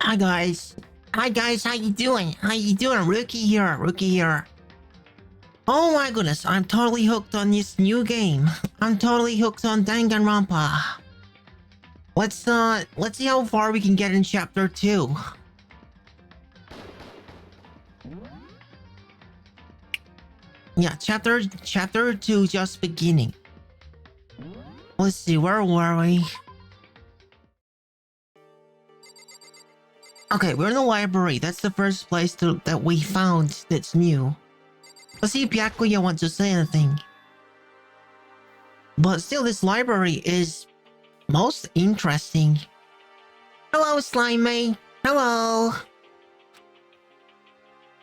Hi guys. Hi guys, how you doing? How you doing? Rookie here. Oh my goodness, I'm totally hooked on this new game. I'm totally hooked on Danganronpa. Let's see how far we can get in chapter 2. Yeah, chapter 2 just beginning. Let's see, where were we? Okay, we're in the library. That's the first place that we found that's new. Let's see if Byakuya wants to say anything. But still, this library is most interesting. Hello, Slime. Hello.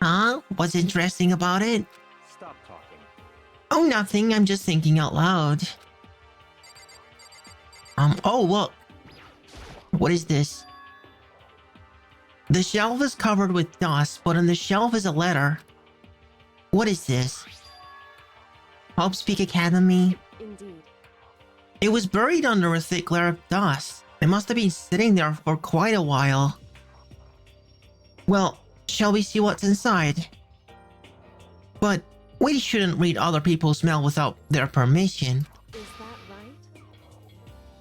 Huh? What's interesting about it? Stop talking. Oh, nothing. I'm just thinking out loud. Oh, look. What is this? The shelf is covered with dust, but on the shelf is a letter. What is this? Hope's Peak Academy? Indeed. It was buried under a thick layer of dust. It must have been sitting there for quite a while. Well, shall we see what's inside? But we shouldn't read other people's mail without their permission. Is that right?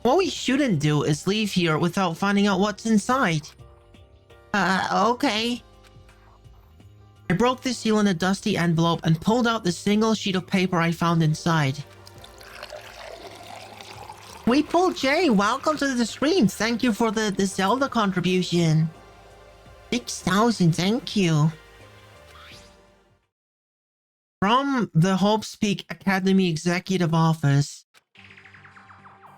What we shouldn't do is leave here without finding out what's inside. Okay. I broke the seal in a dusty envelope and pulled out the single sheet of paper I found inside. Weeple J, welcome to the stream. Thank you for the Zelda contribution. 6,000, thank you. From the Hope's Peak Academy Executive Office.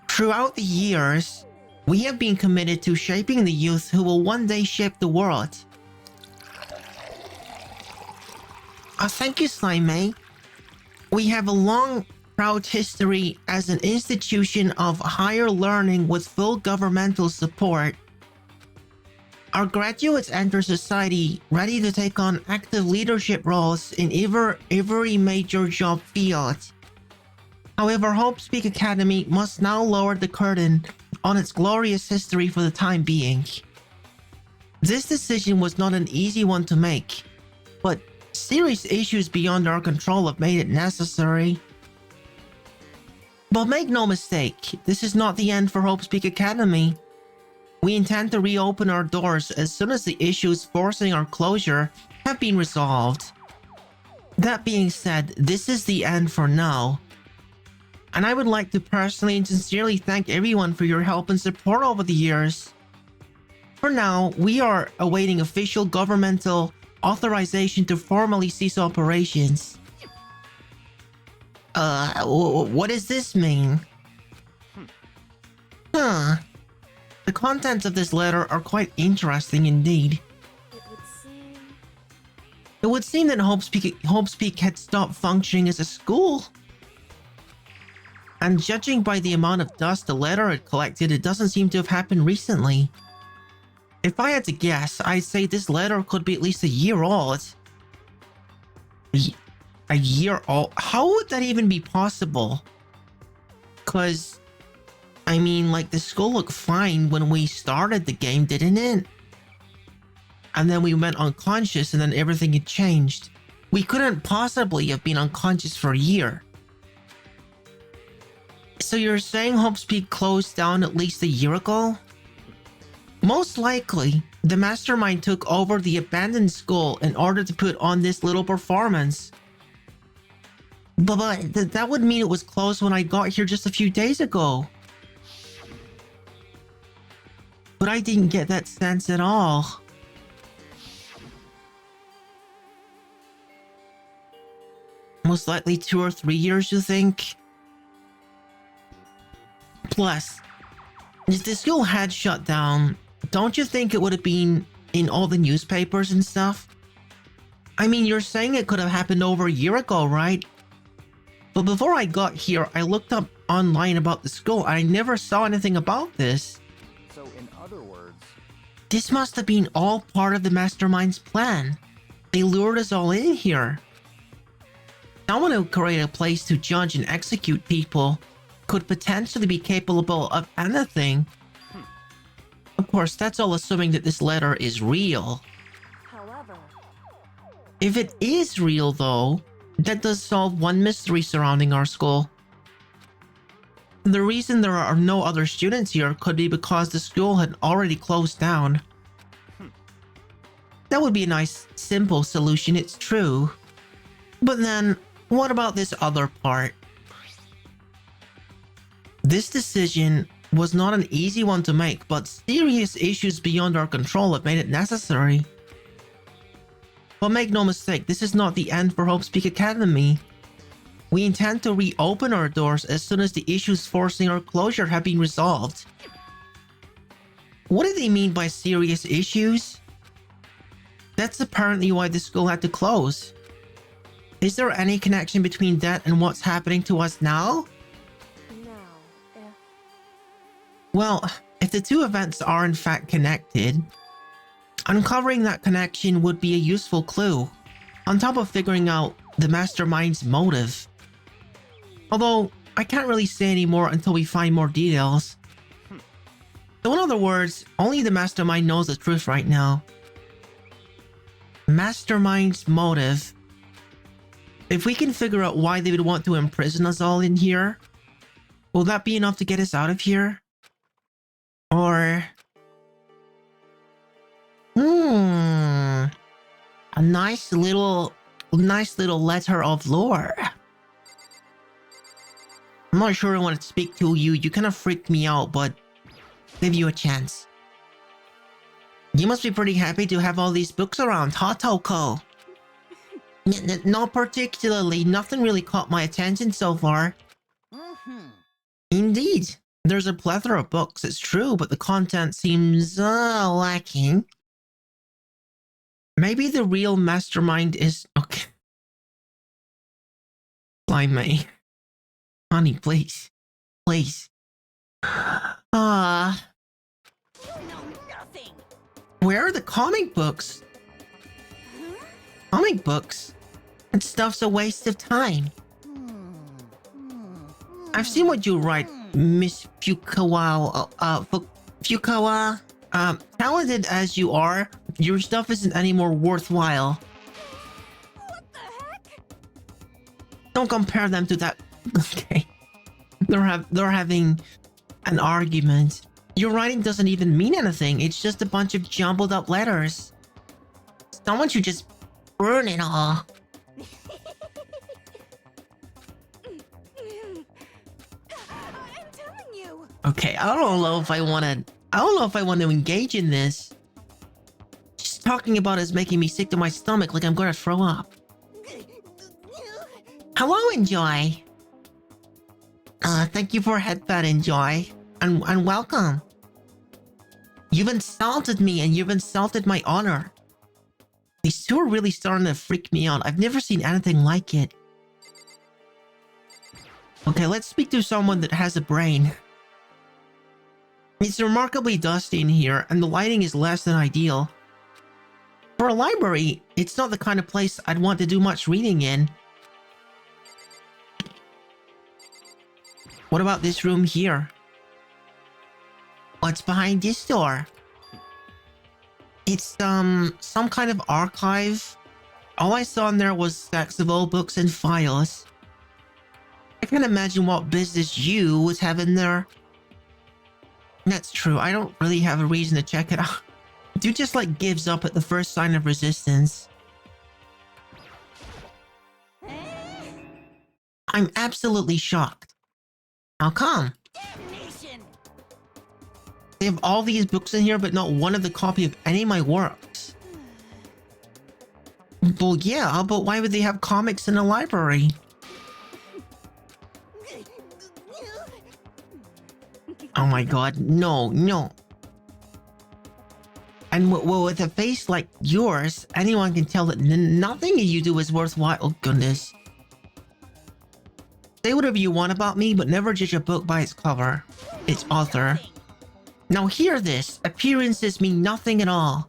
Throughout the years, we have been committed to shaping the youth who will one day shape the world. Thank you, Slime. We have a long, proud history as an institution of higher learning with full governmental support. Our graduates enter society ready to take on active leadership roles in every major job field. However, Hope's Peak Academy must now lower the curtain on its glorious history for the time being. This decision was not an easy one to make, but serious issues beyond our control have made it necessary. But make no mistake, this is not the end for Hope's Peak Academy. We intend to reopen our doors as soon as the issues forcing our closure have been resolved. That being said, this is the end for now. And I would like to personally and sincerely thank everyone for your help and support over the years. For now, we are awaiting official governmental authorization to formally cease operations. What does this mean? Huh. The contents of this letter are quite interesting indeed. It would seem that Hope's Peak had stopped functioning as a school. And judging by the amount of dust the letter had collected, it doesn't seem to have happened recently. If I had to guess, I'd say this letter could be at least a year old. A year old? How would that even be possible? Cause, I mean, like, the school looked fine when we started the game, didn't it? And then we went unconscious and then everything had changed. We couldn't possibly have been unconscious for a year. So you're saying Hope's Peak closed down at least a year ago? Most likely, the mastermind took over the abandoned school in order to put on this little performance. But that would mean it was closed when I got here just a few days ago. But I didn't get that sense at all. Most likely 2 or 3 years, you think? Plus, if the school had shut down, don't you think it would have been in all the newspapers and stuff? I mean, you're saying it could have happened over a year ago, right? But before I got here, I looked up online about the school and I never saw anything about this. So in other words... This must have been all part of the mastermind's plan. They lured us all in here. Someone who created a place to judge and execute people could potentially be capable of anything. Of course, that's all assuming that this letter is real. However, If it is real, though, that does solve one mystery surrounding our school. The reason there are no other students here could be because the school had already closed down. That would be a nice, simple solution, it's true. But then, what about this other part? This decision was not an easy one to make, but serious issues beyond our control have made it necessary. But make no mistake, this is not the end for Hope's Peak Academy. We intend to reopen our doors as soon as the issues forcing our closure have been resolved. What do they mean by serious issues? That's apparently why the school had to close. Is there any connection between that and what's happening to us now? now, Well, if the two events are in fact connected, uncovering that connection would be a useful clue, on top of figuring out the mastermind's motive. Although, I can't really say any more until we find more details. So in other words, only the mastermind knows the truth right now. Mastermind's motive. If we can figure out why they would want to imprison us all in here, will that be enough to get us out of here? Or... a nice little letter of lore. I'm not sure I want to speak to you. You kind of freaked me out, but give you a chance. You must be pretty happy to have all these books around, huh, Toko? Not particularly. Nothing really caught my attention so far. Indeed. There's a plethora of books, it's true, but the content seems lacking. Maybe the real mastermind is... Okay. Blimey. Honey, please. Please. Where are the comic books? Comic books? That stuff's a waste of time. I've seen what you write, Miss Fukawa. Fukawa. Talented as you are, your stuff isn't any more worthwhile. what the heck? Don't compare them to that. Okay. They're having an argument. Your writing doesn't even mean anything. It's just a bunch of jumbled up letters. Someone should just burn it all. I'm telling you. Okay, I don't know if I want to engage in this. Just talking about it is making me sick to my stomach, like I'm gonna throw up. Hello, Enjoy. Thank you for headband, Enjoy, and welcome. You've insulted me and you've insulted my honor. These two are really starting to freak me out. I've never seen anything like it. Okay, let's speak to someone that has a brain. It's remarkably dusty in here, and the lighting is less than ideal. For a library, it's not the kind of place I'd want to do much reading in. What about this room here? What's behind this door? It's, some kind of archive. All I saw in there was stacks of old books and files. I can't imagine what business you would have in there. That's true, I don't really have a reason to check it out. Dude just like gives up at the first sign of resistance. I'm absolutely shocked. How come? Damnation. They have all these books in here, but not one of the copy of any of my works. Well, yeah, but why would they have comics in a library? Oh my god, no, no. And with a face like yours, anyone can tell that nothing you do is worthwhile. Oh goodness. Say whatever you want about me, but never judge a book by its cover, its author. Now hear this, appearances mean nothing at all.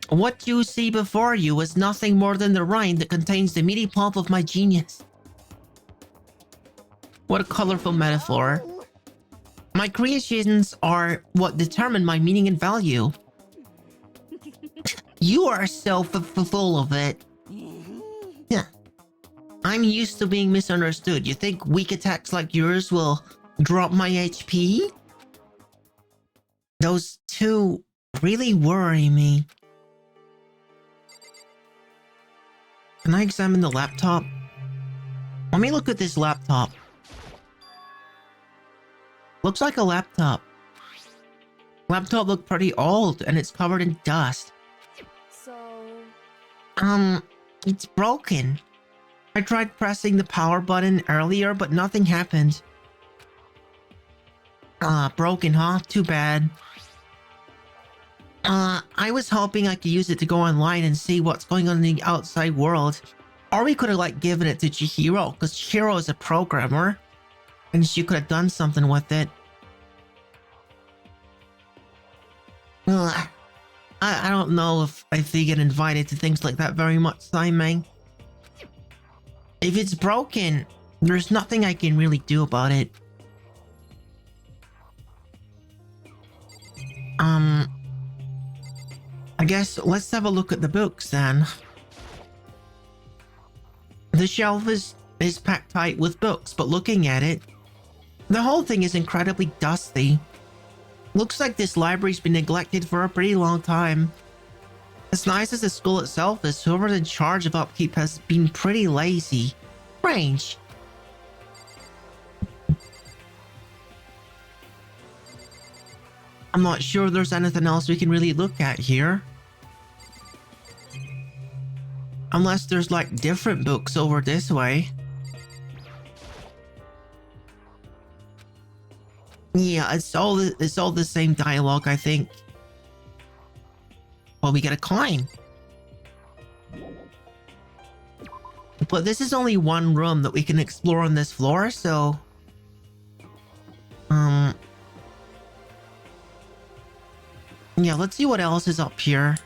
What you see before you is nothing more than the rind that contains the meaty pulp of my genius. What a colorful metaphor. My creations are what determine my meaning and value. You are so full of it. Yeah. I'm used to being misunderstood. You think weak attacks like yours will drop my HP? Those two really worry me. Can I examine the laptop? Let me look at this laptop. Looks like a laptop. Laptop looked pretty old and it's covered in dust. So, It's broken. I tried pressing the power button earlier, but nothing happened. Broken, huh? Too bad. I was hoping I could use it to go online and see what's going on in the outside world. Or we could have, like, given it to Chihiro, because Chihiro is a programmer. And she could have done something with it. I don't know if they get invited to things like that very much, Simon. If it's broken, there's nothing I can really do about it. I guess let's have a look at the books then. The shelf is packed tight with books, but looking at it, the whole thing is incredibly dusty. Looks like this library's been neglected for a pretty long time. As nice as the school itself is, whoever's in charge of upkeep has been pretty lazy. Strange. I'm not sure there's anything else we can really look at here. Unless there's like different books over this way. Yeah, it's all the same dialogue, I think. Well, we gotta climb. But this is only one room that we can explore on this floor, so... Yeah, let's see what else is up here.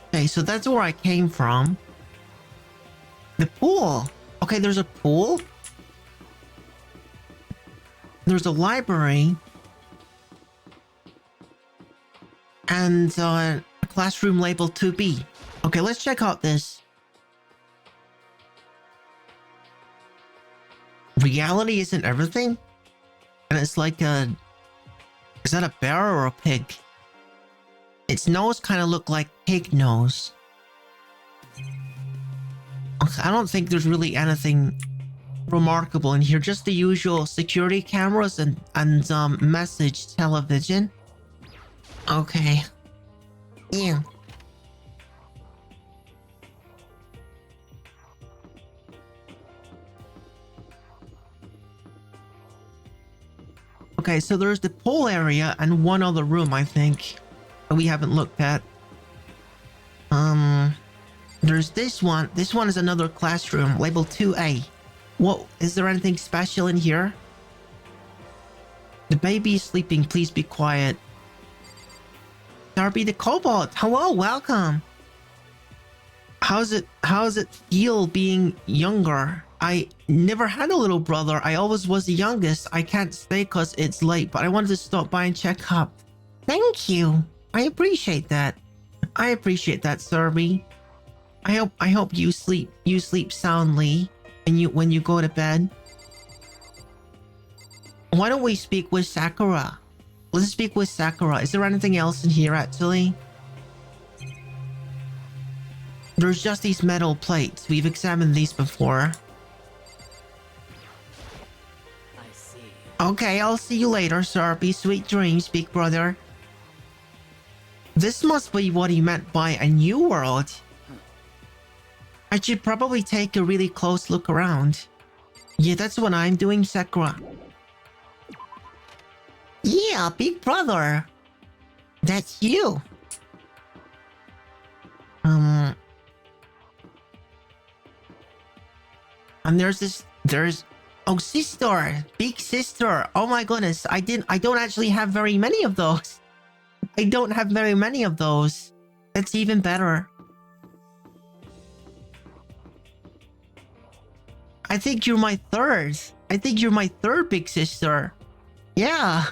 Okay, so that's where I came from. The pool. Okay, there's a pool. There's a library. And a classroom labeled 2B. Okay, let's check out this. Reality isn't everything? And it's like a... Is that a bear or a pig? Its nose kind of looked like pig nose. I don't think there's really anything remarkable in here. Just the usual security cameras and message television. Okay. Yeah. Okay, so there's the pool area and one other room, I think, that we haven't looked at. There's this one. This one is another classroom, labeled 2A. What, is there anything special in here? The baby is sleeping, please be quiet. Darby the Cobalt, hello, welcome. How's it feel being younger? I never had a little brother. I always was the youngest. I can't stay cause it's late, but I wanted to stop by and check up. Thank you. I appreciate that. I appreciate that, Serby. I hope you sleep soundly and when you go to bed. Why don't we speak with Sakura? Let's speak with Sakura. Is there anything else in here actually? There's just these metal plates. We've examined these before. I see. Okay, I'll see you later, Serby. Sweet dreams, big brother. This must be what he meant by a new world. I should probably take a really close look around. Yeah, that's what I'm doing, Sakura. Yeah, big brother. That's you. And there's oh, sister, big sister. Oh my goodness, I don't actually have very many of those. I don't have very many of those. That's even better. I think you're my third. I think you're my third big sister. Yeah.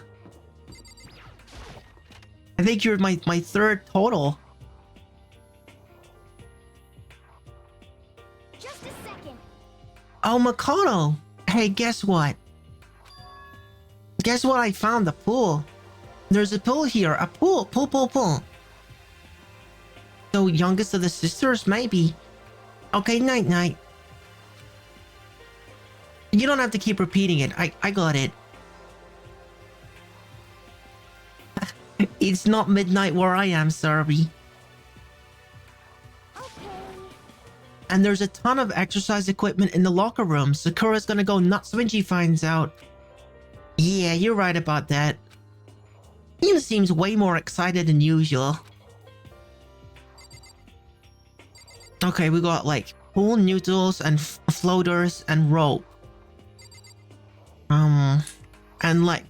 I think you're my third total. Just a second. Oh, Makoto. Hey, guess what? Guess what I found? The pool. There's a pool here. A pool. Pool. So youngest of the sisters, maybe. Okay, night. You don't have to keep repeating it. I got it. It's not midnight where I am, Sarby. Okay. And there's a ton of exercise equipment in the locker room. Sakura's gonna go nuts when she finds out. Yeah, you're right about that. He seems way more excited than usual. Okay, we got like pool noodles and floaters and rope. And like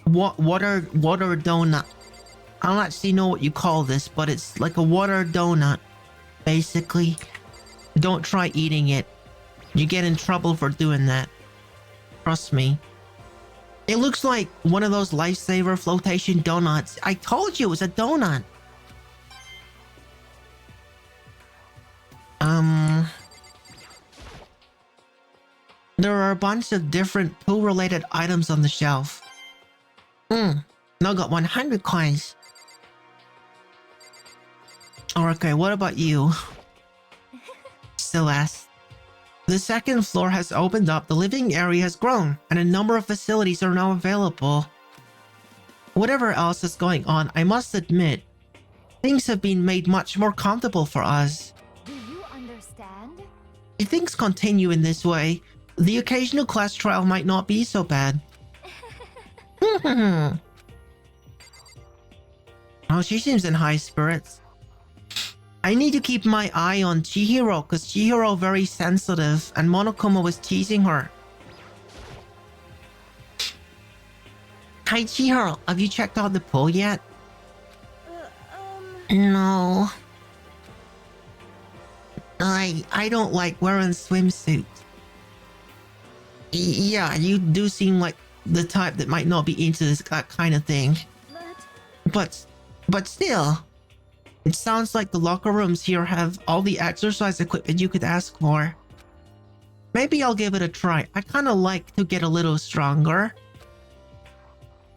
water donut. I don't actually know what you call this, but it's like a water donut. Basically, don't try eating it. You get in trouble for doing that. Trust me. It looks like one of those lifesaver flotation donuts. I told you it was a donut. There are a bunch of different pool-related items on the shelf. Now got 100 coins. Okay, what about you? Celeste. The second floor has opened up, the living area has grown, and a number of facilities are now available. Whatever else is going on, I must admit, things have been made much more comfortable for us. Do you understand? If things continue in this way, the occasional class trial might not be so bad. Oh, she seems in high spirits. I need to keep my eye on Chihiro, because Chihiro very sensitive, and Monokuma was teasing her. Hi Chihiro, have you checked out the pool yet? No. I don't like wearing swimsuits. Yeah, you do seem like the type that might not be into that kind of thing. But still, it sounds like the locker rooms here have all the exercise equipment you could ask for. Maybe I'll give it a try. I kind of like to get a little stronger.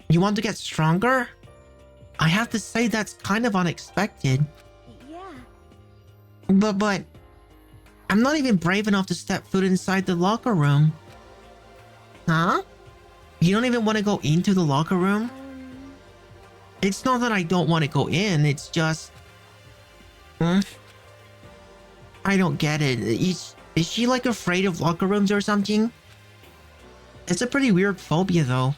You want to get stronger? I have to say that's kind of unexpected. Yeah. But I'm not even brave enough to step foot inside the locker room. Huh? You don't even want to go into the locker room? It's not that I don't want to go in, it's just... I don't get it. Is she like afraid of locker rooms or something? It's a pretty weird phobia though.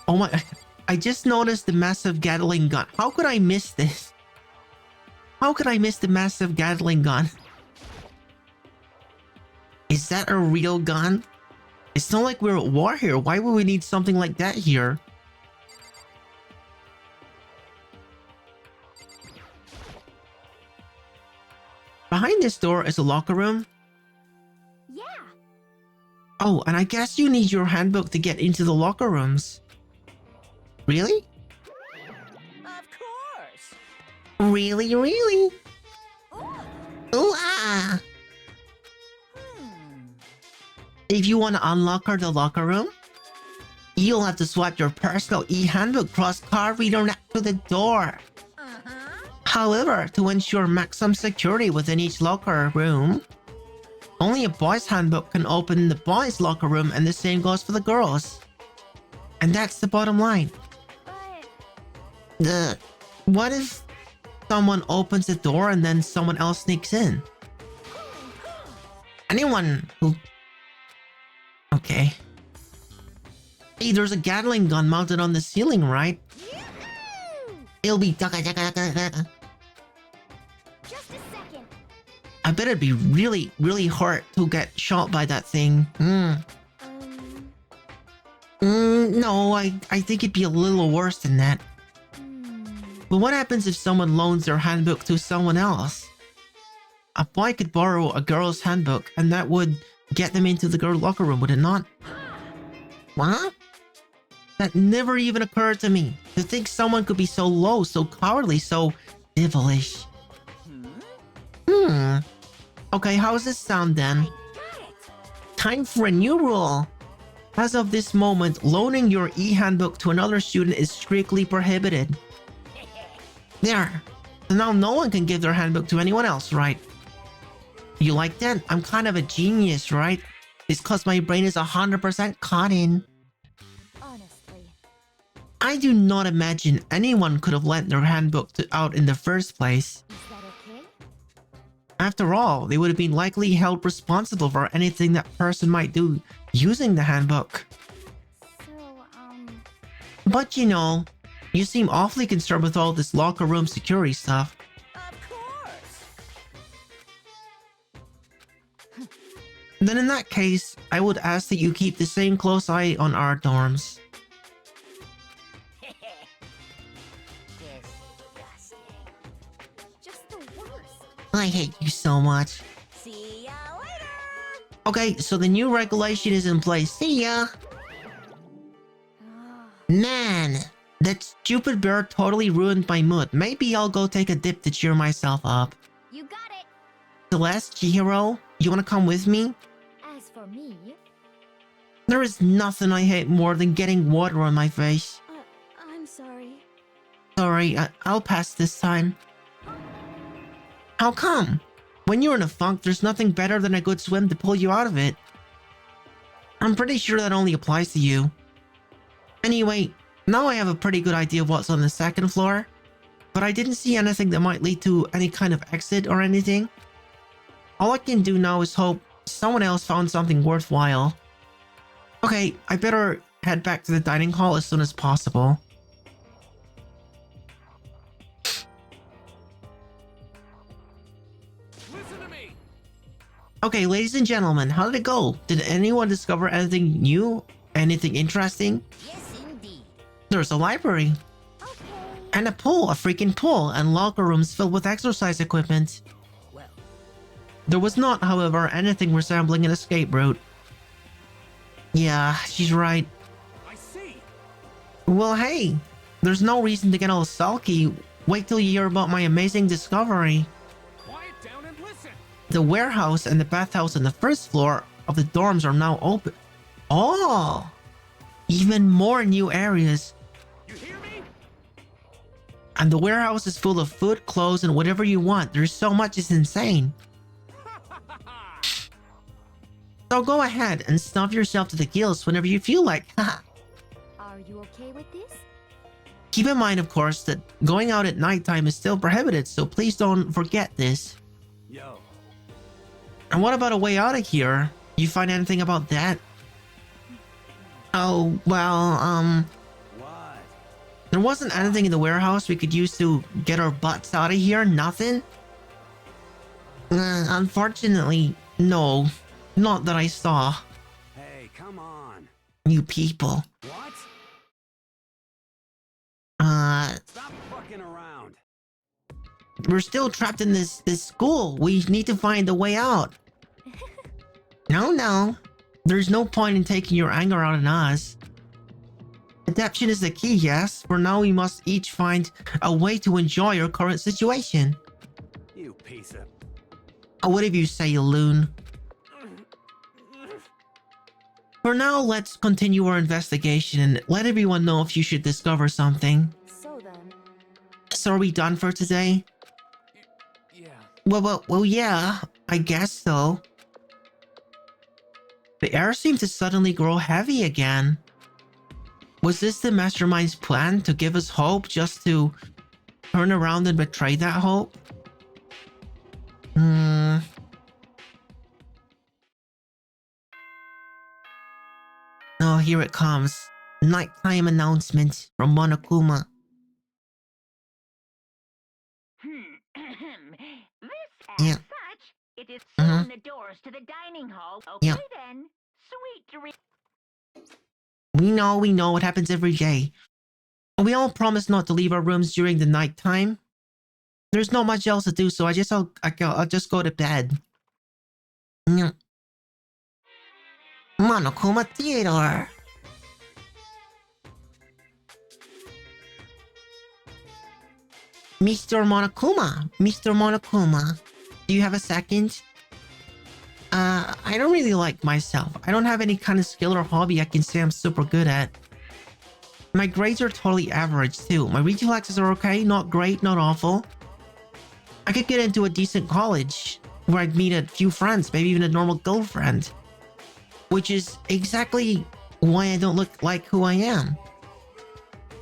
Oh my... I just noticed the massive Gatling gun. How could I miss this? How could I miss the massive Gatling gun? Is that a real gun? It's not like we're at war here. Why would we need something like that here? Behind this door is a locker room. Yeah. Oh, and I guess you need your handbook to get into the locker rooms. Really? Of course. Really? Ooh, ah! If you want to unlock the locker room, you'll have to swipe your personal e-handbook cross-card reader next to the door. However, to ensure maximum security within each locker room, only a boy's handbook can open the boys' locker room, and the same goes for the girls. And that's the bottom line. What if someone opens the door and then someone else sneaks in? Anyone who... Okay. Hey, there's a Gatling gun mounted on the ceiling, right? It'll be... Just a second. I bet it'd be really hard to get shot by that thing. No, I think it'd be a little worse than that. But what happens if someone loans their handbook to someone else? A boy could borrow a girl's handbook and that would get them into the girl locker room, would it not? What? That never even occurred to me. To think someone could be so low, so cowardly, so devilish. Okay, how's this sound then? Time for a new rule. As of this moment, loaning your e-handbook to another student is strictly prohibited. There. So now no one can give their handbook to anyone else, right? You like that? I'm kind of a genius, right? It's cause my brain is 100% caught in. Honestly. I do not imagine anyone could have lent their handbook out in the first place. Is that okay? After all, they would have been likely held responsible for anything that person might do using the handbook. So, But you know, you seem awfully concerned with all this locker room security stuff. Of course! Then in that case, I would ask that you keep the same close eye on our dorms. Disgusting. Just the worst. I hate you so much. See ya later! Okay, so the new regulation is in place. See ya! Ah, Man, that stupid bear totally ruined my mood. Maybe I'll go take a dip to cheer myself up. you got it! Celeste, Chihiro, you wanna come with me? As for me, There is nothing I hate more than getting water on my face. I'm sorry. Sorry, I'll pass this time. How come? When you're in a funk, there's nothing better than a good swim to pull you out of it. I'm pretty sure that only applies to you. Anyway, now I have a pretty good idea of what's on the second floor, but I didn't see anything that might lead to any kind of exit or anything. All I can do now is hope someone else found something worthwhile. Okay, I better head back to the dining hall as soon as possible. Listen to me. Okay, ladies and gentlemen, how did it go? Did anyone discover anything new? Anything interesting? Yes, indeed. There's a library. Okay. And a pool, a freaking pool, and locker rooms filled with exercise equipment. Well, There was not, however, anything resembling an escape route. Yeah, she's right. I see. Well, hey, there's no reason to get all sulky. Wait till you hear about my amazing discovery. Quiet down and listen. The warehouse and the bathhouse on the first floor of the dorms are now open. Oh! Even more new areas. You hear me? And the warehouse is full of food, clothes, and whatever you want. There's so much, it's insane. So go ahead and stuff yourself to the gills whenever you feel like. Are you okay with this? Keep in mind, of course, that going out at nighttime is still prohibited, so please don't forget this. Yo. And what about a way out of here? You find anything about that? Oh, well, What? there wasn't anything in the warehouse we could use to get our butts out of here? Nothing? Unfortunately, no. Not that I saw. Hey, come on. You people. What? Stop fucking around. We're still trapped in this school. We need to find a way out. No. There's no point in taking your anger out on us. Adaptation is the key, yes. For now, we must each find a way to enjoy our current situation. You piece of... Whatever you say, loon. For now, let's continue our investigation and let everyone know if you should discover something. So then, So are we done for today? Yeah. Well, yeah, I guess so. The air seemed to suddenly grow heavy again. Was this the mastermind's plan to give us hope just to turn around and betray that hope? Oh, here it comes. Nighttime announcement from Monokuma. This Yeah. as such, it is Mhm. soon the doors to the dining hall. Yeah. Okay then. Sweet dreams. We know, it happens every day. We all promise not to leave our rooms during the nighttime. There's not much else to do, so I'll just go to bed. Monokuma Theater. Mr. Monokuma, do you have a second? I don't really like myself. I don't have any kind of skill or hobby I can say I'm super good at. My grades are totally average too. My reflexes are okay, not great, not awful. I could get into a decent college where I'd meet a few friends, maybe even a normal girlfriend. Which is exactly why I don't look like who I am.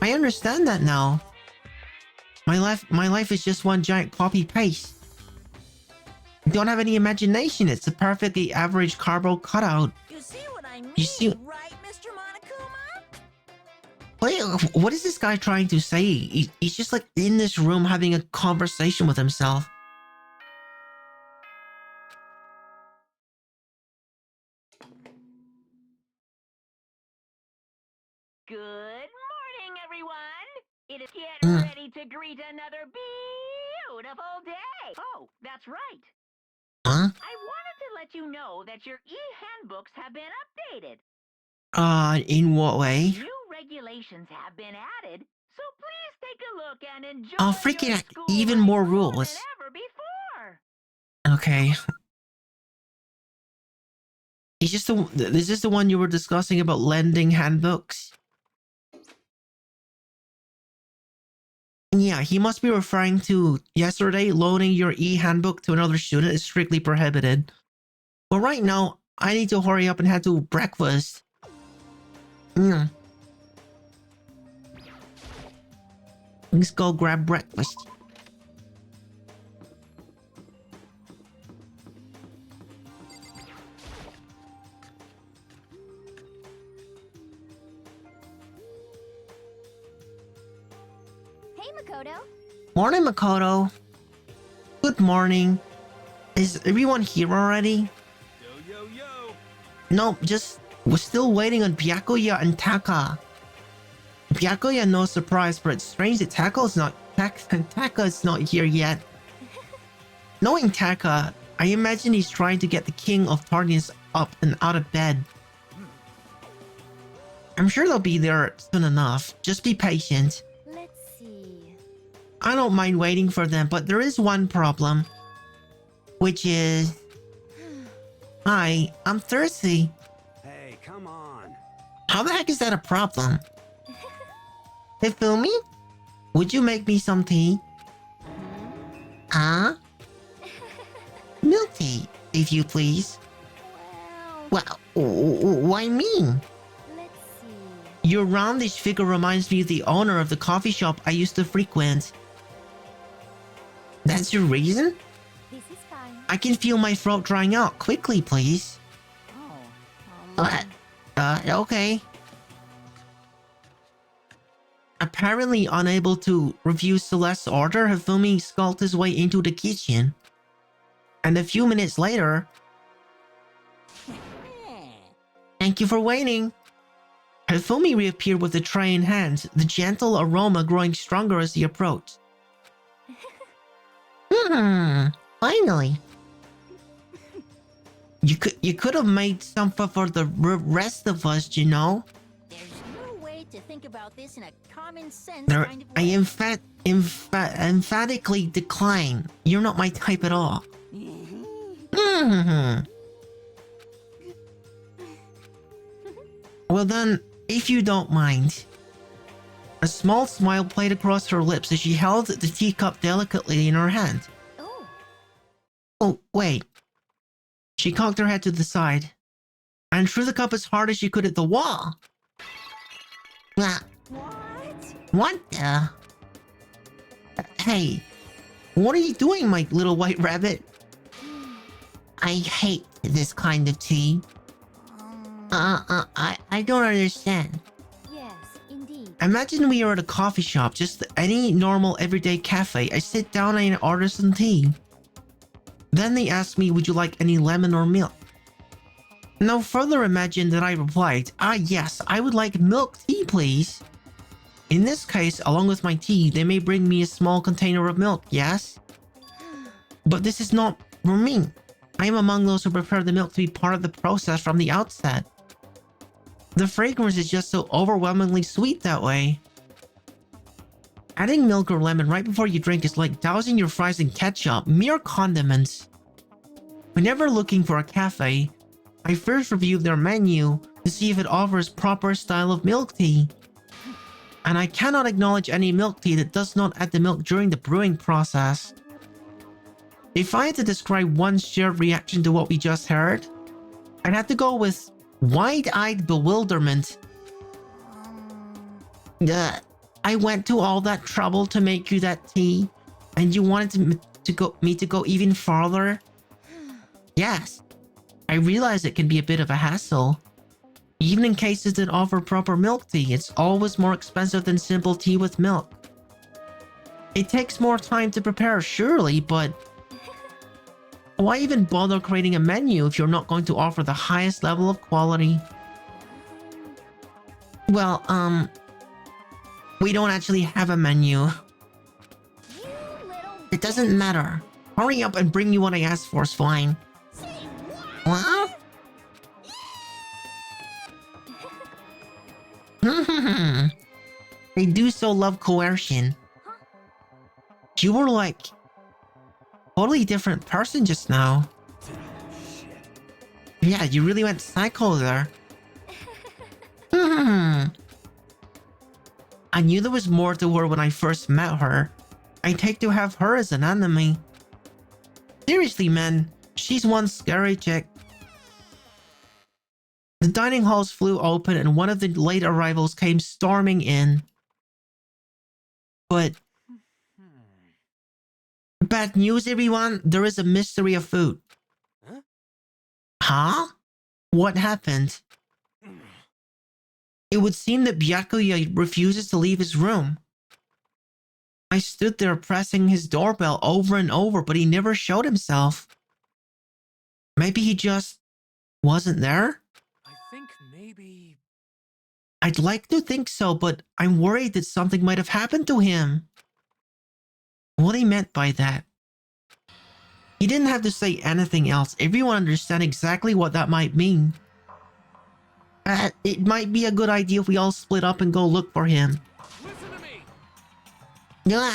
I understand that now. My life is just one giant copy-paste. Don't have any imagination. It's a perfectly average cardboard cutout. You see what I mean, You see- right, Mr. Monokuma? Wait, what is this guy trying to say? He's just like in this room having a conversation with himself. Good morning, everyone. It is get Mm. ready to greet another beautiful day. Oh, that's right. Huh? I wanted to let you know that your e-handbooks have been updated. In what way? New regulations have been added, so please take a look and enjoy Oh, freaking your heck, school even life more more rules. than ever before. Okay. Is this the one you were discussing about lending handbooks? Yeah, he must be referring to yesterday. Loaning your e-handbook to another student is strictly prohibited. But right now, I need to hurry up and head to breakfast. Let's go grab breakfast. Hey, Makoto. Morning, Makoto. Good morning. Is everyone here already? Yo, yo, yo. No, we're still waiting on Byakuya and Taka. Byakuya, no surprise, but it's strange that Taka is not here yet. Knowing Taka, I imagine he's trying to get the King of Tarnius up and out of bed. I'm sure they'll be there soon enough. Just be patient. Let's see. I don't mind waiting for them, but there is one problem. Which is... Hi, I'm thirsty. Hey, come on. How the heck is that a problem? Hifumi? Would you make me some tea? Huh? Milk tea, if you please. Well, Well, why me? let's see. Your roundish figure reminds me of the owner of the coffee shop I used to frequent. That's your reason? This is fine. I can feel my throat drying out. Quickly, please. Oh, Okay. Apparently unable to refuse Celeste's order, Hifumi skulked his way into the kitchen. And a few minutes later... Thank you for waiting. Hifumi reappeared with the tray in hand, the gentle aroma growing stronger as he approached. Finally. You could have made some for the rest of us, you know? There's no way to think about this in a common sense There, kind of I way. emphatically decline. You're not my type at all. Well then, if you don't mind. A small smile played across her lips as she held the teacup delicately in her hand. oh, Oh, wait. She cocked her head to the side and threw the cup as hard as she could at the wall. Ah, What? what the? Hey, what are you doing, my little white rabbit? I hate this kind of tea. I don't understand. yes, indeed. Imagine we are at a coffee shop, just any normal everyday cafe. I sit down and order some tea. Then they ask me, would you like any lemon or milk? Now further imagine that I replied, yes, I would like milk tea, please. In this case, along with my tea, they may bring me a small container of milk, yes? But this is not for me. I am among those who prepare the milk to be part of the process from the outset. The fragrance is just so overwhelmingly sweet that way. Adding milk or lemon right before you drink is like dousing your fries in ketchup, mere condiments. Whenever looking for a cafe, I first review their menu to see if it offers proper style of milk tea. And I cannot acknowledge any milk tea that does not add the milk during the brewing process. If I had to describe one shared reaction to what we just heard, I'd have to go with wide-eyed bewilderment. I went to all that trouble to make you that tea, and you wanted me to go even farther? Yes, I realize it can be a bit of a hassle. Even in cases that offer proper milk tea, it's always more expensive than simple tea with milk. It takes more time to prepare, surely, but why even bother creating a menu if you're not going to offer the highest level of quality? Well, we don't actually have a menu. It doesn't matter. Hurry up and bring you what I asked for, Swine. What? They do so love coercion. You were like totally different person just now. Yeah, you really went psycho there. I knew there was more to her when I first met her. I'd take to have her as an enemy. Seriously, man, she's one scary chick. The dining halls flew open and one of the late arrivals came storming in. But bad news, everyone. There is a mystery afoot. Huh? What happened? It would seem that Byakuya refuses to leave his room. I stood there pressing his doorbell over and over, but he never showed himself. Maybe he just wasn't there? I think maybe... I'd like to think so, but I'm worried that something might have happened to him. What he meant by that. He didn't have to say anything else. Everyone understands exactly what that might mean. It might be a good idea if we all split up and go look for him. Listen to me! Yeah,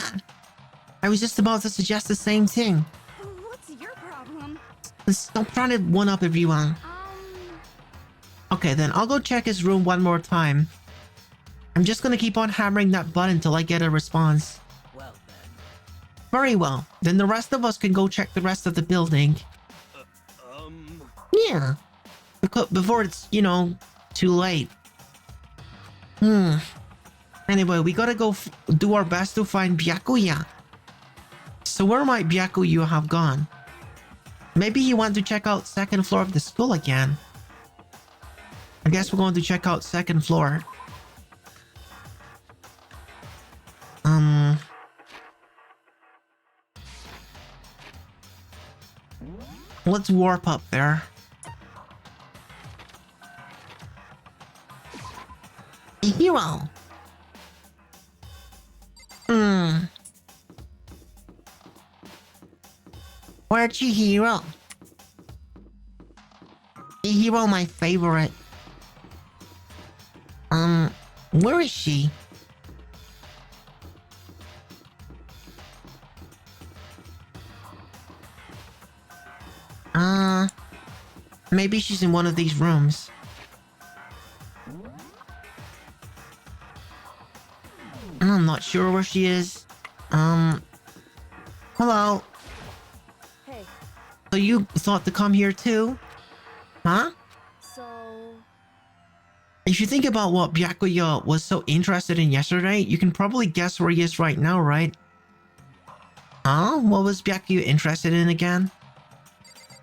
I was just about to suggest the same thing. What's your problem? Stop trying to one-up everyone. Okay, then I'll go check his room one more time. I'm just gonna keep on hammering that button till I get a response. Well then. Very well. Then the rest of us can go check the rest of the building. Yeah. Before it's, you know, too late. Anyway, we gotta go do our best to find Byakuya. So where might Byakuya have gone? Maybe he went to check out second floor of the school again. I guess we're going to check out second floor. Let's warp up there. Hero. Where's Chihiro? Chihiro, my favorite. Where is she? Maybe she's in one of these rooms. I'm not sure where she is. Hello. Hey, So you thought to come here too? Huh? so... If you think about what Byakuya was so interested in yesterday, you can probably guess where he is right now, right? Huh? What was Byakuya interested in again?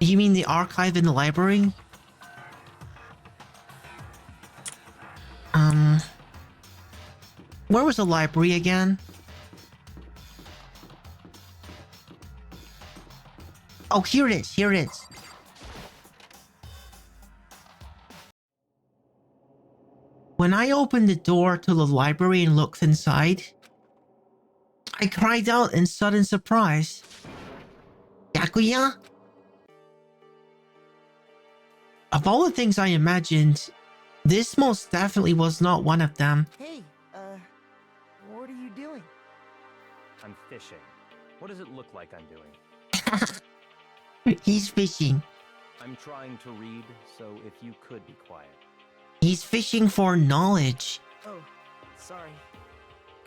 You mean the archive in the library? Where was the library again? Oh, here it is, here it is. when I opened the door to the library and looked inside, I cried out in sudden surprise. Yakuya? Of all the things I imagined, this most definitely was not one of them. Hey, what are you doing? I'm fishing. What does it look like I'm doing? He's fishing. I'm trying to read, so if you could be quiet. He's fishing for knowledge. Oh, sorry.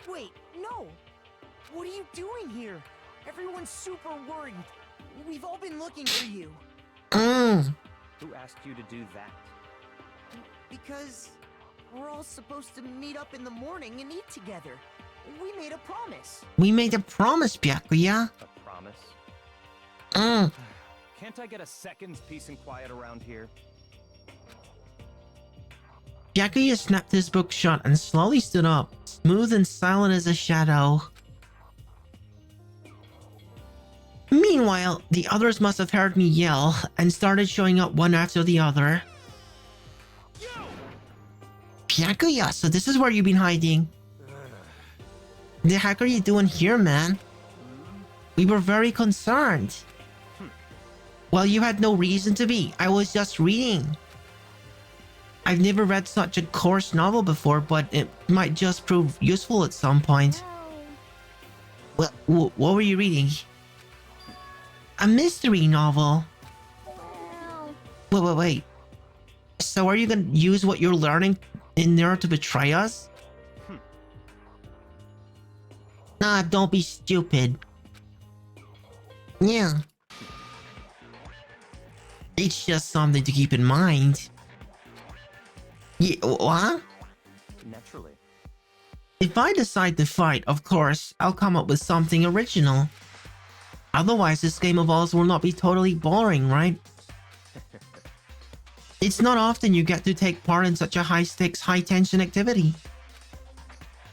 Wait, no! What are you doing here? Everyone's super worried. We've all been looking for you. Who asked you to do that? Because we're all supposed to meet up in the morning and eat together. We made a promise. We made a promise, Byakuya. A promise? Mm. Can't I get a second's peace and quiet around here? Byakuya snapped his book shut and slowly stood up, smooth and silent as a shadow. Meanwhile, the others must have heard me yell and started showing up one after the other. Byakuya, so this is where you've been hiding. The heck are you doing here, man? We were very concerned. Well, you had no reason to be. I was just reading. I've never read such a coarse novel before, but it might just prove useful at some point. Well, what were you reading? A mystery novel. Wait. So are you gonna use what you're learning in there to betray us? Nah, don't be stupid. Yeah. It's just something to keep in mind. Yeah, what? Naturally. If I decide to fight, of course, I'll come up with something original. Otherwise, this game of Oz will not be totally boring, right? It's not often you get to take part in such a high-stakes, high-tension activity.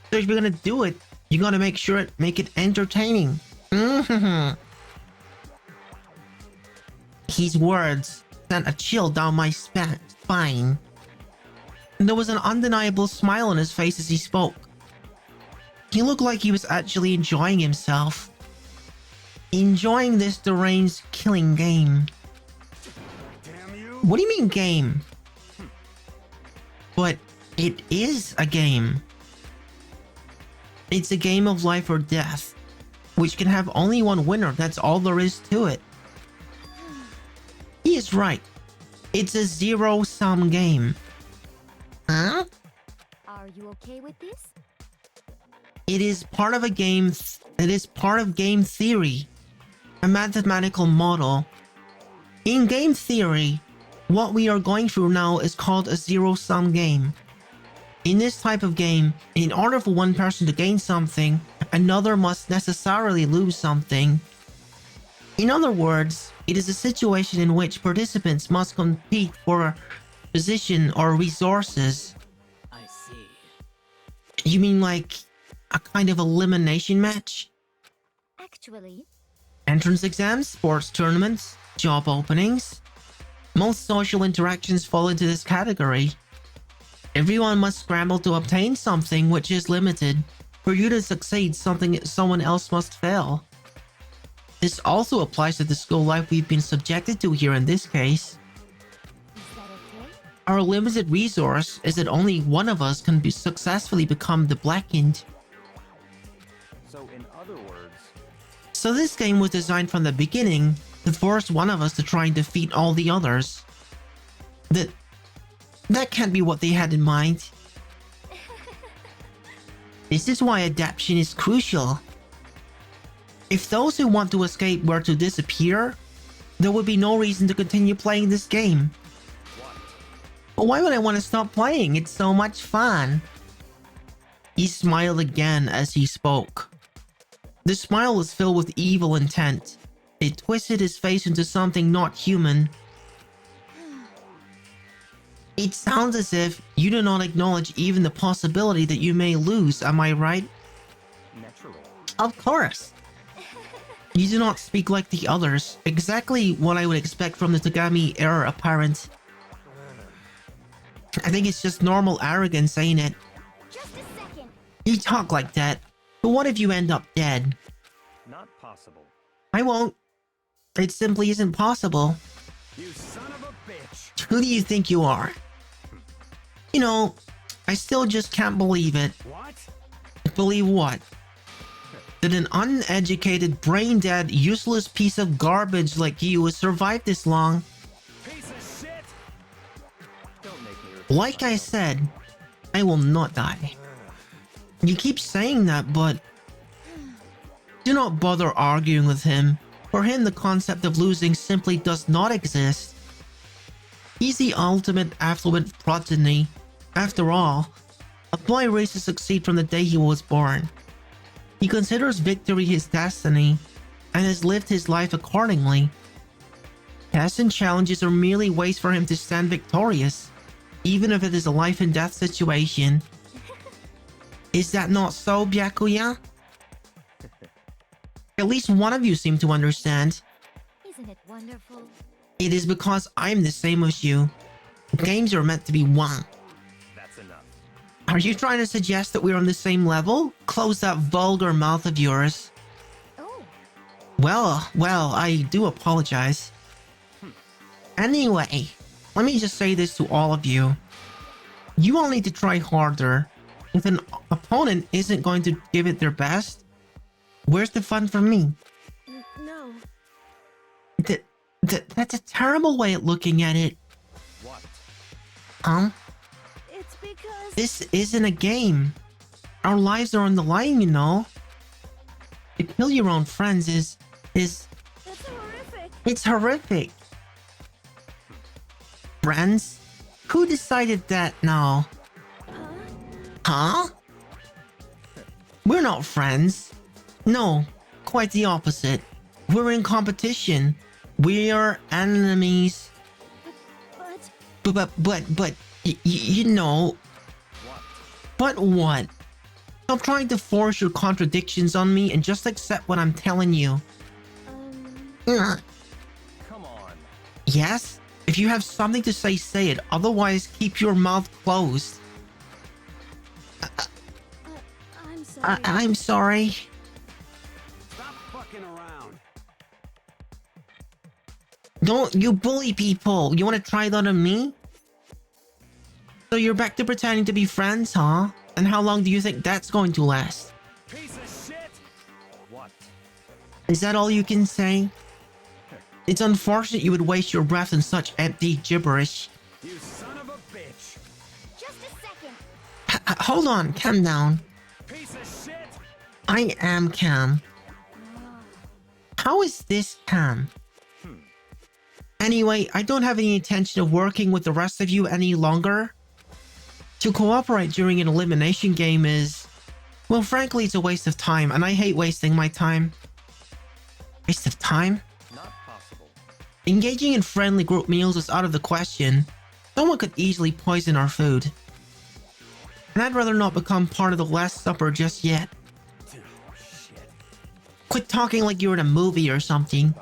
So if you're gonna do it, you gotta make it entertaining. His words sent a chill down my spine. There was an undeniable smile on his face as he spoke. He looked like he was actually enjoying himself. Enjoying this deranged killing game. Damn you! What do you mean game? But it is a game. It's a game of life or death, which can have only one winner. That's all there is to it. He is right. It's a zero-sum game. Huh? Are you okay with this? It is part of a game. It is part of game theory, a mathematical model. In game theory, what we are going through now is called a zero-sum game. In this type of game, in order for one person to gain something, another must necessarily lose something. In other words, it is a situation in which participants must compete for a position or resources. I see. You mean like a kind of elimination match? Actually, Entrance exams, sports tournaments, job openings. Most social interactions fall into this category. Everyone must scramble to obtain something which is limited. For you to succeed, someone else must fail. This also applies to the school life we've been subjected to here in this case. is that okay? Our limited resource is that only one of us can successfully become the Blackened. So in other words, So this game was designed from the beginning to force one of us to try and defeat all the others. That can't be what they had in mind. This is why adaptation is crucial. If those who want to escape were to disappear, there would be no reason to continue playing this game. But why would I want to stop playing? It's so much fun. He smiled again as he spoke. The smile was filled with evil intent. It twisted his face into something not human. It sounds as if you do not acknowledge even the possibility that you may lose, am I right? naturally. Of course. You do not speak like the others. Exactly what I would expect from the Tagami heir apparent. I think it's just normal arrogance, ain't it? Just a second. You talk like that, but what if you end up dead? Not possible. I won't. It simply isn't possible. You son of a bitch! Who do you think you are? You know, I still just can't believe it. What? Believe what? That an uneducated, brain-dead, useless piece of garbage like you has survived this long. Piece of shit! Don't make me repeat Like I myself. said, I will not die. You keep saying that, but do not bother arguing with him. For him, the concept of losing simply does not exist. He's the ultimate affluent progeny. After all, a boy raised to succeed from the day he was born. He considers victory his destiny and has lived his life accordingly. Tests and challenges are merely ways for him to stand victorious, even if it is a life and death situation. Is that not so, Byakuya? At least one of you seem to understand. Isn't it wonderful? It is because I'm the same as you. Games are meant to be won. That's enough. Are you trying to suggest that we're on the same level? Close that vulgar mouth of yours. Oh, Well, I do apologize. Anyway, let me just say this to all of you. You all need to try harder. If an opponent isn't going to give it their best, where's the fun for me? no. That's a terrible way of looking at it. What? Huh? It's because... This isn't a game. Our lives are on the line, you know. To kill your own friends is... That's horrific. It's horrific. Friends? Who decided that now? Huh? We're not friends. No, quite the opposite. We're in competition. We are enemies. But... But, you know. But what? Stop trying to force your contradictions on me and just accept what I'm telling you. Ugh. Come on. Yes? If you have something to say, say it. Otherwise, keep your mouth closed. I'm sorry. I'm sorry. Stop fucking around. Don't you bully people. You want to try that on me? So you're back to pretending to be friends, huh? And how long do you think that's going to last? Piece of shit! What? Is that all you can say? It's unfortunate you would waste your breath in such empty gibberish. You son of a bitch! Just a second. Hold on, calm down. Piece of shit! I am calm. How is this calm? Anyway, I don't have any intention of working with the rest of you any longer. To cooperate during an elimination game is... well, frankly, it's a waste of time, and I hate wasting my time. Waste of time? Not possible. Engaging in friendly group meals is out of the question. Someone could easily poison our food. And I'd rather not become part of the Last Supper just yet. Shit. Quit talking like you're in a movie or something.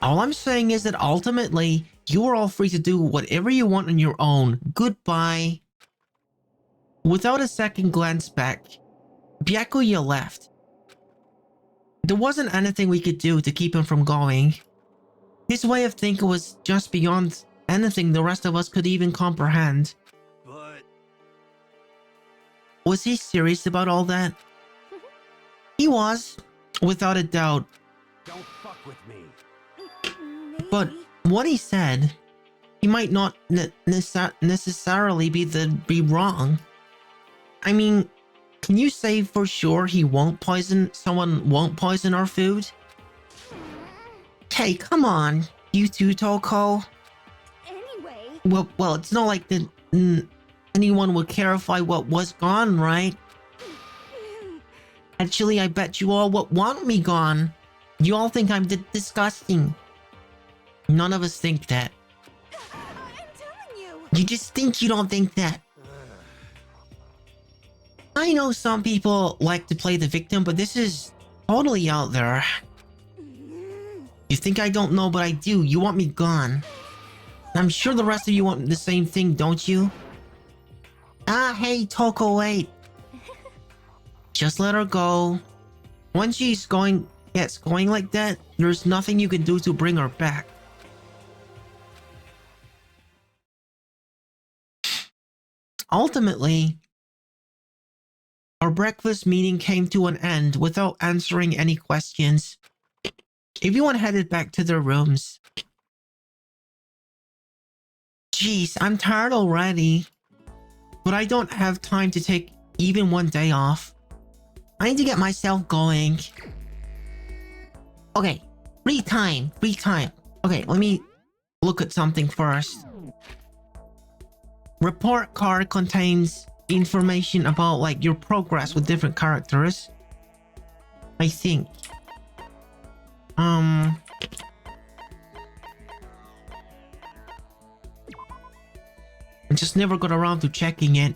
All I'm saying is that ultimately, you are all free to do whatever you want on your own. Goodbye. Without a second glance back, Byakuya left. There wasn't anything we could do to keep him from going. His way of thinking was just beyond anything the rest of us could even comprehend. But... Was he serious about all that? He was, without a doubt. don't fuck with me. Maybe. But what he said, he might not necessarily be wrong. I mean, can you say for sure someone won't poison our food? Hey, come on, you two, Toko. Anyway. Well, it's not like anyone would clarify what was gone, right? Actually, I bet you all would want me gone. You all think I'm disgusting. None of us think that. I'm telling you. You just think you don't think that. I know some people like to play the victim, but this is totally out there. You think I don't know, but I do. You want me gone. I'm sure the rest of you want the same thing, don't you? Ah, hey, Toko, wait. Just let her go. Once gets going like that, there's nothing you can do to bring her back. Ultimately, our breakfast meeting came to an end without answering any questions. Everyone headed back to their rooms. Jeez, I'm tired already. But I don't have time to take even one day off. I need to get myself going. Okay, free time. Okay, let me look at something first. Report card contains information about like your progress with different characters. I think. I just never got around to checking it.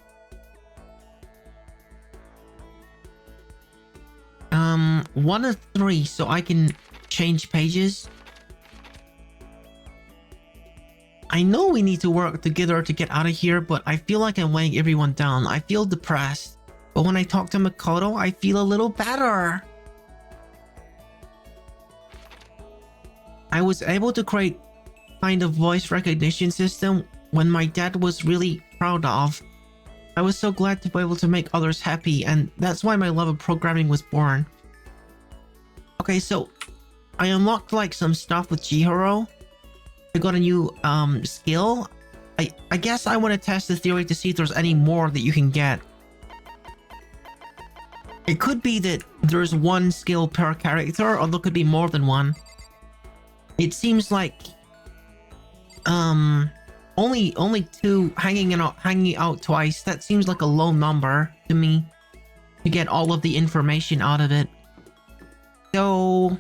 1 of 3, so I can change pages. I know we need to work together to get out of here, but I feel like I'm weighing everyone down. I feel depressed. But when I talk to Makoto, I feel a little better. I was able to create kind of voice recognition system when my dad was really proud of. I was so glad to be able to make others happy, and that's why my love of programming was born. Okay, so I unlocked like some stuff with Chihiro. I got a new skill. I guess I want to test the theory to see if there's any more that you can get. It could be that there's one skill per character, or there could be more than one. It seems like only 2 hanging out twice. That seems like a low number to me to get all of the information out of it. So,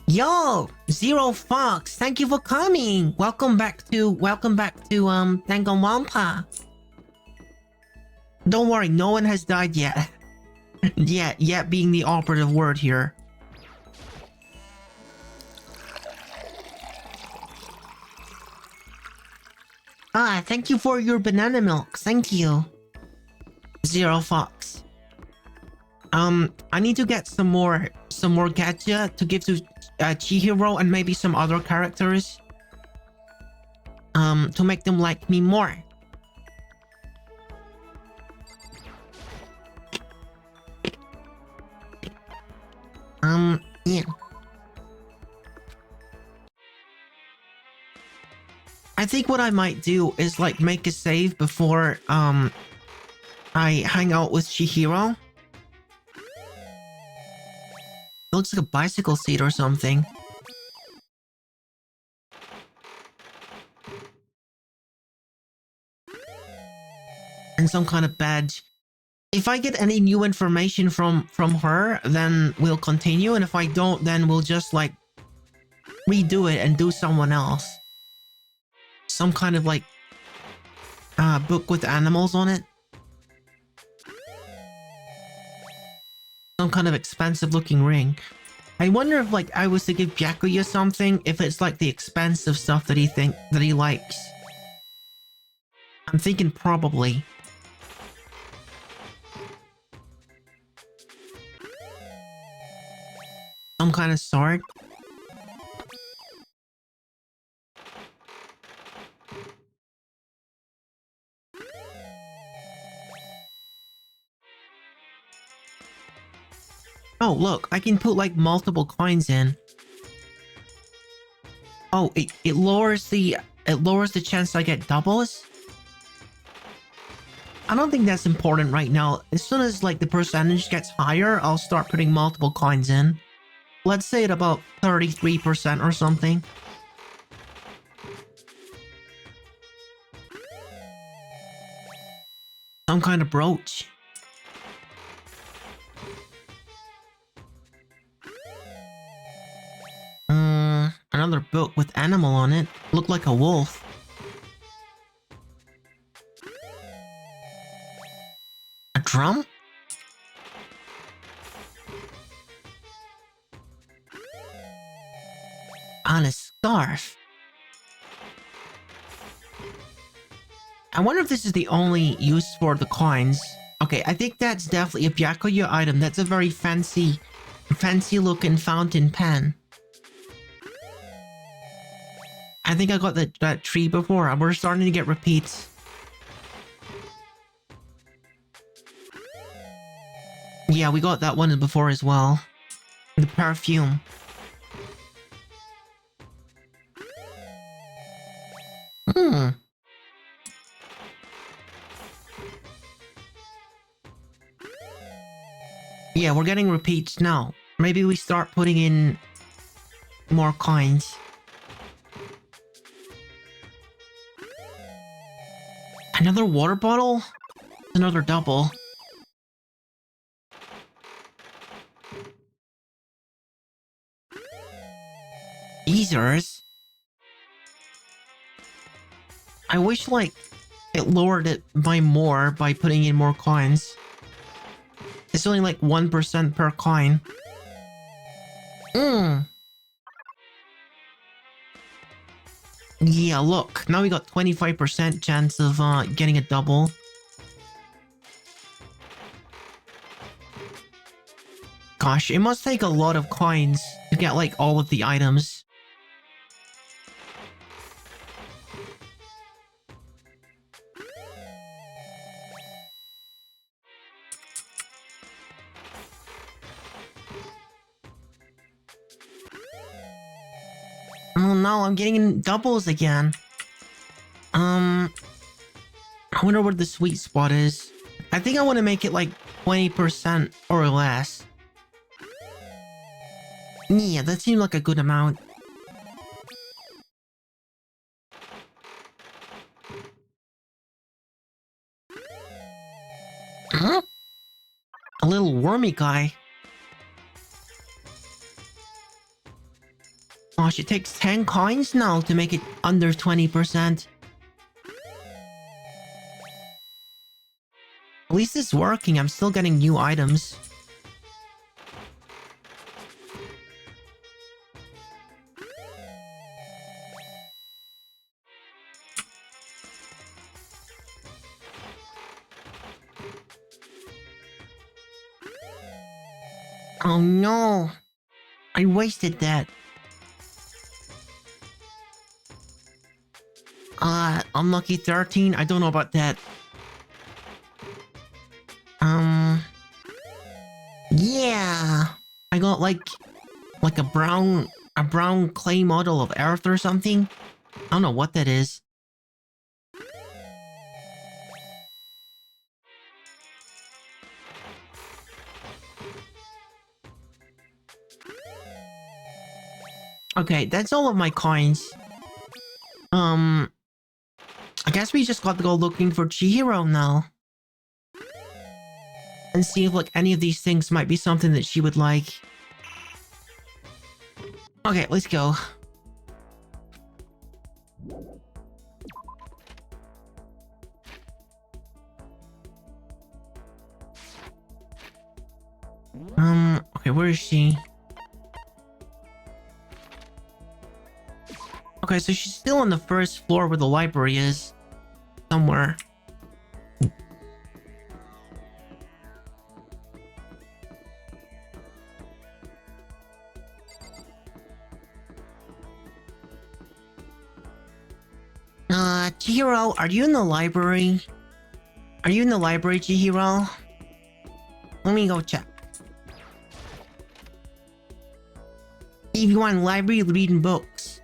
yo, Zero Fox, thank you for coming. Welcome back to Danganronpa. Don't worry, no one has died yet. Yet being the operative word here. Ah, thank you for your banana milk. Thank you, Zero Fox. I need to get some more gacha to give to Chihiro and maybe some other characters. To make them like me more. Yeah. I think what I might do is like make a save before I hang out with Chihiro. It looks like a bicycle seat or something. And some kind of badge. If I get any new information from her, then we'll continue. And if I don't, then we'll just like redo it and do someone else. Some kind of like book with animals on it. Some kind of expensive looking ring. I wonder if like I was to give Byakuya something, if it's like the expensive stuff that he likes. I'm thinking probably. Some kind of sword. Oh, look, I can put like multiple coins in. Oh, it lowers the chance I get doubles. I don't think that's important right now. As soon as like the percentage gets higher, I'll start putting multiple coins in. Let's say at about 33% or something. Some kind of brooch. Another book with animal on it. Looked like a wolf. A drum? On a scarf. I wonder if this is the only use for the coins. Okay, I think that's definitely a Byakuya item. That's a very fancy looking fountain pen. I think I got that tree before. We're starting to get repeats. Yeah, we got that one before as well. The perfume. Yeah, we're getting repeats now. Maybe we start putting in more coins. Another water bottle? Another double. Easers? I wish, like, it lowered it by more by putting in more coins. It's only like 1% per coin. Yeah, look. Now we got 25% chance of getting a double. Gosh, it must take a lot of coins to get like all of the items. Oh no, I'm getting doubles again. I wonder what the sweet spot is. I think I want to make it like 20% or less. Yeah, that seemed like a good amount. Huh? A little wormy guy. Gosh, it takes 10 coins now to make it under 20%. At least it's working. I'm still getting new items. Oh no! I wasted that. Unlucky 13? I don't know about that. Yeah! I got like a brown clay model of Earth or something. I don't know what that is. Okay, that's all of my coins. I guess we just got to go looking for Chihiro now. And see if like any of these things might be something that she would like. Okay, let's go. Okay, where is she? Okay, so she's still on the first floor where the library is. Somewhere. Chihiro, are you in the library? Are you in the library, Chihiro? Let me go check. If you want library, reading books.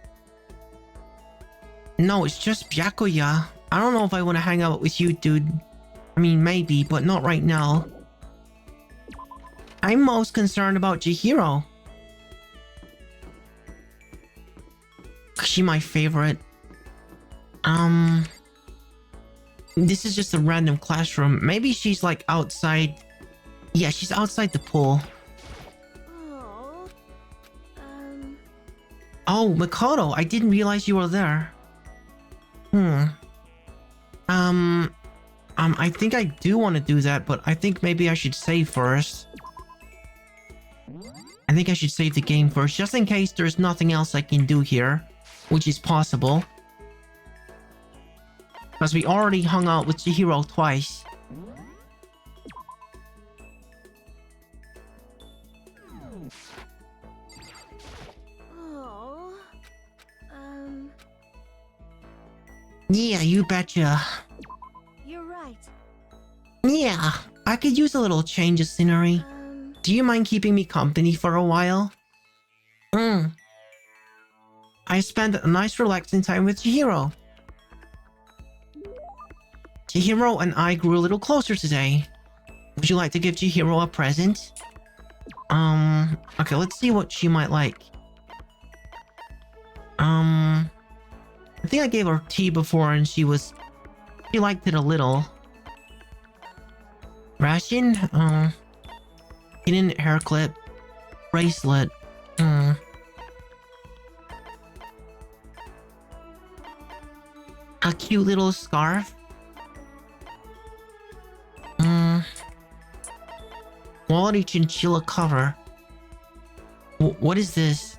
No, it's just Byakuya. I don't know if I want to hang out with you, dude. I mean, maybe, but not right now. I'm most concerned about Chihiro. She's my favorite. This is just a random classroom. Maybe she's like outside. Yeah, she's outside the pool. Oh. Oh, Makoto, I didn't realize you were there. I think I do want to do that, but I think maybe I should save first. I think I should save the game first, just in case there's nothing else I can do here, which is possible. Because we already hung out with Chihiro twice. Oh. Yeah, you betcha. You're right. Yeah, I could use a little change of scenery. Do you mind keeping me company for a while? I spent a nice relaxing time with Chihiro. Chihiro and I grew a little closer today. Would you like to give Chihiro a present? Okay, let's see what she might like. I think I gave her tea before and she liked it a little. Ration? Hidden hair clip. Bracelet. A cute little scarf. Quality chinchilla cover. What is this?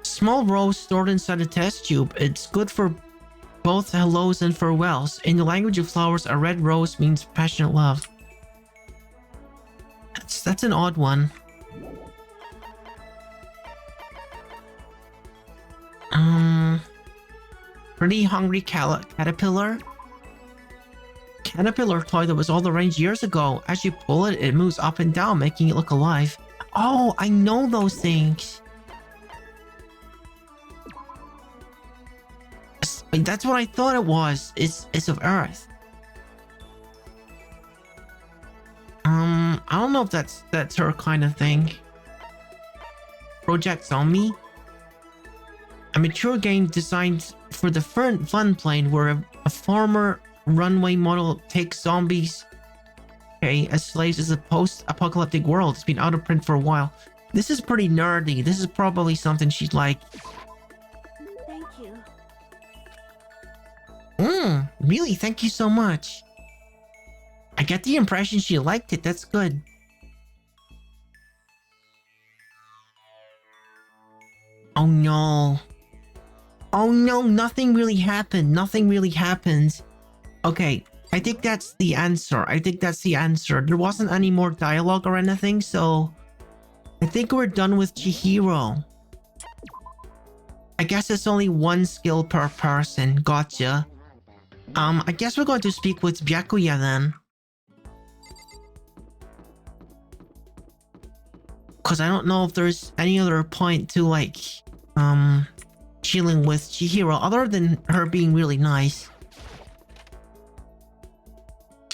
Small rose stored inside a test tube. It's good for both hellos and farewells. In the language of flowers, a red rose means passionate love. That's an odd one. Pretty hungry caterpillar. Caterpillar toy that was all the range years ago. As you pull it, it moves up and down, making it look alive. Oh, I know those things. That's what I thought it was. It's of Earth. I don't know if that's her kind of thing. Project Zombie. A mature game designed for the fun plane where a farmer runway model takes zombies as slaves as a post-apocalyptic world. It's been out of print for a while. This is pretty nerdy. This is probably something she'd like. Thank you. Really? Thank you so much. I get the impression she liked it. That's good. Oh no. Oh no, nothing really happened. Nothing really happened. Okay, I think that's the answer. There wasn't any more dialogue or anything, so I think we're done with Chihiro. I guess it's only one skill per person. Gotcha. I guess we're going to speak with Byakuya then. Because I don't know if there's any other point to, like, chilling with Chihiro other than her being really nice.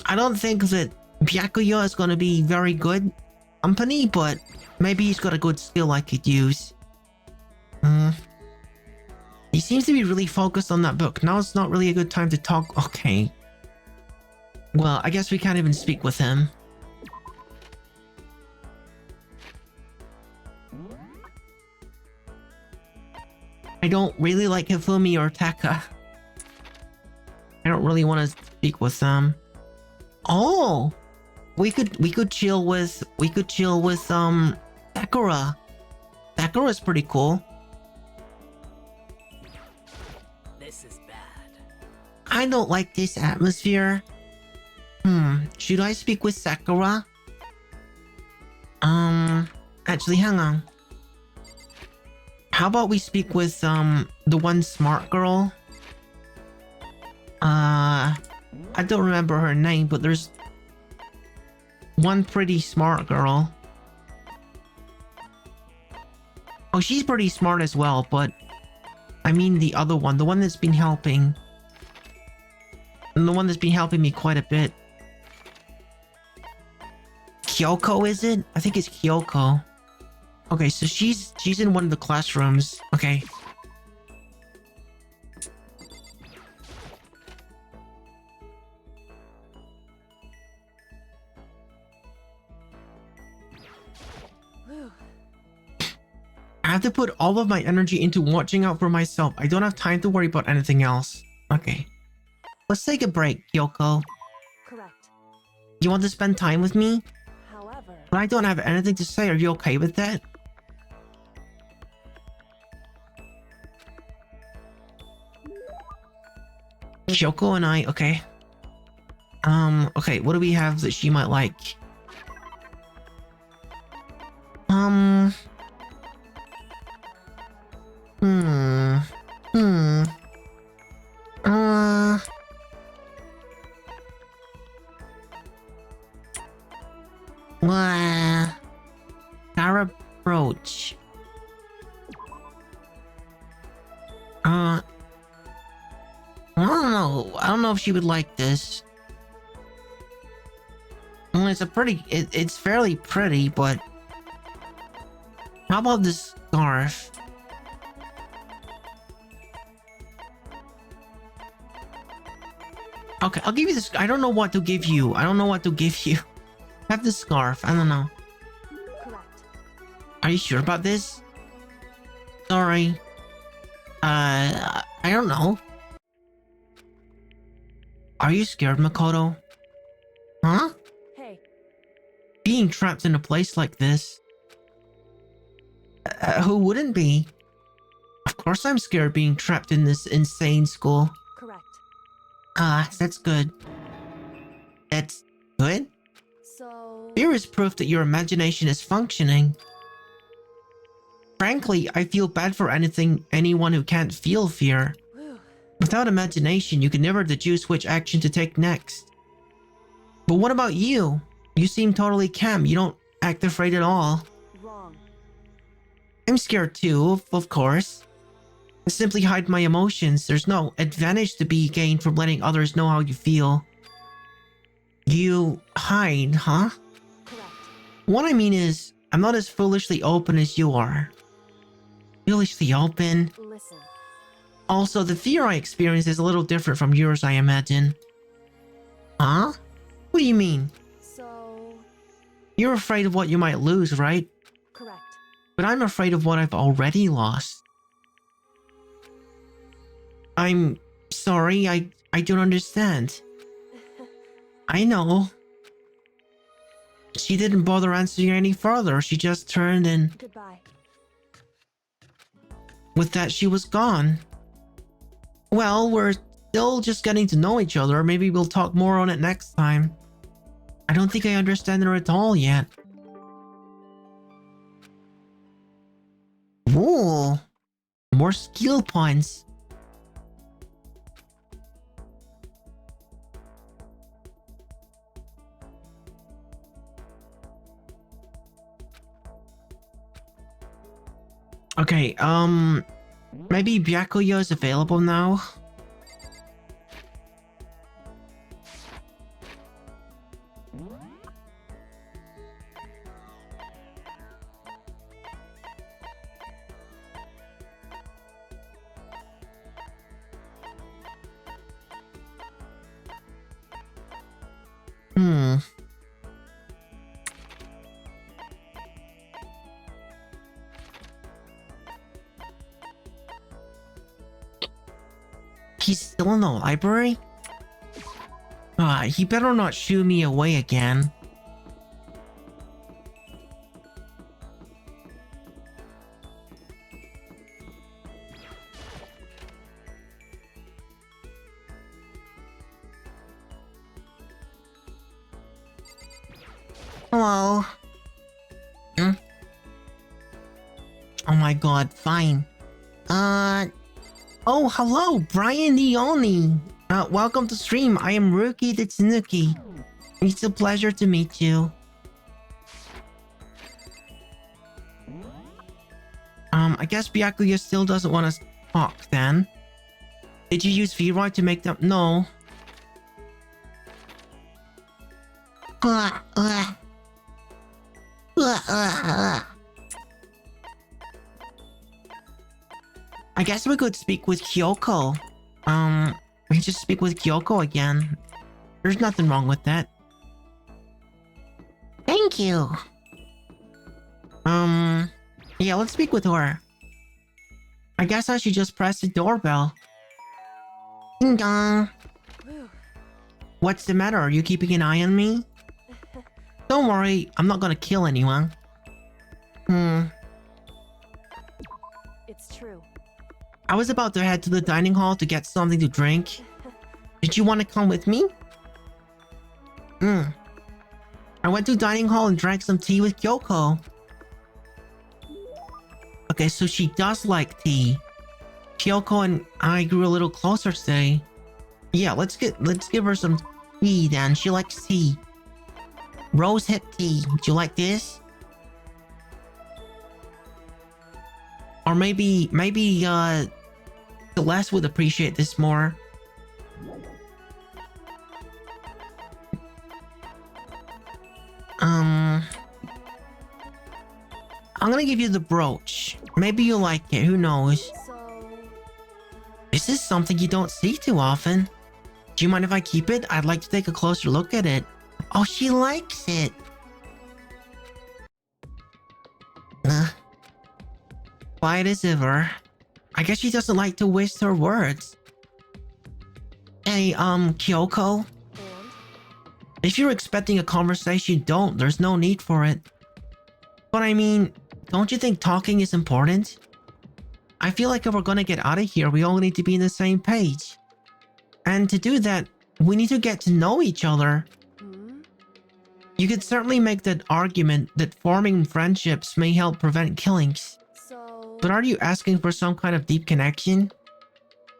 I don't think that Byakuya is going to be very good company, but maybe he's got a good skill I could use. He seems to be really focused on that book. Now it's not really a good time to talk. Okay. Well, I guess we can't even speak with him. I don't really like Hifumi or Taka. I don't really want to speak with them. Oh, we could chill with Sakura. Sakura's pretty cool. This is bad. I don't like this atmosphere. Should I speak with Sakura? Actually, hang on. How about we speak with the one smart girl? I don't remember her name, but there's one pretty smart girl. Oh, she's pretty smart as well, but I mean the other one, the one that's been helping. And the one that's been helping me quite a bit. Kyoko, is it? I think it's Kyoko. Okay, so she's in one of the classrooms. Okay. I have to put all of my energy into watching out for myself. I don't have time to worry about anything else. Okay. Let's take a break, Kyoko. Correct. You want to spend time with me? However, But I don't have anything to say. Are you okay with that? Kyoko and I, okay. Okay, what do we have that she might like? Hmm. Our approach. I don't know. I don't know if she would like this. Well, it's a pretty. It's fairly pretty, but how about this scarf? Okay, I'll give you this. I don't know what to give you. I don't know what to give you. Have this scarf. I don't know. Correct. Are you sure about this? Sorry. I don't know. Are you scared, Makoto? Huh? Hey, Being trapped in a place like this. Who wouldn't be? Of course I'm scared being trapped in this insane school. correct. That's good. That's good? So, Fear is proof that your imagination is functioning. Frankly, I feel bad for anyone who can't feel fear. whew, Without imagination, you can never deduce which action to take next. But what about you? You seem totally calm. You don't act afraid at all. wrong. I'm scared too, of course. I simply hide my emotions. There's no advantage to be gained from letting others know how you feel. You hide, huh? Correct. What I mean is, I'm not as foolishly open as you are. Foolishly open? Listen. Also, the fear I experience is a little different from yours, I imagine. Huh? What do you mean? So, You're afraid of what you might lose, right? correct. But I'm afraid of what I've already lost. I'm sorry, I don't understand. I know. She didn't bother answering any further. She just turned and Goodbye. with that she was gone. Well, we're still just getting to know each other. Maybe we'll talk more on it next time. I don't think I understand her at all yet. Whoa. More skill points. Okay, maybe Byakuya is available now? Hmm. He's still in the library? He better not shoo me away again. Hello? Hmm? Oh my god, fine. Oh, hello, Brian Leone. Welcome to stream. I am Ruki the Tsunuki. It's a pleasure to meet you. I guess Byakuya still doesn't want to talk then. Did you use V-Rod to make them? No. I guess we could speak with Kyoko. We can just speak with Kyoko again. There's nothing wrong with that. Thank you. Yeah, let's speak with her. I guess I should just press the doorbell. Ding dong. Whew. What's the matter? Are you keeping an eye on me? Don't worry, I'm not gonna kill anyone. It's true. I was about to head to the dining hall to get something to drink. Did you want to come with me? I went to dining hall and drank some tea with Kyoko. Okay, so she does like tea. Kyoko and I grew a little closer today. Yeah, let's give her some tea then. She likes tea. Rose hip tea. Do you like this? Or maybe Celeste would appreciate this more. I'm gonna give you the brooch. Maybe you like it, who knows? So, This is something you don't see too often. Do you mind if I keep it? I'd like to take a closer look at it. Oh, she likes it. Quiet as ever. I guess she doesn't like to waste her words. Hey, Kyoko? and If you're expecting a conversation, don't. There's no need for it. But I mean, don't you think talking is important? I feel like if we're gonna get out of here, we all need to be on the same page. And to do that, we need to get to know each other. You could certainly make that argument that forming friendships may help prevent killings. so But are you asking for some kind of deep connection?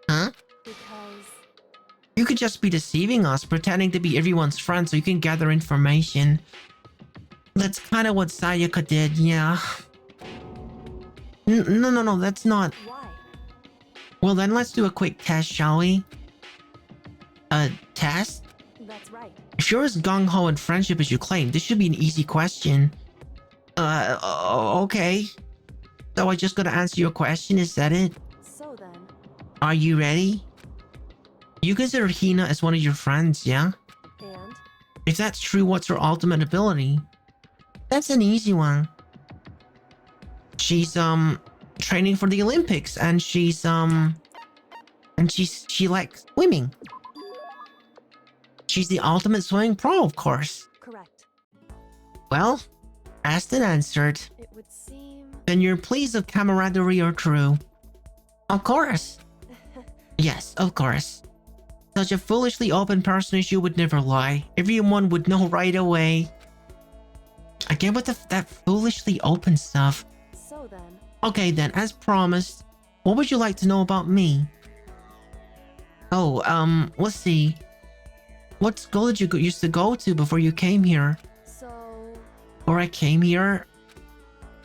Huh? because You could just be deceiving us, pretending to be everyone's friend so you can gather information. That's kind of what Sayaka did, yeah. No, that's not. why? Well, then let's do a quick test, shall we? A test? That's right. If you're as gung-ho in friendship as you claim, this should be an easy question. Okay. So I just gotta answer your question, is that it? So then, Are you ready? You consider Hina as one of your friends, yeah? and If that's true, what's her ultimate ability? That's an easy one. She's, training for the Olympics, and she likes swimming. She's the ultimate swimming pro, of course. correct. Well, asked and answered. It would seem. Then your pleas of camaraderie are true. Of course. Yes, of course. Such a foolishly open person as you would never lie. Everyone would know right away. Again with that foolishly open stuff. So then, Okay then, as promised, what would you like to know about me? Oh, let's see. What school did you used to go to before you came here? so Before I came here?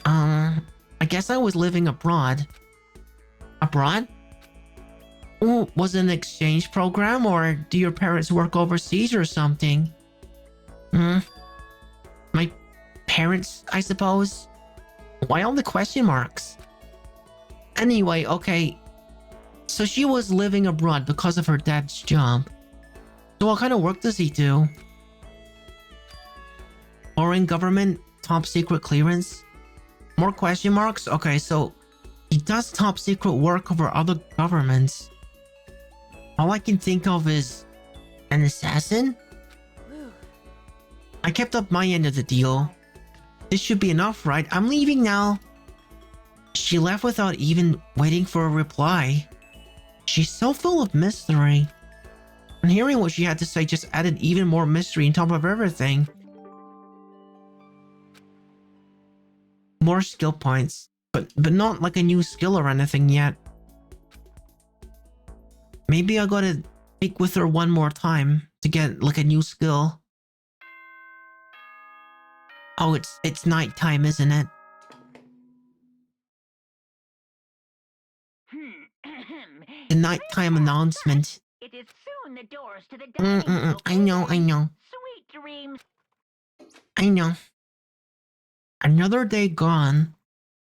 I guess I was living abroad. Abroad? Oh, was it an exchange program, or do your parents work overseas or something? My parents, I suppose? Why all the question marks? Anyway, okay. So she was living abroad because of her dad's job. So what kind of work does he do? Foreign government? Top secret clearance? More question marks? Okay, so he does top secret work over other governments. All I can think of is an assassin? whew, I kept up my end of the deal. This should be enough, right? I'm leaving now. She left without even waiting for a reply. She's so full of mystery. And hearing what she had to say just added even more mystery on top of everything. More skill points, but not like a new skill or anything yet. Maybe I gotta speak with her one more time to get like a new skill. Oh, it's nighttime, isn't it? The nighttime announcement. It is soon the doors to the dining I know. Sweet dreams. I know. Another day gone.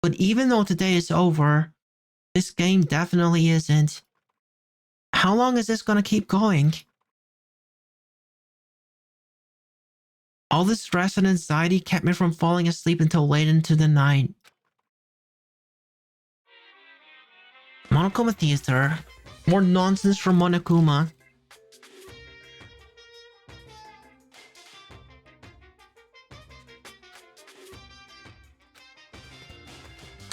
But even though today is over, this game definitely isn't. How long is this gonna keep going? All the stress and anxiety kept me from falling asleep until late into the night. Monokuma Theater. More nonsense from Monokuma.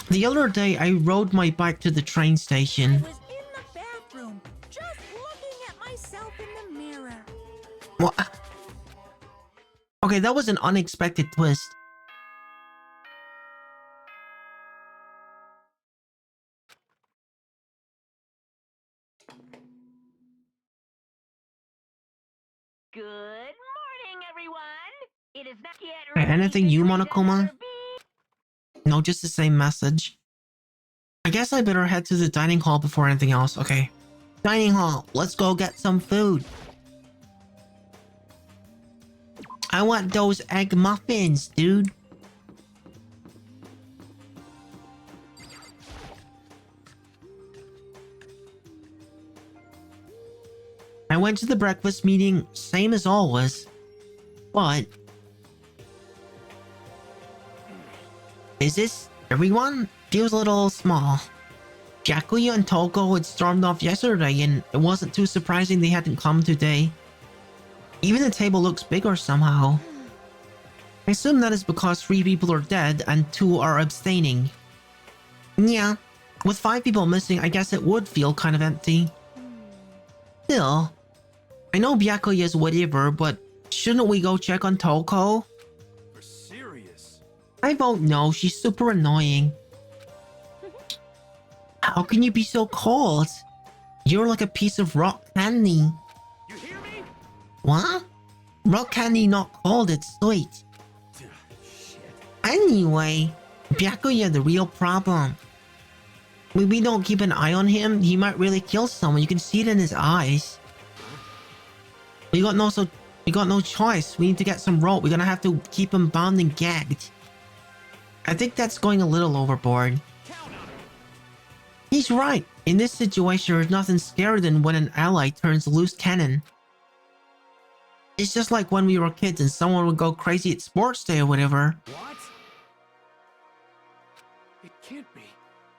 The other day, I rode my bike to the train I station. was in the bathroom, just looking at myself in the Okay, that was an unexpected twist. Good morning, everyone. It is not yet Okay, ready anything to you, greet Monokuma? another No, just the same message. I guess I better head to the dining hall before anything else. Okay. Dining hall, let's go get some food. I want those egg muffins, dude. I went to the breakfast meeting, same as always. But... is this everyone? Feels a little small. Byakuya and Toko had stormed off yesterday, and it wasn't too surprising they hadn't come today. Even the table looks bigger somehow. I assume that is because 3 people are dead and 2 are abstaining. Yeah, with 5 people missing, I guess it would feel kind of empty. Still, I know Byakuya is whatever, but shouldn't we go check on Toko? For serious? I vote no, she's super annoying. How can you be so cold? You're like a piece of rock candy. You hear me? What? Rock candy not cold, it's sweet. Shit. Anyway, Byakuya the real problem. When we don't keep an eye on him, he might really kill someone. You can see it in his eyes. We got no choice. We need to get some rope. We're gonna have to keep him bound and gagged. I think that's going a little overboard. Count on it. He's right. In this situation, there's nothing scarier than when an ally turns loose cannon. It's just like when we were kids and someone would go crazy at sports day or whatever. What? It can't be.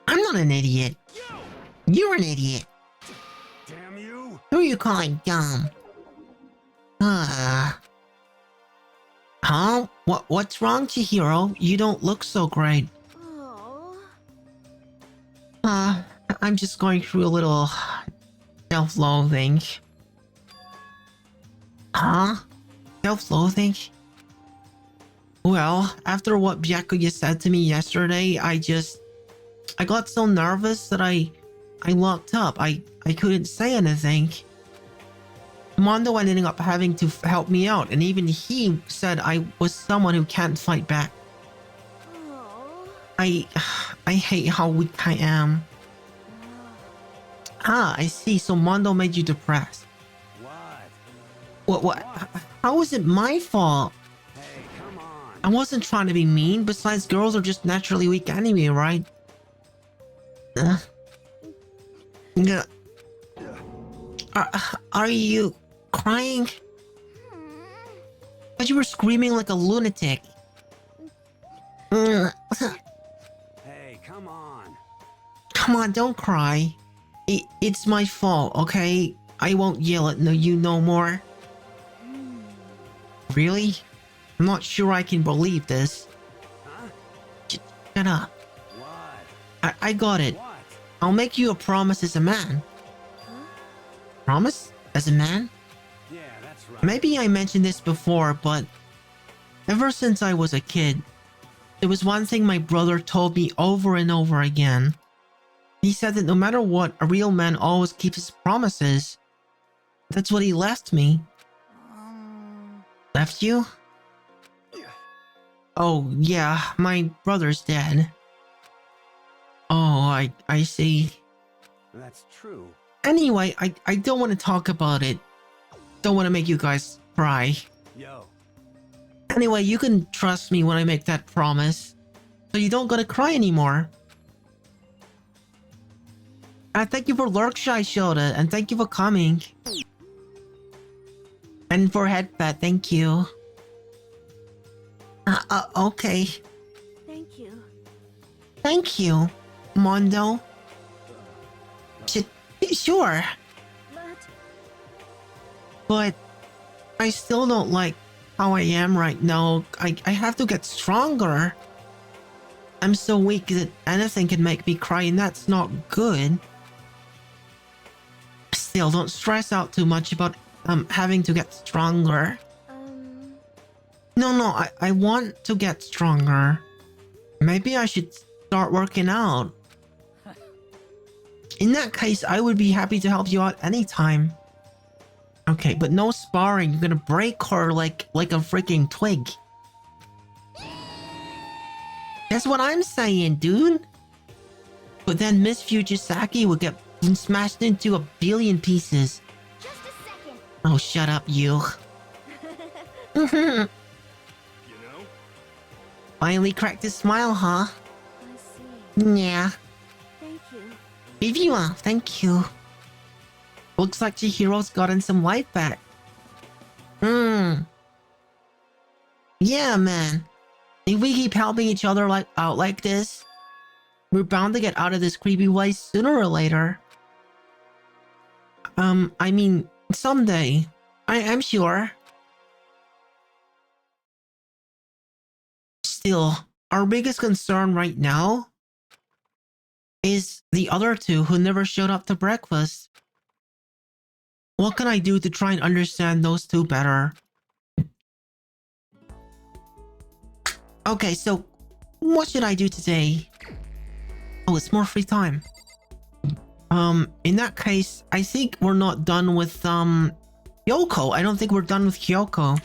I'm not an idiot. You! You're an idiot. Damn you! Who are you calling dumb? Huh? What's wrong, Chihiro? You don't look so great. Oh. I'm just going through a little self-loathing. Huh? Self-loathing? Well, after what Byakuya said to me yesterday, I got so nervous that I locked up. I couldn't say anything. Mondo ended up having to help me out, and even he said I was someone who can't fight back. Oh. I hate how weak I am. Ah, I see. So Mondo made you depressed. What? What? How is it my fault? Hey, come on. I wasn't trying to be mean. Besides, girls are just naturally weak anyway, right? Yeah. Are you crying? But you were screaming like a lunatic. Hey, come on. Come on, don't cry. It's my fault, okay? I won't yell at you no more. Really? I'm not sure I can believe this. Huh? Shut up. What? I got it. What? I'll make you a promise as a man. Promise? As a man? Yeah, that's right. Maybe I mentioned this before, but ever since I was a kid, there was one thing my brother told me over and over again. He said that no matter what, a real man always keeps his promises. That's what he left me. Left you? Oh, yeah, my brother's dead. Oh, I see. That's true. Anyway, I don't want to talk about it. Don't want to make you guys cry. Yo. Anyway, you can trust me when I make that promise. So you don't gotta cry anymore. Thank you for Lurkshy Shoda, and thank you for coming. And for Headpad, thank you. Okay. Thank you. Thank you, Mondo. Sure. But I still don't like how I am right now. I have to get stronger. I'm so weak that anything can make me cry, and that's not good. Still, don't stress out too much about having to get stronger. No, I want to get stronger. Maybe I should start working out. In that case, I would be happy to help you out anytime. Okay, but no sparring. You're gonna break her like a freaking twig. That's what I'm saying, dude. But then Miss Fujisaki would get smashed into a billion pieces. Just a second. Oh, shut up, you. You know? Finally cracked his smile, huh? I see. Yeah. Thank you. Viviwa, thank you. Looks like Chihiro's gotten some life back. Yeah, man. If we keep helping each other out like this, we're bound to get out of this creepy place sooner or later. I mean, someday. I'm sure. Still, our biggest concern right now is the other two who never showed up to breakfast. What can I do to try and understand those two better? Okay, so what should I do today? Oh, it's more free time. In that case, I think we're not done with, Kyoko. I don't think we're done with Kyoko.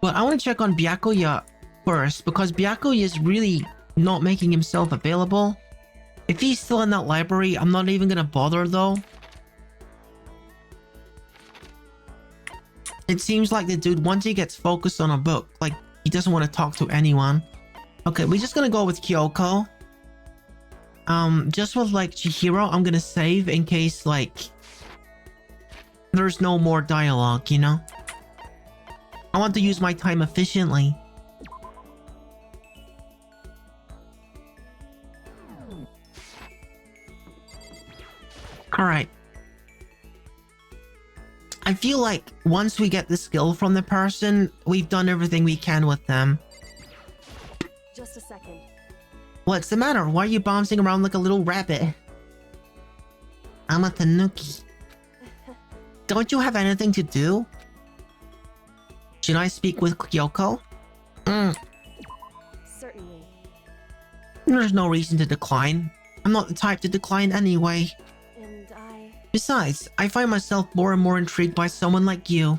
But I want to check on Byakuya first, because Byakuya is really not making himself available. If he's still in that library, I'm not even gonna bother though. It seems like the dude, once he gets focused on a book, like, he doesn't want to talk to anyone. Okay, we're just gonna go with Kyoko. Just with, like, Chihiro, I'm gonna save in case, like, there's no more dialogue, you know? I want to use my time efficiently. Alright. I feel like once we get the skill from the person, we've done everything we can with them. Just a second. What's the matter? Why are you bouncing around like a little rabbit? I'm a tanuki. Don't you have anything to do? Should I speak with Kyoko? Certainly. There's no reason to decline. I'm not the type to decline anyway. And I... Besides, I find myself more and more intrigued by someone like you.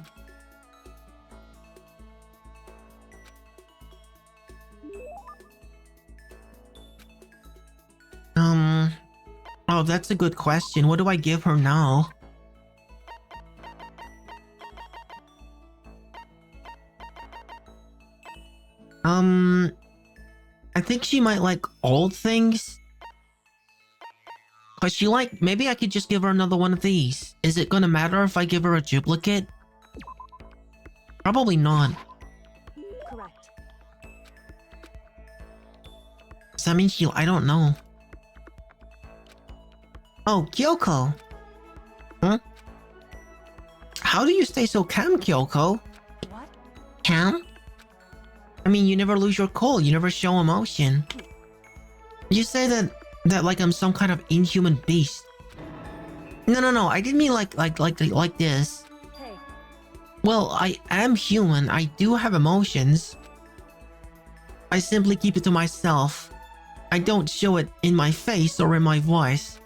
Oh, that's a good question. What do I give her now? I think she might like old things. But she like, maybe I could just give her another one of these. Is it gonna matter if I give her a duplicate? Probably not. Correct. Does that mean she... I don't know. Oh, Kyoko. Huh? How do you stay so calm, Kyoko? What? Calm? I mean, you never lose your cool. You never show emotion. You say that like I'm some kind of inhuman beast. No. I didn't mean like this. Hey. Well, I am human. I do have emotions. I simply keep it to myself. I don't show it in my face or in my voice.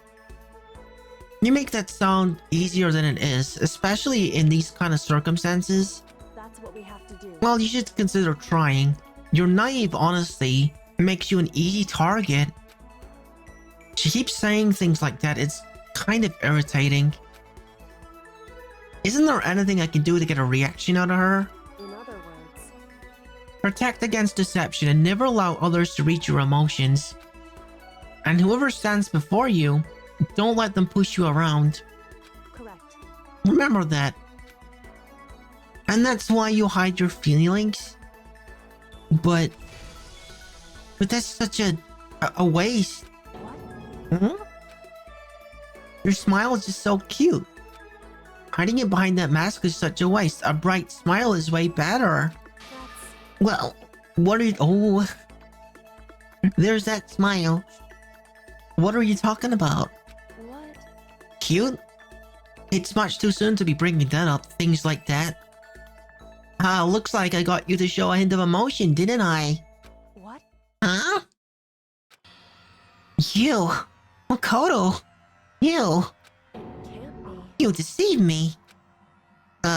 You make that sound easier than it is, especially in these kind of circumstances. That's what we have to do. Well, you should consider trying. Your naive honesty makes you an easy target. She keeps saying things like that. It's kind of irritating. Isn't there anything I can do to get a reaction out of her? In other words... Protect against deception and never allow others to reach your emotions. And whoever stands before you, don't let them push you around. Correct. Remember that. And that's why you hide your feelings. But that's such a waste. What? Hmm? Your smile is just so cute. Hiding it behind that mask is such a waste. A bright smile is way better. That's... Well, what are you... Oh. There's that smile. What are you talking about? What? Cute? It's much too soon to be bringing that up, things like that. Looks like I got you to show a hint of emotion, didn't I? What? Huh? You! Makoto! You! Can't be. You deceived me! Wait.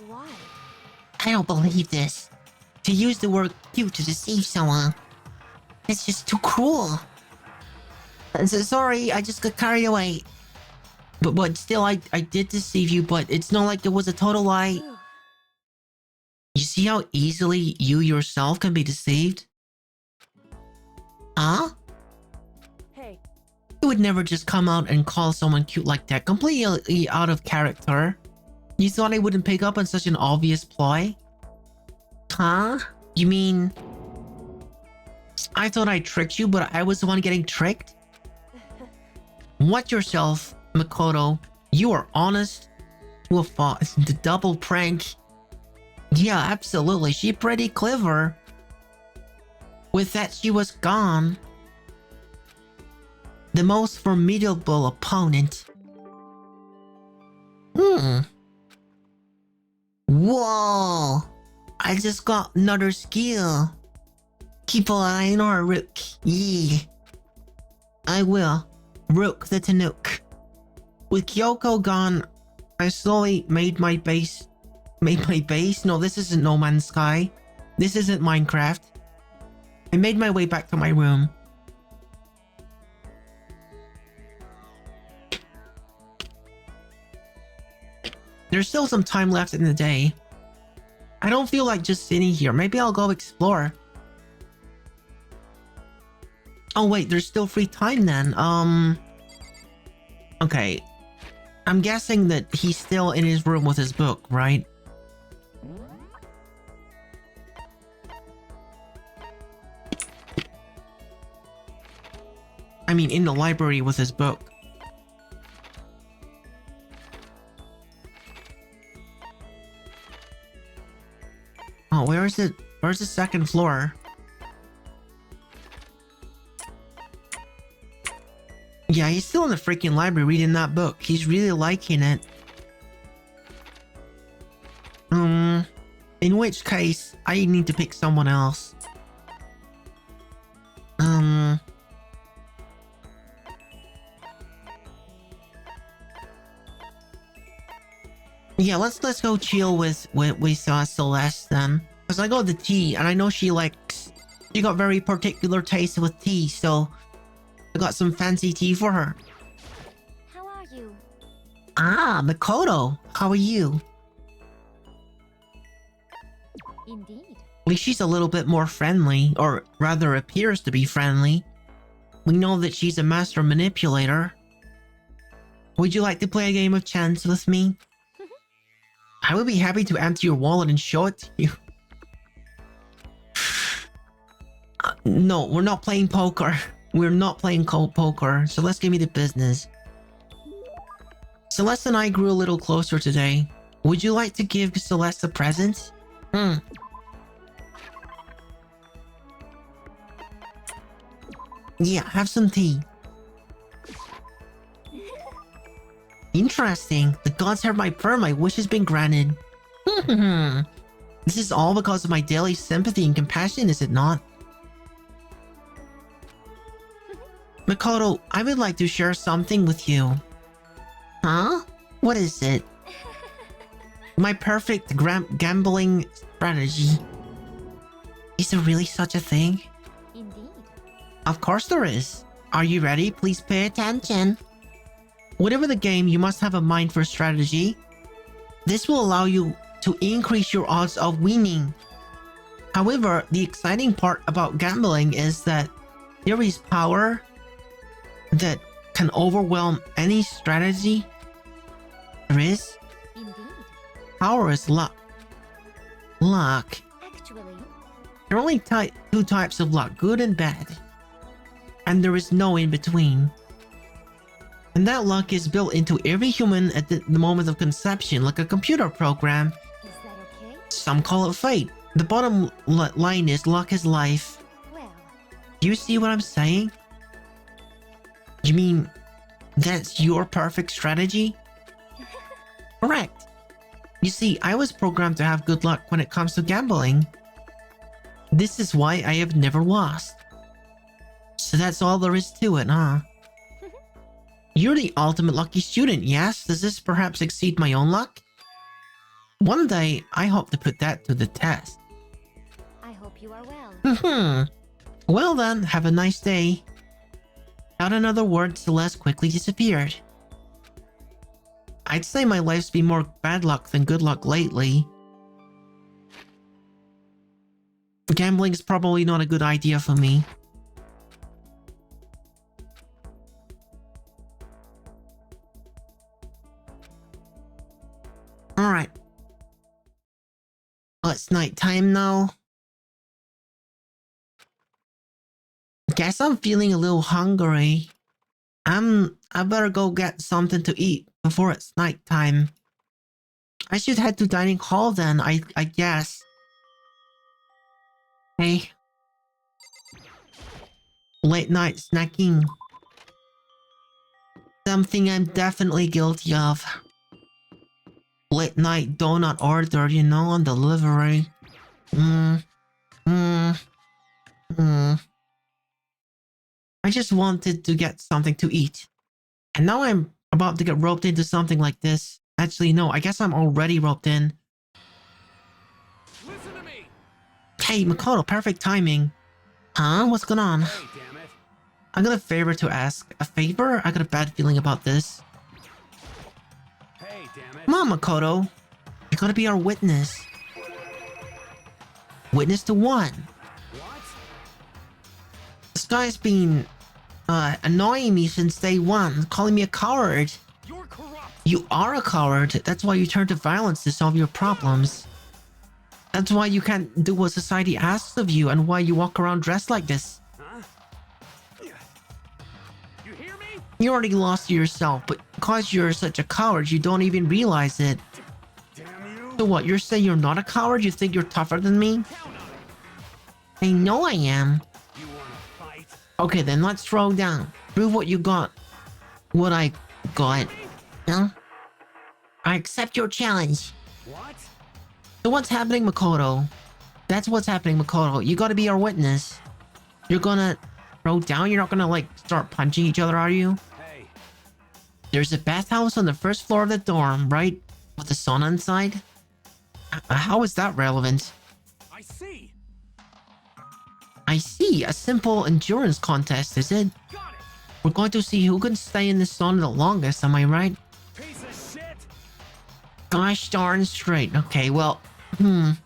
Why? I don't believe this. To use the word cute to deceive someone. It's just too cruel. Sorry, I just got carried away. But still, I did deceive you, but it's not like it was a total lie. Ugh. You see how easily you yourself can be deceived? Huh? Hey, You would never just come out and call someone cute like that, completely out of character. You thought I wouldn't pick up on such an obvious ploy? Huh? You mean... I thought I tricked you, but I was the one getting tricked? Watch yourself, Makoto. You are honest to a fault. The double prank. Yeah, absolutely. She pretty clever. With that, she was gone. The most formidable opponent. Whoa! I just got another skill. Keep an eye on our Rook. Yeah. I will. Rook the Tanook. With Kyoko gone, I slowly made my base. No, this isn't No Man's Sky. This isn't Minecraft. I made my way back to my room. There's still some time left in the day. I don't feel like just sitting here. Maybe I'll go explore. Oh wait, there's still free time then. Okay. I'm guessing that he's still in his room with his book, right? I mean, in the library with his book. Oh, where is it? Where's the second floor? Yeah, he's still in the freaking library reading that book. He's really liking it. In which case, I need to pick someone else. Yeah, let's go chill with Celeste then. Cause I got the tea, and I know she got very particular taste with tea, so I got some fancy tea for her. how are you? Ah, Makoto, how are you? Indeed. At least she's a little bit more friendly, or rather appears to be friendly. We know that she's a master manipulator. Would you like to play a game of chance with me? I would be happy to empty your wallet and show it to you. No, we're not playing poker. We're not playing poker, so let's give me the business. Celeste and I grew a little closer today. Would you like to give Celeste a present? Yeah, have some tea. Interesting. The gods heard my prayer. My wish has been granted. This is all because of my daily sympathy and compassion, is it not? Makoto, I would like to share something with you. Huh? What is it? My perfect gambling strategy. Is there really such a thing? Indeed. Of course there is. Are you ready? Please pay attention. Whatever the game, you must have a mind for strategy. This will allow you to increase your odds of winning. However, the exciting part about gambling is that there is power that can overwhelm any strategy there is. Indeed. Power is luck. Luck. Actually, There are only two types of luck, good and bad. And there is no in between. And that luck is built into every human at the moment of conception, like a computer program. is that okay? Some call it fate. The bottom line is luck is life. Well, Do you see what I'm saying? You mean That's your perfect strategy? Correct. You see, I was programmed to have good luck when it comes to gambling. This is why I have never lost. So that's all there is to it, huh? You're the ultimate lucky student, yes? Does this perhaps exceed my own luck? One day, I hope to put that to the test. I hope you are well. Well then, have a nice day. Without another word, Celeste quickly disappeared. I'd say my life's been more bad luck than good luck lately. Gambling's probably not a good idea for me. Alright. Well, it's nighttime now. Guess I'm feeling a little hungry. I better go get something to eat before it's nighttime. I should head to dining hall then, I guess. Hey. Late night snacking. Something I'm definitely guilty of. Late night donut order, you know, on delivery. I just wanted to get something to eat. And now I'm about to get roped into something like this. Actually, no, I guess I'm already roped in. Listen to me. Hey, Makoto, perfect timing. Huh? What's going on? Hey, damn it. I got a favor to ask. A favor? I got a bad feeling about this. Hey, damn it. Come on, Makoto. You gotta be our witness. Witness to what? What? This guy's been annoying me since day one, calling me a coward. You're corrupt. You are a coward. That's why you turn to violence to solve your problems. That's why you can't do what society asks of you and why you walk around dressed like this. Huh? You hear me? You already lost to yourself, but because you're such a coward, you don't even realize it. Damn you. So what, you're saying you're not a coward? You think you're tougher than me? Count on it. I know I am. You wanna fight? Okay, then let's throw down. Prove what you got. What I got. Huh? I accept your challenge. What? So what's happening, Makoto? That's what's happening, Makoto. You gotta be our witness. You're gonna throw down? You're not gonna, like, start punching each other, are you? Hey. There's a bathhouse on the first floor of the dorm, right? With a sauna inside? How is that relevant? I see. I see. A simple endurance contest, is it? Got it. We're going to see who can stay in the sauna the longest, am I right? Piece of shit. Gosh darn straight. Okay, well, I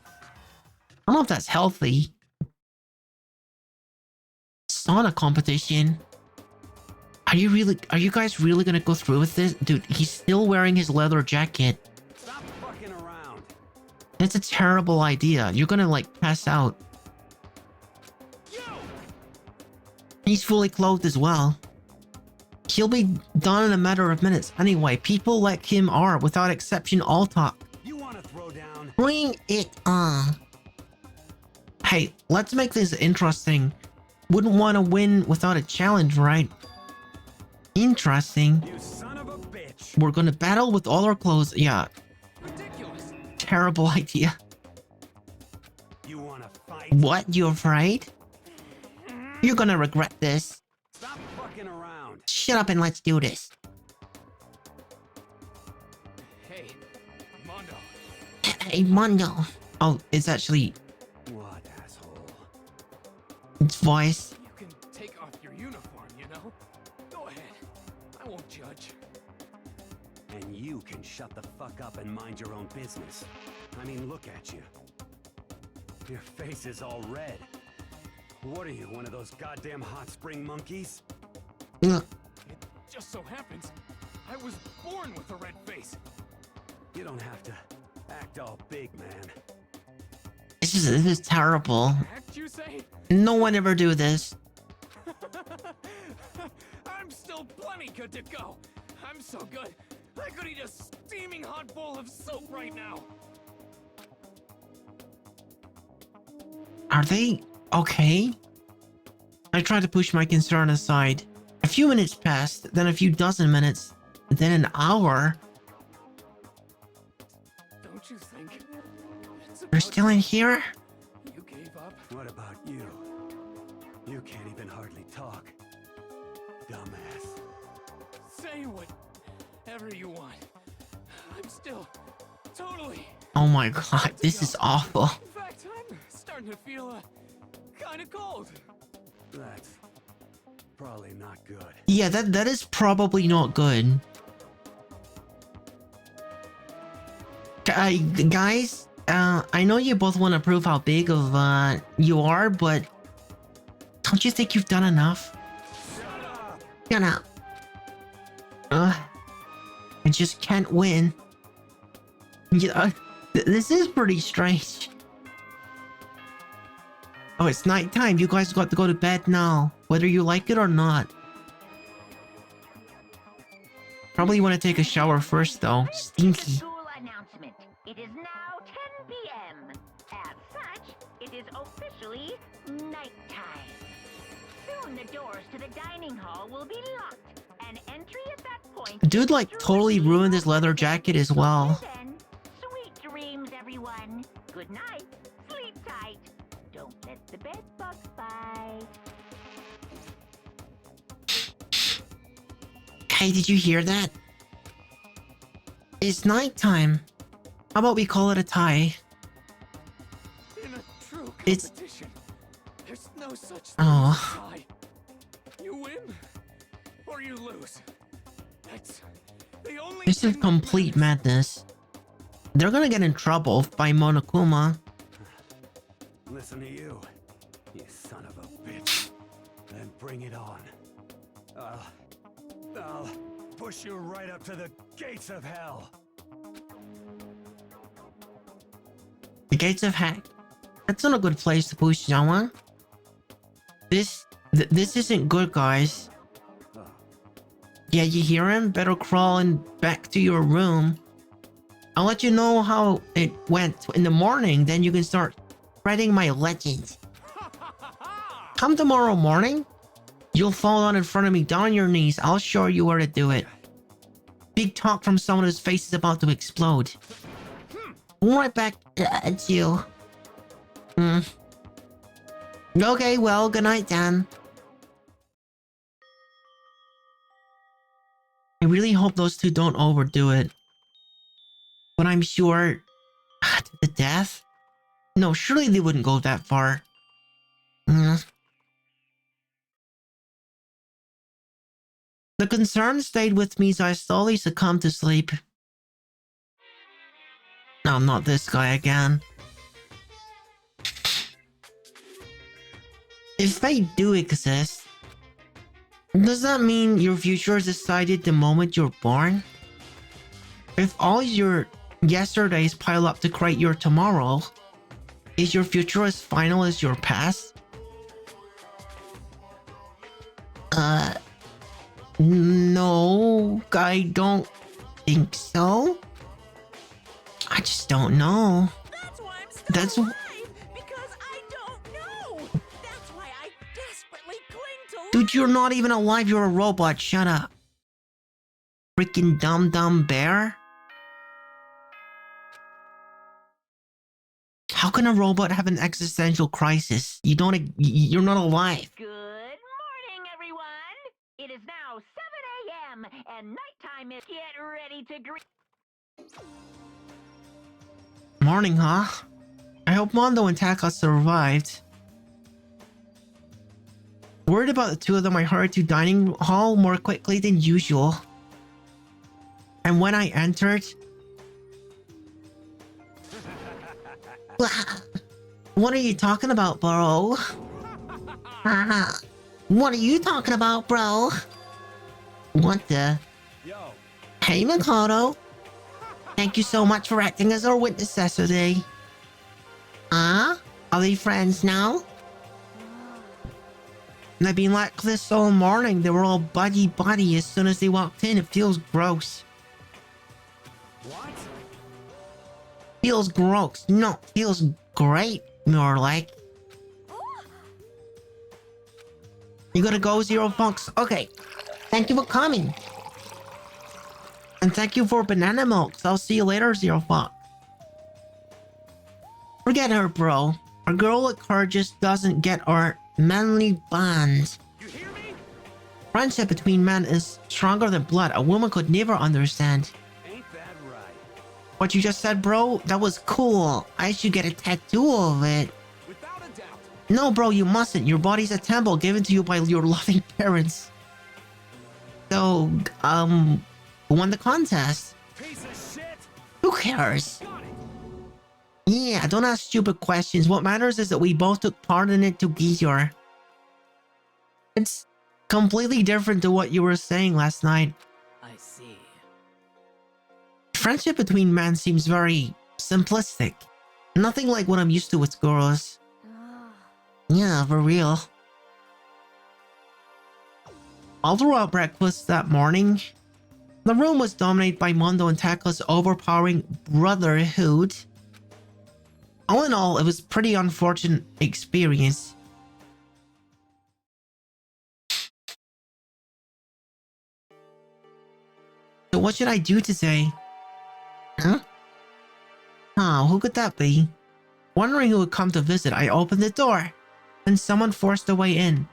don't know if that's healthy. Sauna competition. Are you guys really gonna go through with this? Dude, he's still wearing his leather jacket. Stop fucking around. That's a terrible idea. You're gonna, like, pass out. You. He's fully clothed as well. He'll be done in a matter of minutes. Anyway, people like him are, without exception, all talk. You wanna throw down? Bring it on. Hey, let's make this interesting. Wouldn't want to win without a challenge, right? Interesting. You son of a bitch. We're gonna battle with all our clothes. Yeah, Ridiculous. terrible idea. You wanna fight? What? You afraid? You're gonna regret this. Stop fucking around. Shut up and let's do this. Hey, Mondo. Hey, Mondo. Oh, it's actually What, asshole? its voice. You can take off your uniform, you know? Go ahead. I won't judge. And you can shut the fuck up and mind your own business. I mean, look at you. Your face is all red. What are you, one of those goddamn hot spring monkeys? Ugh. It just so happens I was born with a red face. You don't have to act all big, man. This is terrible. Act, you say? No one ever do this. I'm still plenty good to go. I'm so good, I could eat a steaming hot bowl of soup right now. Are they okay? I try to push my concern aside. A few minutes passed, then a few dozen minutes, then an hour. Don't you think it's You're about still in here? you gave up? What about you? You can't even hardly talk. Dumbass. Say whatever you want. I'm still totally. Oh my god, this is awful. In fact, I'm starting to feel kind of cold. That's probably not good. Yeah, that is probably not good. Guys, I know you both want to prove how big of you are, but don't you think you've done enough? Shut up. I just can't win. Yeah, this is pretty strange. Oh, it's nighttime. You guys got to go to bed now, whether you like it or not. Probably want to take a shower first, though. Stinky. School announcement. It is now 10 p.m. As such, it is officially nighttime. Soon the doors to the dining hall will be locked, and entry at that point. Dude, like, totally ruined his leather jacket as well. Then, sweet dreams, everyone. Good night. Sleep tight. Don't let the bed bugs bite. Hey, did you hear that? It's nighttime. How about we call it a tie? In a true It's- competition, there's no such thing Oh. as a tie. You win or you lose. That's the only This is thing that complete matters. madness. They're gonna get in trouble by Monokuma. Listen to you, you son of a bitch. Then bring it on. I'll push you right up to the gates of hell. The gates of heck. That's not a good place to push someone. This isn't good, guys. Oh, Yeah, you hear him? Better crawl in back to your room. I'll let you know how it went in the morning, then you can start spreading my legend. Come tomorrow morning, you'll fall down in front of me, down on your knees. I'll show you where to do it. Big talk from someone whose face is about to explode. Right back at you. Okay, well, good night, Dan. I really hope those two don't overdo it. But I'm sure... to the death? No, surely they wouldn't go that far. The concern stayed with me as I slowly succumbed to sleep. No, not this guy again. If fate do exist, does that mean your future is decided the moment you're born? If all your yesterdays pile up to create your tomorrow, is your future as final as your past? No, I don't think so. I just don't know. That's why I'm still That's- alive, because I don't know. That's why I desperately cling to Dude, you're not even alive, you're a robot, shut up. Freaking dumb bear. How can a robot have an existential crisis? You're not alive. Good morning, everyone. It is now 7 a.m. and nighttime is. Get ready to greet. Morning, huh? I hope Mondo and Taka survived. Worried about the two of them, I hurried to dining hall more quickly than usual. And when I entered... What are you talking about, bro? What are you talking about, bro? What the... yo, Hey, Makoto. Thank you so much for acting as our witness yesterday. Are they friends now? They've been like this all morning. They were all buddy-buddy as soon as they walked in. It feels gross. what? Feels gross. No, feels great, more like. You gotta go, Zero Funks? Okay. Thank you for coming. And thank you for banana milk. So I'll see you later, Zero Fox. Forget her, bro. A girl like her just doesn't get our manly bond. You hear me? Friendship between men is stronger than blood. A woman could never understand. Ain't that right? What you just said, bro? That was cool. I should get a tattoo of it. Without a doubt. No, bro, you mustn't. Your body's a temple given to you by your loving parents. So, who won the contest? Piece of shit. Who cares? Got it. Yeah, don't ask stupid questions. What matters is that we both took part in it together. It's completely different to what you were saying last night. I see. Friendship between men seems very simplistic. Nothing like what I'm used to with girls. Ah, Yeah, for real. All throughout breakfast that morning, the room was dominated by Mondo and Tekka's overpowering brotherhood. All in all, it was a pretty unfortunate experience. So what should I do today? Huh? Oh, who could that be? Wondering who would come to visit, I opened the door, and someone forced their way in.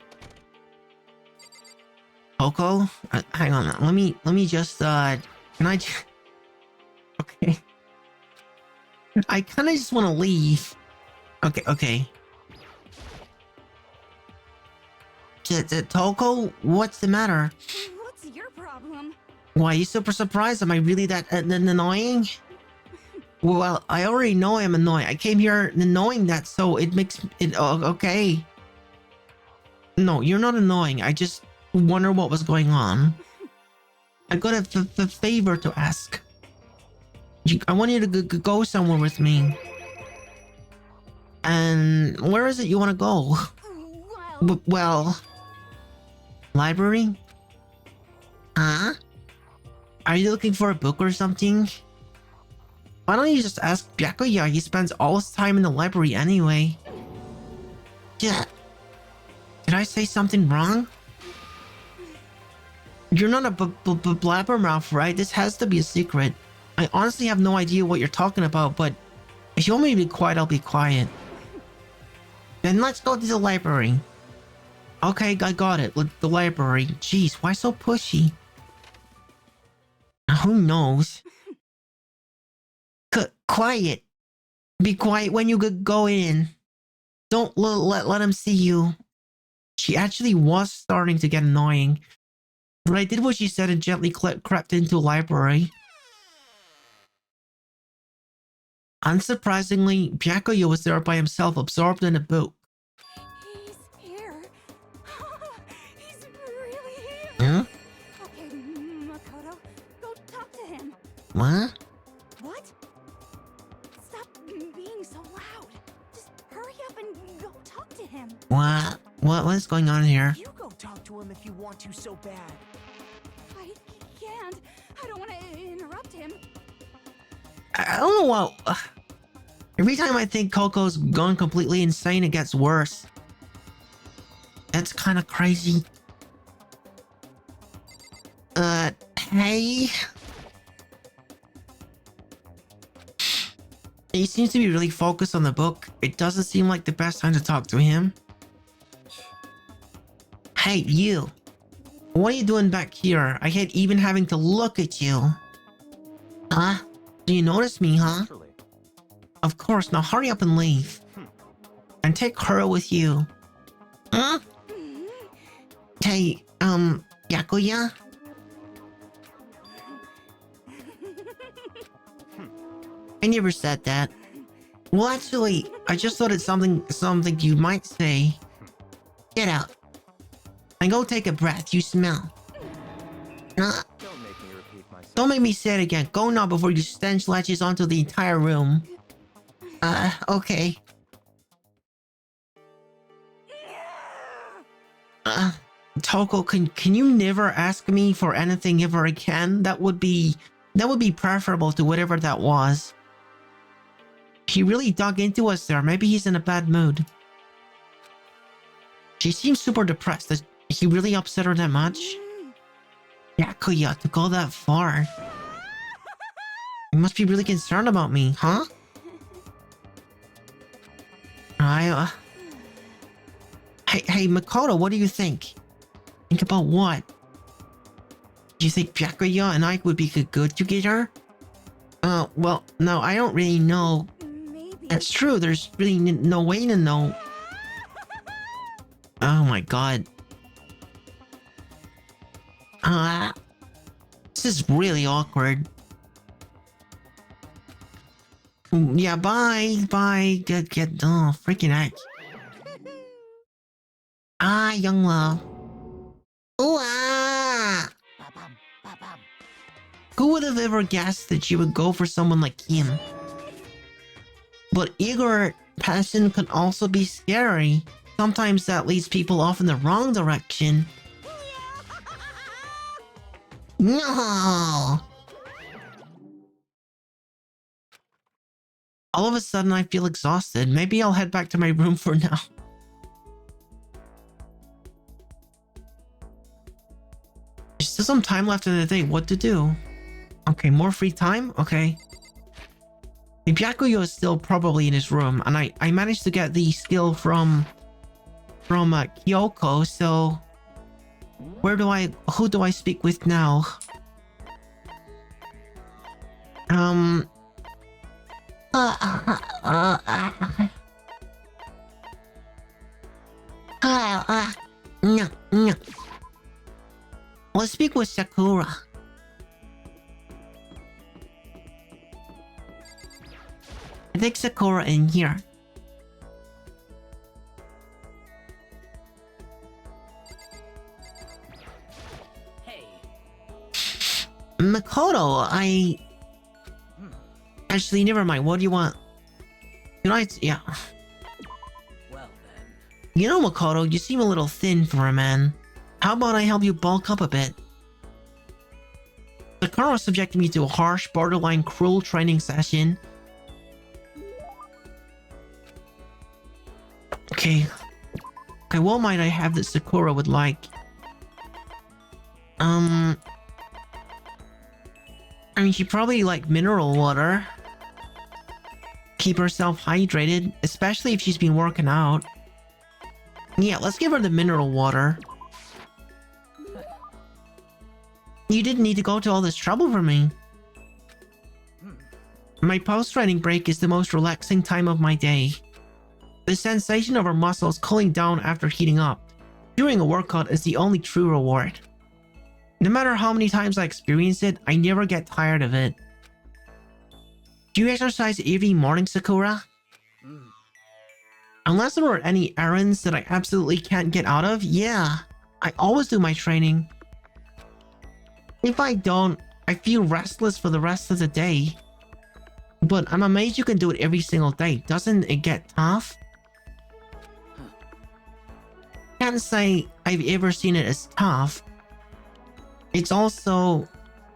Coco? Hang on, let me just, can I okay. I kinda just wanna leave. Okay. Toko, what's the matter? What's your problem? Why are you super surprised? Am I really that annoying? Well, I already know I'm annoying. I came here knowing that, so it makes it okay. No, you're not annoying. I just wonder what was going on. I got a favor to ask. I want you to go somewhere with me. And where is it you want to go? Well, library? Huh? Are you looking for a book or something? Why don't you just ask Byakuya? He spends all his time in the library anyway. Yeah. Did I say something wrong? You're not a blabbermouth, right? This has to be a secret. I honestly have no idea what you're talking about, but if you want me to be quiet, I'll be quiet. Then let's go to the library. Okay, I got it. The library. Jeez, why so pushy? Who knows? Quiet. Be quiet when you go in. Don't let him see you. She actually was starting to get annoying. But I did what she said and gently crept into the library. Unsurprisingly, Byakuya was there by himself, absorbed in a book. He's here. He's really here. Huh? Okay, Makoto, go talk to him. What? What? Stop being so loud. Just hurry up and go talk to him. What is going on here? You go talk to him if you want to so bad. I can't. I don't want to interrupt him. I don't know what... Every time I think Coco's gone completely insane, it gets worse. That's kind of crazy. Hey? He seems to be really focused on the book. It doesn't seem like the best time to talk to him. Hey, you. What are you doing back here? I hate even having to look at you. Huh? Do you notice me, huh? Naturally. Of course, now hurry up and leave. And take her with you. Huh? Hey, Byakuya? I never said that. Well, actually, I just thought it's something you might say. Get out. And go take a breath, you smell. Don't make me repeat myself. Don't make me say it again. Go now before your stench latches onto the entire room. Okay. Toko, can you never ask me for anything ever again? That would be preferable to whatever that was. He really dug into us there. Maybe he's in a bad mood. She seems super depressed. Did he really upset her that much? Byakuya to go that far. You must be really concerned about me, huh? Hey, Makoto, what do you think? Think about what? Do you think Byakuya and I would be good together? Well, no, I don't really know. Maybe. That's true, there's really no way to know. Oh my god. This is really awkward. Yeah, bye. Oh, freaking heck. Young love. Ooh, Who would have ever guessed that you would go for someone like him? But eager passion can also be scary. Sometimes that leads people off in the wrong direction. No! All of a sudden I feel exhausted. Maybe I'll head back to my room for now. There's still some time left in the day. What to do? Okay, more free time? Okay. The Byakuya is still probably in his room, and I managed to get the skill from Kyoko, so who do I speak with now? Let's speak with Sakura. I think Sakura in here. Hey. Makoto, Actually, never mind. What do you want? Yeah. Well then. You know, Makoto, you seem a little thin for a man. How about I help you bulk up a bit? Sakura subjected me to a harsh, borderline cruel training session. Okay, what might I have that Sakura would like? I mean, she probably like mineral water. Keep herself hydrated, especially if she's been working out. Yeah, let's give her the mineral water. You didn't need to go to all this trouble for me. My post-training break is the most relaxing time of my day. The sensation of our muscles cooling down after heating up during a workout is the only true reward. No matter how many times I experience it, I never get tired of it. Do you exercise every morning, Sakura? Unless there are any errands that I absolutely can't get out of, yeah. I always do my training. If I don't, I feel restless for the rest of the day. But I'm amazed you can do it every single day. Doesn't it get tough? Can't say I've ever seen it as tough. It's also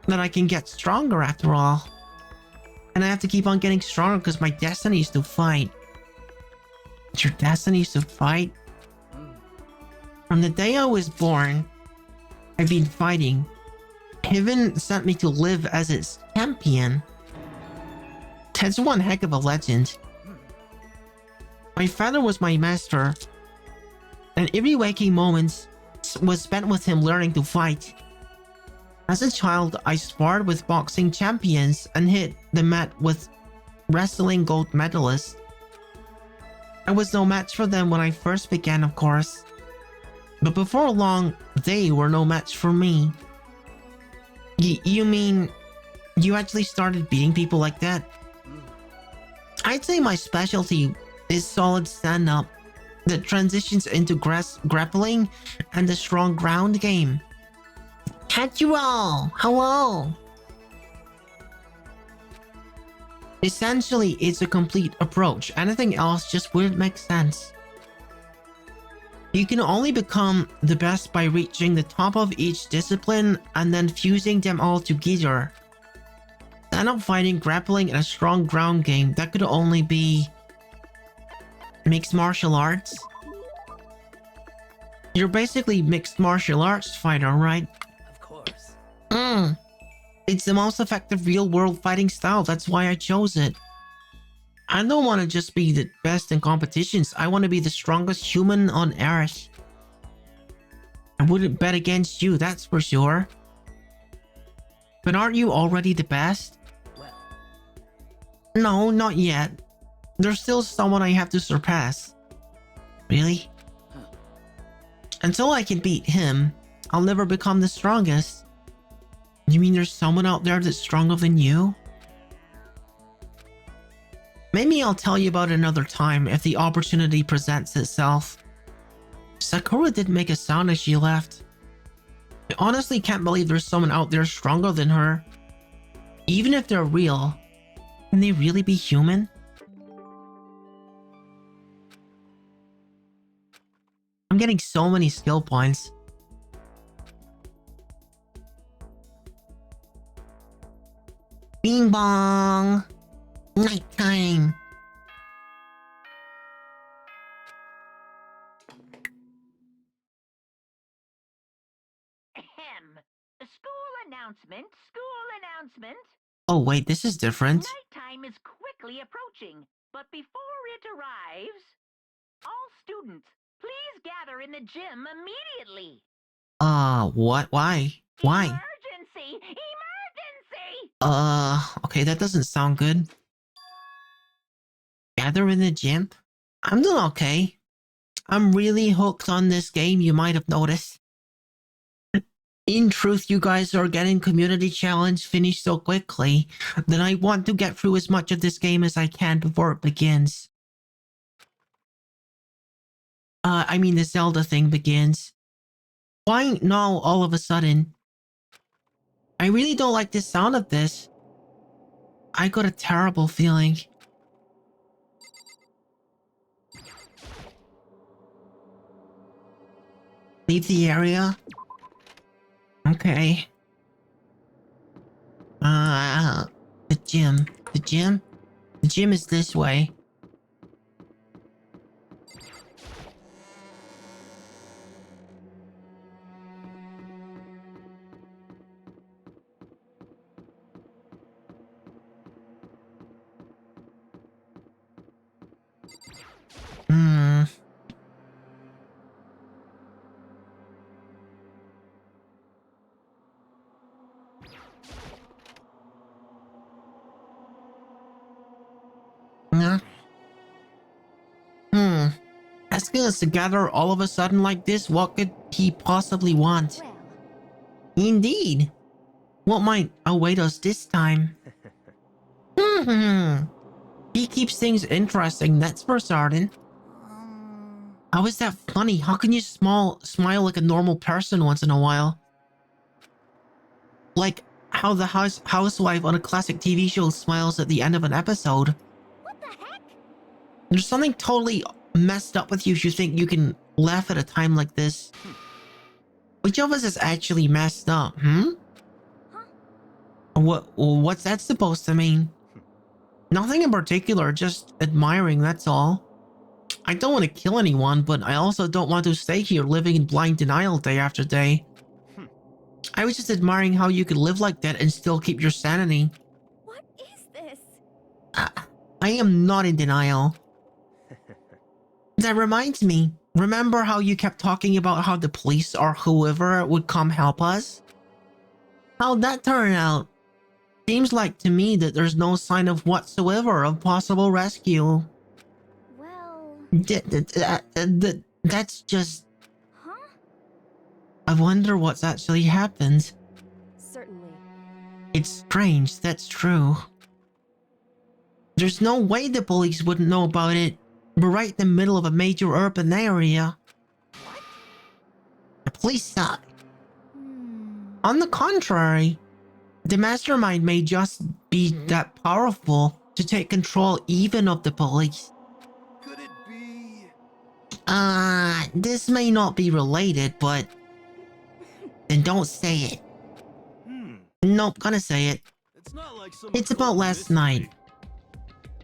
that I can get stronger after all. And I have to keep on getting stronger because my destiny is to fight. It's your destiny is to fight? From the day I was born, I've been fighting. Heaven sent me to live as its champion. That's one heck of a legend. My father was my master, and every waking moment was spent with him learning to fight. As a child, I sparred with boxing champions and hit the mat with wrestling gold medalists. I was no match for them when I first began, of course. But before long, they were no match for me. You mean you actually started beating people like that? I'd say my specialty is solid stand-up that transitions into grappling and the strong ground game. Catch you all! Hello! Essentially, it's a complete approach. Anything else just wouldn't make sense. You can only become the best by reaching the top of each discipline and then fusing them all together. Stand-up fighting, grappling, and a strong ground game, that could only be mixed martial arts. You're basically mixed martial arts fighter, right? Of course. It's the most effective real-world fighting style. That's why I chose it. I don't want to just be the best in competitions. I want to be the strongest human on Earth. I wouldn't bet against you, that's for sure. But aren't you already the best? Well, No, not yet. There's still someone I have to surpass. Really? Until I can beat him, I'll never become the strongest. You mean there's someone out there that's stronger than you? Maybe I'll tell you about it another time if the opportunity presents itself. Sakura did make a sound as she left. I honestly can't believe there's someone out there stronger than her. Even if they're real, can they really be human? I'm getting so many skill points. Bing bong! Nighttime! Ahem. School announcement, school announcement. Oh wait, this is different. Nighttime is quickly approaching, but before it arrives, all students, please gather in the gym immediately. What? Why? Why? Emergency! Emergency! Okay, that doesn't sound good. Gather in the gym? I'm doing okay. I'm really hooked on this game, you might have noticed. In truth, you guys are getting Community Challenge finished so quickly that I want to get through as much of this game as I can before it begins. I mean the Zelda thing begins. Why now all of a sudden? I really don't like the sound of this. I got a terrible feeling. Leave the area? Okay. The gym. The gym? The gym is this way. Yeah. Asking us to gather all of a sudden like this, what could he possibly want? Well, Indeed. What might await us this time? He keeps things interesting, that's for certain. How is that funny? How can you smile like a normal person once in a while? Like how the housewife on a classic TV show smiles at the end of an episode. what the heck? There's something totally messed up with you if you think you can laugh at a time like this. Which of us is actually messed up, Huh? What's that supposed to mean? Nothing in particular, just admiring, that's all. I don't want to kill anyone, but I also don't want to stay here living in blind denial day after day. I was just admiring how you could live like that and still keep your sanity. What is this? I am not in denial. That reminds me, remember how you kept talking about how the police or whoever would come help us? How'd that turn out? Seems like to me that there's no sign of whatsoever of possible rescue. Well, That's just... huh? I wonder what's actually happened. Certainly. It's strange, that's true. There's no way the police wouldn't know about it. We're right in the middle of a major urban area. The police suck. On the contrary, the mastermind may just be that powerful to take control even of the police. Could it be? This may not be related, but... Then don't say it. Nope, gonna say it. It's not like some It's about last night.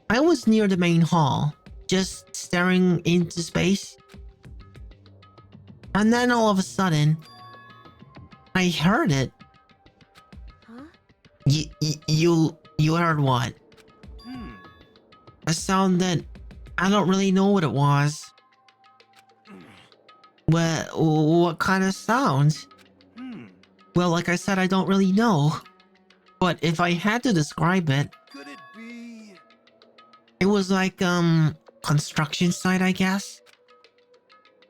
I was near the main hall, just staring into space. And then all of a sudden, I heard it. Huh? You heard what? Hmm. A sound that I don't really know what it was. What kind of sound? Hmm. Well, like I said, I don't really know. But if I had to describe it, Could it be? it was like, construction site, I guess?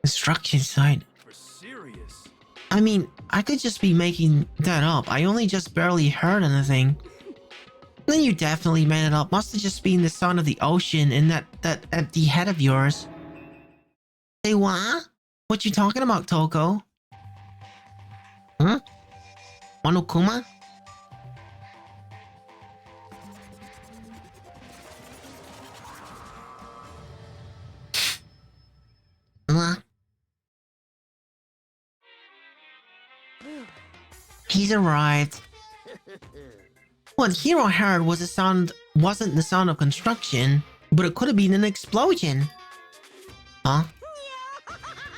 Construction site. For serious? I mean, I could just be making that up. I only just barely heard anything. Then you definitely made it up. Must have just been the sound of the ocean in that empty head of yours. Say what? What you talking about, Toko? Huh? Monokuma? He's arrived. What Hero heard was wasn't the sound of construction, but it could have been an explosion. Huh?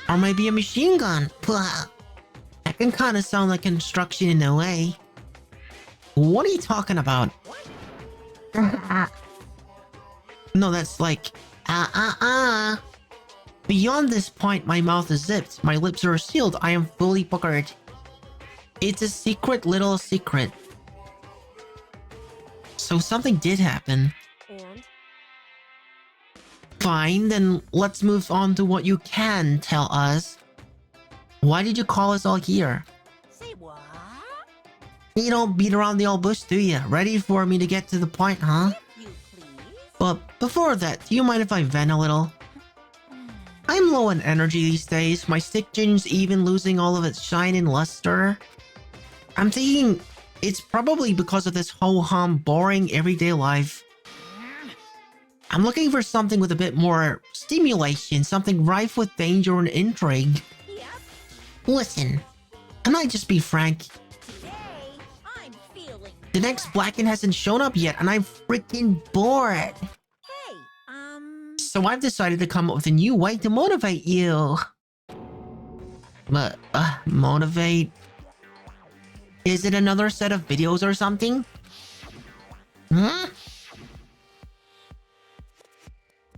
Or maybe a machine gun. That can kind of sound like construction in a way. What are you talking about? No, that's like Beyond this point, my mouth is zipped, my lips are sealed, I am fully puckered. It's a secret little secret. So something did happen. And? Fine, then let's move on to what you can tell us. Why did you call us all here? Say what? You don't beat around the old bush, do you? Ready for me to get to the point, huh? If you please. But before that, do you mind if I vent a little? I'm low on energy these days, my stick gin's even losing all of its shine and luster. I'm thinking it's probably because of this ho-hum boring everyday life. I'm looking for something with a bit more stimulation, something rife with danger and intrigue. Yep. Listen, can I just be frank? Today, I'm feeling. The next Blacken hasn't shown up yet and I'm freaking bored. Hey, So I've decided to come up with a new way to motivate you. But, motivate? Is it another set of videos or something? Huh?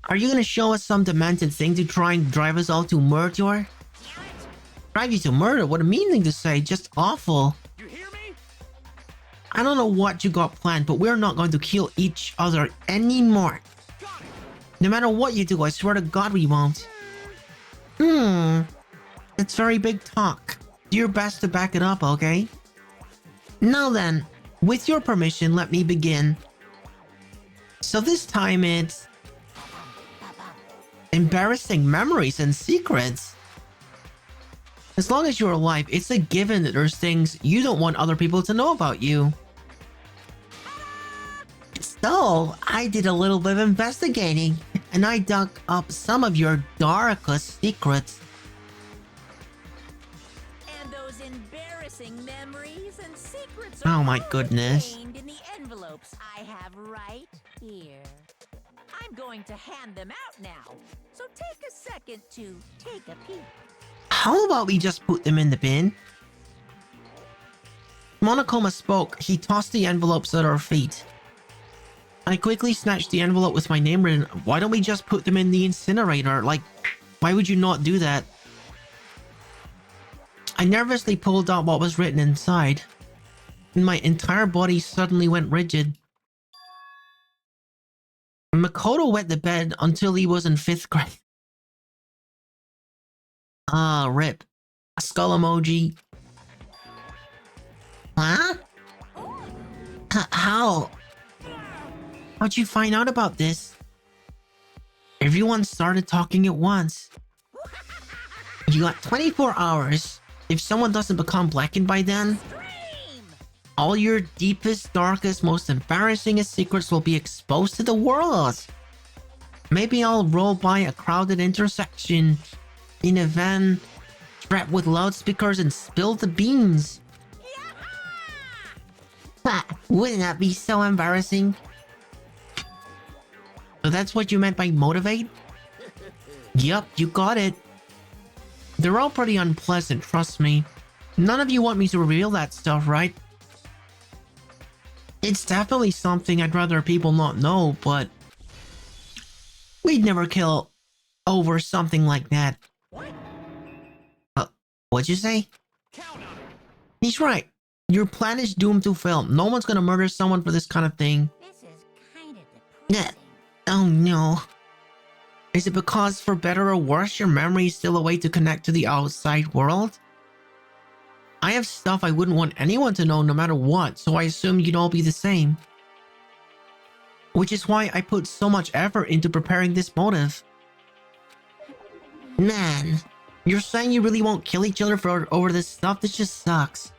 Are you gonna show us some demented thing to try and drive us all to murder? Drive you to murder? What a mean thing to say, just awful. You hear me? I don't know what you got planned, but we're not going to kill each other anymore. Got it. No matter what you do, I swear to God we won't. That's very big talk. Do your best to back it up, okay? Now then, with your permission, let me begin. So this time it's... embarrassing memories and secrets. As long as you're alive, it's a given that there's things you don't want other people to know about you. So, I did a little bit of investigating, and I dug up some of your darkest secrets. And those embarrassing memories and secrets Oh are my all goodness. contained in the envelopes I have right here. I'm going to hand them out now, so take a second to take a peek. How about we just put them in the bin? Monokuma spoke. He tossed the envelopes at our feet. I quickly snatched the envelope with my name written. Why don't we just put them in the incinerator? Like, why would you not do that? I nervously pulled out what was written inside, and my entire body suddenly went rigid. Makoto wet the bed until he was in 5th grade. Ah, rip. A skull emoji. Huh? How? How'd you find out about this? Everyone started talking at once. You got 24 hours. If someone doesn't become blackened by then, all your deepest, darkest, most embarrassingest secrets will be exposed to the world. Maybe I'll roll by a crowded intersection in a van strapped with loudspeakers and spill the beans. Ha, wouldn't that be so embarrassing? So that's what you meant by motivate? Yup, you got it. They're all pretty unpleasant, trust me. None of you want me to reveal that stuff, right? It's definitely something I'd rather people not know, but we'd never kill over something like that. What'd you say? Count on it. He's right. Your plan is doomed to fail. No one's gonna murder someone for this kind of thing. This is kind of Yeah. depressing. Oh no. Is it because, for better or worse, your memory is still a way to connect to the outside world? I have stuff I wouldn't want anyone to know no matter what, so I assume you'd all be the same. Which is why I put so much effort into preparing this motive. Man, you're saying you really won't kill each other over this stuff? This just sucks.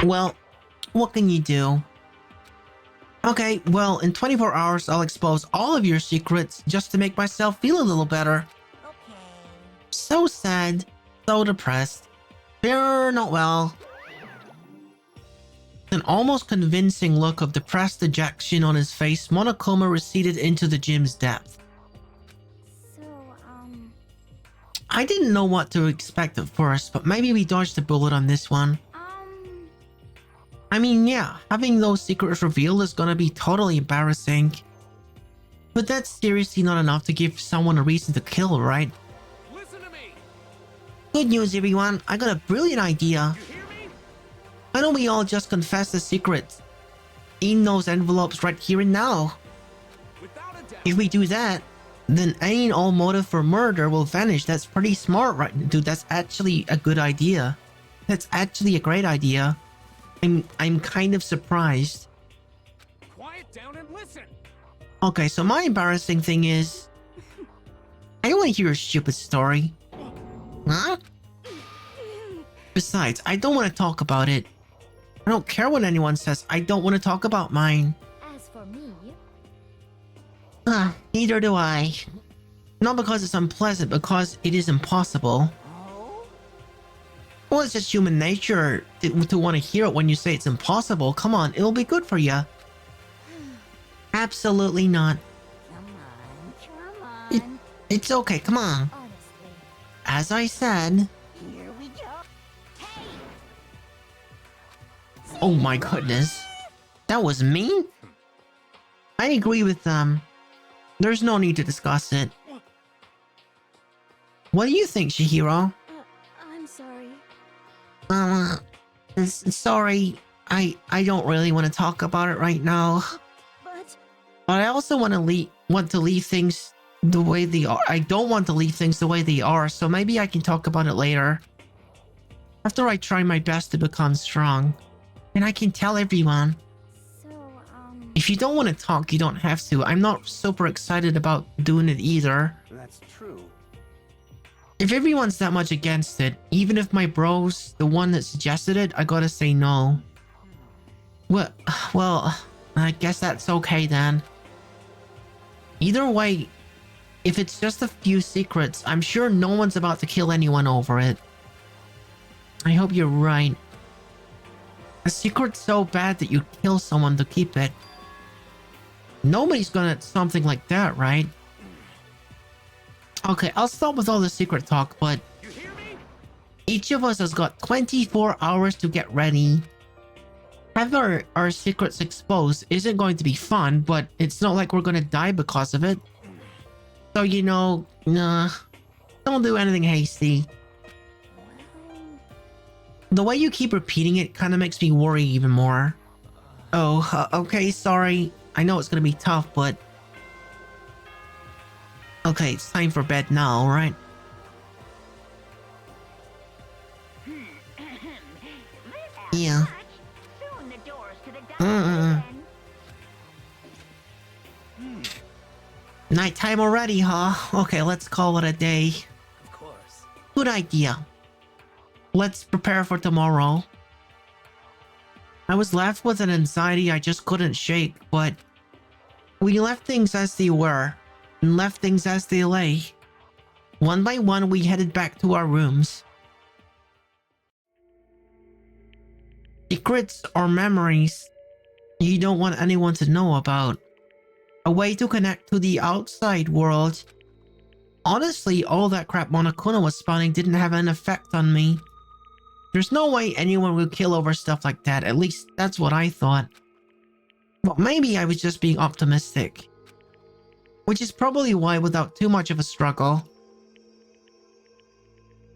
Well, what can you do? Okay, well, in 24 hours, I'll expose all of your secrets just to make myself feel a little better. Okay. So sad, so depressed. You're not well. An almost convincing look of depressed dejection on his face, Monokuma receded into the gym's depth. So, I didn't know what to expect at first, but maybe we dodged a bullet on this one. I mean, yeah, having those secrets revealed is gonna be totally embarrassing. But that's seriously not enough to give someone a reason to kill, right? Listen to me. Good news, everyone. I got a brilliant idea. You hear me? Why don't we all just confess the secrets in those envelopes right here and now? Without a doubt. If we do that, then any and all motive for murder will vanish. That's pretty smart, right? Dude, that's actually a good idea. That's actually a great idea. I'm kind of surprised. Quiet down and listen. Okay, so my embarrassing thing is... I don't want to hear a stupid story. Huh? Besides, I don't want to talk about it. I don't care what anyone says. I don't want to talk about mine. as for me, Neither do I. Not because it's unpleasant, because it is impossible. Oh? Well, it's just human nature to want to hear it when you say it's impossible. Come on, it'll be good for you. Absolutely not. Come on. come on. It's okay, come on. Honestly, As I said... Here we go. Hey! Oh my goodness. That was mean? I agree with them. There's no need to discuss it. What do you think, Chihiro? I'm sorry. Sorry. I don't really want to talk about it right now. But But I also want to leave things the way they are. I don't want to leave things the way they are, so maybe I can talk about it later. After I try my best to become strong. And I can tell everyone. so, If you don't want to talk, you don't have to. I'm not super excited about doing it either. That's true. If everyone's that much against it, even if my bro's the one that suggested it, I gotta say no. Well, I guess that's okay then. Either way, if it's just a few secrets, I'm sure no one's about to kill anyone over it. I hope you're right. A secret's so bad that you'd kill someone to keep it. Nobody's gonna something like that, right? Okay, I'll stop with all the secret talk, but You hear me? each of us has got 24 hours to get ready. Having our secrets exposed isn't going to be fun, but it's not like we're gonna die because of it. So, you know, don't do anything hasty. The way you keep repeating it kind of makes me worry even more. Oh, okay, sorry. I know it's gonna be tough, but... Okay, it's time for bed now, right? Yeah. Soon the doors to the dining hall Nighttime already, huh? Okay, let's call it a day. Of course. Good idea. Let's prepare for tomorrow. I was left with an anxiety I just couldn't shake, but we left things as they were, and left things as they lay. One by one, we headed back to our rooms. Secrets or memories you don't want anyone to know about. A way to connect to the outside world. Honestly, all that crap Monokuma was spawning didn't have an effect on me. There's no way anyone would kill over stuff like that. At least that's what I thought. But maybe I was just being optimistic. Which is probably why, without too much of a struggle.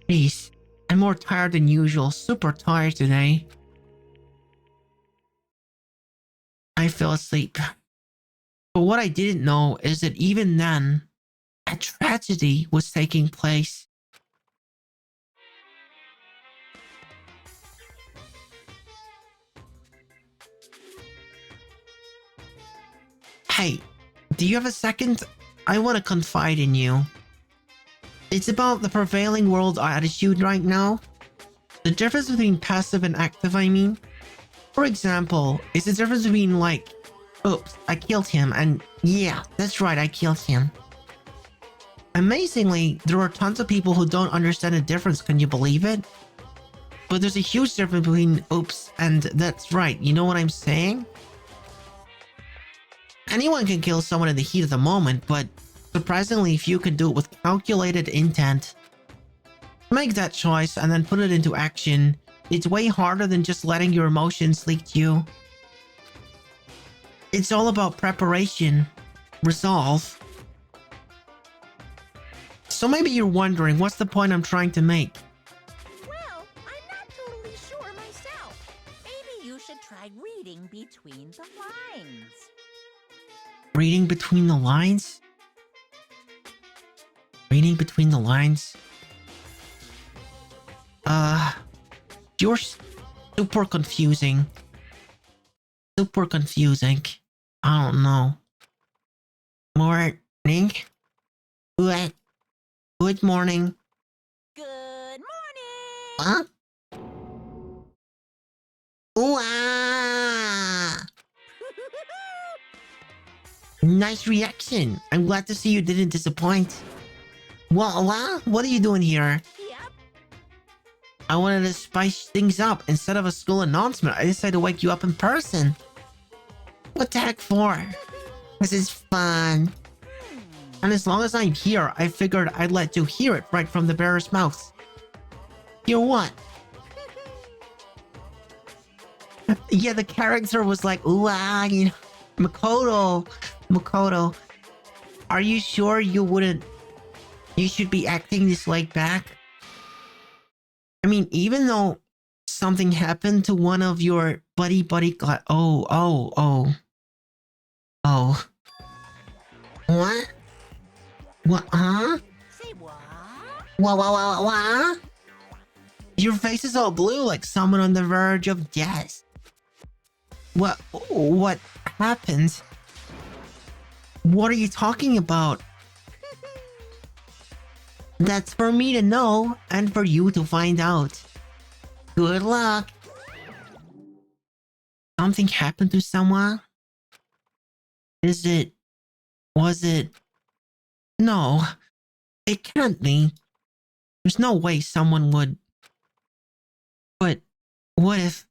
Jeez, I'm more tired than usual. Super tired today. I fell asleep. But what I didn't know is that even then, a tragedy was taking place. Hey, do you have a second? I want to confide in you. It's about the prevailing world attitude right now. The difference between passive and active, I mean. For example, it's the difference between like, oops, I killed him, and yeah, that's right, I killed him. Amazingly, there are tons of people who don't understand the difference, can you believe it? But there's a huge difference between oops and that's right, you know what I'm saying? Anyone can kill someone in the heat of the moment, but surprisingly few can do it with calculated intent. Make that choice and then put it into action. It's way harder than just letting your emotions leak to you. It's all about preparation, resolve. So maybe you're wondering, what's the point I'm trying to make? Well, I'm not totally sure myself. Maybe you should try reading between the lines. Reading between the lines? Reading between the lines? You're super confusing. Super confusing. I don't know. Morning? Good morning. Good morning! Huh? Ooh, ah! Nice reaction. I'm glad to see you didn't disappoint. What are you doing here? Yep. I wanted to spice things up. Instead of a school announcement, I decided to wake you up in person. What the heck for? This is fun. And as long as I'm here, I figured I'd let you hear it right from the bearer's mouth. Hear what? Yeah, the character was like, ooh, ah, you know, Makoto, are you sure you should be acting this laid back? I mean, even though something happened to one of your buddy, oh. What? What, huh? Say what? What? Your face is all blue like someone on the verge of death. What happened? What are you talking about? That's for me to know and for you to find out. Good luck. Something happened to someone? Was it? No, it can't be. There's no way someone would. But what if?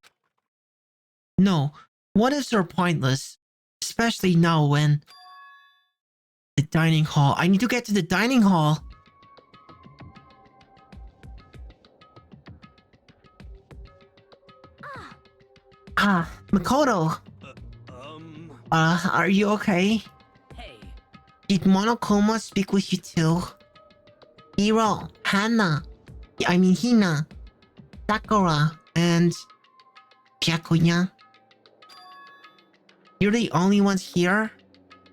No, what ifs are pointless, especially now when the dining hall. I need to get to the dining hall. Makoto. Are you okay? Hey, Did Monokuma speak with you too? Hiro, Hina, Sakura, and Byakuya. You're the only ones here?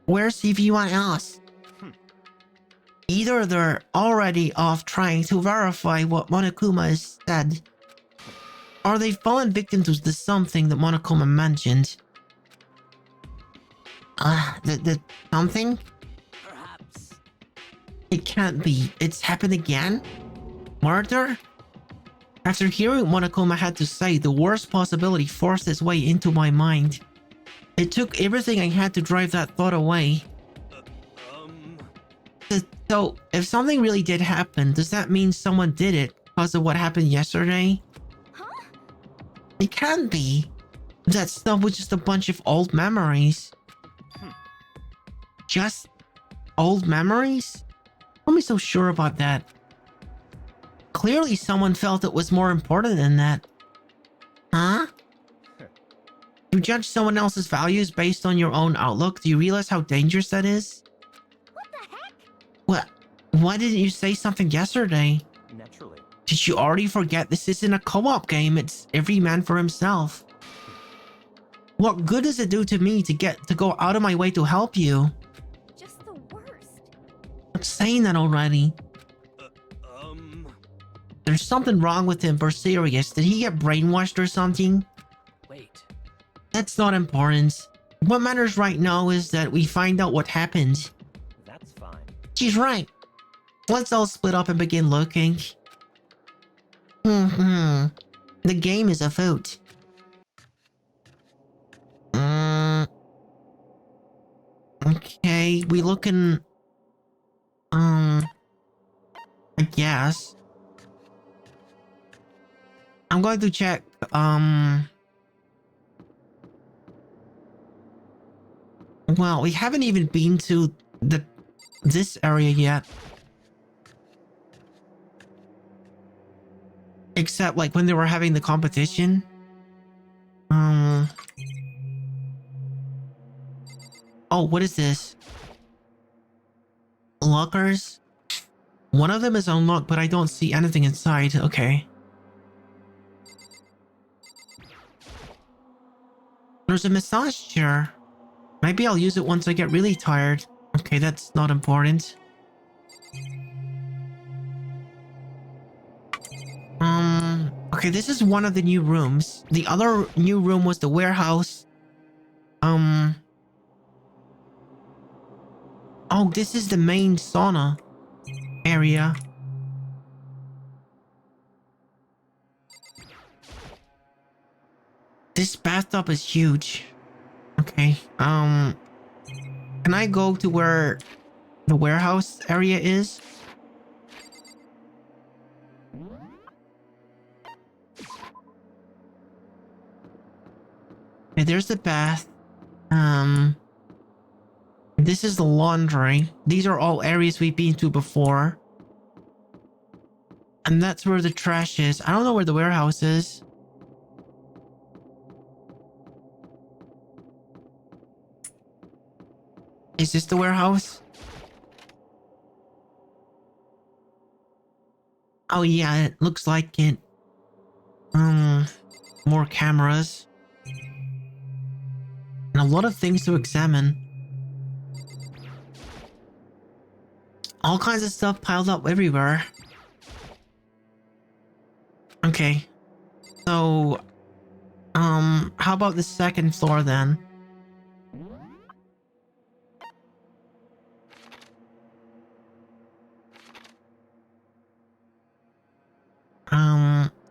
Where's everyone else? Either they're already off trying to verify what Monokuma has said, or they've fallen victim to the something that Monokuma mentioned. The something? perhaps. It can't be. It's happened again? Murder? After hearing what Monokuma had to say, the worst possibility forced its way into my mind. It took everything I had to drive that thought away. So, if something really did happen, does that mean someone did it because of what happened yesterday? Huh? It can't be. That stuff was just a bunch of old memories. Just old memories? Don't be so sure about that. clearly someone felt it was more important than that. Huh? You judge someone else's values based on your own outlook. Do you realize how dangerous that is? What the heck? What? Why didn't you say something yesterday? Naturally. Did you already forget this isn't a co-op game? It's every man for himself. What good does it do to me to go out of my way to help you? Just the worst. I'm saying that already. There's something wrong with him for serious. Did he get brainwashed or something? Wait. That's not important. What matters right now is that we find out what happened. That's fine. She's right. Let's all split up and begin looking. The game is afoot. Okay, we looking... I guess. I'm going to check, well, we haven't even been to this area yet. Except, like, when they were having the competition. Oh, what is this? Lockers? One of them is unlocked, but I don't see anything inside. Okay. There's a massage chair. Maybe I'll use it once I get really tired. Okay, that's not important. Okay, this is one of the new rooms. The other new room was the warehouse. Oh, this is the main sauna area. This bathtub is huge. Okay, can I go to where the warehouse area is? Okay, there's the bath. This is the laundry. These are all areas we've been to before. And that's where the trash is. I don't know where the warehouse is. Is this the warehouse? Oh yeah, it looks like it. More cameras. And a lot of things to examine. All kinds of stuff piled up everywhere. Okay. So, how about the second floor then?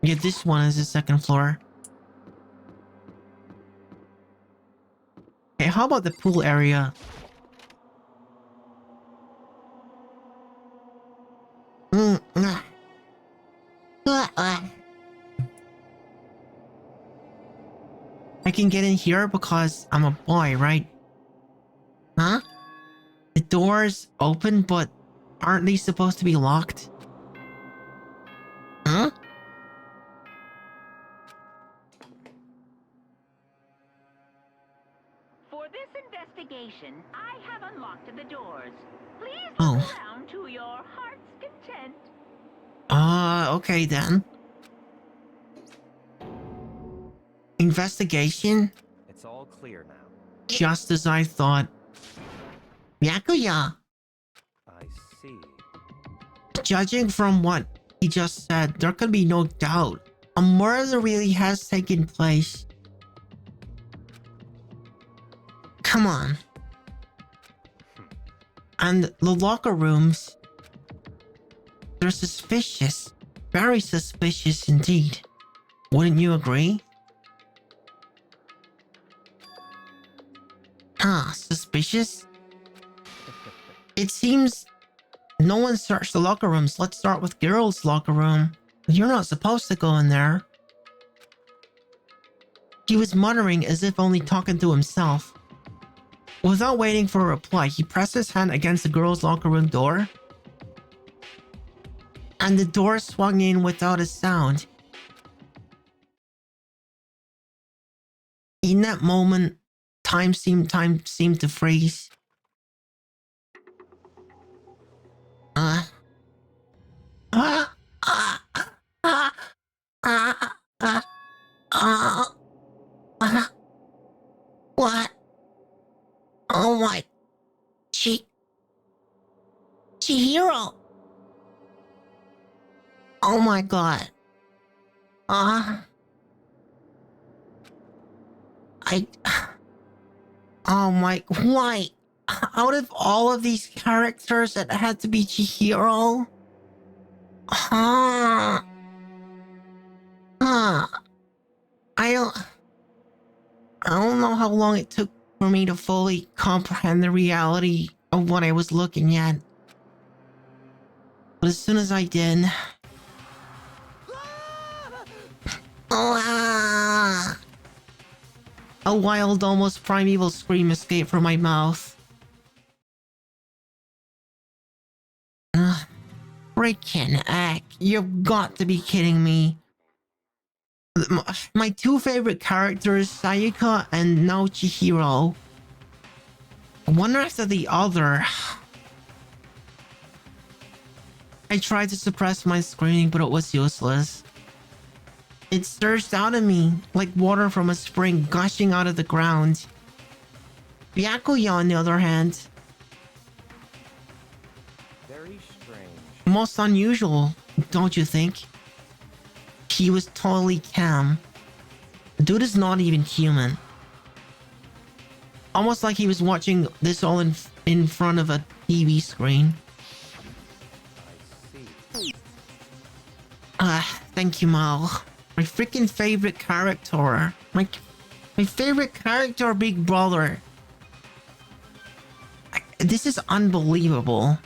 Yeah, this one is the second floor. Okay, how about the pool area? I can get in here because I'm a boy, right? Huh? The door's open, but aren't they supposed to be locked? Huh? For this investigation, I have unlocked the doors. Please look Oh. around to your heart's content. Okay then. Investigation? It's all clear now. Just as I thought. Yakuya! I see. Judging from what he just said, there can be no doubt. A murder really has taken place. Come on. And the locker rooms. They're suspicious. Very suspicious indeed. Wouldn't you agree? Huh, suspicious? It seems no one searched the locker rooms. Let's start with girls' locker room. You're not supposed to go in there. He was muttering as if only talking to himself. Without waiting for a reply, he pressed his hand against the girls' locker room door. and the door swung in without a sound. In that moment, time seemed to freeze. Uh, uh, uh, uh, uh, uh, uh, uh, what? Oh my, Chihiro. Oh my god. Uh, I, oh my, why? Out of all of these characters, it had to be Chihiro? Huh? Huh? I don't know how long it took for me to fully comprehend the reality of what I was looking at. But as soon as I did... A wild, almost primeval scream escaped from my mouth. Freaking heck, you've got to be kidding me. My two favorite characters, Sayaka and now Chihiro. One after the other. I tried to suppress my screaming, but it was useless. It surged out of me, like water from a spring gushing out of the ground. Byakuya, on the other hand, Very strange. most unusual, don't you think? He was totally calm. Dude is not even human. Almost like he was watching this all in front of a TV screen. I see. Thank you, Mal. My freaking favorite character. My favorite character, Big Brother. This is unbelievable.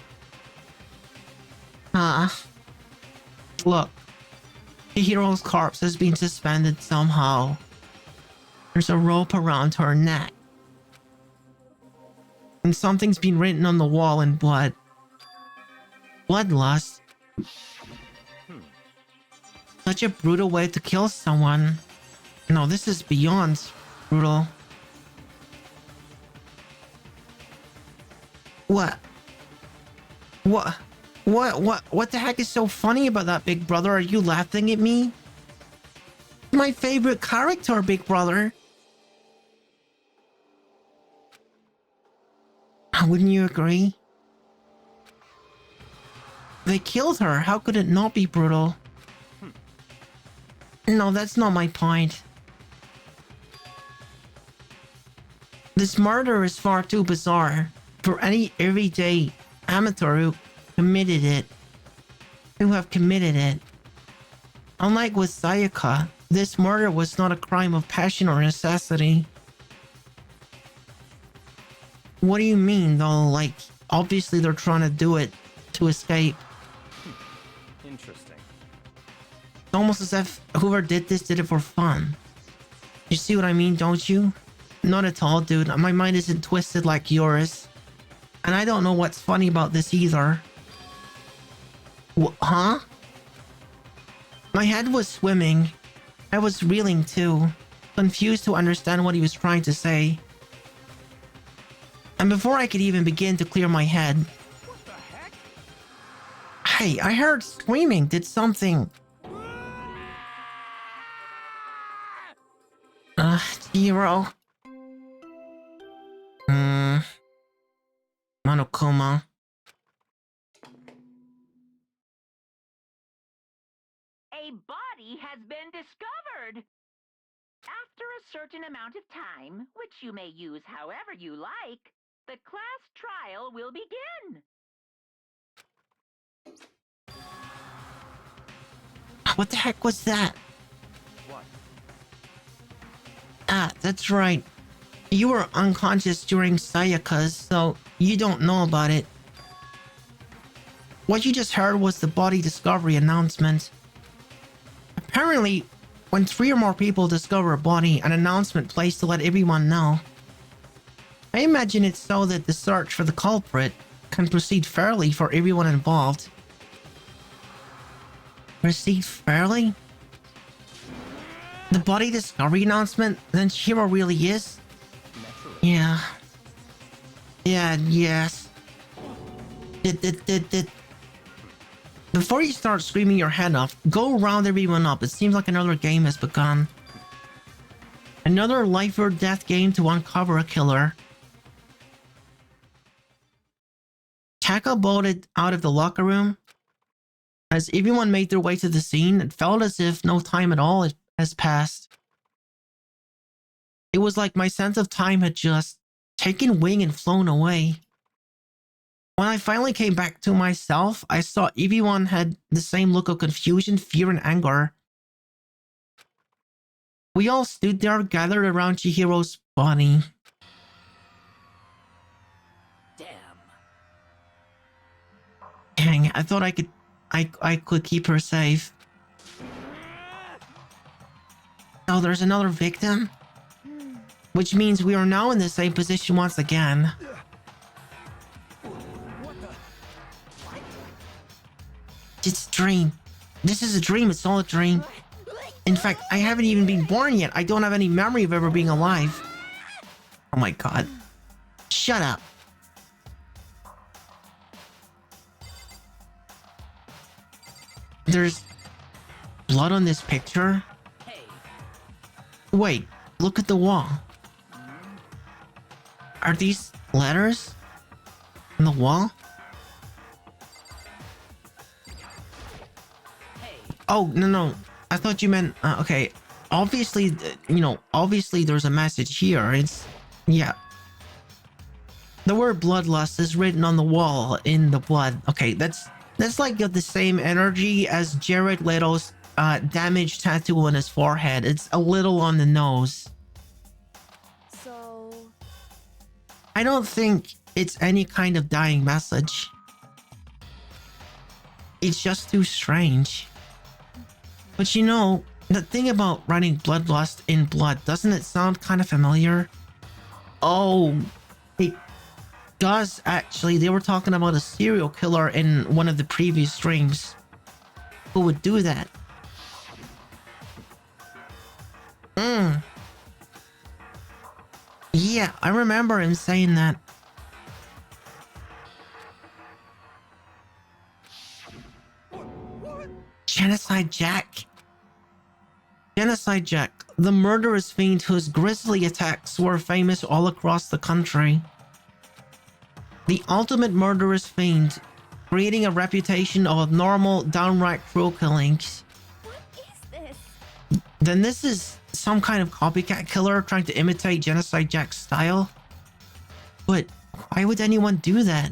Look. Chihiro's corpse has been suspended somehow. There's a rope around her neck. And something's been written on the wall in blood. Bloodlust. Such a brutal way to kill someone. No, this is beyond brutal. What? What the heck is so funny about that, Big Brother? Are you laughing at me? My favorite character, Big Brother. Wouldn't you agree? They killed her. How could it not be brutal? No, that's not my point. This murder is far too bizarre for any everyday amateur who have committed it. Unlike with Sayaka, this murder was not a crime of passion or necessity. What do you mean, though? Like, obviously they're trying to do it to escape. Interesting. It's almost as if whoever did this did it for fun. You see what I mean, don't you? Not at all, dude. My mind isn't twisted like yours. And I don't know what's funny about this either. Huh? My head was swimming. I was reeling too, confused to understand what he was trying to say. And before I could even begin to clear my head... What the heck? Hey, I heard screaming. Did something... Hero. Monokuma. A body has been discovered. After a certain amount of time, which you may use however you like, the class trial will begin. What the heck was that? What? That's right. You were unconscious during Sayaka's, so you don't know about it. What you just heard was the body discovery announcement. Apparently, when 3 or more people discover a body, an announcement placed to let everyone know. I imagine it's so that the search for the culprit can proceed fairly for everyone involved. received fairly? The body discovery announcement? Then Shiro really is? Yeah. Yeah, yes. Before you start screaming your head off, go round everyone up. It seems like another game has begun. Another life or death game to uncover a killer. Taka bolted out of the locker room. As everyone made their way to the scene, it felt as if no time at all has passed. It was like my sense of time had just taken wing and flown away. When I finally came back to myself, I saw everyone had the same look of confusion, fear, and anger. We all stood there gathered around Chihiro's body. Damn. Dang, I thought I could keep her safe. Oh, there's another victim? Which means we are now in the same position once again. It's a dream. This is a dream, it's all a dream. In fact, I haven't even been born yet. I don't have any memory of ever being alive. Oh my god. Shut up. There's blood on this picture? Hey. Wait, look at the wall. Are these letters on the wall? Hey. Oh, no. I thought you meant, okay. Obviously, obviously there's a message here. It's, yeah. The word bloodlust is written on the wall in the blood. Okay, that's like got the same energy as Jared Leto's damaged tattoo on his forehead. It's a little on the nose. So... I don't think it's any kind of dying message. It's just too strange. But you know, the thing about writing bloodlust in blood, doesn't it sound kind of familiar? Oh, it does actually. They were talking about a serial killer in one of the previous streams who would do that. Yeah, I remember him saying that. Genocide Jack. Genocide Jack, the murderous fiend whose grisly attacks were famous all across the country. The ultimate murderous fiend, creating a reputation of normal, downright cruel killings. What is this? Then this is some kind of copycat killer trying to imitate Genocide Jack's style? But why would anyone do that?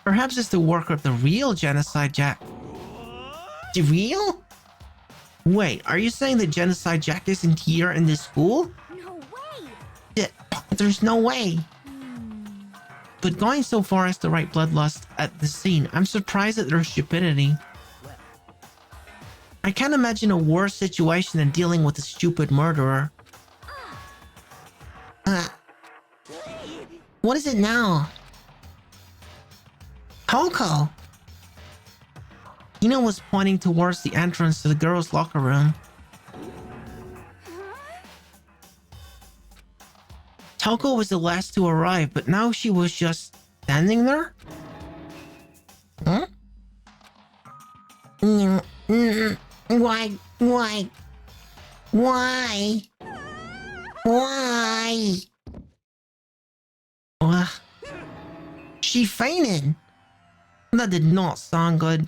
Perhaps it's the work of the real Genocide Jack. The real? Wait, are you saying that Genocide Jack isn't here in this school? No way! There's no way. But going so far as to write bloodlust at the scene, I'm surprised at their stupidity. I can't imagine a worse situation than dealing with a stupid murderer. What is it now? Coco! Hina was pointing towards the entrance to the girls' locker room. Toko was the last to arrive, but now she was just standing there? Huh? Why? She fainted. That did not sound good.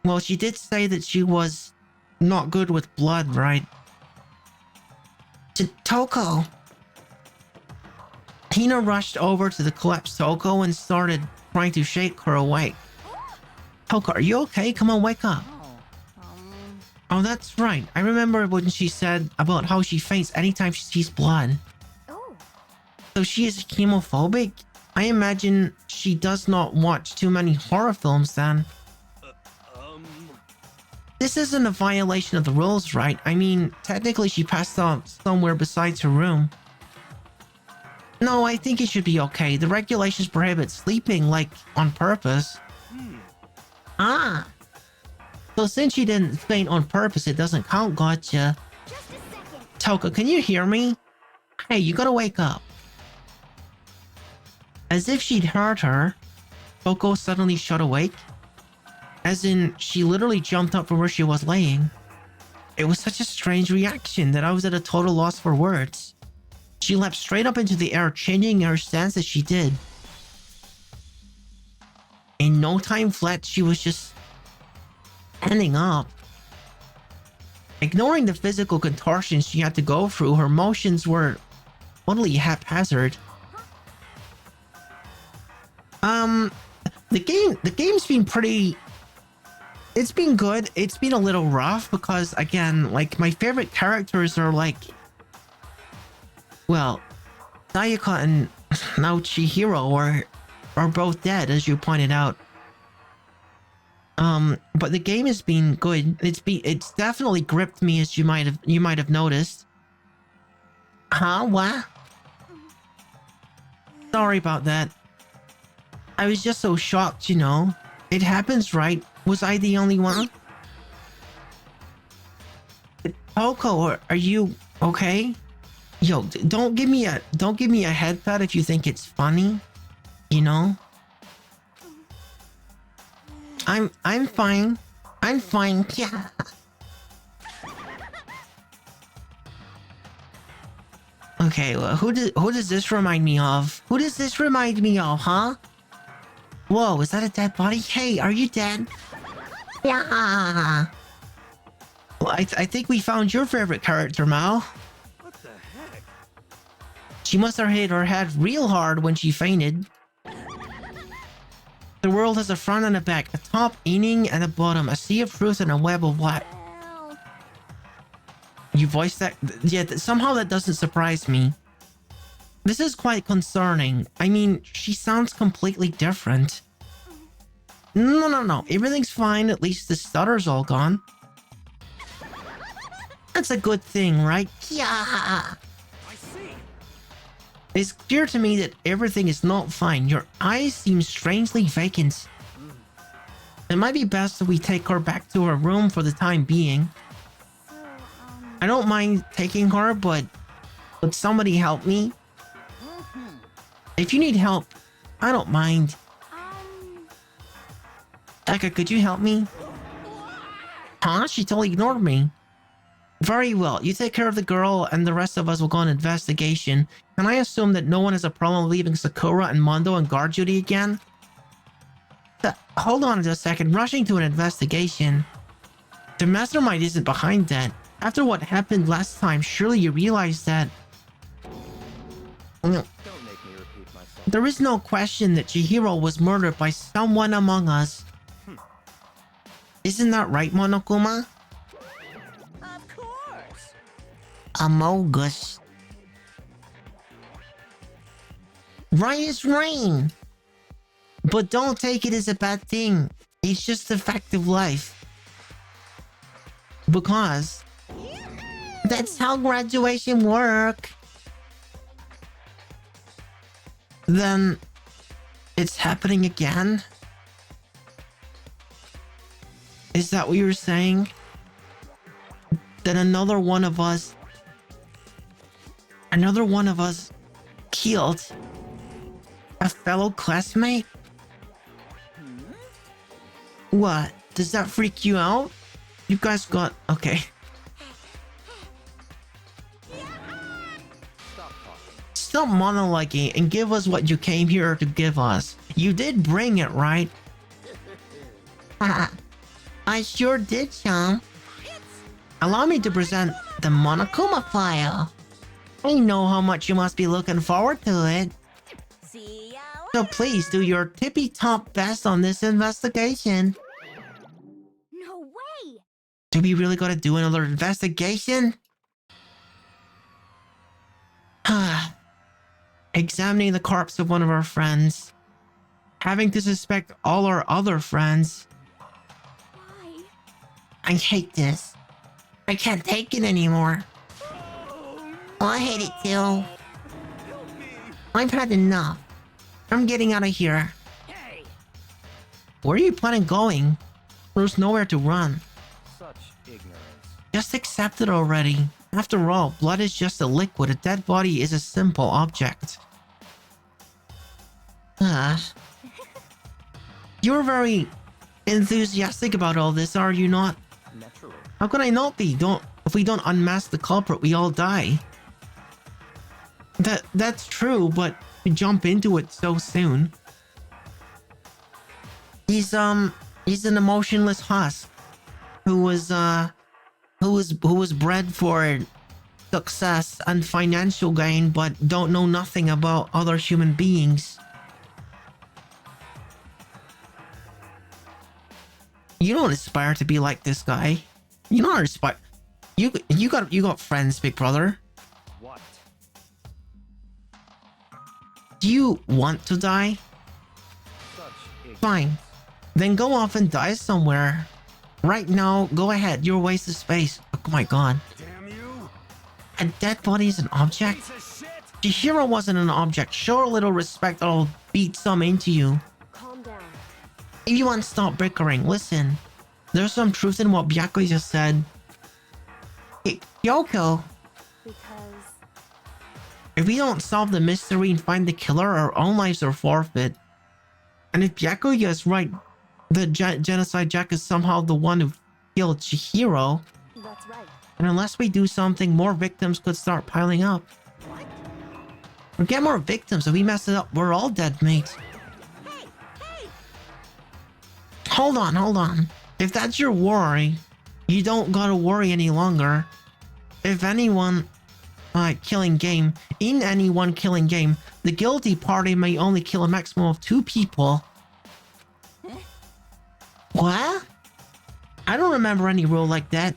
Well, she did say that she was not good with blood, right? To Toko. Hina rushed over to the collapsed Toko and started trying to shake her awake. Toko, are you okay? Come on, wake up. Oh, that's right. I remember when she said about how she faints anytime she sees blood. Oh. So she is chemophobic? I imagine she does not watch too many horror films then. This isn't a violation of the rules, right? I mean, technically she passed out somewhere besides her room. No, I think it should be okay. The regulations prohibit sleeping, like, on purpose. Ah, So since she didn't faint on purpose, it doesn't count. Gotcha. Just a second. Toka, can you hear me? Hey, you gotta wake up. As if she'd heard her, Coco suddenly shut awake. As in, she literally jumped up from where she was laying. It was such a strange reaction that I was at a total loss for words. She leapt straight up into the air, changing her stance as she did. In no time flat, she was just standing up. Ignoring the physical contortions she had to go through, her motions were totally haphazard. The game's been pretty... It's been good. It's been a little rough because, again, like, my favorite characters are like... Well, Sayaka and now Chihiro are both dead, as you pointed out. But the game has been good. It's definitely gripped me, as you might have noticed. Huh? What? Sorry about that. I was just so shocked, you know. It happens, right? Was I the only one? Coco, are you okay? Yo, don't give me a head pat if you think it's funny. You know? I'm fine. I'm fine. Yeah. Okay, well, who does this remind me of? Who does this remind me of, huh? Whoa, is that a dead body? Hey, are you dead? Yeah. Well, I think we found your favorite character, Mao. What the heck? She must have hit her head real hard when she fainted. The world has a front and a back, a top, inning, and a bottom, a sea of truth and a web of what? Well, You voiced that? Yeah, somehow that doesn't surprise me. This is quite concerning. I mean, she sounds completely different. No. Everything's fine. At least the stutter's all gone. That's a good thing, right? Yeah. I see. It's clear to me that everything is not fine. Your eyes seem strangely vacant. It might be best if we take her back to her room for the time being. so, I don't mind taking her, but would somebody help me? If you need help, I don't mind. Eka, could you help me? Huh? She totally ignored me. Very well. You take care of the girl, and the rest of us will go on investigation. Can I assume that no one has a problem leaving Sakura and Mondo on guard duty again? Hold on just a second. Rushing to an investigation. The mastermind isn't behind that. After what happened last time, surely you realize that... Don't make me repeat myself. There is no question that Chihiro was murdered by someone among us. Isn't that right, Monokuma? Of course. Amogus. Right is rain. But don't take it as a bad thing. It's just a fact of life. Because that's how graduation work. Then it's happening again? Is that what you were saying? That another one of us killed a fellow classmate? What? Does that freak you out? You guys got... Okay. Stop monologuing and give us what you came here to give us. You did bring it, right? I sure did, Chum. Allow me to present the Monokuma file. I know how much you must be looking forward to it. See ya So please do your tippy-top best on this investigation. no way. Do we really gotta do another investigation? Examining the corpse of one of our friends. Having to suspect all our other friends. Why? I hate this. I can't take it anymore. I hate it too. I've had enough. I'm getting out of here. Hey. Where are you planning going? There's nowhere to run. Just accept it already. After all, blood is just a liquid. A dead body is a simple object. You're very enthusiastic about all this, are you not? Naturally. How could I not be? If we don't unmask the culprit, we all die. That's true, but we jump into it so soon. He's an emotionless husk who was bred for success and financial gain, but don't know nothing about other human beings. You don't aspire to be like this guy. You don't aspire. You got friends, big brother. What? Do you want to die? Such Fine. Then go off and die somewhere. Right now, go ahead. You're a waste of space. Oh my god. Damn you! A dead body is an object? Piece of shit! Chihiro wasn't an object. Show a little respect or I'll beat some into you. Calm down. If you want to stop bickering, listen. There's some truth in what Byako just said. Hey, Yoko, Because if we don't solve the mystery and find the killer, our own lives are forfeit. And if Byakuya is right, the Genocide Jack is somehow the one who killed Chihiro. that's right. And unless we do something, more victims could start piling up. We'll get more victims. If we mess it up, we're all dead, mate. Hold on. If that's your worry, you don't gotta worry any longer. If anyone killing game, in any one killing game, the guilty party may only kill a maximum of 2 people. What? I don't remember any rule like that.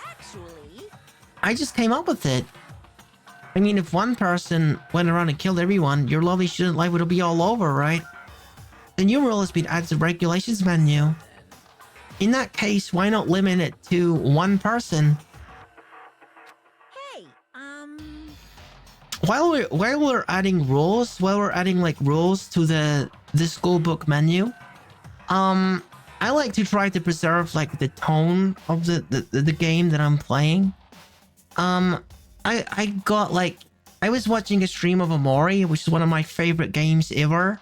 Actually, I just came up with it. I mean, if one person went around and killed everyone, your lovely student life would be all over, right? The new rule has been added to the regulations menu. In that case, why not limit it to 1 person? hey, While we're adding rules, rules to the school book menu, I like to try to preserve like the tone of the game that I'm playing. I got like, I was watching a stream of Amori, which is one of my favorite games ever,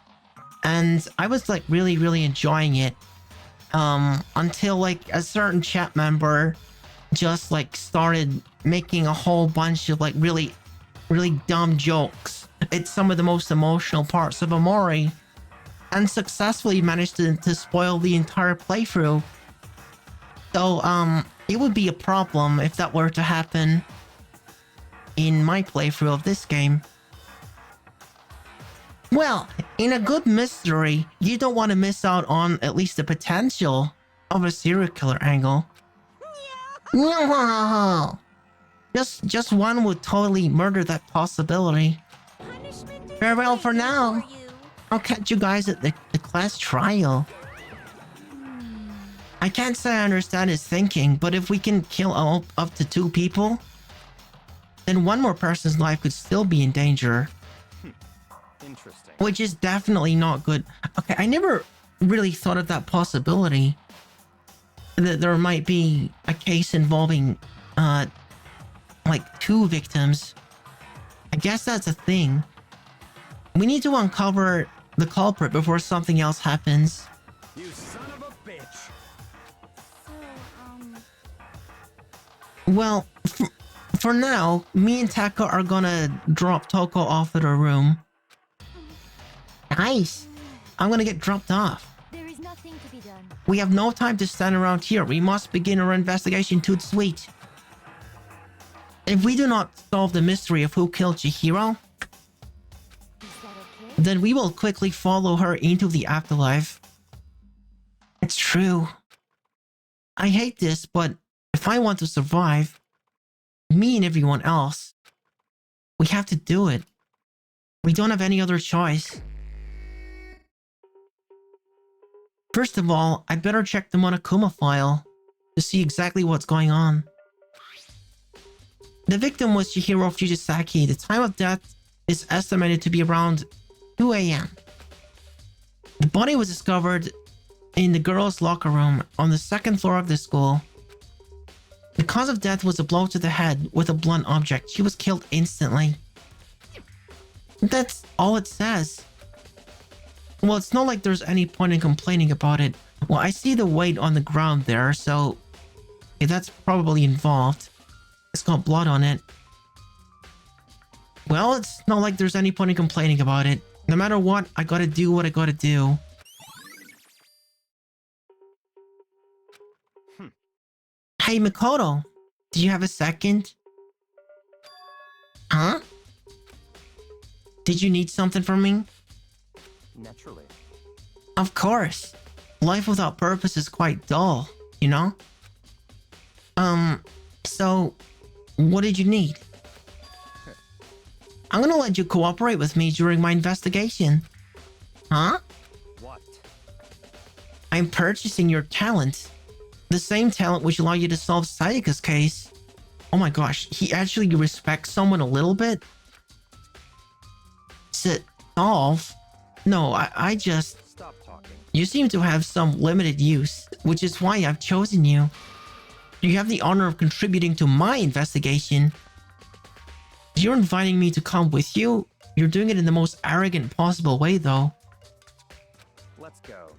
and I was like really enjoying it. Until like a certain chat member just like started making a whole bunch of like really dumb jokes at some of the most emotional parts of Amori, and successfully managed to spoil the entire playthrough. So it would be a problem if that were to happen in my playthrough of this game. Well, in a good mystery, you don't want to miss out on at least the potential of a serial killer angle. No. Just one would totally murder that possibility. punishment is Farewell for waiting now. for you. I'll catch you guys at the class trial. I can't say I understand his thinking, but if we can kill up to 2 people, then one more person's life could still be in danger. interesting. Which is definitely not good. Okay, I never really thought of that possibility. That there might be a case involving, like 2 victims. I guess that's a thing. We need to uncover the culprit before something else happens. You son of a bitch! So, Well, for now, me and Taka are gonna drop Toko off at her room. Nice! I'm gonna get dropped off. there is nothing to be done. We have no time to stand around here. We must begin our investigation to the suite. If we do not solve the mystery of who killed Chihiro, Is that okay? then we will quickly follow her into the afterlife. It's true. I hate this, but if I want to survive, me and everyone else, we have to do it. We don't have any other choice. First of all, I'd better check the Monokuma file to see exactly what's going on. The victim was Chihiro Fujisaki. The time of death is estimated to be around 2 a.m. The body was discovered in the girls' locker room on the 2nd floor of the school. The cause of death was a blow to the head with a blunt object. She was killed instantly. That's all it says. Well, it's not like there's any point in complaining about it. Well, I see the weight on the ground there, so... Okay, that's probably involved. It's got blood on it. Well, it's not like there's any point in complaining about it. No matter what, I gotta do what I gotta do. Hey, Makoto. Do you have a second? Huh? Did you need something from me? Naturally. Of course. Life without purpose is quite dull, you know? So, what did you need? I'm gonna let you cooperate with me during my investigation. Huh? What? I'm purchasing your talent. The same talent which allowed you to solve Sayaka's case. Oh my gosh, he actually respects someone a little bit? Solve? No, I just... Stop talking. You seem to have some limited use, which is why I've chosen you. You have the honor of contributing to my investigation. You're inviting me to come with you. You're doing it in the most arrogant possible way, though. Let's go.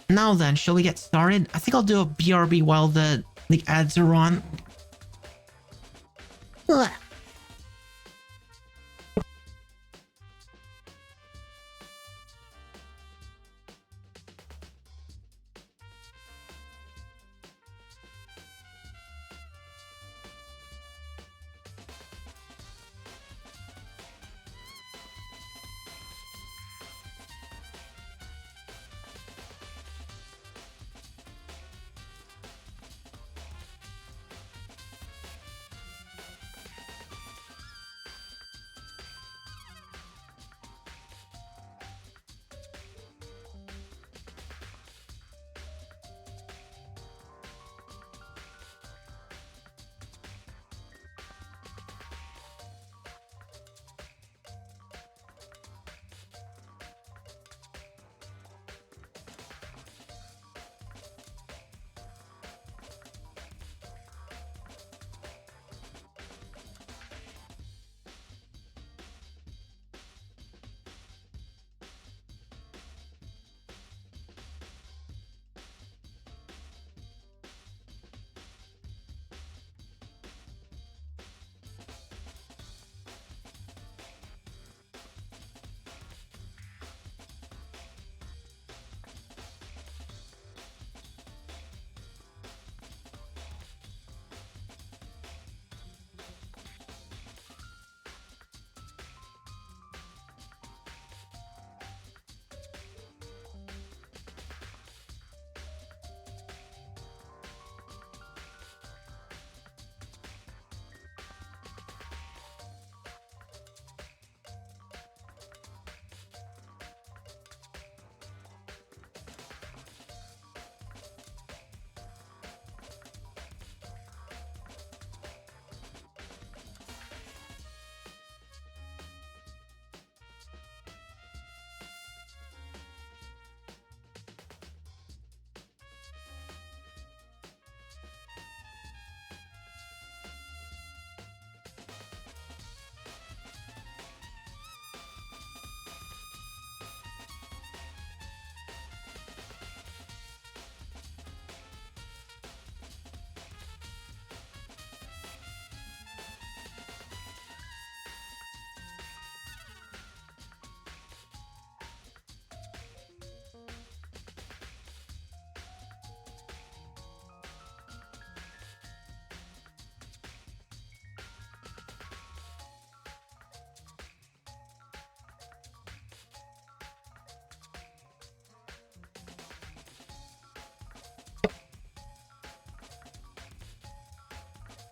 Now then, shall we get started? I think I'll do a BRB while the ads are on. Ugh.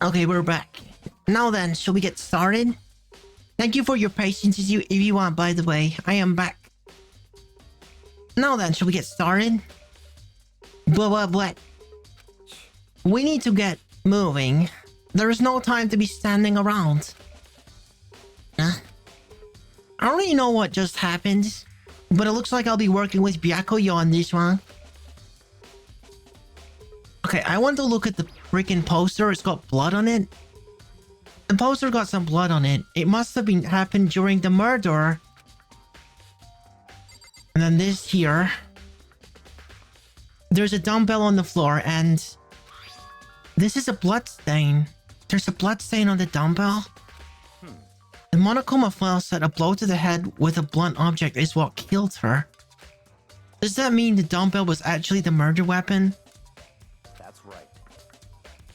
Okay, we're back. Now then, shall we get started? Thank you for your patience if you want, by the way. I am back. Now then, shall we get started? What? We need to get moving. There is no time to be standing around. Huh? I don't really know what just happened, but it looks like I'll be working with Byakuya on this one. Okay, I want to look at the freaking poster. It's got blood on it. The poster got some blood on it. It must have been happened during the murder. And then this here. There's a dumbbell on the floor and this is a blood stain. There's a blood stain on the dumbbell. The Monokuma file said a blow to the head with a blunt object is what killed her. Does that mean the dumbbell was actually the murder weapon? That's right.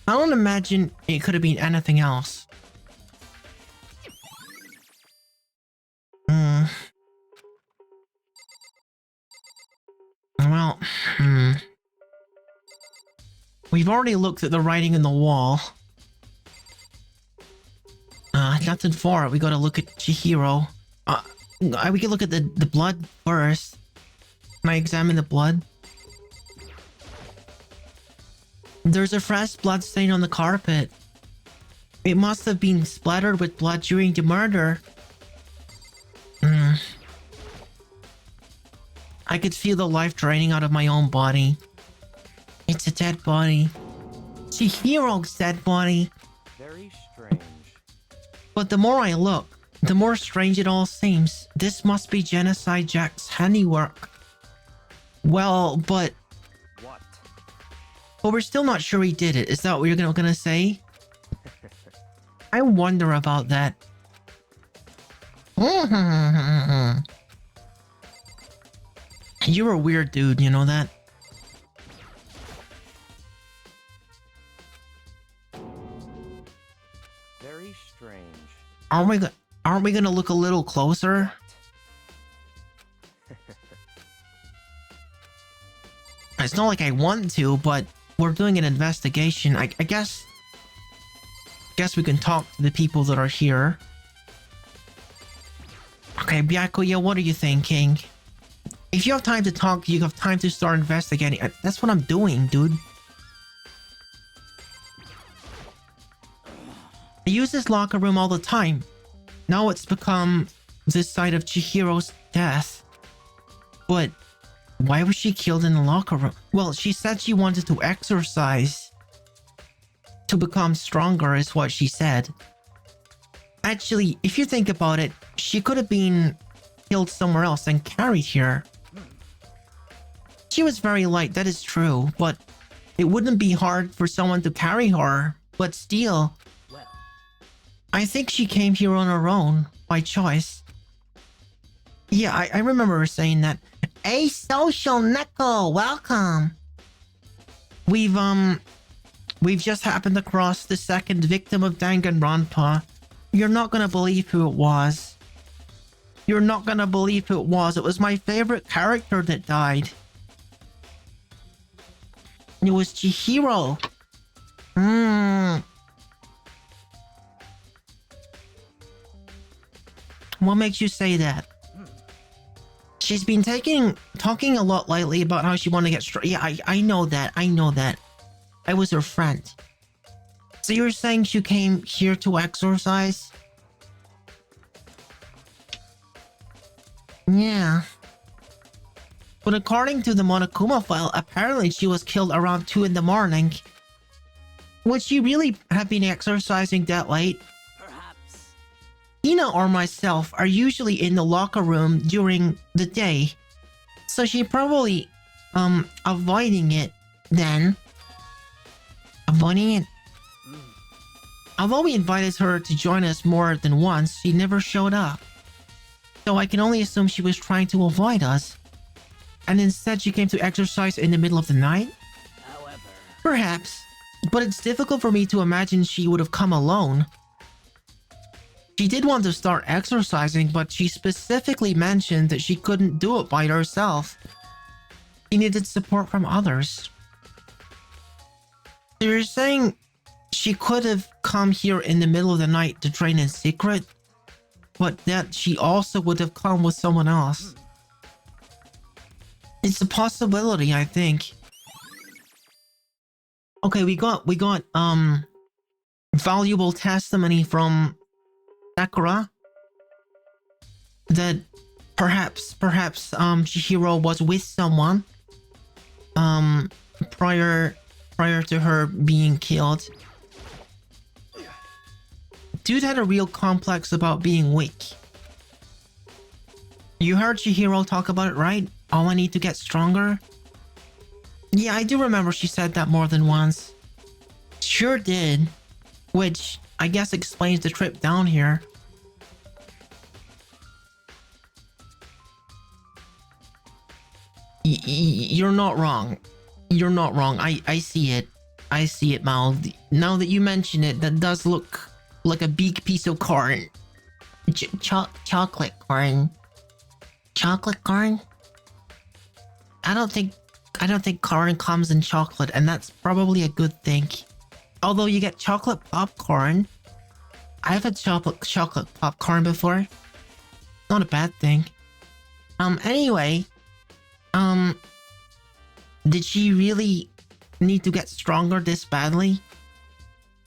I don't imagine it could have been anything else. Well, we've already looked at the writing on the wall. Nothing for it. We gotta look at Chihiro. We can look at the blood first. Can I examine the blood? There's a fresh blood stain on the carpet. It must have been splattered with blood during the murder. I could feel the life draining out of my own body. It's a dead body. Chihiro's dead body. Very strange. But the more I look, the more strange it all seems. This must be Genocide Jack's handiwork. Well, but What? we're still not sure he did it. Is that what you're gonna say? I wonder about that. You're a weird dude, you know that? Very strange. Aren't we gonna look a little closer? It's not like I want to, but we're doing an investigation. I guess we can talk to the people that are here. Okay, Byakuya, what are you thinking? If you have time to talk, you have time to start investigating. That's what I'm doing, dude. I use this locker room all the time. Now it's become the site of Chihiro's death. But why was she killed in the locker room? Well, she said she wanted to exercise to become stronger, is what she said. Actually, if you think about it, she could have been killed somewhere else and carried here. She was very light, that is true, but it wouldn't be hard for someone to carry her. But still, Well, I think she came here on her own, by choice. Yeah, I remember her saying that. Hey, Social Neko, welcome! We've just happened across the second victim of Danganronpa. You're not gonna believe who it was. You're not gonna believe who it was. It was my favorite character that died. It was Chihiro. What makes you say that? She's been talking a lot lately about how she wanted to get strong. Yeah, I know that. I know that. I was her friend. So you're saying she came here to exercise? Yeah. But according to the Monokuma file, apparently she was killed around 2 in the morning. Would she really have been exercising that late? perhaps. Ina or myself are usually in the locker room during the day. So she probably, avoiding it then. Avoiding it? Although we invited her to join us more than once, she never showed up. So I can only assume she was trying to avoid us. And instead she came to exercise in the middle of the night? However, Perhaps. But it's difficult for me to imagine she would have come alone. She did want to start exercising, but she specifically mentioned that she couldn't do it by herself. She needed support from others. So you're saying she could have come here in the middle of the night to train in secret, but that she also would have come with someone else. It's a possibility, I think. Okay, we got valuable testimony from Sakura that perhaps Chihiro was with someone prior prior to her being killed. Dude had a real complex about being weak. You heard Chihiro talk about it, right? All I need to get stronger? Yeah, I do remember she said that more than once. Sure did. Which I guess explains the trip down here. You're not wrong. You're not wrong. I see it. I see it, Mal. Now that you mention it, that does look like a big piece of corn. Chocolate corn. Chocolate corn? I don't think corn comes in chocolate, and that's probably a good thing. Although you get chocolate popcorn. I've had chocolate popcorn before. Not a bad thing. Anyway, did she really need to get stronger this badly?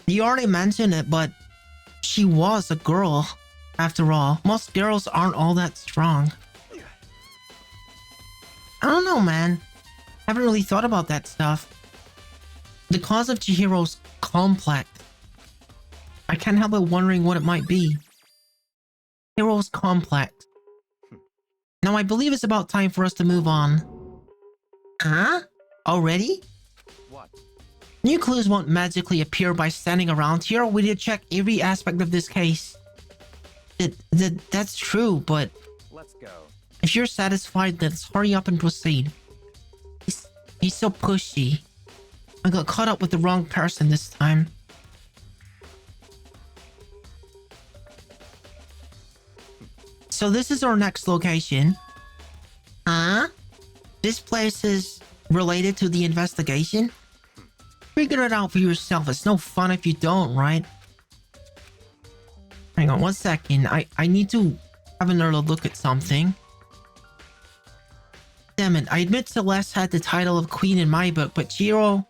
You already mentioned it, but she was a girl. After all, most girls aren't all that strong. I don't know, man. Haven't really thought about that stuff. The cause of Chihiro's complex. I can't help but wondering what it might be. Chihiro's complex. Now I believe it's about time for us to move on. Huh? Already? What? New clues won't magically appear by standing around here. We need to check every aspect of this case. That's true, but Let's go. if you're satisfied, let's hurry up and proceed. He's so pushy. I got caught up with the wrong person this time. So this is our next location. Huh? This place is related to the investigation? Figure it out for yourself. It's no fun if you don't, right? Hang on 1 second. I need to have another look at something. Damn it. I admit Celeste had the title of Queen in my book, but Chihiro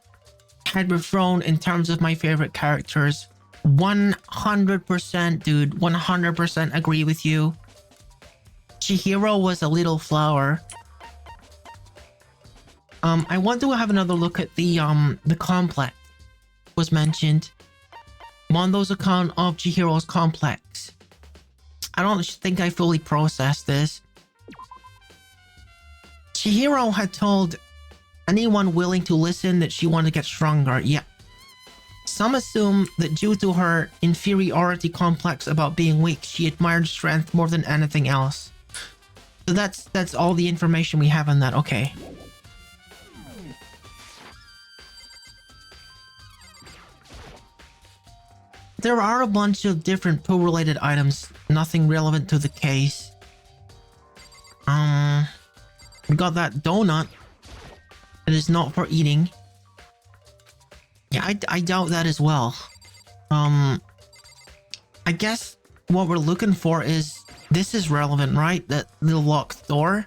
had been thrown in terms of my favorite characters. 100%, dude. 100% agree with you. Chihiro was a little flower. I want to have another look at the complex was mentioned. Mondo's account of Chihiro's complex. I don't think I fully processed this. Chihiro had told anyone willing to listen that she wanted to get stronger. Yeah. Some assume that due to her inferiority complex about being weak, she admired strength more than anything else. So that's all the information we have on that. Okay. There are a bunch of different pool-related items, nothing relevant to the case. We got that donut. It is not for eating. Yeah, I doubt that as well. I guess what we're looking for is... This is relevant, right? That the locked door.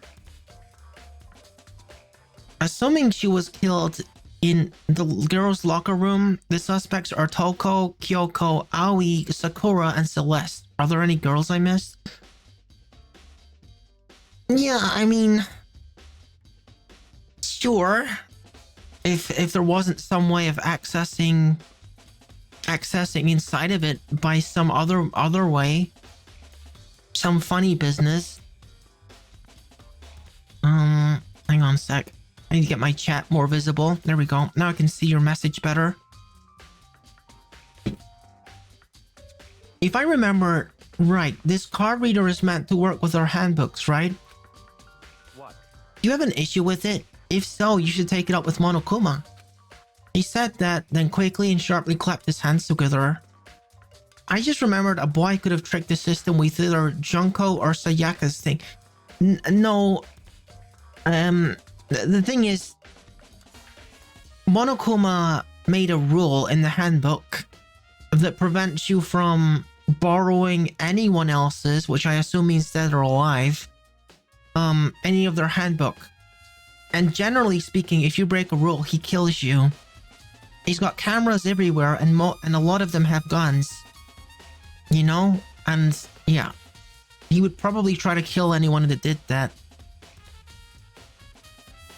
Assuming she was killed in the girls' locker room, the suspects are Toko, Kyoko, Aoi, Sakura, and Celeste. Are there any girls I missed? Yeah, I mean... Sure. If there wasn't some way of accessing inside of it by some other way. Some funny business. Hang on a sec. I need to get my chat more visible. There we go. Now I can see your message better. If I remember right, this card reader is meant to work with our handbooks, right? What? Do you have an issue with it? If so, you should take it up with Monokuma. He said that, then quickly and sharply clapped his hands together. I just remembered a boy could have tricked the system with either Junko or Sayaka's thing. No. The thing is, Monokuma made a rule in the handbook that prevents you from borrowing anyone else's, which I assume means dead or alive, any of their handbook. And generally speaking, if you break a rule, he kills you. He's got cameras everywhere, and a lot of them have guns. You know? And, yeah. He would probably try to kill anyone that did that.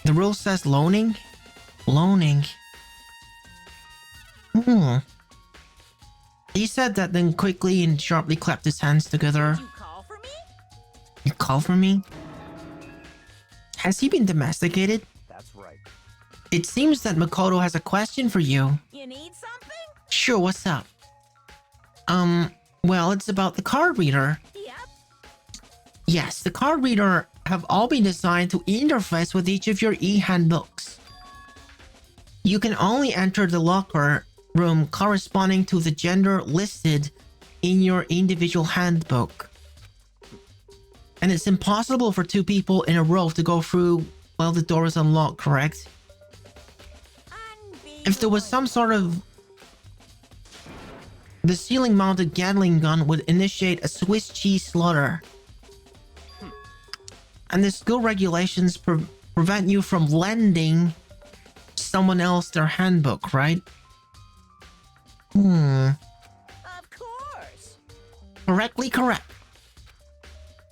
The rule says loaning? Loaning. Hmm. He said that, then quickly and sharply clapped his hands together. Did you call for me? You call for me? Has he been domesticated? That's right. It seems that Makoto has a question for you. You need something? Sure, what's up? Well, it's about the card reader. Yep. Yes, the card reader have all been designed to interface with each of your e-handbooks. You can only enter the locker room corresponding to the gender listed in your individual handbook. And it's impossible for two people in a row to go through while the door is unlocked, correct? If there was some sort of... The ceiling-mounted Gatling gun would initiate a Swiss cheese slaughter. And the school regulations prevent you from lending someone else their handbook, right? Of course. Correctly correct.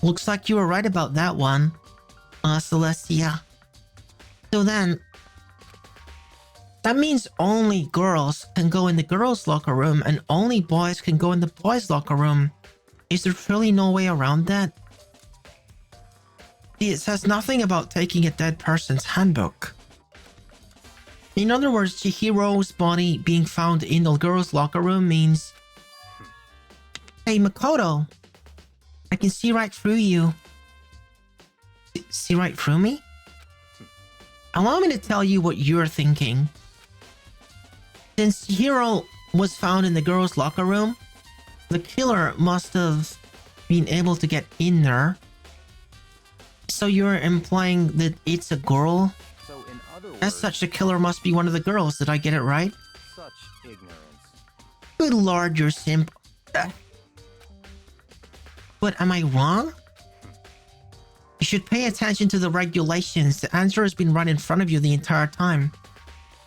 Looks like you were right about that one, Celestia. So then, that means only girls can go in the girls' locker room and only boys can go in the boys' locker room. Is there truly no way around that? It says nothing about taking a dead person's handbook. In other words, Chihiro's body being found in the girls' locker room means... Hey, Makoto, I can see right through you. See right through me? Allow me to tell you what you're thinking. Since Chihiro was found in the girls' locker room, the killer must have been able to get in there. So you're implying that it's a girl? So in other words, As such, the killer must be one of the girls. Did I get it right? such ignorance. Good lord, you're simp. But am I wrong? You should pay attention to the regulations. The answer has been right in front of you the entire time.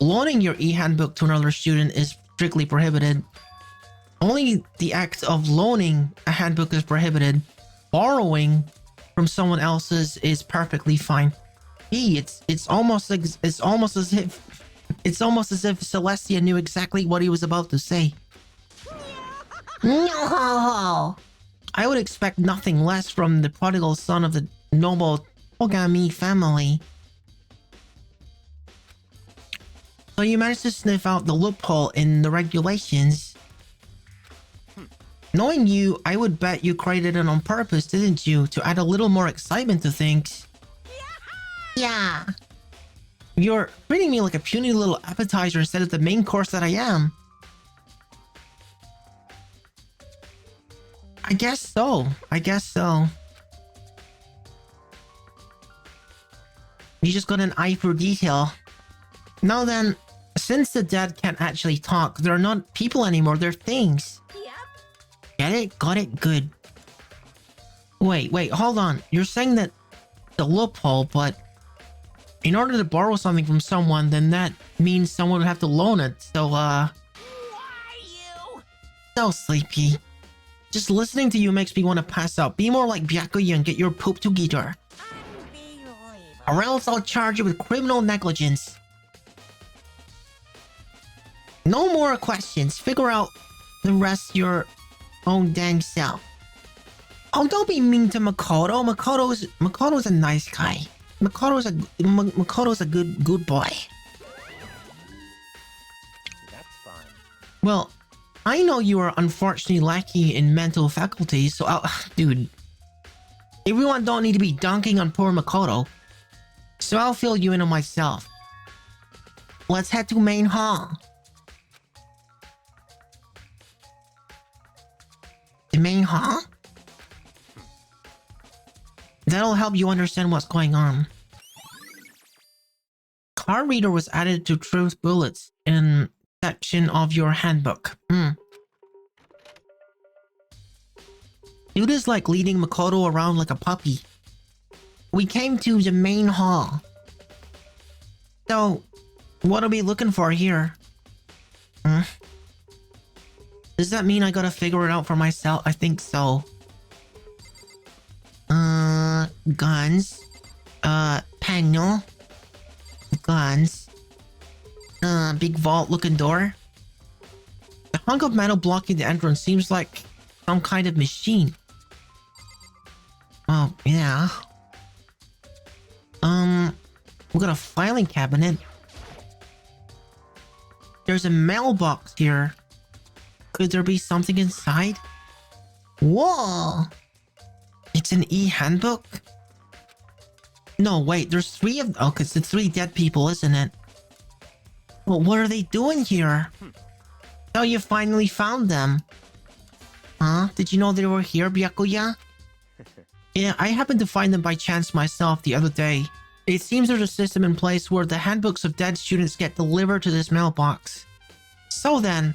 Loaning your e-handbook to another student is strictly prohibited. Only the act of loaning a handbook is prohibited. Borrowing from someone else's is perfectly fine. It's almost as if Celestia knew exactly what he was about to say. No! I would expect nothing less from the prodigal son of the noble Ogami family. So you managed to sniff out the loophole in the regulations. Knowing you, I would bet you created it on purpose, didn't you? To add a little more excitement to things. Yeah. You're treating me like a puny little appetizer instead of the main course that I am. I guess so. You just got an eye for detail. Now then, since the dead can't actually talk, they're not people anymore, they're things. Yep. Get it? Got it? Good. Wait, hold on. You're saying that the loophole, but in order to borrow something from someone, then that means someone would have to loan it. So, Why you? so sleepy. Just listening to you makes me want to pass out. Be more like Byakuya and get your poop together. Unbelievable. Or else I'll charge you with criminal negligence. No more questions. Figure out the rest your own dang self. Oh, don't be mean to Makoto. Makoto's a nice guy. Makoto's a good boy. That's fine. Well, I know you are unfortunately lacking in mental faculties, so dude, everyone don't need to be dunking on poor Makoto. So I'll fill you in on myself. Let's head to main hall. The main hall? That'll help you understand what's going on. Card reader was added to truth bullets in section of your handbook. Dude is like leading Makoto around like a puppy. We came to the main hall. So, what are we looking for here? Does that mean I gotta figure it out for myself? I think so. Guns. Panel. Guns. Big vault looking door. hunk of metal blocking the entrance seems like some kind of machine. Oh, yeah. We got a filing cabinet. There's a mailbox here. Could there be something inside? Whoa! It's an e-handbook? No, wait, there's 3 of... Oh, it's the 3 dead people, isn't it? Well, what are they doing here? Oh, you finally found them. Huh? Did you know they were here, Byakuya? Yeah, I happened to find them by chance myself the other day. It seems there's a system in place where the handbooks of dead students get delivered to this mailbox. So then,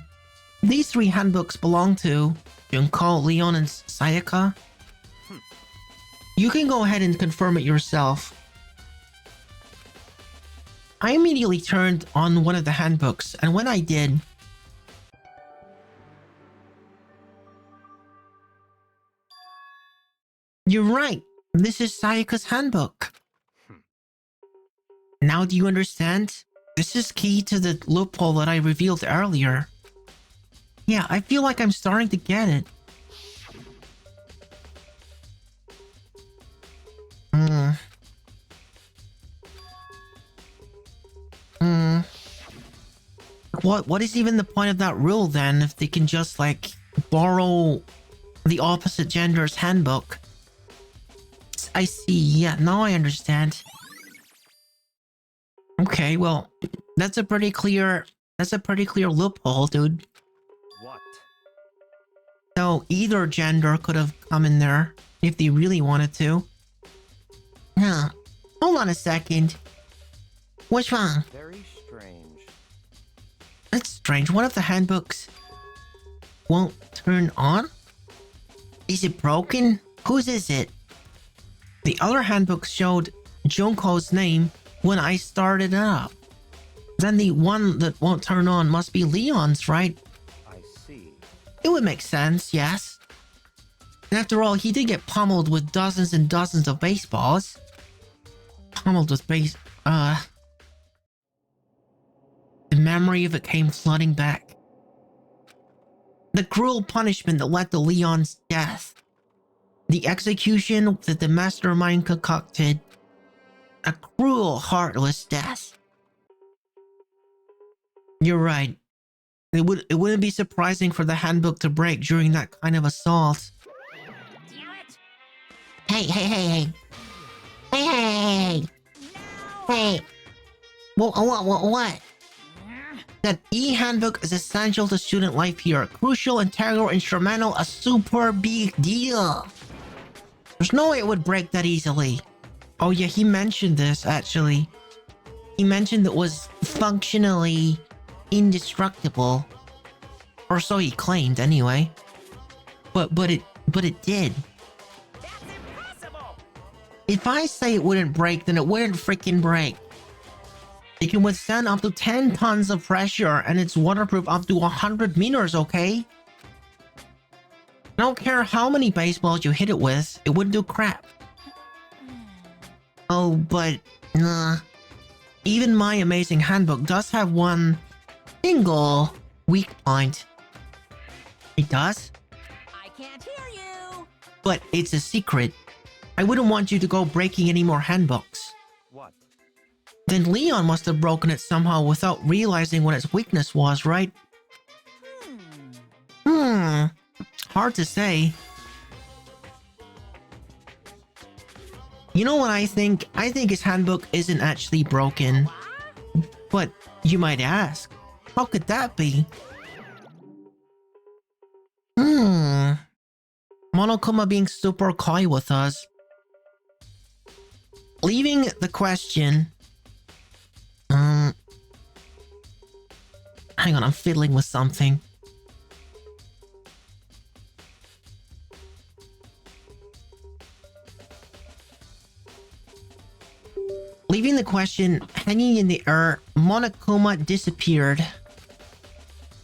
these 3 handbooks belong to Junko, Leon, and Sayaka. You can go ahead and confirm it yourself. I immediately turned on one of the handbooks, and when I did... You're right. This is Sayaka's handbook. Now do you understand? This is key to the loophole that I revealed earlier. Yeah, I feel like I'm starting to get it. What is even the point of that rule then if they can just like borrow the opposite gender's handbook? I see, yeah, now I understand. Okay, well, that's a pretty clear loophole, dude. What? So either gender could have come in there if they really wanted to. Huh. Hold on a second. What's wrong? Very strange. That's strange. One of the handbooks won't turn on? Is it broken? Whose is it? The other handbook showed Junko's name when I started it up. Then the one that won't turn on must be Leon's, right? I see. It would make sense, yes. And after all, he did get pummeled with dozens and dozens of baseballs. Pummeled with the memory of it came flooding back. The cruel punishment that led to Leon's death. The execution that the mastermind concocted. A cruel, heartless death. You're right. It wouldn't be surprising for the handbook to break during that kind of assault. Damn it! Hey. Hey. What? That e-handbook is essential to student life here. Crucial, integral, instrumental, a super big deal. There's no way it would break that easily. Oh yeah, he mentioned this, actually. He mentioned it was functionally indestructible. Or so he claimed, anyway. But it did. That's impossible! If I say it wouldn't break, then it wouldn't freaking break. It can withstand up to 10 tons of pressure, and it's waterproof up to 100 meters, okay? I don't care how many baseballs you hit it with, it wouldn't do crap. Oh, but... even my amazing handbook does have one single weak point. It does? I can't hear you! But it's a secret. I wouldn't want you to go breaking any more handbooks. What? Then Leon must have broken it somehow without realizing what its weakness was, right? Hard to say. You know what I think? I think his handbook isn't actually broken. But you might ask, how could that be? Monokuma being super coy with us. Leaving the question... hang on, I'm fiddling with something. Leaving the question hanging in the air, Monokuma disappeared.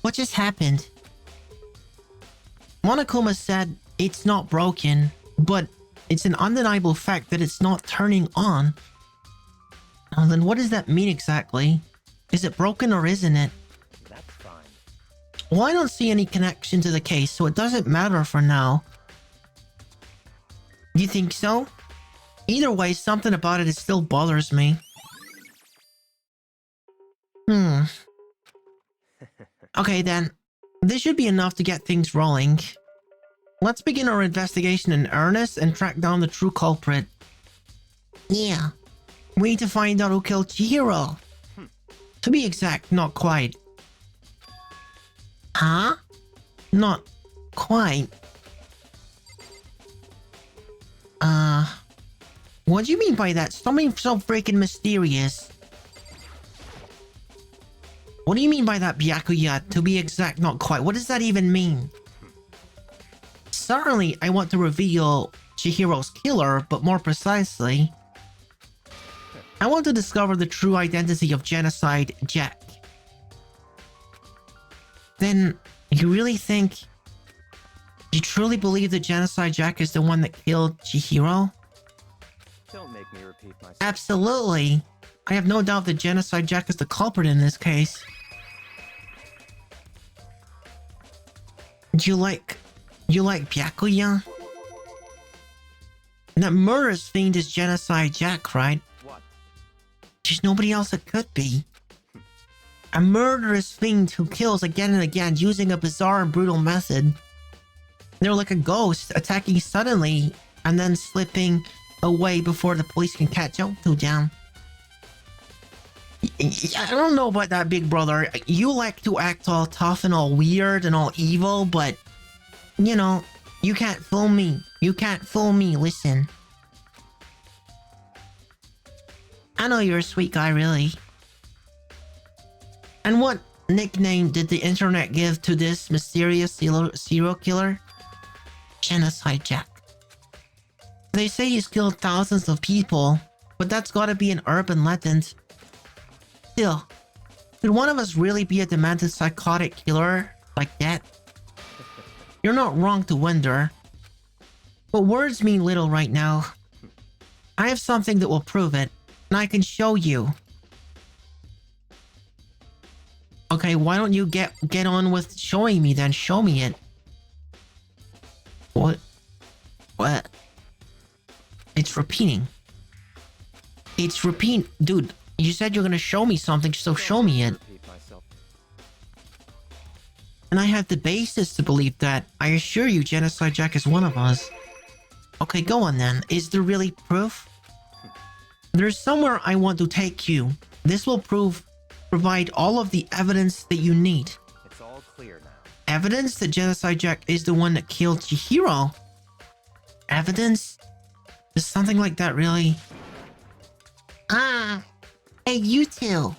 What just happened? Monokuma said it's not broken, but it's an undeniable fact that it's not turning on. Now then what does that mean exactly? Is it broken or isn't it? That's fine. Well, I don't see any connection to the case, so it doesn't matter for now. You think so? Either way, something about it still bothers me. Okay then. This should be enough to get things rolling. Let's begin our investigation in earnest and track down the true culprit. Yeah. We need to find out who killed Chihiro. To be exact, not quite. Huh? Not quite. What do you mean by that? Something so freaking mysterious. What do you mean by that, Byakuya? To be exact, not quite. What does that even mean? Certainly, I want to reveal Chihiro's killer, but more precisely, I want to discover the true identity of Genocide Jack. Then, you really think... You truly believe that Genocide Jack is the one that killed Chihiro? Don't make me repeat myself. Absolutely. I have no doubt that Genocide Jack is the culprit in this case. You like Byakuya? That murderous fiend is Genocide Jack, right? What? There's nobody else it could be. A murderous fiend who kills again and again using a bizarre and brutal method. They're like a ghost, attacking suddenly and then slipping away before the police can catch up to them. I don't know about that, big brother. You like to act all tough and all weird and all evil, but... You know, you can't fool me. You can't fool me, listen. I know you're a sweet guy, really. And what nickname did the internet give to this mysterious serial killer? Genocide Jack. They say he's killed thousands of people, but that's gotta be an urban legend. Still, could one of us really be a demented psychotic killer like that? You're not wrong to wonder. But words mean little right now. I have something that will prove it, and I can show you. Okay, why don't you get on with showing me then? Show me it. What? What? It's repeating. It's repeating. Dude, you said you're gonna show me something, so show me it. And I have the basis to believe that. I assure you, Genocide Jack is one of us. Okay, go on then. Is there really proof? There's somewhere I want to take you. This will provide all of the evidence that you need. It's all clear now. Evidence that Genocide Jack is the one that killed Chihiro? Evidence? Is something like that really? Hey, you two.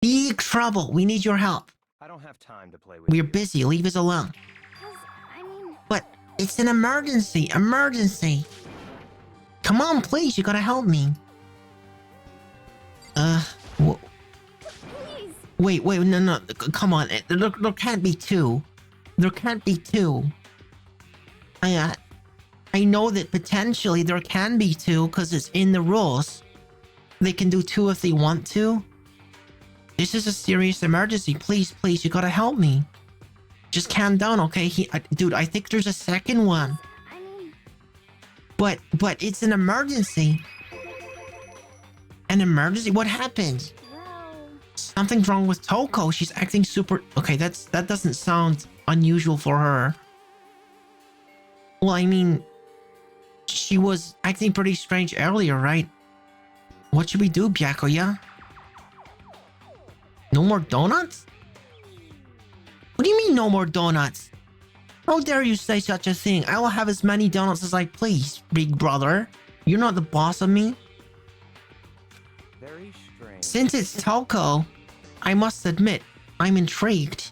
Big trouble. We need your help. I don't have time to play with We're you. busy. Leave us alone. 'Cause, I mean, But it's an emergency. Emergency. Come on, please. You gotta help me. please. Wait, no. Come on. There can't be two. There can't be two. I know that potentially there can be two because it's in the rules. They can do two if they want to. This is a serious emergency. Please, you gotta help me. Just calm down, okay? Dude, I think there's a second one. I mean, But it's an emergency. An emergency? What happened? well, Something's wrong with Toko. She's acting super... Okay, that doesn't sound unusual for her. Well, I mean... She was acting pretty strange earlier, right? What should we do, Byakuya? No more donuts? What do you mean no more donuts? How dare you say such a thing? I will have as many donuts as I please, big brother. You're not the boss of me. Very strange. Since it's Toko, I must admit, I'm intrigued.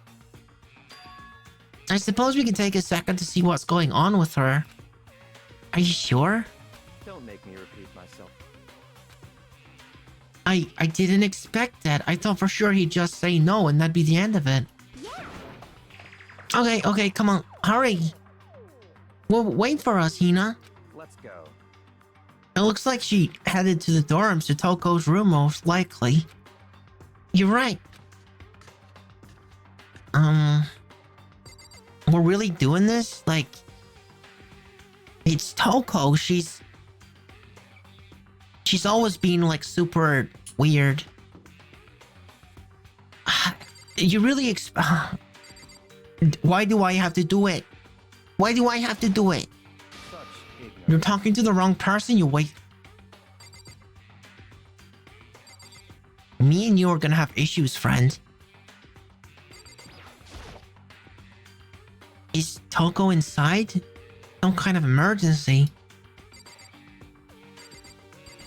I suppose we can take a second to see what's going on with her. Are you sure? Don't make me repeat myself. I didn't expect that. I thought for sure he'd just say no and that'd be the end of it. yeah. Okay, come on. Hurry. Well, wait for us, Hina. Let's go. It looks like she headed to the dorms to Toko's room most likely. You're right. we're really doing this? Like, it's Toko. She's always been like super weird. You really why do I have to do it? Why do I have to do it? Such ignorance. You're talking to the wrong person, you wait. Me and you are gonna have issues, friend. Is Toko inside? Some kind of emergency?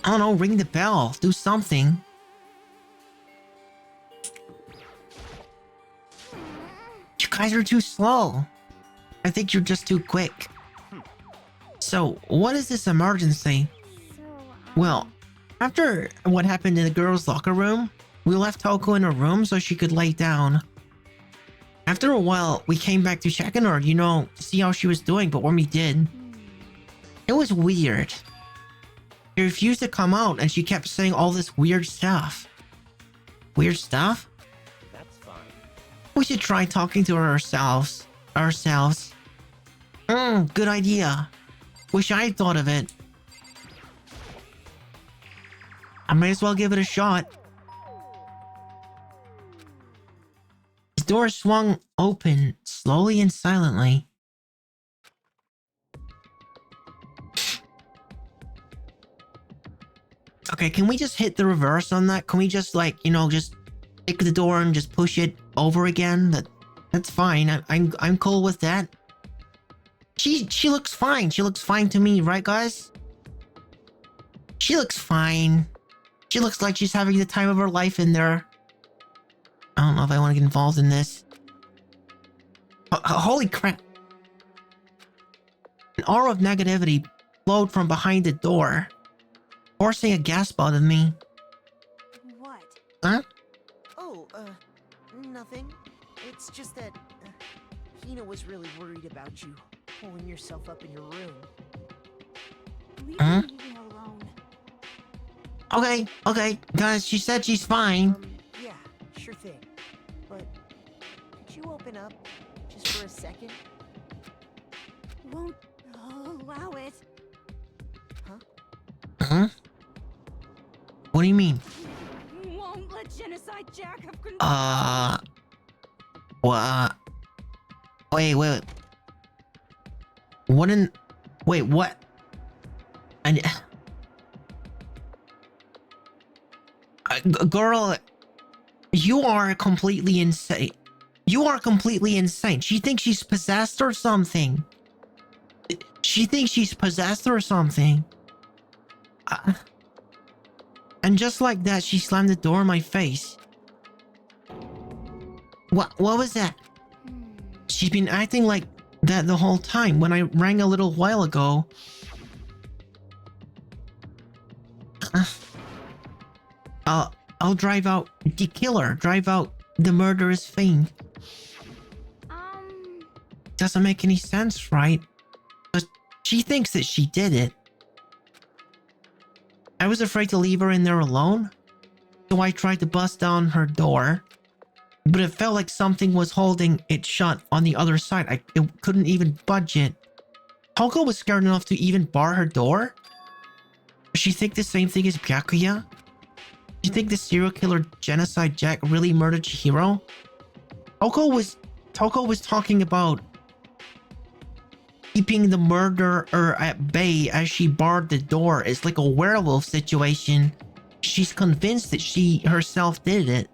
I don't know, ring the bell, do something. You guys are too slow. I think you're just too quick. So, what is this emergency? So, Well, after what happened in the girls' locker room, we left Toko in her room so she could lay down. After a while, we came back to check on her, you know, to see how she was doing, but when we did, it was weird. She refused to come out and she kept saying all this weird stuff. Weird stuff? That's fine. We should try talking to her ourselves. Good idea. Wish I had thought of it. I may as well give it a shot. The door swung open, slowly and silently. Okay, can we just hit the reverse on that? Can we just, like, you know, just pick the door and just push it over again? That's fine. I'm cool with that. She looks fine. She looks fine to me, right, guys? She looks fine. She looks like she's having the time of her life in there. I don't know if I want to get involved in this. Holy crap. An aura of negativity flowed from behind the door, forcing a gasp out of me. What? Huh? Oh, nothing. It's just that Hina was really worried about you, pulling yourself up in your room. leave Huh? me alone. Okay, guys, she said she's fine. Yeah, sure thing. But could you open up just for a second? Won't allow it. Huh? What do you mean? Won't let Genocide Jack have control. What? Wait. Wait, what? Girl, you are completely insane. You are completely insane. She thinks she's possessed or something. And just like that, she slammed the door in my face. What was that? She's been acting like that the whole time. When I rang a little while ago, I'll drive out the killer, drive out the murderous fiend. Doesn't make any sense, right? But she thinks that she did it. I was afraid to leave her in there alone, so I tried to bust down her door, but it felt like something was holding it shut on the other side. It couldn't even budge it. Toko was scared enough to even bar her door? Does she think the same thing as Byakuya? Do you think the serial killer Genocide Jack really murdered Chihiro? Toko was talking about keeping the murderer at bay as she barred the door. It's like a werewolf situation. She's convinced that she herself did it.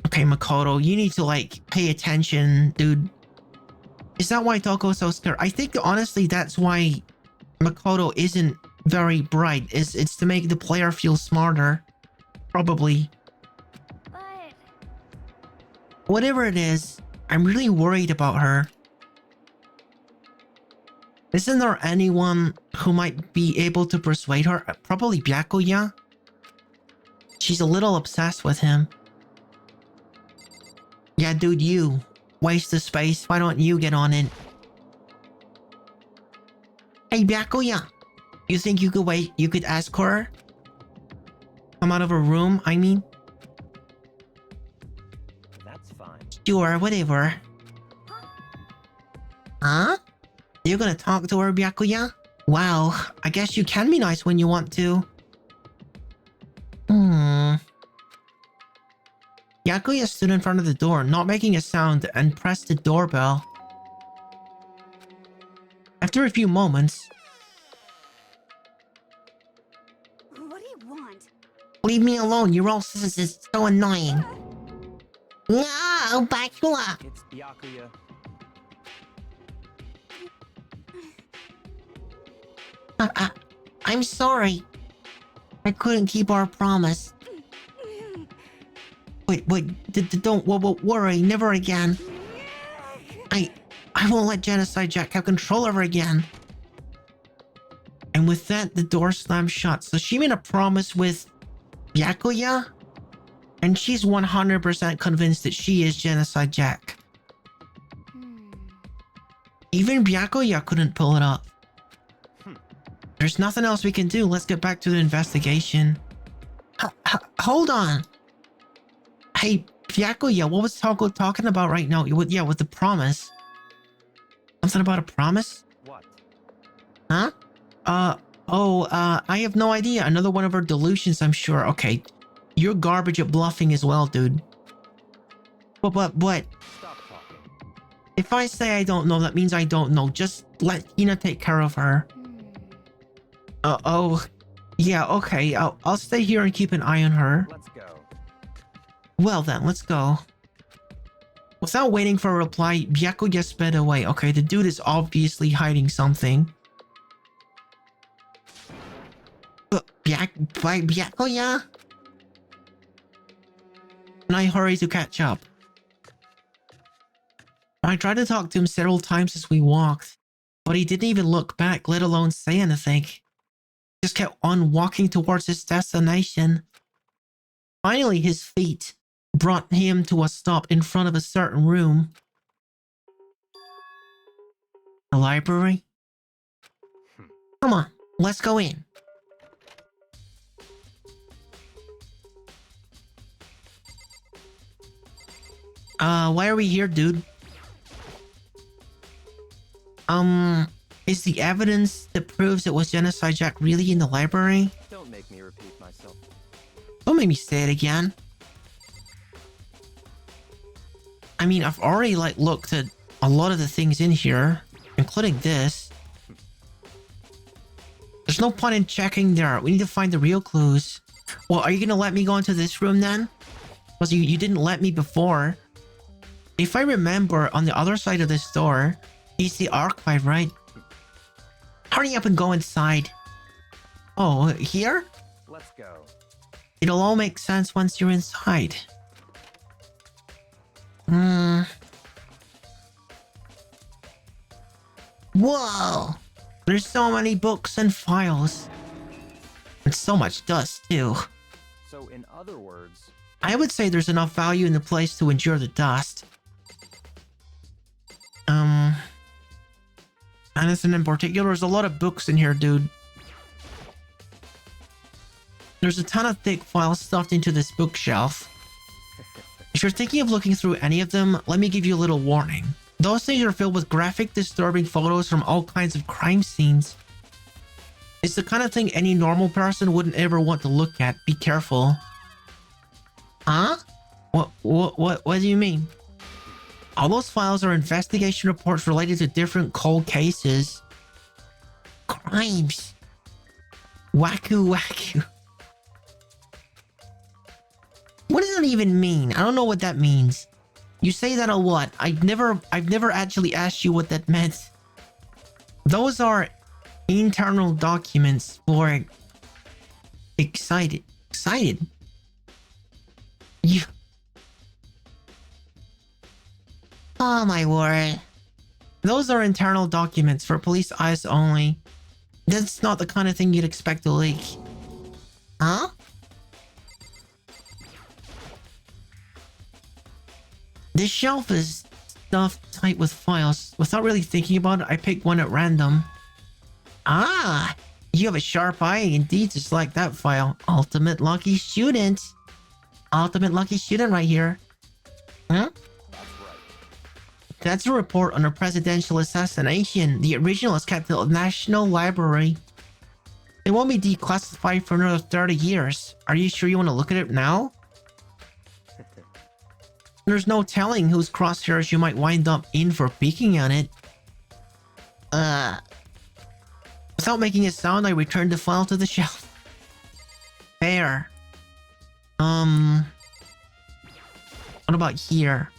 Okay, Makoto, you need to, like, pay attention, dude. Is that why Toko's so scared? I think, honestly, that's why Makoto isn't very bright. It's to make the player feel smarter. Probably. But Whatever it is, I'm really worried about her. Isn't there anyone who might be able to persuade her? Probably Byakuya. She's a little obsessed with him. Yeah, dude, you. Waste of space. Why don't you get on it? Hey, Byakuya. You think you could wait? You could ask her? Come out of her room, I mean? Sure, whatever. Huh? You're gonna talk to her, Byakuya? Wow, I guess you can be nice when you want to. Byakuya stood in front of the door, not making a sound, and pressed the doorbell. After a few moments... What do you want? Leave me alone, your old sis is so annoying. No, Byakuya! It's Byakuya. I'm sorry. I couldn't keep our promise. Wait, don't worry, never again. I won't let Genocide Jack have control over again. And with that, the door slammed shut. So she made a promise with Byakuya, and she's 100% convinced that she is Genocide Jack. Even Byakuya couldn't pull it up. There's nothing else we can do. Let's get back to the investigation. Hold on. Hey, Byakuya, what was Toko talking about right now? With the promise. Something about a promise? What? Huh? I have no idea. Another one of her delusions, I'm sure. Okay. You're garbage at bluffing as well, dude. But. Stop talking. If I say I don't know, that means I don't know. Just let Hina take care of her. Yeah, okay. I'll stay here and keep an eye on her. Let's go. Well then, let's go. Without waiting for a reply, Byakuya sped away. Okay, the dude is obviously hiding something. Byakuya? And I hurry to catch up. I tried to talk to him several times as we walked, but he didn't even look back, let alone say anything. Just kept on walking towards his destination. Finally, his feet brought him to a stop in front of a certain room. A library? Come on, let's go in. Why are we here, dude? Is the evidence that proves it was Genocide Jack really in the library? Don't make me repeat myself. Don't make me say it again. I mean, I've already, looked at a lot of the things in here, including this. There's no point in checking there. We need to find the real clues. Well, are you gonna let me go into this room then? Because you didn't let me before. If I remember, on the other side of this door is the archive, right? Hurry up and go inside. Oh, here? Let's go. It'll all make sense once you're inside. Whoa! There's so many books and files. And so much dust, too. So, in other words... I would say there's enough value in the place to endure the dust. Anything in particular? There's a lot of books in here, dude. There's a ton of thick files stuffed into this bookshelf. If you're thinking of looking through any of them, let me give you a little warning. Those things are filled with graphic, disturbing photos from all kinds of crime scenes. It's the kind of thing any normal person wouldn't ever want to look at. Be careful. Huh? What do you mean? All those files are investigation reports related to different cold cases. Crimes. Waku. What does that even mean? I don't know what that means. You say that a lot. I've never actually asked you what that meant. Those are internal documents for excited. You. Oh my word. Those are internal documents for police eyes only. That's not the kind of thing you'd expect to leak. Huh? This shelf is stuffed tight with files. Without really thinking about it, I picked one at random. Ah! You have a sharp eye indeed to select that file. Ultimate lucky student. Ultimate lucky student right here. Huh? That's That's a report on a presidential assassination. The original is kept at the National Library. It won't be declassified for another 30 years. Are you sure you want to look at it now? There's no telling whose crosshairs you might wind up in for peeking at it. Without making a sound, I returned the file to the shelf. There. What about here?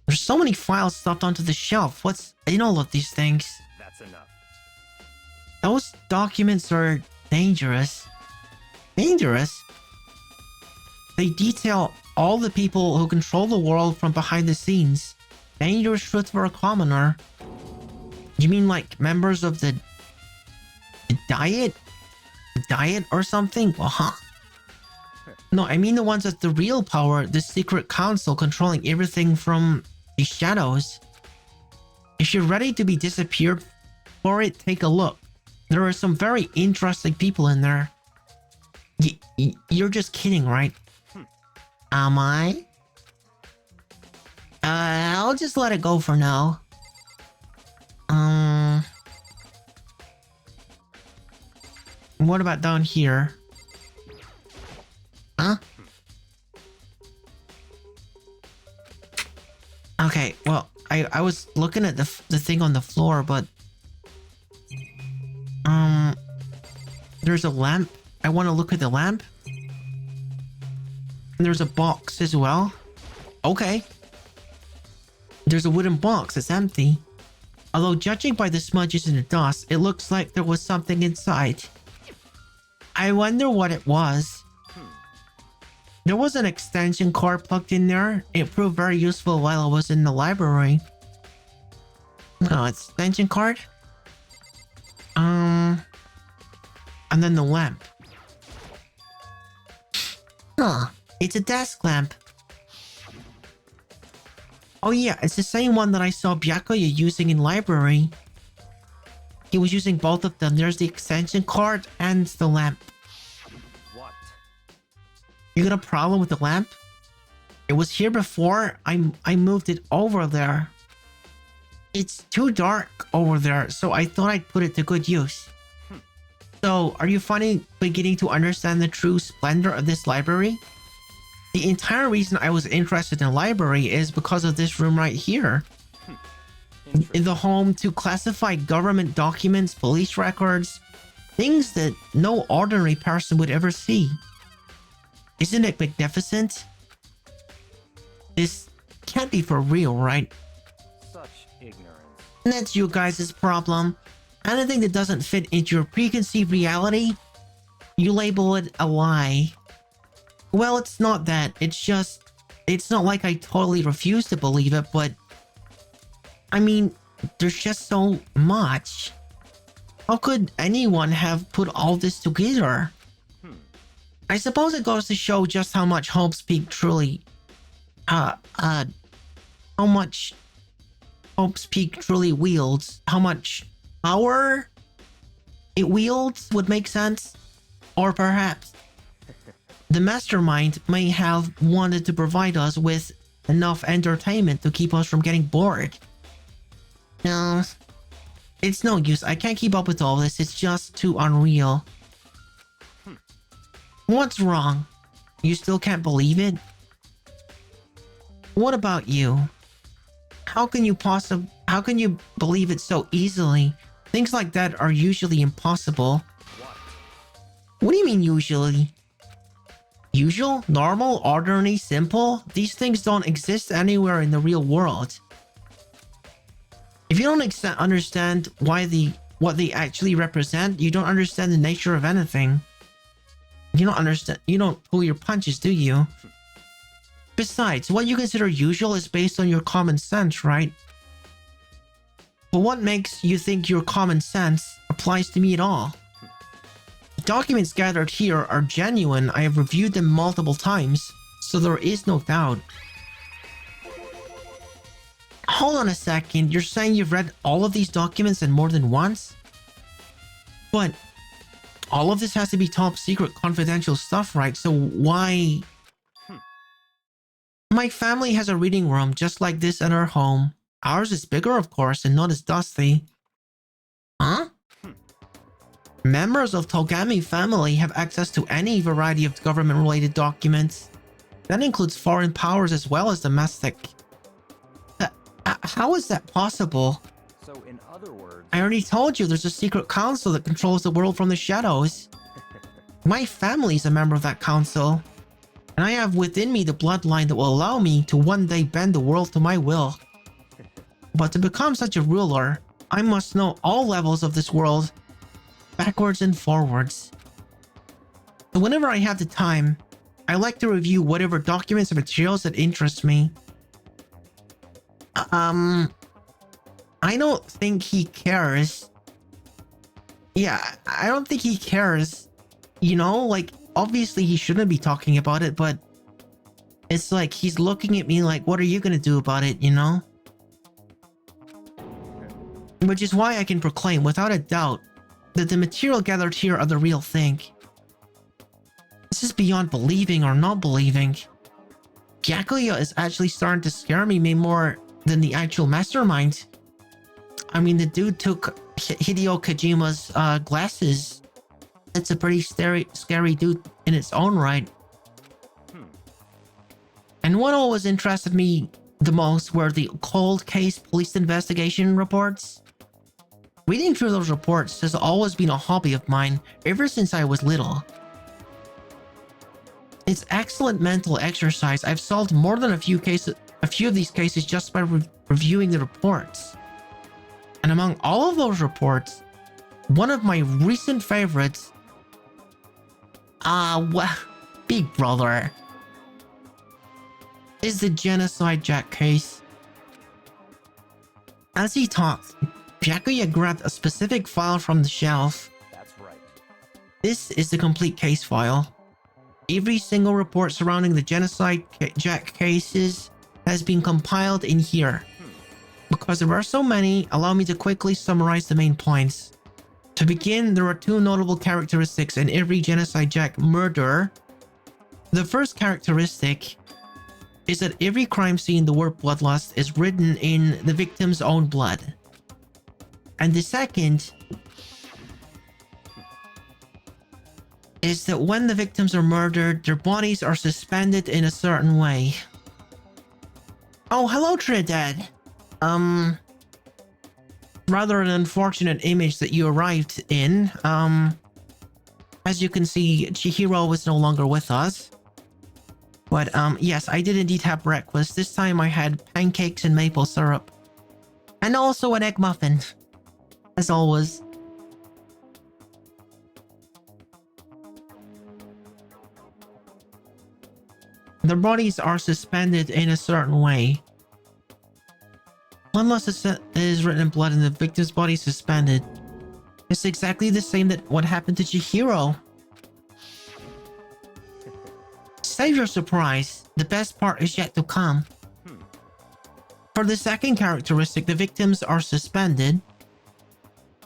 There's so many files stuffed onto the shelf. What's in all of these things? That's enough. Those documents are dangerous. Dangerous? They detail all the people who control the world from behind the scenes. Dangerous truth for a commoner. You mean like members of the Diet? The Diet or something? Huh? No, I mean the ones with the real power, the secret council controlling everything from the shadows. If you're ready to be disappeared for it, take a look. There are some very interesting people in there. You're just kidding, right? Am I? I'll just let it go for now. What about down here? Huh? Okay, well, I was looking at the thing on the floor, but there's a lamp. I want to look at the lamp. And there's a box as well. Okay. There's a wooden box. It's empty. Although judging by the smudges in the dust, it looks like there was something inside. I wonder what it was. There was an extension cord plugged in there. It proved very useful while I was in the library. Oh, extension cord? And then the lamp. Huh. It's a desk lamp. Oh yeah, it's the same one that I saw Byakuya using in library. He was using both of them. There's the extension cord and the lamp. What? You got a problem with the lamp? It was here before. I moved it over there. It's too dark over there, so I thought I'd put it to good use. So, are you finally beginning to understand the true splendor of this library? The entire reason I was interested in a library is because of this room right here. In the home to classify government documents, police records, things that no ordinary person would ever see. Isn't it magnificent? This can't be for real, right? Such ignorance. And that's you guys' problem. Anything that doesn't fit into your preconceived reality, you label it a lie. Well, it's not that. It's just... It's not like I totally refuse to believe it, but... I mean, there's just so much. How could anyone have put all this together? I suppose it goes to show just how much Hope's Peak truly... how much Hope's Peak truly wields. How much power it wields would make sense. Or perhaps the mastermind may have wanted to provide us with enough entertainment to keep us from getting bored. No, it's no use. I can't keep up with all this. It's just too unreal. What's wrong? You still can't believe it? What about you? How can you believe it so easily? Things like that are usually impossible. What do you mean usually? Usual? Normal? Ordinary? Simple? These things don't exist anywhere in the real world. If you don't understand what they actually represent, you don't understand the nature of anything. You don't pull your punches, do you? Besides, what you consider usual is based on your common sense, right? But what makes you think your common sense applies to me at all? The documents gathered here are genuine. I have reviewed them multiple times, so there is no doubt. Hold on a second, you're saying you've read all of these documents and more than once? But all of this has to be top secret confidential stuff, right? So why... My family has a reading room just like this in our home. Ours is bigger, of course, and not as dusty. Huh? Members of Togami family have access to any variety of government-related documents. That includes foreign powers as well as domestic. How is that possible? So, in other words, I already told you there's a secret council that controls the world from the shadows. My family's a member of that council. And I have within me the bloodline that will allow me to one day bend the world to my will. But to become such a ruler, I must know all levels of this world, backwards and forwards. So whenever I have the time, I like to review whatever documents and materials that interest me. I don't think he cares. Yeah, I don't think he cares. You know, like, obviously he shouldn't be talking about it, but it's like he's looking at me like, what are you gonna do about it, you know? Which is why I can proclaim without a doubt that the material gathered here are the real thing. This is beyond believing or not believing. Byakuya is actually starting to scare me more than the actual mastermind. I mean, the dude took Hideo Kojima's glasses. It's a pretty scary dude in its own right. And what always interested me the most were the cold case police investigation reports. Reading through those reports has always been a hobby of mine ever since I was little. It's excellent mental exercise. I've solved more than a few of these cases just by reviewing the reports. And among all of those reports, one of my recent favorites, Big Brother, is the Genocide Jack case. As he talked, Byakuya grabbed a specific file from the shelf. that's right. This is the complete case file. Every single report surrounding the Genocide Jack cases has been compiled in here. Because there are so many, allow me to quickly summarize the main points. To begin, there are two notable characteristics in every Genocide Jack murder. The first characteristic is that every crime scene, the word bloodlust is written in the victim's own blood. And the second is that when the victims are murdered, their bodies are suspended in a certain way. Oh, hello, Trinidad. Rather an unfortunate image that you arrived in. As you can see, Chihiro was no longer with us. But, yes, I did indeed have breakfast. This time I had pancakes and maple syrup. And also an egg muffin. As always. Their bodies are suspended in a certain way. Bloodlust is written in blood and the victim's body suspended. It's exactly the same that what happened to Chihiro. Save your surprise. The best part is yet to come. For the second characteristic, the victims are suspended.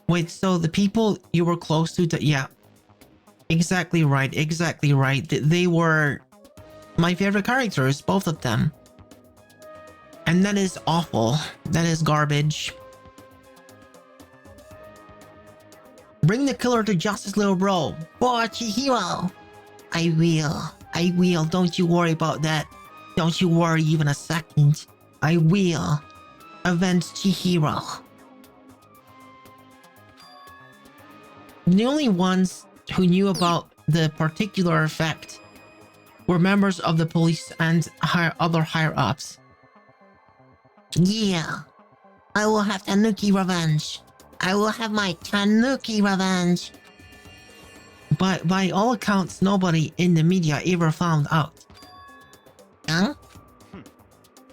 Wait, so the people you were close to, yeah. Exactly right, exactly right. They were my favorite characters, both of them. And that is awful. That is garbage. Bring the killer to justice, little bro. For Chihiro. I will. Don't you worry about that. Don't you worry even a second. I will avenge Chihiro. The only ones who knew about the particular effect were members of the police and other higher-ups. Yeah, I will have Tanuki revenge. I will have my Tanuki revenge. But by all accounts, nobody in the media ever found out. Huh?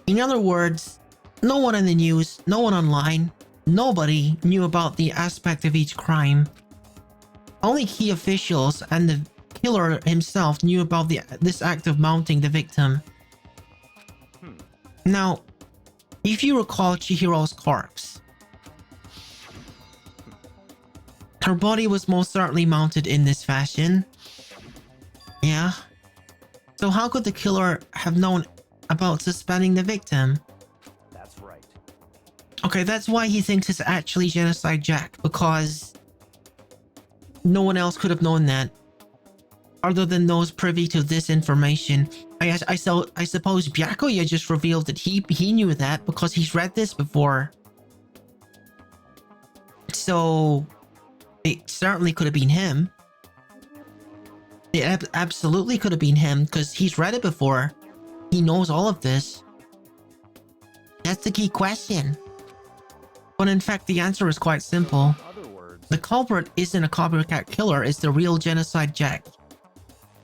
In other words, no one in the news, no one online, nobody knew about the aspect of each crime. Only key officials and the killer himself knew about this act of mounting the victim. Now, if you recall Chihiro's corpse, her body was most certainly mounted in this fashion. Yeah. So how could the killer have known about suspending the victim. That's right. Okay, that's why he thinks it's actually Genocide Jack, because no one else could have known that, other than those privy to this information. I suppose Byakuya just revealed that he knew that because he's read this before. So it certainly could have been him. It absolutely could have been him because he's read it before. He knows all of this. That's the key question. But in fact, the answer is quite simple. In other words, The culprit isn't a copycat killer, it's the real Genocide Jack.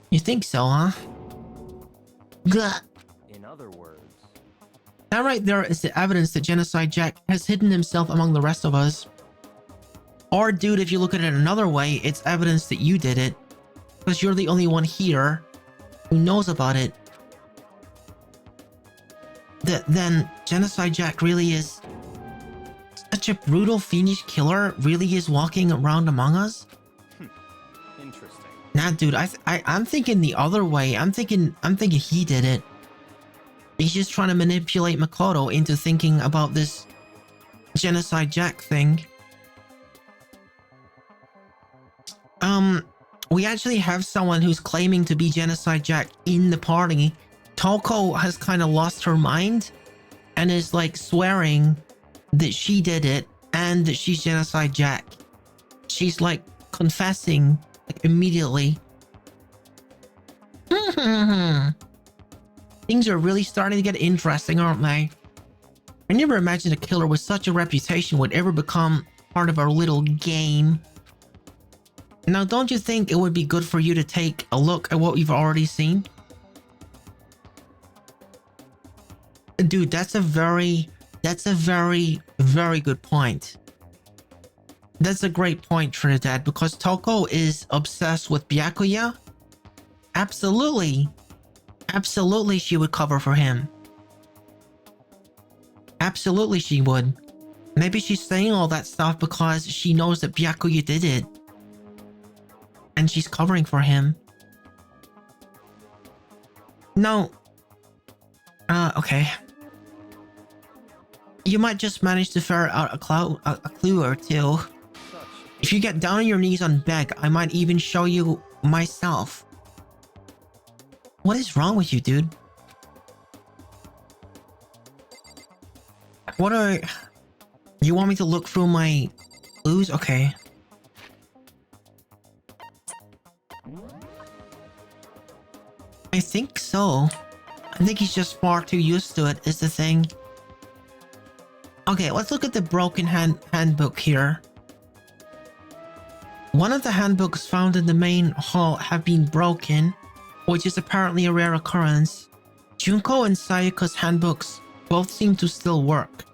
You think so, huh? Gah. in other words, That right there is the evidence that Genocide Jack has hidden himself among the rest of us. Or dude, if you look at it another way, it's evidence that you did it. Because you're the only one here who knows about it. Then Genocide Jack really is such a brutal fiendish killer, really is walking around among us? interesting. Nah, dude, I'm thinking the other way. I'm thinking he did it. He's just trying to manipulate Makoto into thinking about this Genocide Jack thing. We actually have someone who's claiming to be Genocide Jack in the party. Toko has kind of lost her mind and is like swearing that she did it and that she's Genocide Jack. She's like confessing like immediately. Things are really starting to get interesting, aren't they? I never imagined a killer with such a reputation would ever become part of our little game. Now, don't you think it would be good for you to take a look at what we've already seen? Dude, that's a very, very good point. That's a great point, Trinidad, because Toko is obsessed with Byakuya. Absolutely. Absolutely she would cover for him. Absolutely she would. Maybe she's saying all that stuff because she knows that Byakuya did it. And she's covering for him. No. Okay. You might just manage to ferret out a clue or two. If you get down on your knees and beg, I might even show you myself. What is wrong with you, dude? What are... You want me to look through my clues? Okay. I think so. I think he's just far too used to it, is the thing. Okay, let's look at the broken handbook here. One of the handbooks found in the main hall have been broken, which is apparently a rare occurrence. Junko and Sayaka's handbooks both seem to still work,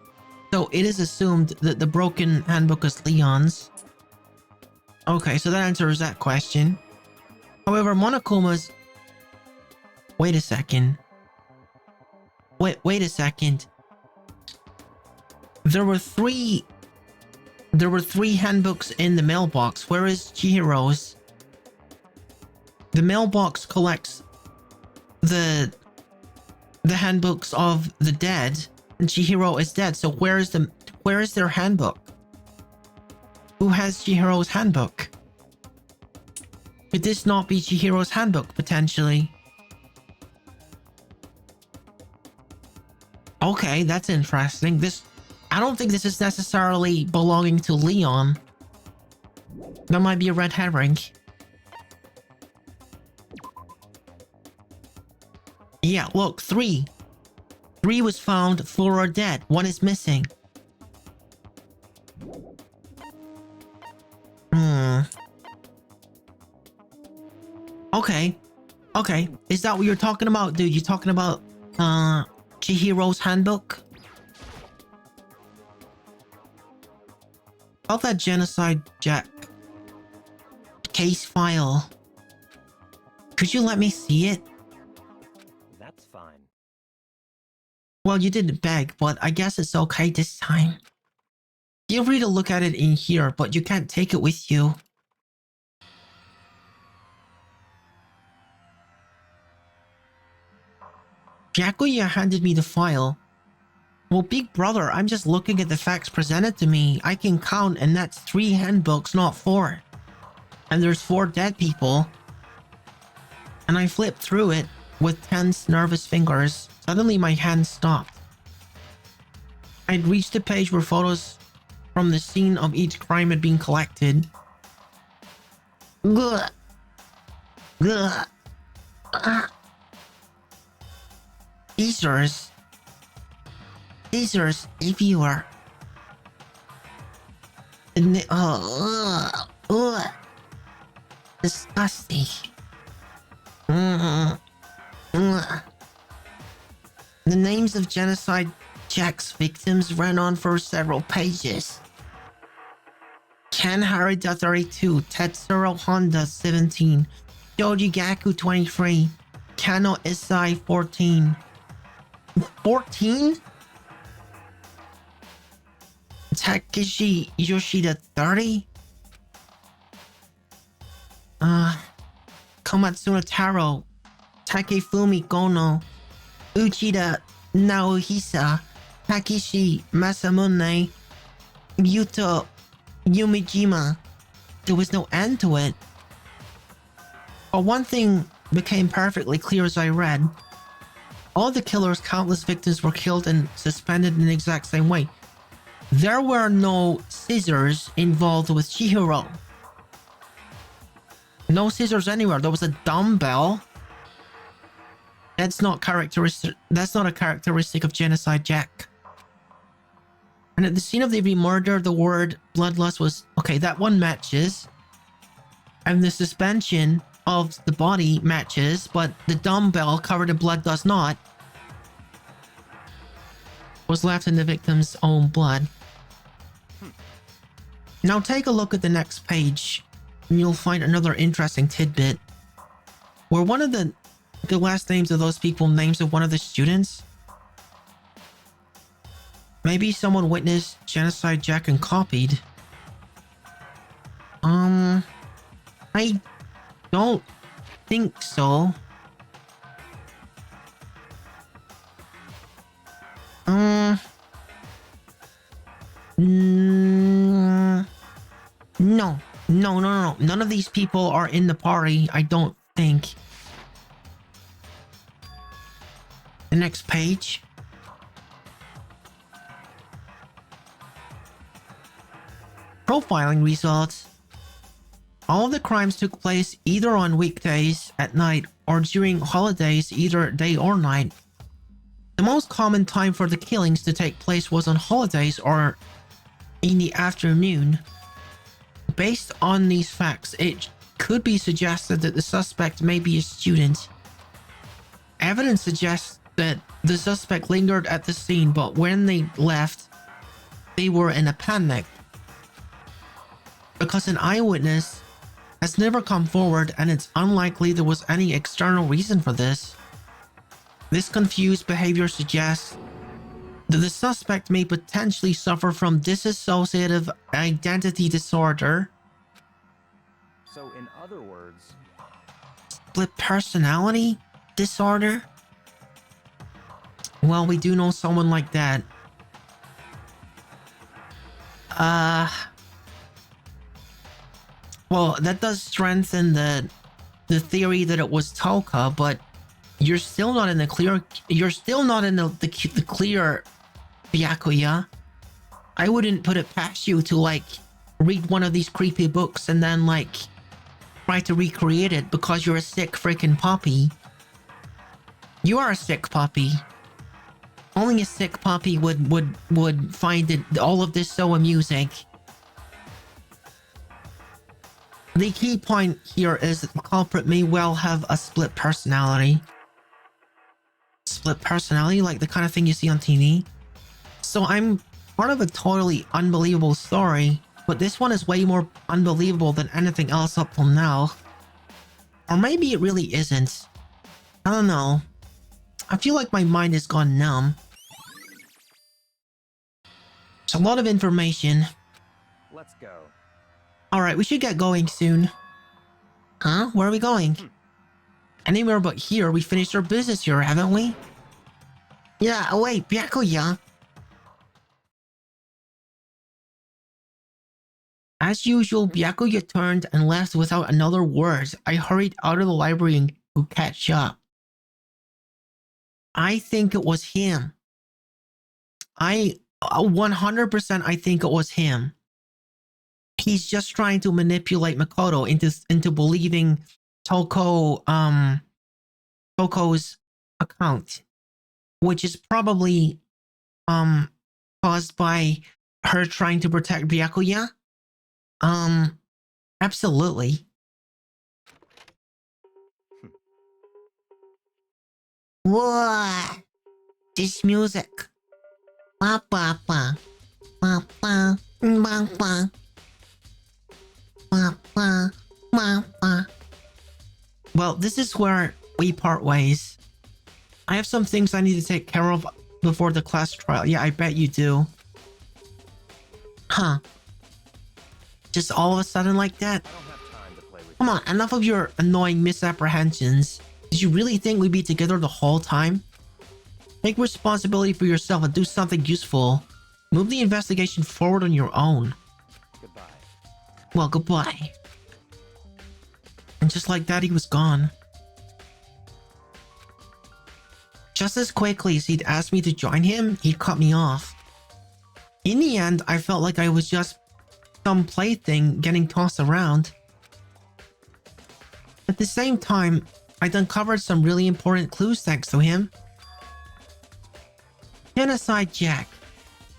so it is assumed that the broken handbook is Leon's. Okay, so that answers that question. However, Monokuma's... Wait a second. Wait a second. There were three handbooks in the mailbox. Where is Chihiro's? The mailbox collects the handbooks of the dead, and Chihiro is dead. So where is their handbook? Who has Chihiro's handbook? Could this not be Chihiro's handbook potentially? Okay, that's interesting. I don't think this is necessarily belonging to Leon. That might be a red herring. Yeah, look, 3. 3 was found, 4 are dead, 1 is missing. Okay. Okay, is that what you're talking about, dude? You're talking about, Chihiro's handbook? About that Genocide Jack case file. Could you let me see it? That's fine. Well, you didn't beg, but I guess it's okay this time. Feel free to look at it in here, but you can't take it with you. Byakuya handed me the file. Well, big brother, I'm just looking at the facts presented to me. I can count, and that's 3 handbooks, not 4. And there's 4 dead people. And I flipped through it with tense, nervous fingers. Suddenly my hand stopped. I'd reached the page where photos from the scene of each crime had been collected. Gah. Gah. Ah. Caesars, if you were... Disgusting. The names of genocide Jack's victims ran on for several pages. Ken Harida 32, Tetsuro Honda 17, Joji Gaku 23, Kano Isai 14. 14? Takeshi Yoshida 30? Komatsuna Taro, Takefumi Gono, Uchida Naohisa, Takeshi Masamune, Yuto Yumijima. There was no end to it. But one thing became perfectly clear as I read. All the killers' countless victims were killed and suspended in the exact same way. There were no scissors involved with Chihiro. No scissors anywhere. There was a dumbbell. That's not characteristic. That's not a characteristic of Genocide Jack. And at the scene of the murder, the word bloodlust was... Okay, that one matches. And the suspension of the body matches, but the dumbbell covered in blood does not. Was left in the victim's own blood. Now take a look at the next page, and you'll find another interesting tidbit. Where one of the last names of those people names of one of the students. Maybe someone witnessed Genocide Jack and copied. I don't think so. No. None of these people are in the party, I don't think. The next page. Profiling results. All of the crimes took place either on weekdays at night or during holidays, either day or night. The most common time for the killings to take place was on holidays or in the afternoon. Based on these facts, it could be suggested that the suspect may be a student. Evidence suggests that the suspect lingered at the scene, but when they left, they were in a panic. Because an eyewitness has never come forward and it's unlikely there was any external reason for this. This confused behavior suggests that the suspect may potentially suffer from dissociative identity disorder. So in other words... Split personality disorder? Well, we do know someone like that. Well, that does strengthen the theory that it was Toka, but you're still not in the clear. You're still not in the clear, Byakuya. I wouldn't put it past you to like read one of these creepy books and then like try to recreate it because you're a sick freaking puppy. You are a sick puppy. Only a sick puppy would find it, all of this so amusing. The key point here is that the culprit may well have a split personality. Split personality, like the kind of thing you see on TV. So I'm part of a totally unbelievable story, but this one is way more unbelievable than anything else up till now. Or maybe it really isn't. I don't know. I feel like my mind has gone numb. It's a lot of information. Let's go. Alright, we should get going soon. Huh? Where are we going? Anywhere but here. We finished our business here, haven't we? Yeah, oh wait, Byakuya. As usual, Byakuya turned and left without another word. I hurried out of the library and to catch up. I think it was him. 100% I think it was him. He's just trying to manipulate Makoto into believing Toko's account, which is probably caused by her trying to protect Byakuya. Absolutely. What? This music. Ba ba ba. Ba ba ba ba. Ba ba ba ba. Well, this is where we part ways. I have some things I need to take care of before the class trial. Yeah, I bet you do. Huh. Just all of a sudden like that? I don't have time to play with Come on, enough of your annoying misapprehensions. Did you really think we'd be together the whole time? Take responsibility for yourself and do something useful. Move the investigation forward on your own. Goodbye. Well, goodbye. And just like that, he was gone. Just as quickly as he'd asked me to join him, he cut me off. In the end, I felt like I was just some plaything getting tossed around. At the same time, I'd uncovered some really important clues thanks to him. Genocide Jack.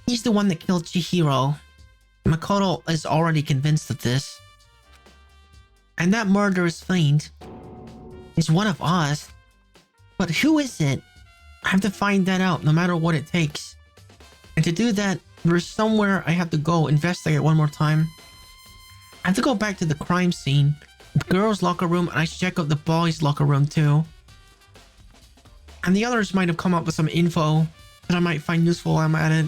He's the one that killed Chihiro. Makoto is already convinced of this. And that murderous fiend is one of us. But who is it? I have to find that out no matter what it takes. And to do that, there's somewhere I have to go investigate one more time. I have to go back to the crime scene, the girls' locker room, and I should check out the boys' locker room too. And the others might have come up with some info that I might find useful while I'm at it.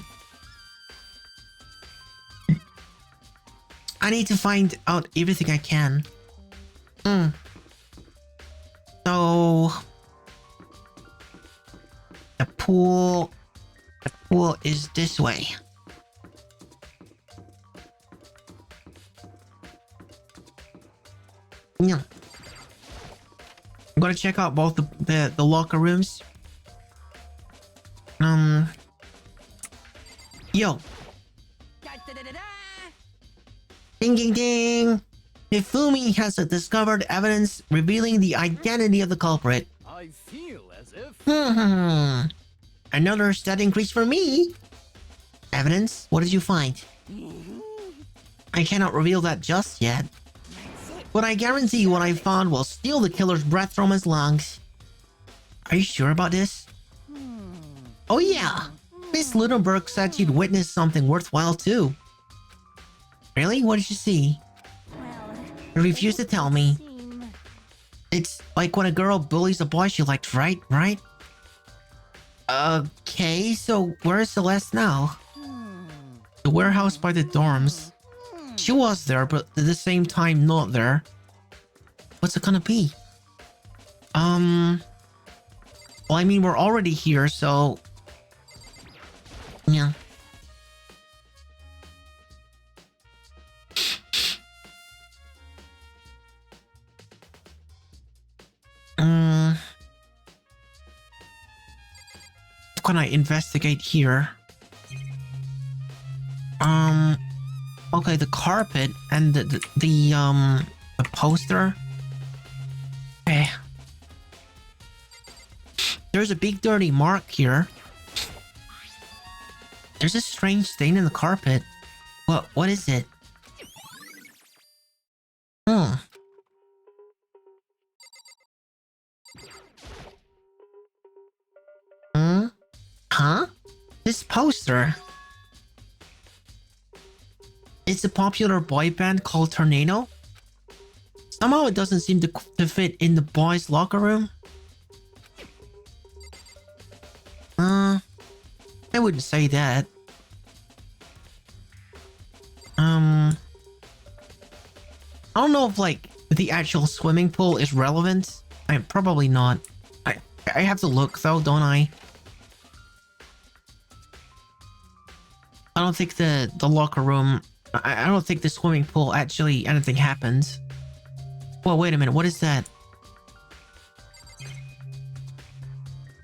I need to find out everything I can. So... The pool is this way. Yeah. I'm gonna check out both the locker rooms. Yo. Ding ding ding. Hifumi has discovered evidence revealing the identity of the culprit. I feel as if... Another stat increase for me. Evidence? What did you find? I cannot reveal that just yet. But I guarantee what I found will steal the killer's breath from his lungs. Are you sure about this? Oh yeah. Miss Ludenberg said she'd witnessed something worthwhile too. Really? What did you see? You refused to tell me. It's like when a girl bullies a boy she liked, right? Right? Okay, so where is Celeste now? The warehouse by the dorms. She was there, but at the same time not there. What's it gonna be? Well, I mean, we're already here, so... Yeah. Can I investigate here? Okay, the carpet and the poster. Okay. There's a big dirty mark here. There's a strange stain in the carpet. What is it? Huh? This poster. It's a popular boy band called Tornado. Somehow it doesn't seem to fit in the boys' locker room. I wouldn't say that. I don't know if like the actual swimming pool is relevant. Probably not. I have to look though, don't I? don't think the locker room... I don't think the swimming pool actually anything happens. Well, wait a minute. What is that?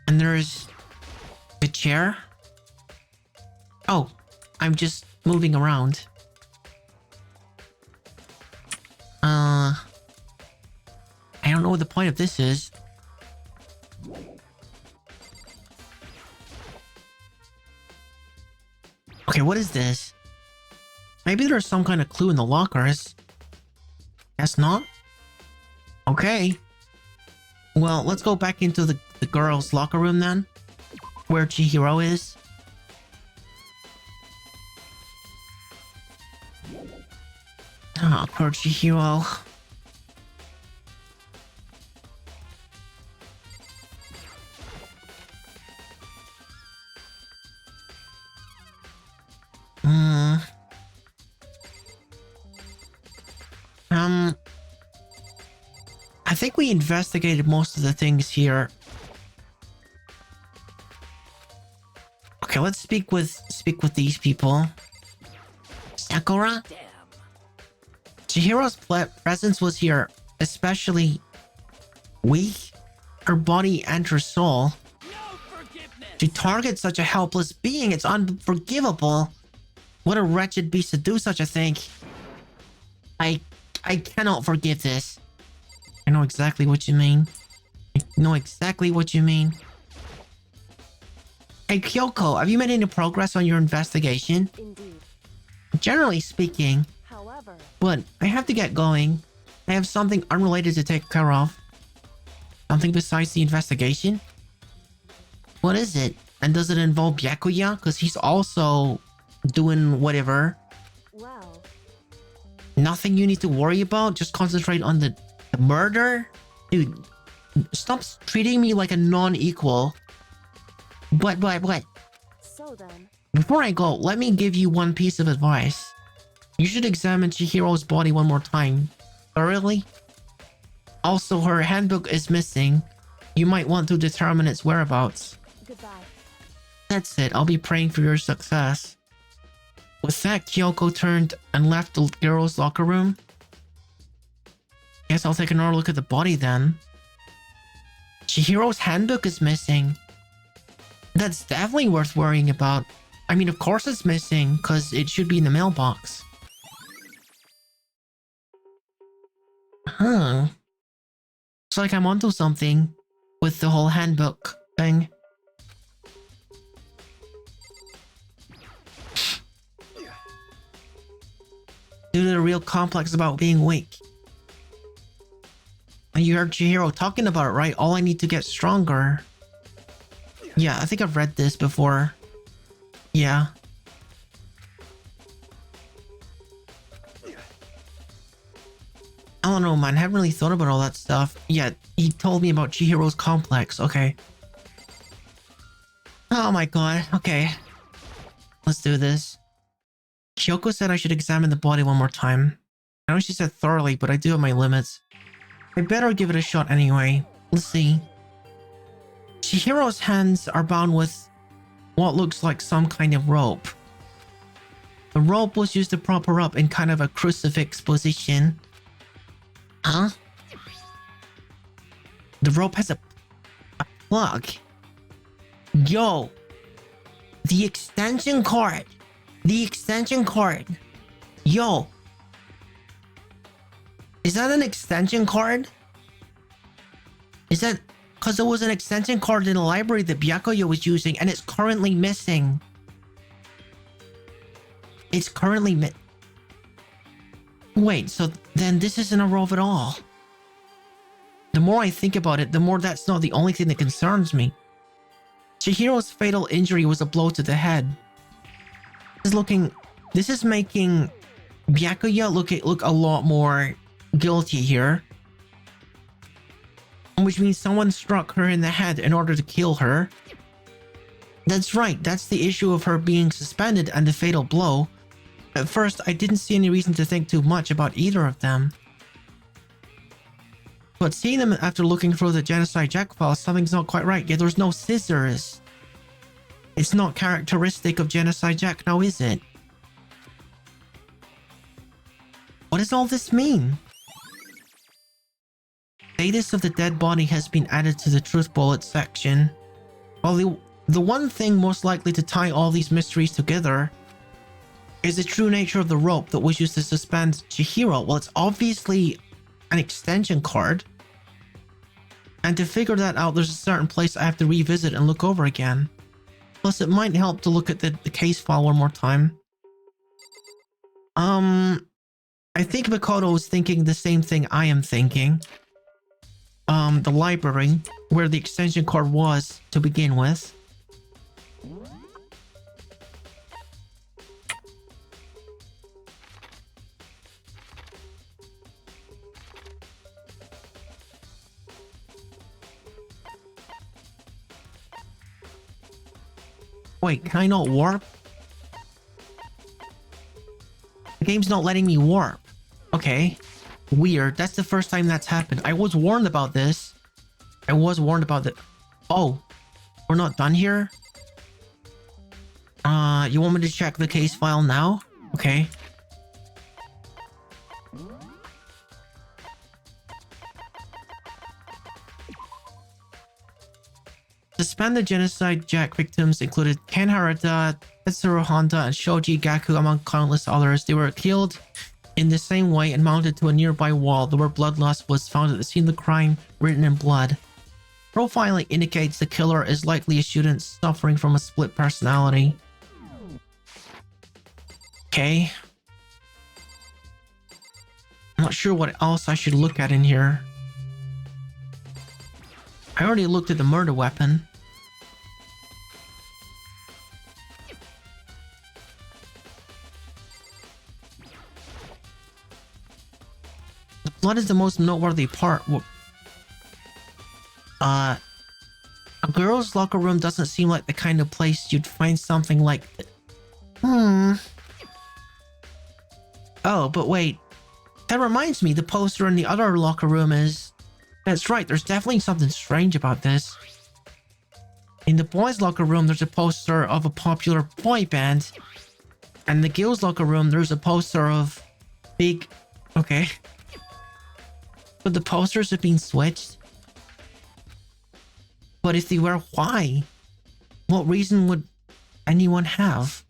And there's... a chair? Oh, I'm just moving around. I don't know what the point of this is. Okay, what is this? Maybe there's some kind of clue in the lockers. Guess not? Okay. Well, let's go back into the girls' locker room then. Where Chihiro is. Oh, poor Chihiro. I think we investigated most of the things here. Okay, let's speak with these people. Sakura? Damn. Chihiro's presence was here especially weak. Her body and her soul. No forgiveness. To target such a helpless being, it's unforgivable. What a wretched beast to do such a thing. I cannot forgive this. I know exactly what you mean. I know exactly what you mean. Hey Kyoko, have you made any progress on your investigation? Indeed. Generally speaking. However, But I have to get going. I have something unrelated to take care of. Something besides the investigation? What is it? And does it involve Byakuya? Because he's also doing whatever. well, Nothing you need to worry about? Just concentrate on the murder? Dude, stop treating me like a non-equal. What? so then, Before I go, let me give you one piece of advice. You should examine Chihiro's body one more time. Thoroughly. Also, her handbook is missing. You might want to determine its whereabouts. goodbye. That's it. I'll be praying for your success. With that, Kyoko turned and left the girls' locker room. Guess I'll take another look at the body then. Chihiro's handbook is missing. That's definitely worth worrying about. I mean, of course it's missing, because it should be in the mailbox. Huh. Looks like I'm onto something with the whole handbook thing. Due to the real complex about being weak. You heard Chihiro talking about it, right? All I need to get stronger. Yeah, I think I've read this before. Yeah. I don't know, man. I haven't really thought about all that stuff. Yeah, he told me about Chihiro's complex. Okay. Oh my god. Okay. Let's do this. Kyoko said I should examine the body one more time. I know she said thoroughly, but I do have my limits. I better give it a shot anyway. Let's see. Chihiro's hands are bound with what looks like some kind of rope. The rope was used to prop her up in kind of a crucifix position. Huh? The rope has a plug. Yo! The extension cord! The extension cord! Yo! Is that an extension cord? Is that... Because there was an extension cord in the library that Byakuya was using, and it's currently missing. It's currently Wait, so then this isn't a rope at all. The more I think about it, the more that's not the only thing that concerns me. Chihiro's fatal injury was a blow to the head. This is making Byakuya look a lot more guilty here. Which means someone struck her in the head in order to kill her. That's right, that's the issue of her being suspended and the fatal blow. At first, I didn't see any reason to think too much about either of them. But seeing them after looking through the Genocide Jack files, something's not quite right. Yeah, there's no scissors. It's not characteristic of Genocide Jack now, is it? What does all this mean? Status of the dead body has been added to the truth bullet section. Well, the one thing most likely to tie all these mysteries together is the true nature of the rope that was used to suspend Chihiro. Well, it's obviously an extension cord. And to figure that out, there's a certain place I have to revisit and look over again. Plus, it might help to look at the case file one more time. I think Makoto is thinking the same thing I am thinking. The library, where the extension cord was to begin with. Wait, can I not warp? The game's not letting me warp. Okay. Weird. That's the first time that's happened. I was warned about this. I was warned about it. Oh. We're not done here? You want me to check the case file now? Okay. Suspended genocide Jack victims included Ken Harada, Tetsuro Honda, and Shoji Gaku, among countless others. They were killed in the same way and mounted to a nearby wall. The word bloodlust was found at the scene of the crime, written in blood. Profiling indicates the killer is likely a student suffering from a split personality. Okay. I'm not sure what else I should look at in here. I already looked at the murder weapon. The blood is the most noteworthy part. A girl's locker room doesn't seem like the kind of place you'd find something like... Oh, but wait. That reminds me, the poster in the other locker room is... That's right, there's definitely something strange about this. In the boys' locker room, there's a poster of a popular boy band. And in the girls' locker room, there's a poster of big... Okay. But the posters have been switched. But if they were, why? What reason would anyone have?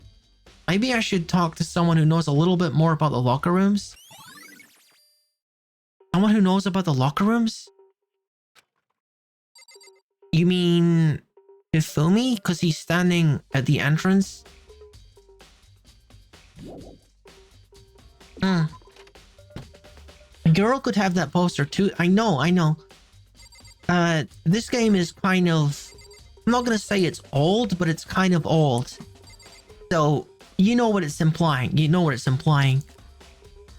Maybe I should talk to someone who knows a little bit more about the locker rooms? Someone who knows about the locker rooms? You mean Hifumi? Because he's standing at the entrance? A girl could have that poster too. I know. This game is kind of... I'm not gonna say it's old, but it's kind of old. So, you know what it's implying.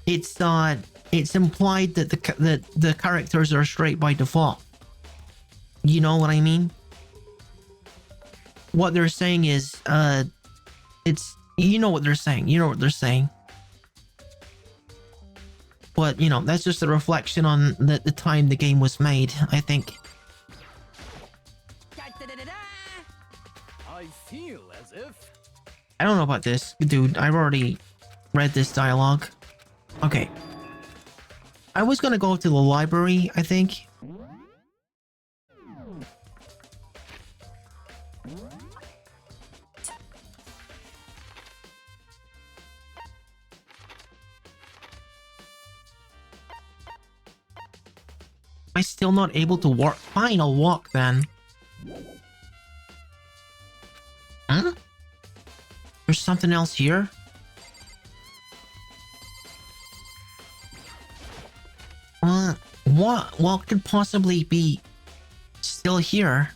It's not... It's implied that the characters are straight by default. You know what I mean? What they're saying is, it's... You know what they're saying. But, you know, that's just a reflection on the time the game was made, I think. I feel as if... I don't know about this, dude. I've already read this dialogue. Okay. I was gonna go to the library, I think. Am I still not able to walk? Fine, I'll walk then. Huh? There's something else here? What could possibly be still here?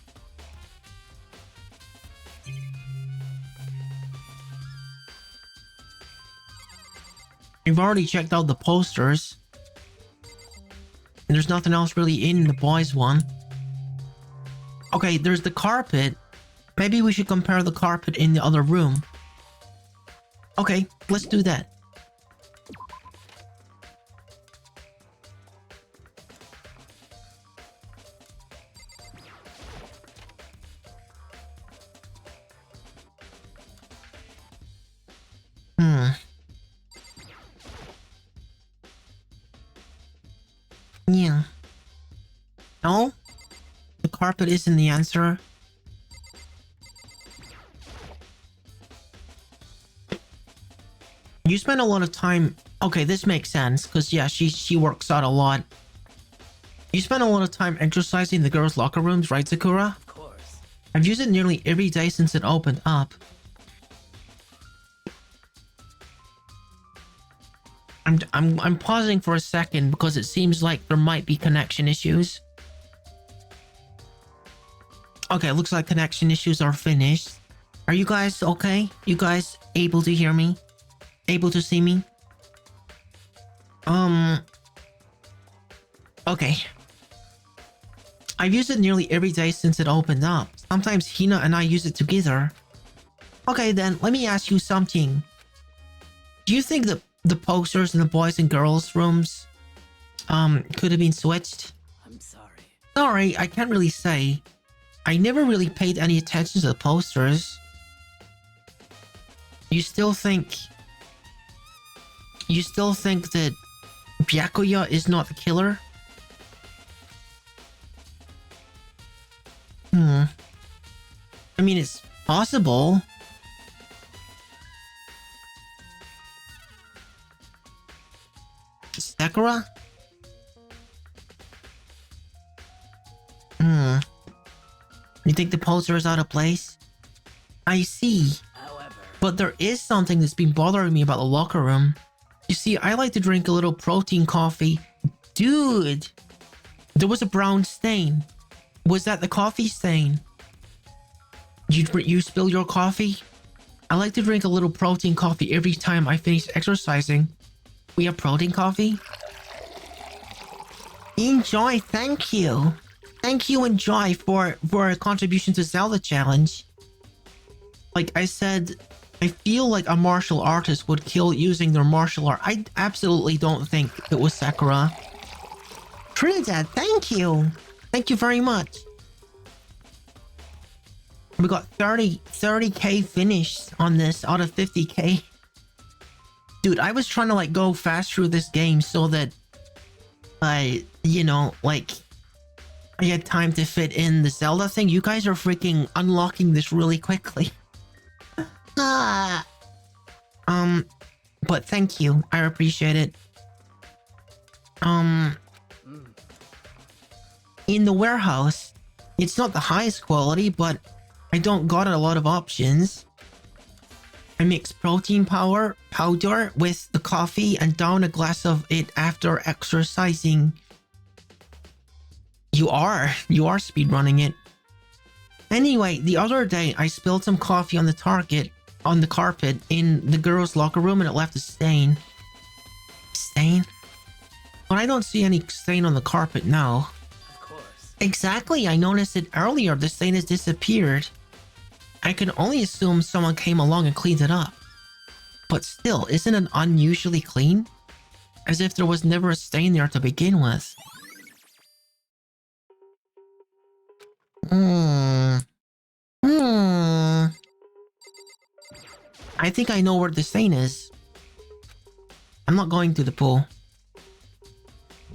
We've already checked out the posters. And there's nothing else really in the boys' one. Okay, there's the carpet. Maybe we should compare the carpet in the other room. Okay, let's do that. Yeah. No? The carpet isn't the answer. You spend a lot of time... Okay, this makes sense, because yeah, she works out a lot. You spend a lot of time exercising in the girls' locker rooms, right, Sakura? Of course. I've used it nearly every day since it opened up. I'm pausing for a second because it seems like there might be connection issues. Okay, looks like connection issues are finished. Are you guys okay? You guys able to hear me? Able to see me? Okay. I've used it nearly every day since it opened up. Sometimes Hina and I use it together. Okay then, let me ask you something. Do you think that the posters in the boys and girls rooms could have been switched? I'm sorry. Sorry, I can't really say. I never really paid any attention to the posters. You still think that Byakuya is not the killer? I mean, it's possible. Sakura? You think the poster is out of place? I see. However, But there is something that's been bothering me about the locker room. You see, I like to drink a little protein coffee. Dude! There was a brown stain. Was that the coffee stain? You spill your coffee? I like to drink a little protein coffee every time I finish exercising. We have protein coffee? Enjoy, thank you. Thank you, Enjoy, for a contribution to Zelda Challenge. Like I said, I feel like a martial artist would kill using their martial art. I absolutely don't think it was Sakura. Trinidad, thank you. Thank you very much. We got 30k finished on this out of 50k. Dude, I was trying to like go fast through this game so that you know, like I had time to fit in the Zelda thing. You guys are freaking unlocking this really quickly. But thank you. I appreciate it. In the warehouse, it's not the highest quality, but I don't got a lot of options. I mix protein powder with the coffee and down a glass of it after exercising. You are speedrunning it. Anyway, the other day I spilled some coffee on the carpet in the girls' locker room and it left a stain. Stain? But I don't see any stain on the carpet now. of course. Exactly, I noticed it earlier. The stain has disappeared. I can only assume someone came along and cleaned it up. But still, isn't it unusually clean? As if there was never a stain there to begin with. I think I know where the stain is. I'm not going to the pool.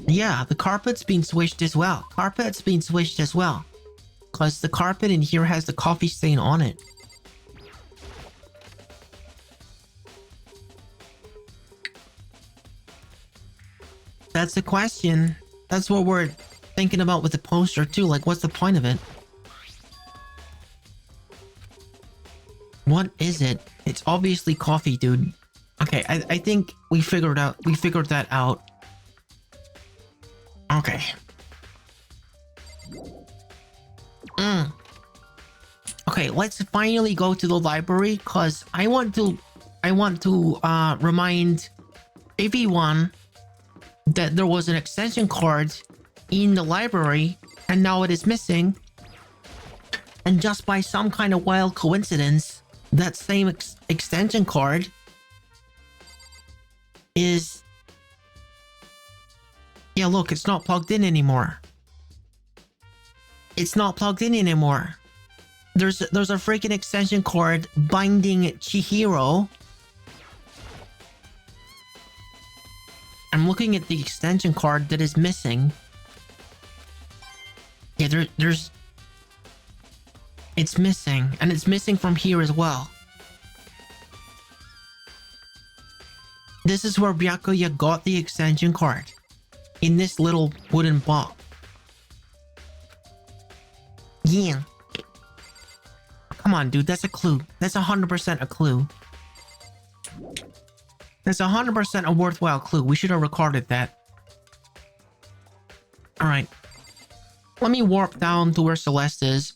Yeah, the carpet's been switched as well. Carpet's been switched as well. Because the carpet in here has the coffee stain on it. That's the question. That's what we're thinking about with the poster too. Like, what's the point of it? What is it? It's obviously coffee, dude. Okay, I think we figured that out. Okay. Okay, let's finally go to the library because I want to remind everyone that there was an extension card in the library and now it is missing. And just by some kind of wild coincidence, that same extension card is... Yeah, look, it's not plugged in anymore. It's not plugged in anymore. There's a freaking extension cord binding Chihiro. I'm I'm looking at the extension cord that is missing. Yeah, there's... It's missing, and it's missing from here as well. This is where Byakuya got the extension cord. In this little wooden box. Yeah. Come on, dude, that's a clue. That's 100% a clue. That's 100% a worthwhile clue. We should have recorded that. Alright. Let me warp down to where Celeste is.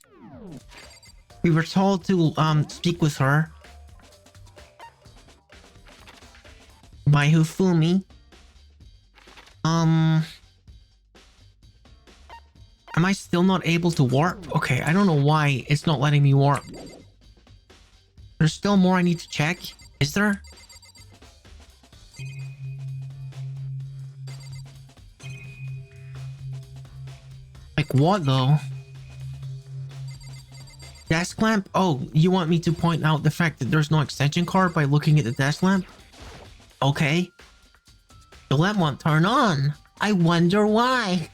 We were told to speak with her by Hifumi. Am I still not able to warp? Okay, I don't know why it's not letting me warp. There's still more I need to check. Is there? Like what though? Desk lamp? Oh, you want me to point out the fact that there's no extension cord by looking at the desk lamp? Okay. The lamp won't turn on. I wonder why.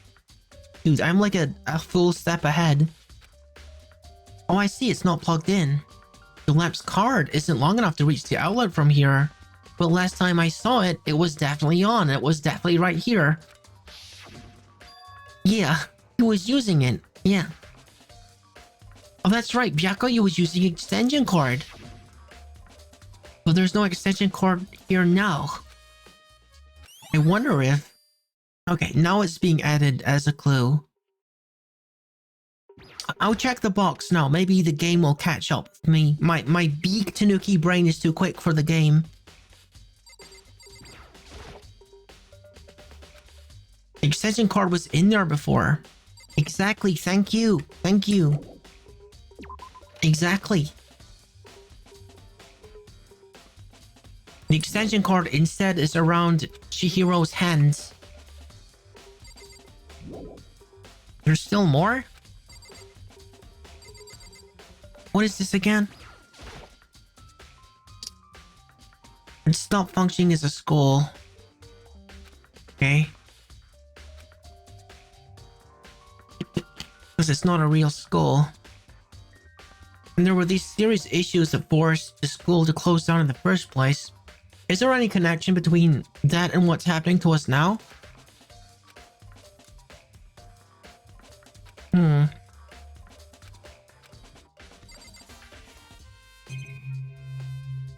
Dude, I'm like a full step ahead. Oh, I see. It's not plugged in. The lamp's card isn't long enough to reach the outlet from here. But last time I saw it, it was definitely on. It was definitely right here. Yeah, he was using it. Yeah. Oh, that's right. Byakuya was using extension cord. But there's no extension cord here now. I wonder if... Okay, now it's being added as a clue. I'll check the box now. Maybe the game will catch up with me. My big Tanuki brain is too quick for the game. Extension cord was in there before. Exactly. Thank you. Thank you. Exactly. The extension cord instead is around Chihiro's hands. There's still more? What is this again? It stopped functioning as a school. Okay. Because it's not a real school. And there were these serious issues that forced the school to close down in the first place. Is there any connection between that and what's happening to us now?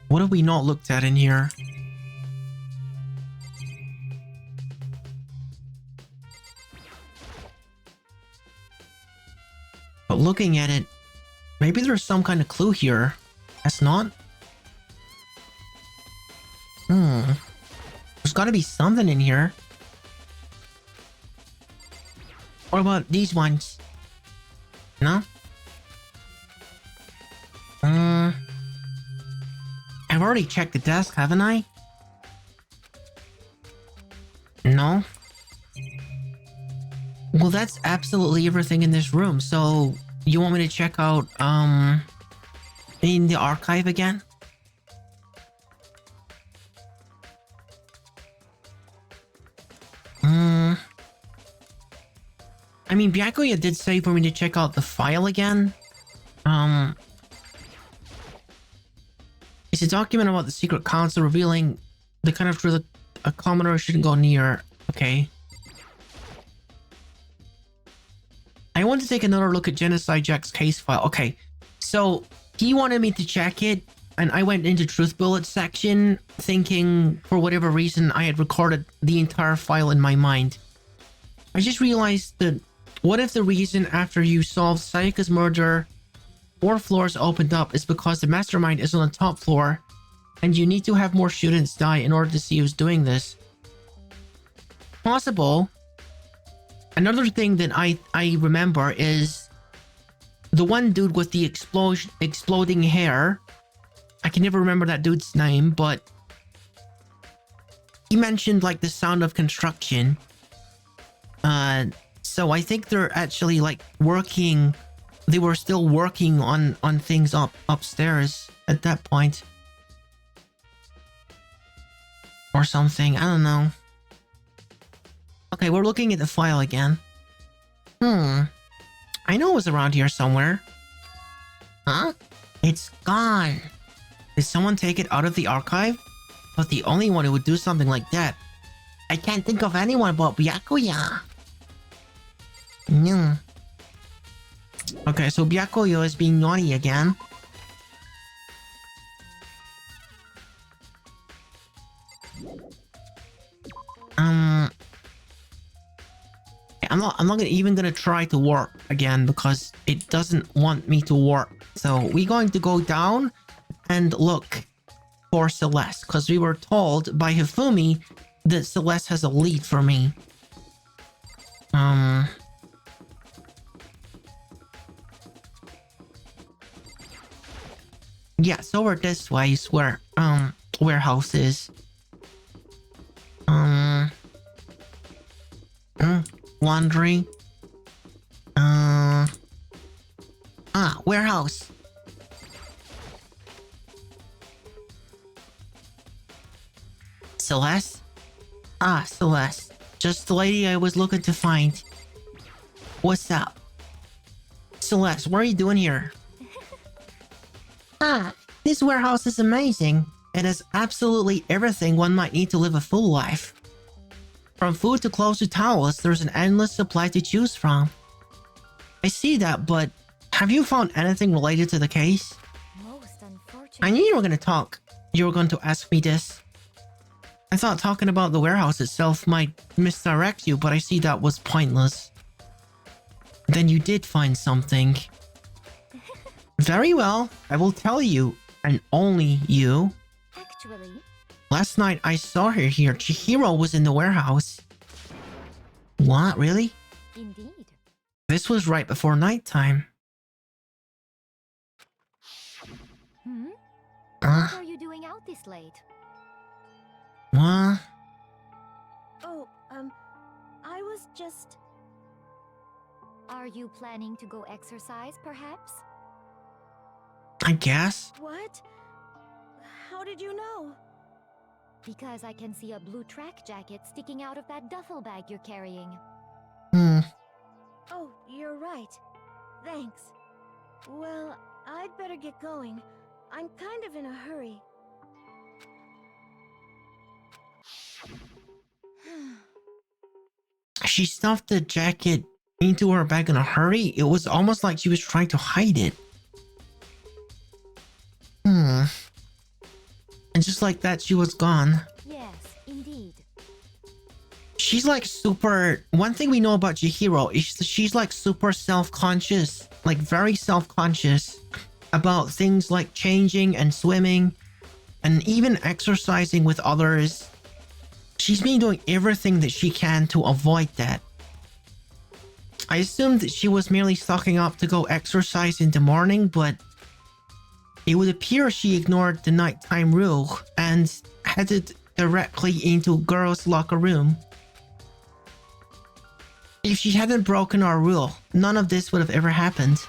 What have we not looked at in here? But looking at it, maybe there's some kind of clue here. That's not? There's gotta be something in here. What about these ones? No? I've already checked the desk, haven't I? No? Well, that's absolutely everything in this room, so you want me to check out, in the archive again? I mean, Byakuya did say for me to check out the file again. It's a document about the secret council revealing the kind of truth a commoner shouldn't go near. Okay. I want to take another look at Genocide Jack's case file. Okay, so he wanted me to check it, and I went into Truth Bullet section thinking, for whatever reason, I had recorded the entire file in my mind. I just realized that what if the reason after you solved Sayaka's murder, 4 floors opened up is because the mastermind is on the top floor, and you need to have more students die in order to see who's doing this? Possible. Another thing that I remember is the one dude with the exploding hair. I can never remember that dude's name, but he mentioned like the sound of construction. So I think they're actually like working. They were still working on things upstairs at that point. Or something, I don't know. Okay, we're looking at the file again. I know it was around here somewhere. Huh? It's gone. Did someone take it out of the archive? But the only one who would do something like that. I can't think of anyone but Byakuya. Okay, so Byakuya is being naughty again. I'm not even gonna try to warp again because it doesn't want me to warp. So we're going to go down and look for Celeste because we were told by Hifumi that Celeste has a lead for me. Yeah, so we're this way is where warehouse is. Laundry. Warehouse. Celeste? Celeste. Just the lady I was looking to find. What's up? Celeste, what are you doing here? This warehouse is amazing. It has absolutely everything one might need to live a full life. From food to clothes to towels, there's an endless supply to choose from. I see that, but have you found anything related to the case? Most unfortunate. I knew you were going to talk. You were going to ask me this. I thought talking about the warehouse itself might misdirect you, but I see that was pointless. Then you did find something. Very well, I will tell you, and only you. Actually, Last night I saw her here. Chihiro was in the warehouse. What, really? indeed. This was right before nighttime. What are you doing out this late? What? Oh, I was just... Are you planning to go exercise, perhaps? I guess. What? How did you know? Because I can see a blue track jacket sticking out of that duffel bag you're carrying. Oh, you're right. Thanks. Well, I'd better get going. I'm kind of in a hurry. She stuffed the jacket into her bag in a hurry. It was almost like she was trying to hide it. And just like that, she was gone. Yes, indeed. She's like super... One thing we know about Chihiro is she's like super self-conscious. Like very self-conscious about things like changing and swimming and even exercising with others. She's been doing everything that she can to avoid that. I assumed that she was merely stocking up to go exercise in the morning, but it would appear she ignored the nighttime rule and headed directly into girls' locker room. If she hadn't broken our rule, none of this would have ever happened.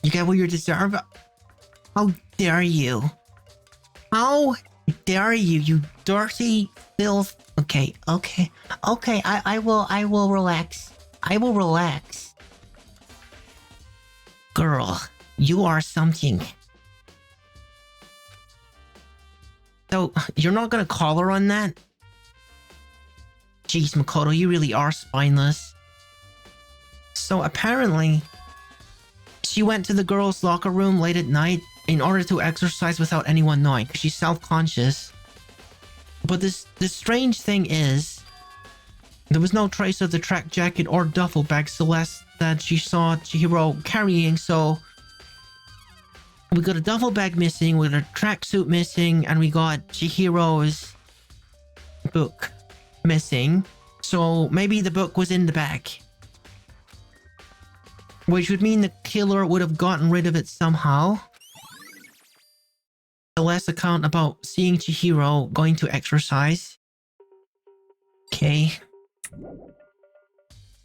You get what you deserve? How dare you? How dare you, you dirty filth. Okay, I will relax. I will relax. Girl, you are something. So, you're not gonna call her on that? Jeez, Makoto, you really are spineless. So apparently, she went to the girls' locker room late at night in order to exercise without anyone knowing, because she's self-conscious. But the strange thing is, there was no trace of the track jacket or duffel bag Celeste that she saw Chihiro carrying, so we got a duffel bag missing, we got a tracksuit missing, and we got Chihiro's book missing. So maybe the book was in the bag. Which would mean the killer would have gotten rid of it somehow. Celeste's account about seeing Chihiro going to exercise. Okay.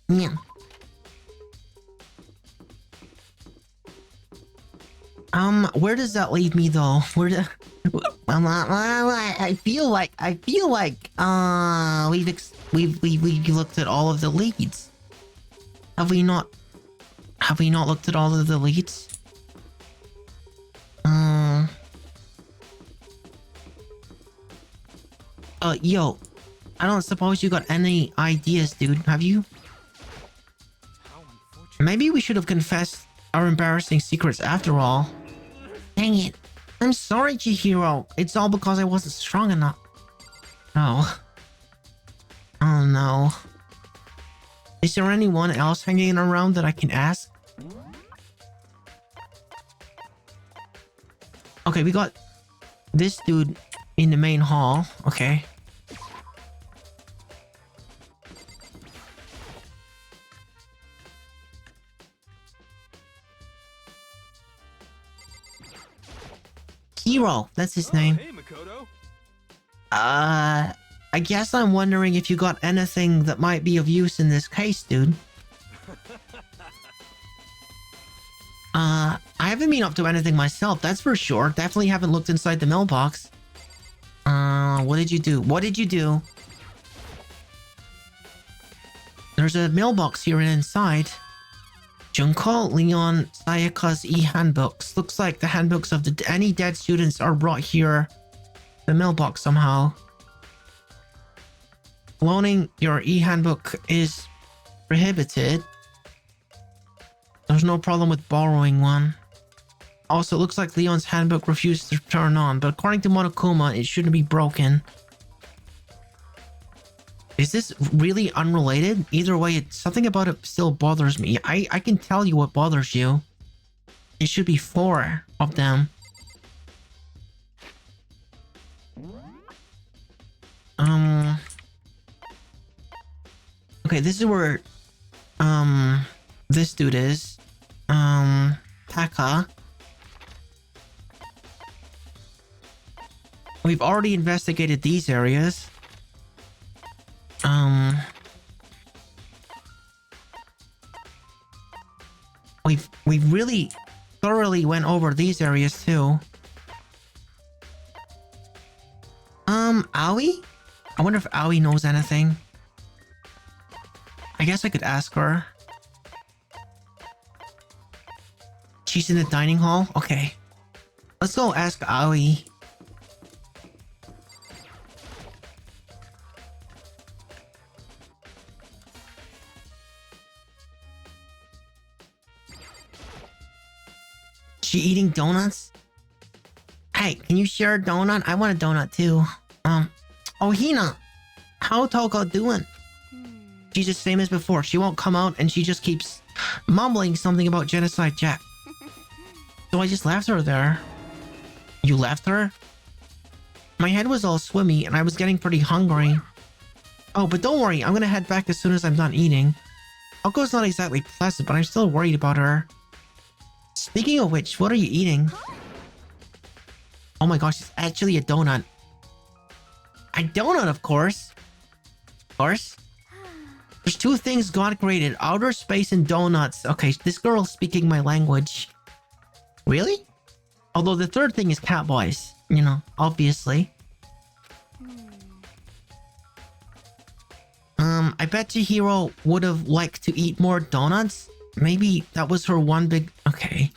Yeah. Where does that leave me though? I feel like we've we looked at all of the leads. Have we not? Have we not looked at all of the leads? Yo, I don't suppose you got any ideas, dude, have you? Maybe we should have confessed our embarrassing secrets after all. Dang it. I'm sorry, Chihiro. It's all because I wasn't strong enough. No. Oh no. Is there anyone else hanging around that I can ask? Okay, we got this dude in the main hall. Okay. Hero, that's his name. Hey, Makoto. I guess I'm wondering if you got anything that might be of use in this case, dude. I haven't been up to anything myself, that's for sure. Definitely haven't looked inside the mailbox. What did you do? What did you do? There's a mailbox here and inside. Junko, Leon, Sayaka's e-handbooks. Looks like the handbooks of any dead students are brought here. The mailbox somehow. Loaning your e-handbook is prohibited. There's no problem with borrowing one. Also, it looks like Leon's handbook refused to turn on, but according to Monokuma, it shouldn't be broken. Is this really unrelated? Either way, something about it still bothers me. I can tell you what bothers you. It should be 4 of them. Okay, this is where this dude is. Taka. We've already investigated these areas. We've really thoroughly went over these areas too. Aoi? I wonder if Aoi knows anything. I guess I could ask her. She's in the dining hall? Okay. Let's go ask Aoi. She eating donuts? Hey, can you share a donut? I want a donut too. Oh, Hina! How Toko doing? She's the same as before. She won't come out and she just keeps mumbling something about Genocide Jack. So I just left her there. You left her? My head was all swimmy and I was getting pretty hungry. Oh, but don't worry. I'm gonna head back as soon as I'm done eating. Toko's not exactly pleasant, but I'm still worried about her. Speaking of which, what are you eating? Oh my gosh, it's actually a donut. A donut, of course. Of course. There's 2 things God created, outer space and donuts. Okay, this girl's speaking my language. Really? Although the 3rd thing is cat boys. You know, obviously. I bet Chihiro would have liked to eat more donuts. Maybe that was her one big... Okay.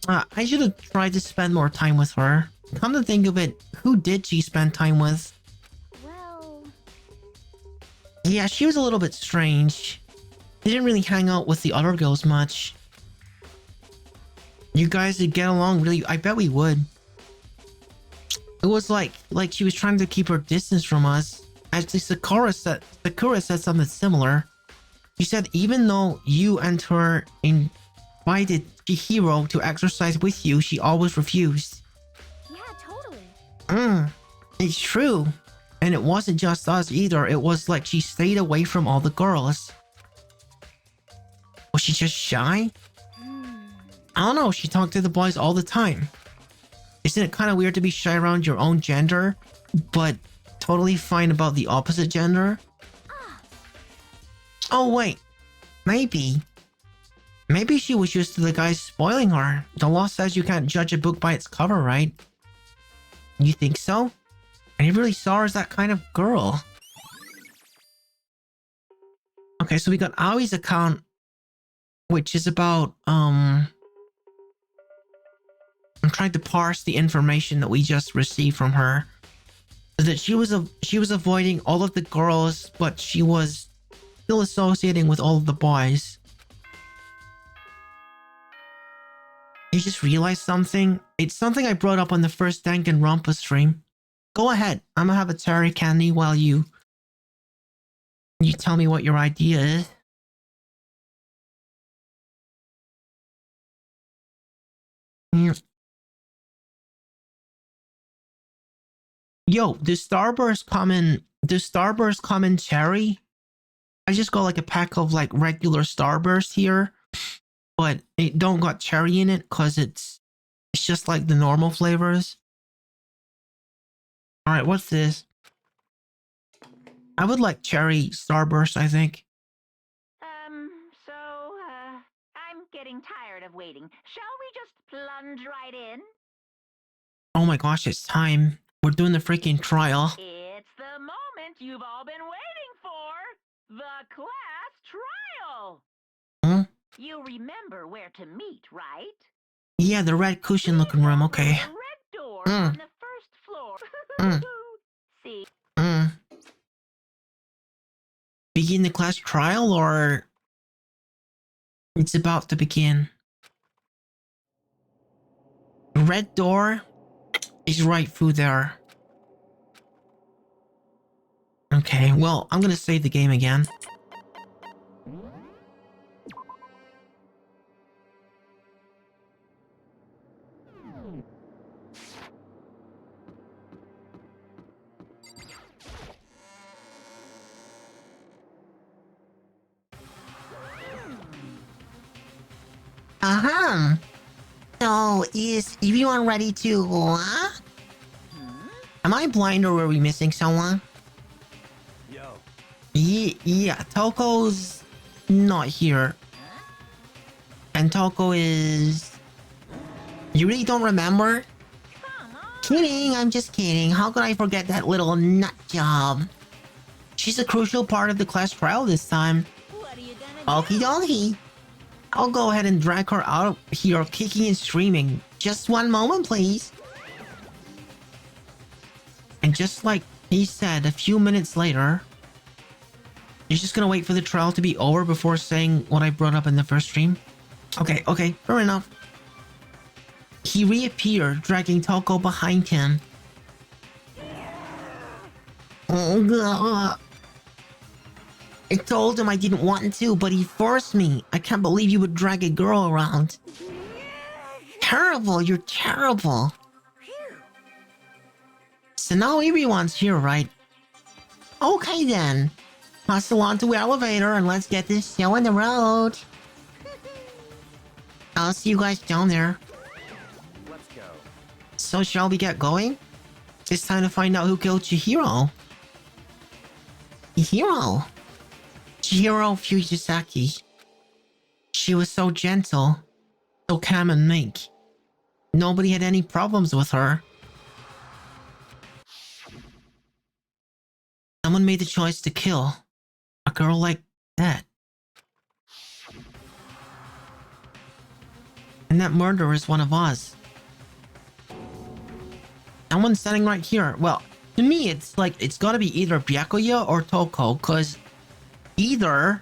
I should have tried to spend more time with her. Come to think of it, who did she spend time with? Well... Yeah, she was a little bit strange. She didn't really hang out with the other girls much. You guys would get along really... I bet we would. It was like she was trying to keep her distance from us. Actually, Sakura said something similar. She said even though you and her invited Chihiro to exercise with you, she always refused. Yeah, totally. It's true. And it wasn't just us either. It was like she stayed away from all the girls. Was she just shy? I don't know. She talked to the boys all the time. Isn't it kind of weird to be shy around your own gender, but totally fine about the opposite gender? Oh wait, maybe she was used to the guys spoiling her. The law says you can't judge a book by its cover, right? You think so? I never really saw her as that kind of girl. Okay, so we got Aoi's account, which is about I'm trying to parse the information that we just received from her. That she was avoiding all of the girls, but she was still associating with all of the boys. You just realized something? It's something I brought up on the first Danganronpa stream. Go ahead. I'm gonna have a cherry candy while you tell me what your idea is. Yeah. Yo, does Starburst come in cherry? I just got like a pack of like regular Starburst here, but it don't got cherry in it because it's just like the normal flavors. All right, what's this? I would like cherry Starburst, I think. I'm getting tired of waiting. Shall we just plunge right in? Oh my gosh, it's time. We're doing the freaking trial. It's the moment you've all been waiting for. The class trial. Huh? You remember where to meet, right? Yeah, the red cushion looking room, okay. The red door on the first floor. See? Begin the class trial, or it's about to begin? Red door is right through there. Okay, well, I'm gonna save the game again. So, is everyone ready to... Am I blind or are we missing someone? Yo. Yeah, Toko's not here. And Toko is... You really don't remember? Kidding, I'm just kidding. How could I forget that little nut job? She's a crucial part of the class trial this time. What are you gonna Okie dokie. I'll go ahead and drag her out of here kicking and screaming. Just one moment, please. And just like he said a few minutes later, you're just gonna wait for the trial to be over before saying what I brought up in the first stream? Okay, fair enough. He reappeared, dragging Toko behind him. I told him I didn't want to, but he forced me. I can't believe you would drag a girl around. Terrible, you're terrible. So now everyone's here, right? Okay then. Hustle onto the elevator and let's get this show on the road. I'll see you guys down there. Let's go. So shall we get going? It's time to find out who killed Chihiro. Chihiro Fujisaki. She was so gentle, so calm and meek. Nobody had any problems with her. Someone made the choice to kill a girl like that. And that murderer is one of us. Someone's sitting right here. Well, to me, it's like, it's gotta be either Byakuya or Toko, because either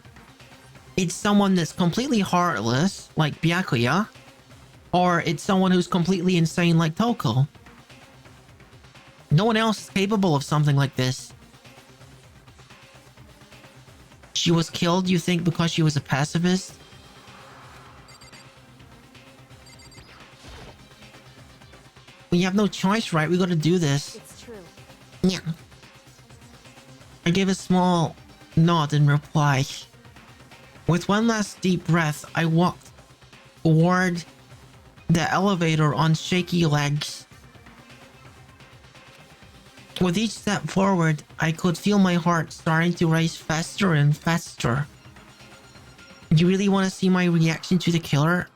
it's someone that's completely heartless, like Byakuya, or it's someone who's completely insane, like Toko. No one else is capable of something like this. She was killed, you think, because she was a pacifist? We have no choice, right? We gotta do this. It's true. Yeah. I gave a small nod in reply. With one last deep breath, I walked toward the elevator on shaky legs. With each step forward, I could feel my heart starting to race faster and faster. You really want to see my reaction to the killer?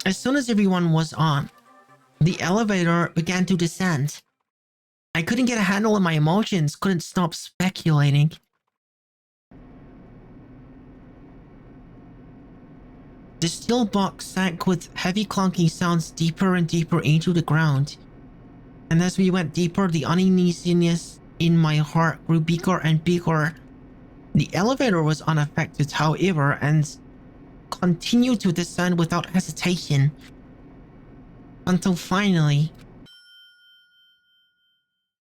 As soon as everyone was on, the elevator began to descend. I couldn't get a handle on my emotions, couldn't stop speculating. The steel box sank with heavy clunking sounds deeper and deeper into the ground. And as we went deeper, the uneasiness in my heart grew bigger and bigger. The elevator was unaffected, however, and continued to descend without hesitation. Until finally,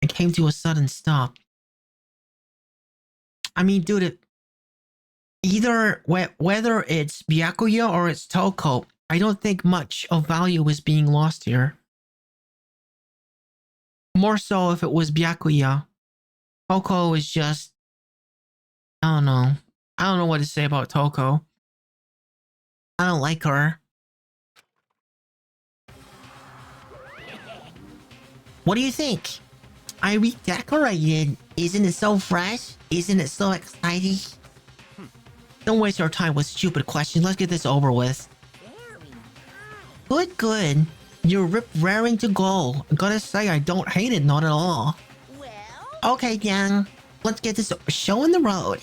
it came to a sudden stop. I mean, dude, either whether it's Byakuya or it's Toko, I don't think much of value is being lost here. More so if it was Byakuya. Toko is just... I don't know. I don't know what to say about Toko. I don't like her. What do you think? I redecorated. Isn't it so fresh? Isn't it so exciting? Don't waste our time with stupid questions. Let's get this over with. Good, good. You're raring to go. I gotta say, I don't hate it, not at all. Well, Okay, gang. Let's get this show on the road.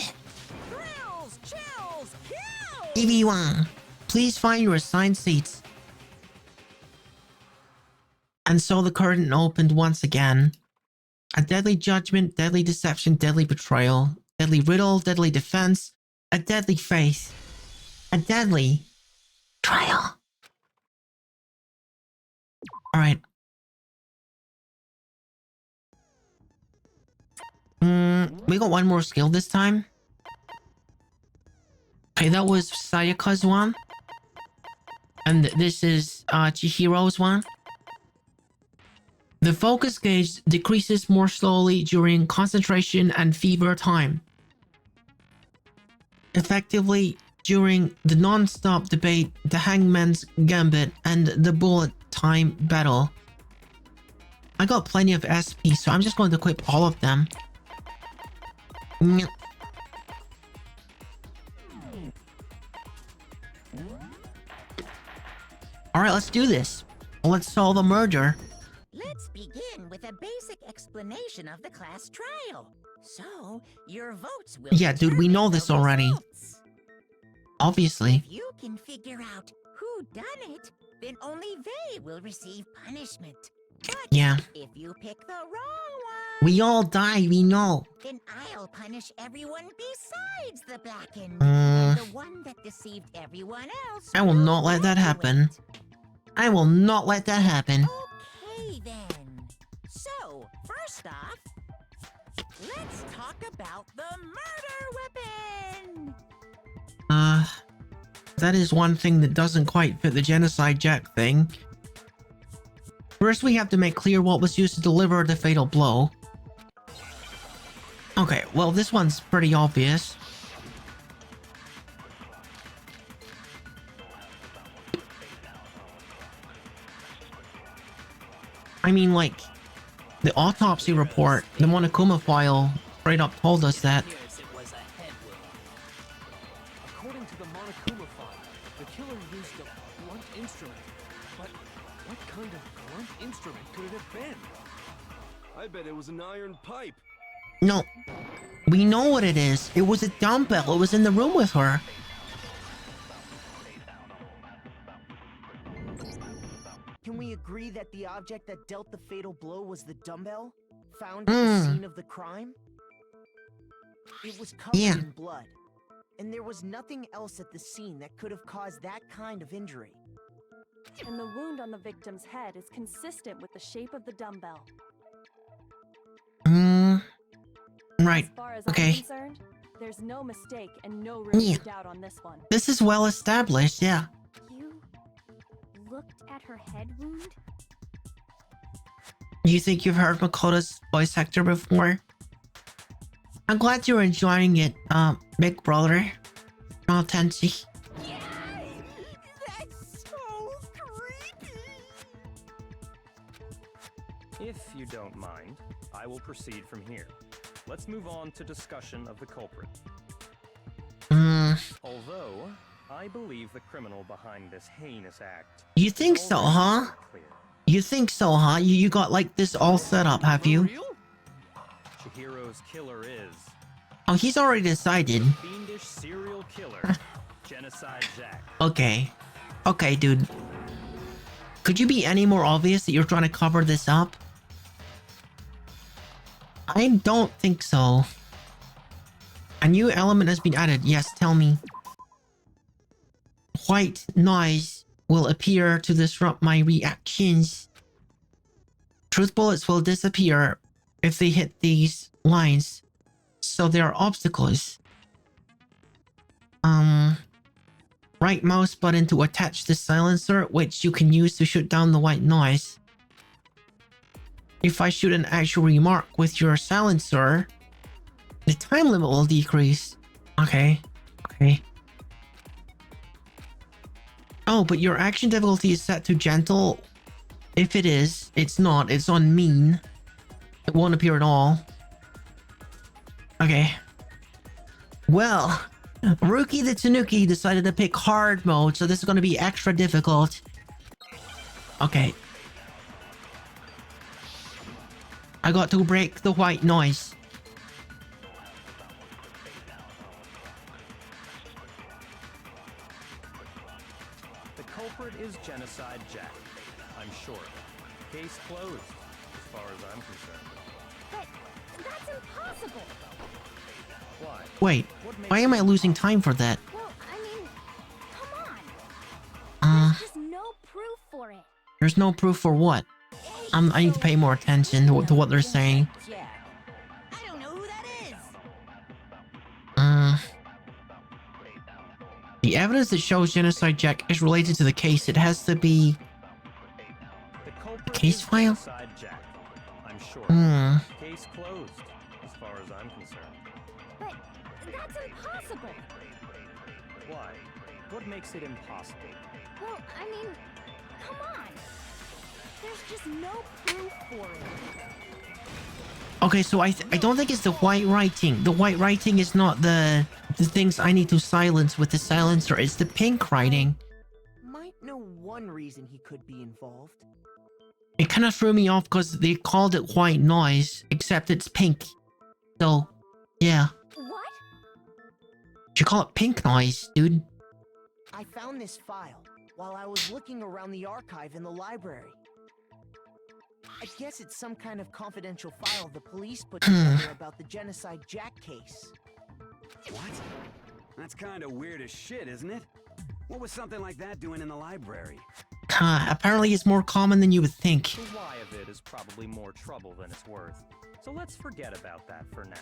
thrills, chills, kills! EV1, please find your assigned seats. And so the curtain opened once again. A deadly judgment, deadly deception, deadly betrayal, deadly riddle, deadly defense, a deadly faith, a deadly trial. Alright. We got one more skill this time. Okay, that was Sayaka's one. And this is Chihiro's one. The focus gauge decreases more slowly during concentration and fever time. Effectively, during the non-stop debate, the Hangman's Gambit, and the bullet time battle. I got plenty of SP, so I'm just going to equip all of them. Alright, let's do this. Let's solve a murder. Let's begin with a basic explanation of the class trial. So, your votes will Yeah, dude, we know determine this the already. results. Obviously. If you can figure out who done it, then only they will receive punishment. But Yeah. if you pick the wrong one, We all die, we know. then I'll punish everyone besides the blackened. Mm. And the one that deceived everyone else I will not let that happen. I will not let that happen. Okay then. So, first off, let's talk about the murder weapon. That is one thing that doesn't quite fit the Genocide Jack thing. First, we have to make clear what was used to deliver the fatal blow. Okay, well, this one's pretty obvious. I mean, like, the autopsy report, the Monokuma file, straight up told us that. According to the Monokuma file, the killer used a blunt instrument. But what kind of blunt instrument could it have been? I bet it was an iron pipe. No, we know what it is. It was a dumbbell. It was in the room with her. Can we agree that the object that dealt the fatal blow was the dumbbell found at the scene of the crime? It was covered in blood, and there was nothing else at the scene that could have caused that kind of injury. And the wound on the victim's head is consistent with the shape of the dumbbell. Right. As far as Okay. I'm concerned, there's no mistake and no room Yeah. for doubt on this one. This is well established, yeah. You looked at her head wound? You think you've heard Makoto's voice actor before? I'm glad you're enjoying it, big brother. Oh, Tenchi. That's so creepy. If you don't mind, I will proceed from here. Let's move on to discussion of the culprit. Although, I believe the criminal behind this heinous act... You think so, huh? Clear. You think so, huh? You got like this all set up, have you? Chihiro's killer is... Oh, he's already decided. Fiendish serial killer. Genocide Jack. Okay. Okay, dude. Could you be any more obvious that you're trying to cover this up? I don't think so. A new element has been added. Yes, tell me. White noise will appear to disrupt my reactions. Truth bullets will disappear if they hit these lines. So there are obstacles. Right mouse button to attach the silencer, which you can use to shoot down the white noise. If I shoot an actual remark with your silencer, the time limit will decrease. Okay. Okay. Oh, but your action difficulty is set to gentle. If it is, it's not. It's on mean. It won't appear at all. Okay. Well, Rookie the Tanuki decided to pick hard mode, so this is going to be extra difficult. Okay. I got to break the white noise. The culprit is Genocide Jack. I'm sure. Case closed, as far as I'm concerned. But that's impossible. Why? Wait, why am I losing time for that? Well, I mean, come on. There's just no proof for it. There's no proof for what? I need to pay more attention to what they're saying. Jack. I don't know who that is. The evidence that shows Genocide Jack is related to the case. It has to be The culprit case is file? Genocide Jack. I'm sure. Case closed, as far as I'm concerned. But that's impossible. Why? What makes it impossible? Well, I mean, come on. There's just no proof for it. Okay, so I don't think it's the white writing. The white writing is not the things I need to silence with the silencer. It's the pink writing. Might know one reason he could be involved. It kind of threw me off because they called it white noise, except it's pink. So, yeah. What? You call it pink noise, dude. I found this file while I was looking around the archive in the library. I guess it's some kind of confidential file the police put together about the Genocide Jack case. What? That's kind of weird as shit, isn't it? What was something like that doing in the library? Apparently it's more common than you would think. The why of it is probably more trouble than it's worth. So let's forget about that for now.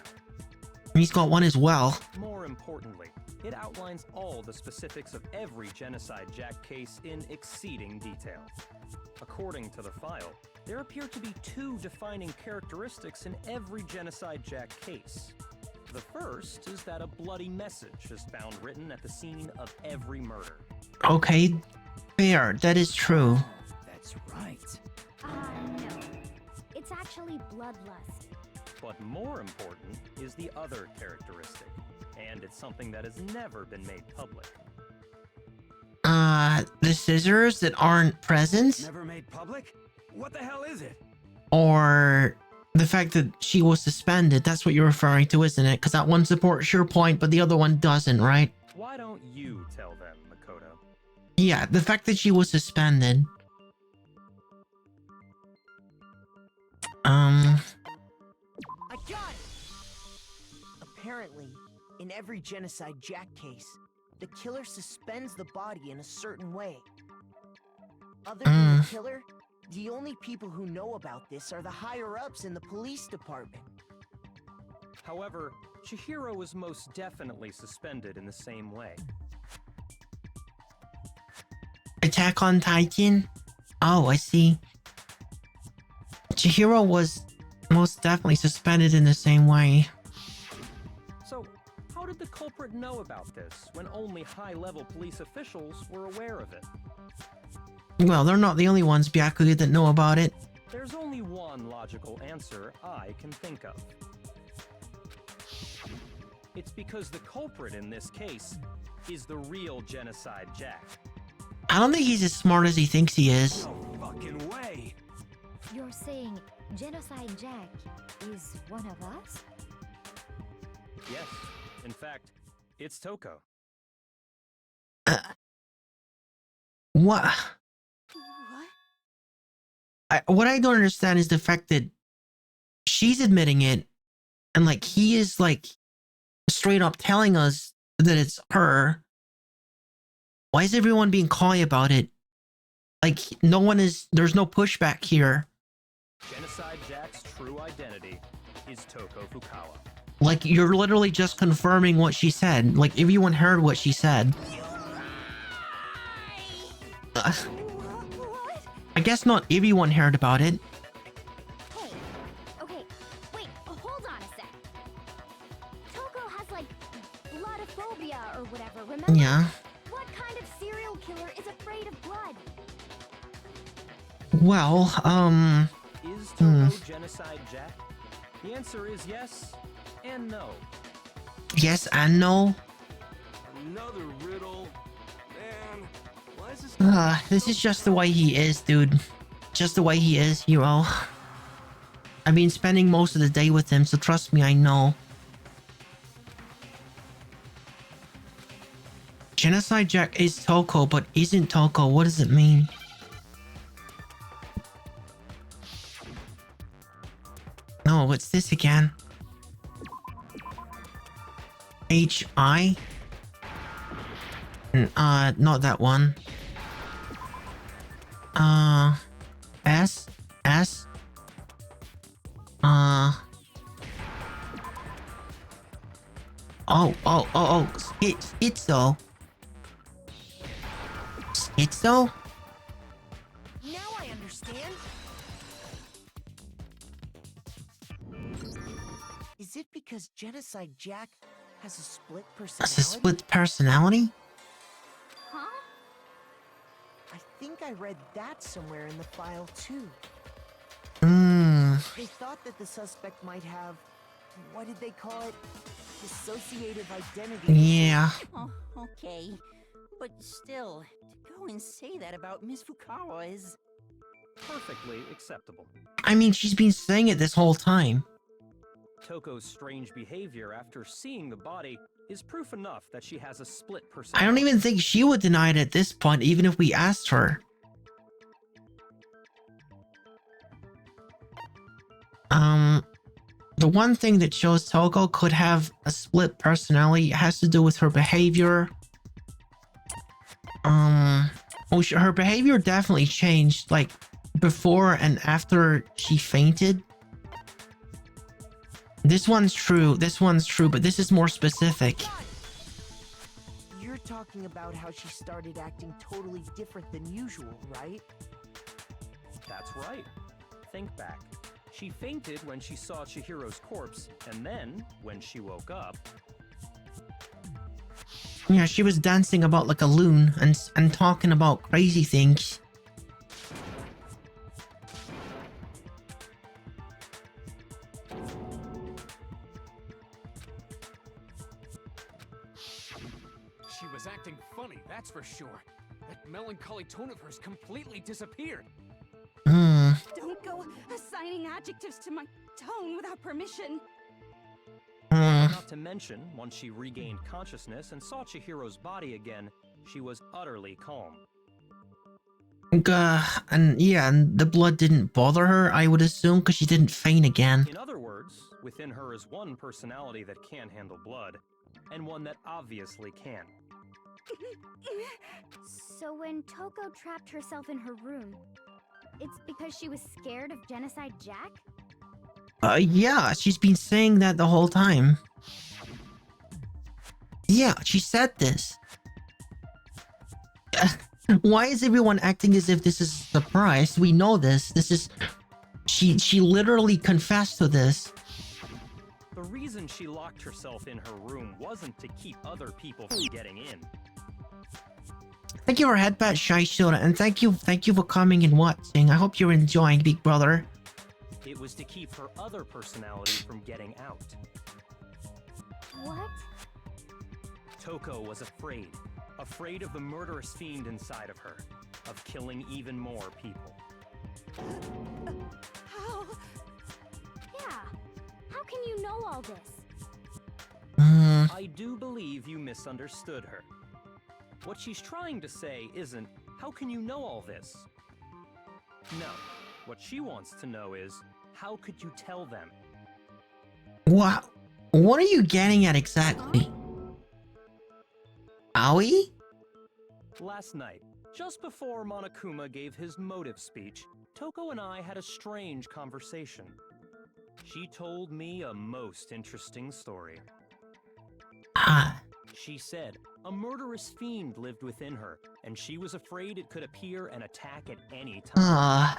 He's got one as well. More importantly, it outlines all the specifics of every Genocide Jack case in exceeding detail. According to the file, there appear to be two defining characteristics in every Genocide Jack case. The first is that a bloody message is found written at the scene of every murder. Okay, fair. That is true. That's right. No. It's actually bloodlust. But more important is the other characteristic, and it's something that has never been made public. The scissors that aren't present? Never made public? What the hell is it? Or the fact that she was suspended. That's what you're referring to, isn't it? Because that one supports your point, but the other one doesn't, right? Why don't you tell them, Makoto? Yeah, the fact that she was suspended. I got it! Apparently, in every Genocide Jack case, the killer suspends the body in a certain way. Other than the killer, the only people who know about this are the higher-ups in the police department. However, Chihiro was most definitely suspended in the same way. Attack on Titan? Oh, I see. Chihiro was most definitely suspended in the same way. So, how did the culprit know about this when only high-level police officials were aware of it? Well, they're not the only ones, Byakuya, that know about it. There's only one logical answer I can think of. It's because the culprit in this case is the real Genocide Jack. I don't think he's as smart as he thinks he is. No fucking way! You're saying Genocide Jack is one of us? Yes, in fact, it's Toko. What? What? What I don't understand is the fact that she's admitting it, and like he is like straight up telling us that it's her. Why is everyone being coy about it? Like no one is. There's no pushback here. Genocide Jack's true identity is Toko Fukawa. Like you're literally just confirming what she said. Like everyone heard what she said. What? I guess not everyone heard about it. Hey, okay, wait, hold on a sec. Toko has like bloodophobia or whatever, remember? Yeah. What kind of serial killer is afraid of blood? Well, Is Toko Genocide Jack? The answer is yes and no. yes and no. Another riddle. Man, why is this? This is just the way he is, dude. Just the way he is, hero. I've been spending most of the day with him, so trust me, I know. Genocide Jack is Toko, but isn't Toko. What does it mean? No, what's this again? H-I? Not that one. S? S? Schizo. Schizo? Now I understand. Is it because Genocide Jack has a split That's personality? a split personality? Huh? I think I read that somewhere in the file too. They thought that the suspect might have, what did they call it? Dissociative identity. Yeah. Oh, okay. But still, to go and say that about Miss Fukawa is... Perfectly acceptable. I mean, she's been saying it this whole time. Toko's strange behavior after seeing the body is proof enough that she has a split personality. I don't even think she would deny it at this point, even if we asked her. The one thing that shows Toko could have a split personality has to do with her behavior. Her behavior definitely changed, like, before and after she fainted. This one's true, but this is more specific. You're talking about how she started acting totally different than usual, right? That's right. Think back. She fainted when she saw Chihiro's corpse, and then, when she woke up... Yeah, she was dancing about like a loon and talking about crazy things. She was acting funny, that's for sure. That melancholy tone of hers completely disappeared. Don't go assigning adjectives to my tone without permission. Not to mention, once she regained consciousness and saw Chihiro's body again, she was utterly calm. And the blood didn't bother her, I would assume, because she didn't faint again. In other words, within her is one personality that can handle blood, and one that obviously can. So when Toko trapped herself in her room, it's because she was scared of Genocide Jack? Yeah, she's been saying that the whole time. Yeah, she said this. Why is everyone acting as if this is a surprise? We know this. This is... She literally confessed to this. The reason she locked herself in her room wasn't to keep other people from getting in. Thank you for Headbat Shy Soda, and thank you for coming and watching. I hope you're enjoying, Big Brother. It was to keep her other personality from getting out. What? Toko was afraid of the murderous fiend inside of her, of killing even more people. How? Yeah. How can you know all this? I do believe you misunderstood her. What she's trying to say isn't, How can you know all this? No. What she wants to know is, how could you tell them? What are you getting at exactly? Aoi? Last night, just before Monokuma gave his motive speech, Toko and I had a strange conversation. She told me a most interesting story. She said a murderous fiend lived within her, and she was afraid it could appear and attack at any time.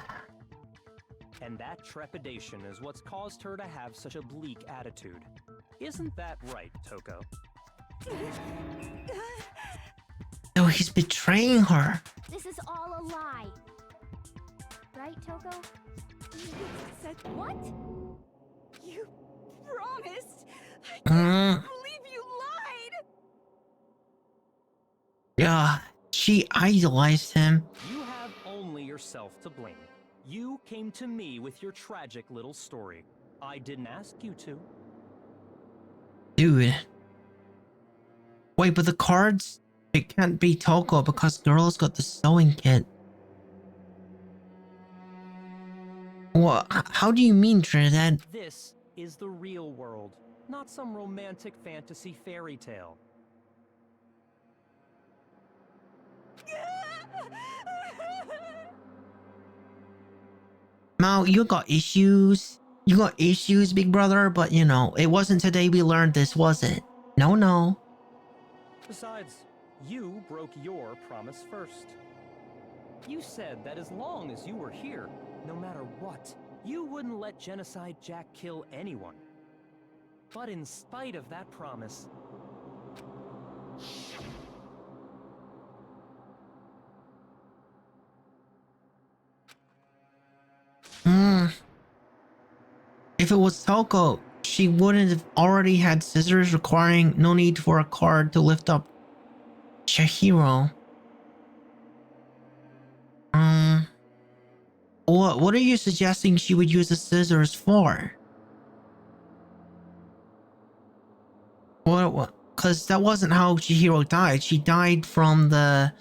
And that trepidation is what's caused her to have such a bleak attitude. Isn't that right, Toko? No, he's betraying her. This is all a lie. Right, Toko? You said What? you promised. I can't believe you lied. Yeah, she idolized him. You have only yourself to blame. You came to me with your tragic little story. I didn't ask you to. Dude. Wait, but the cards, it can't be Toko because Girl's got the sewing kit. What? How do you mean, Trinidad? This is the real world, not some romantic fantasy fairy tale. Mao, you got issues. You got issues, big brother, but you know, it wasn't today we learned this, was it? No. Besides, you broke your promise first. You said that as long as you were here, no matter what, you wouldn't let Genocide Jack kill anyone. But in spite of that promise, If it was Toko, she wouldn't have already had scissors, requiring no need for a card to lift up Chihiro. What are you suggesting she would use the scissors for? What? Because that wasn't how Chihiro died. She died from the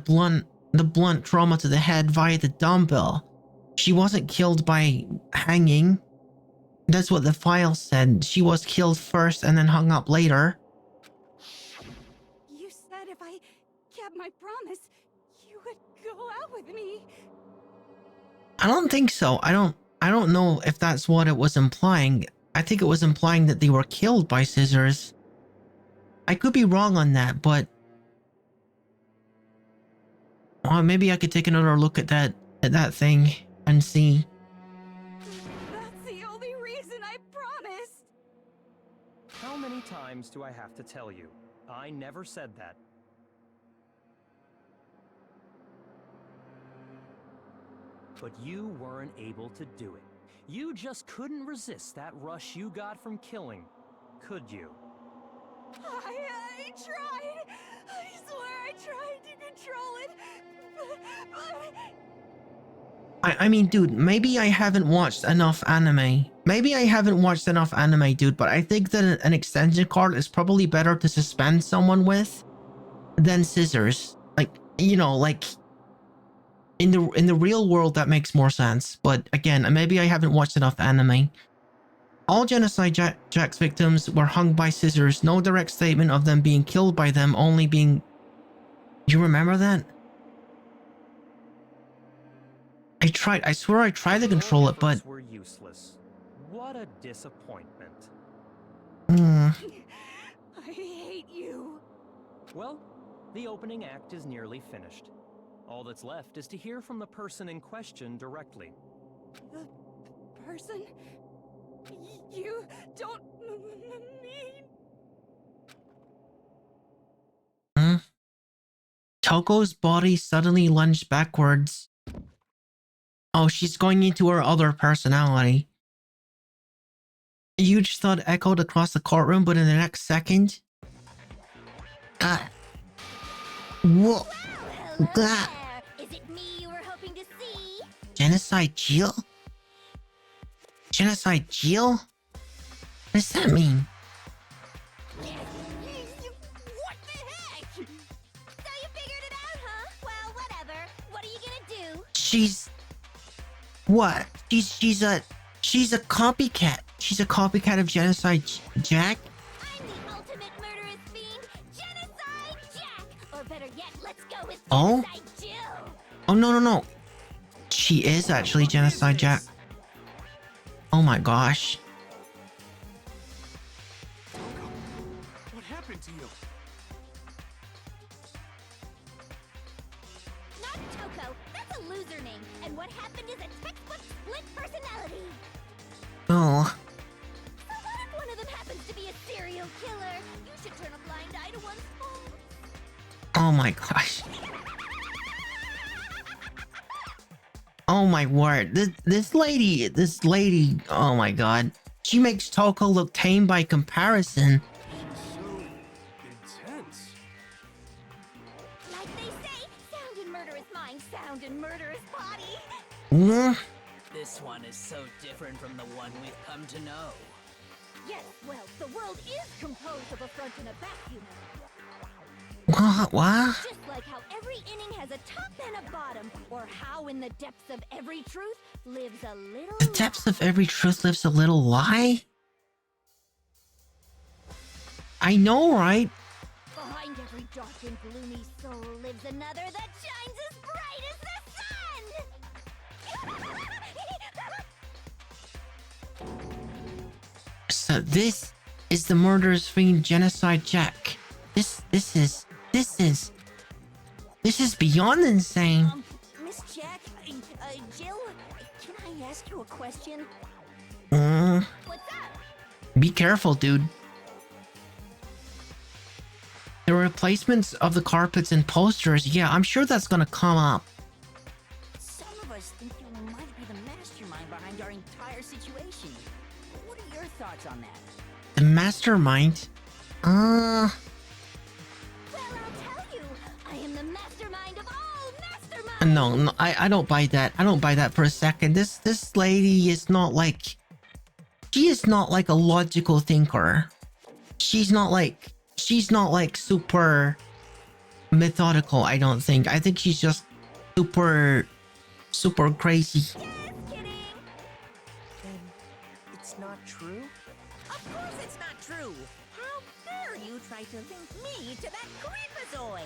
blunt trauma to the head via the dumbbell. She wasn't killed by hanging. That's what the file said. She was killed first and then hung up later. You said if I kept my promise, you would go out with me. I don't think so. I don't know if that's what it was implying. I think it was implying that they were killed by scissors. I could be wrong on that, but maybe I could take another look at that thing and see. That's the only reason I promised. how many times do I have to tell you? I never said that. But you weren't able to do it. You just couldn't resist that rush you got from killing, could you? I tried. I swear I tried to control it. But... I mean, dude, maybe I haven't watched enough anime. Dude, but I think that an extension card is probably better to suspend someone with than scissors. Like, you know, like in the real world that makes more sense. But again, maybe I haven't watched enough anime. All Genocide Jack's victims were hung by scissors. No direct statement of them being killed by them, only being... Do you remember that? I swear I tried to control it, but... Were useless. What a disappointment. I hate you. Well, the opening act is nearly finished. All that's left is to hear from the person in question directly. The person? You don't mean... Toko's body suddenly lunged backwards. Oh, she's going into her other personality. A huge thud echoed across the courtroom, but in the next second... Whoa! Hello there. Is it me you were hoping to see? Genocide Jill? Genocide Jill? What does that mean? What the heck? So you've She's what? She's a copycat. She's a copycat of Genocide Jack. I'm the ultimate murderous fiend, Genocide Jack! Or better yet, let's go with Oh? Genocide Jill! Oh no. She is actually Genocide Jack. Oh my gosh. What happened to you? Not Toko, that's a loser name. And what happened is a textbook split personality. Oh. So what if one of them happens to be a serial killer? You should turn a blind eye to one's faults. Oh my gosh. Oh my word. This lady, oh my god. She makes Toko look tame by comparison. She's so intense. Like they say, sound in murderous mind, sound in murderous body. Mm, This one is so different from the one we've come to know. Yes, well, the world is composed of a front and a back, you know. what? Just like how every inning has a top and a bottom, or how in the depths of every truth lives a little The depths of every truth lives a little lie? I know, right? behind every dark and gloomy soul lives another that shines as bright as the sun! So this is the murderous fiend Genocide Jack. This is beyond insane. Miss Jack, Jill, can I ask you a question? Mm, What's up? be careful, dude. The replacements of the carpets and posters, yeah, I'm sure that's gonna come up. Some of us think you might be the mastermind behind our entire situation. What are your thoughts on that? The mastermind? Well, I'll tell you, I am the mastermind of all masterminds! No, I don't buy that. I don't buy that for a second. This lady is not like... She is not like a logical thinker. She's not like super methodical, I don't think. I think she's just super crazy. Just kidding! Then it's not true? Of course it's not true. How dare you try to link me to that creepazoid?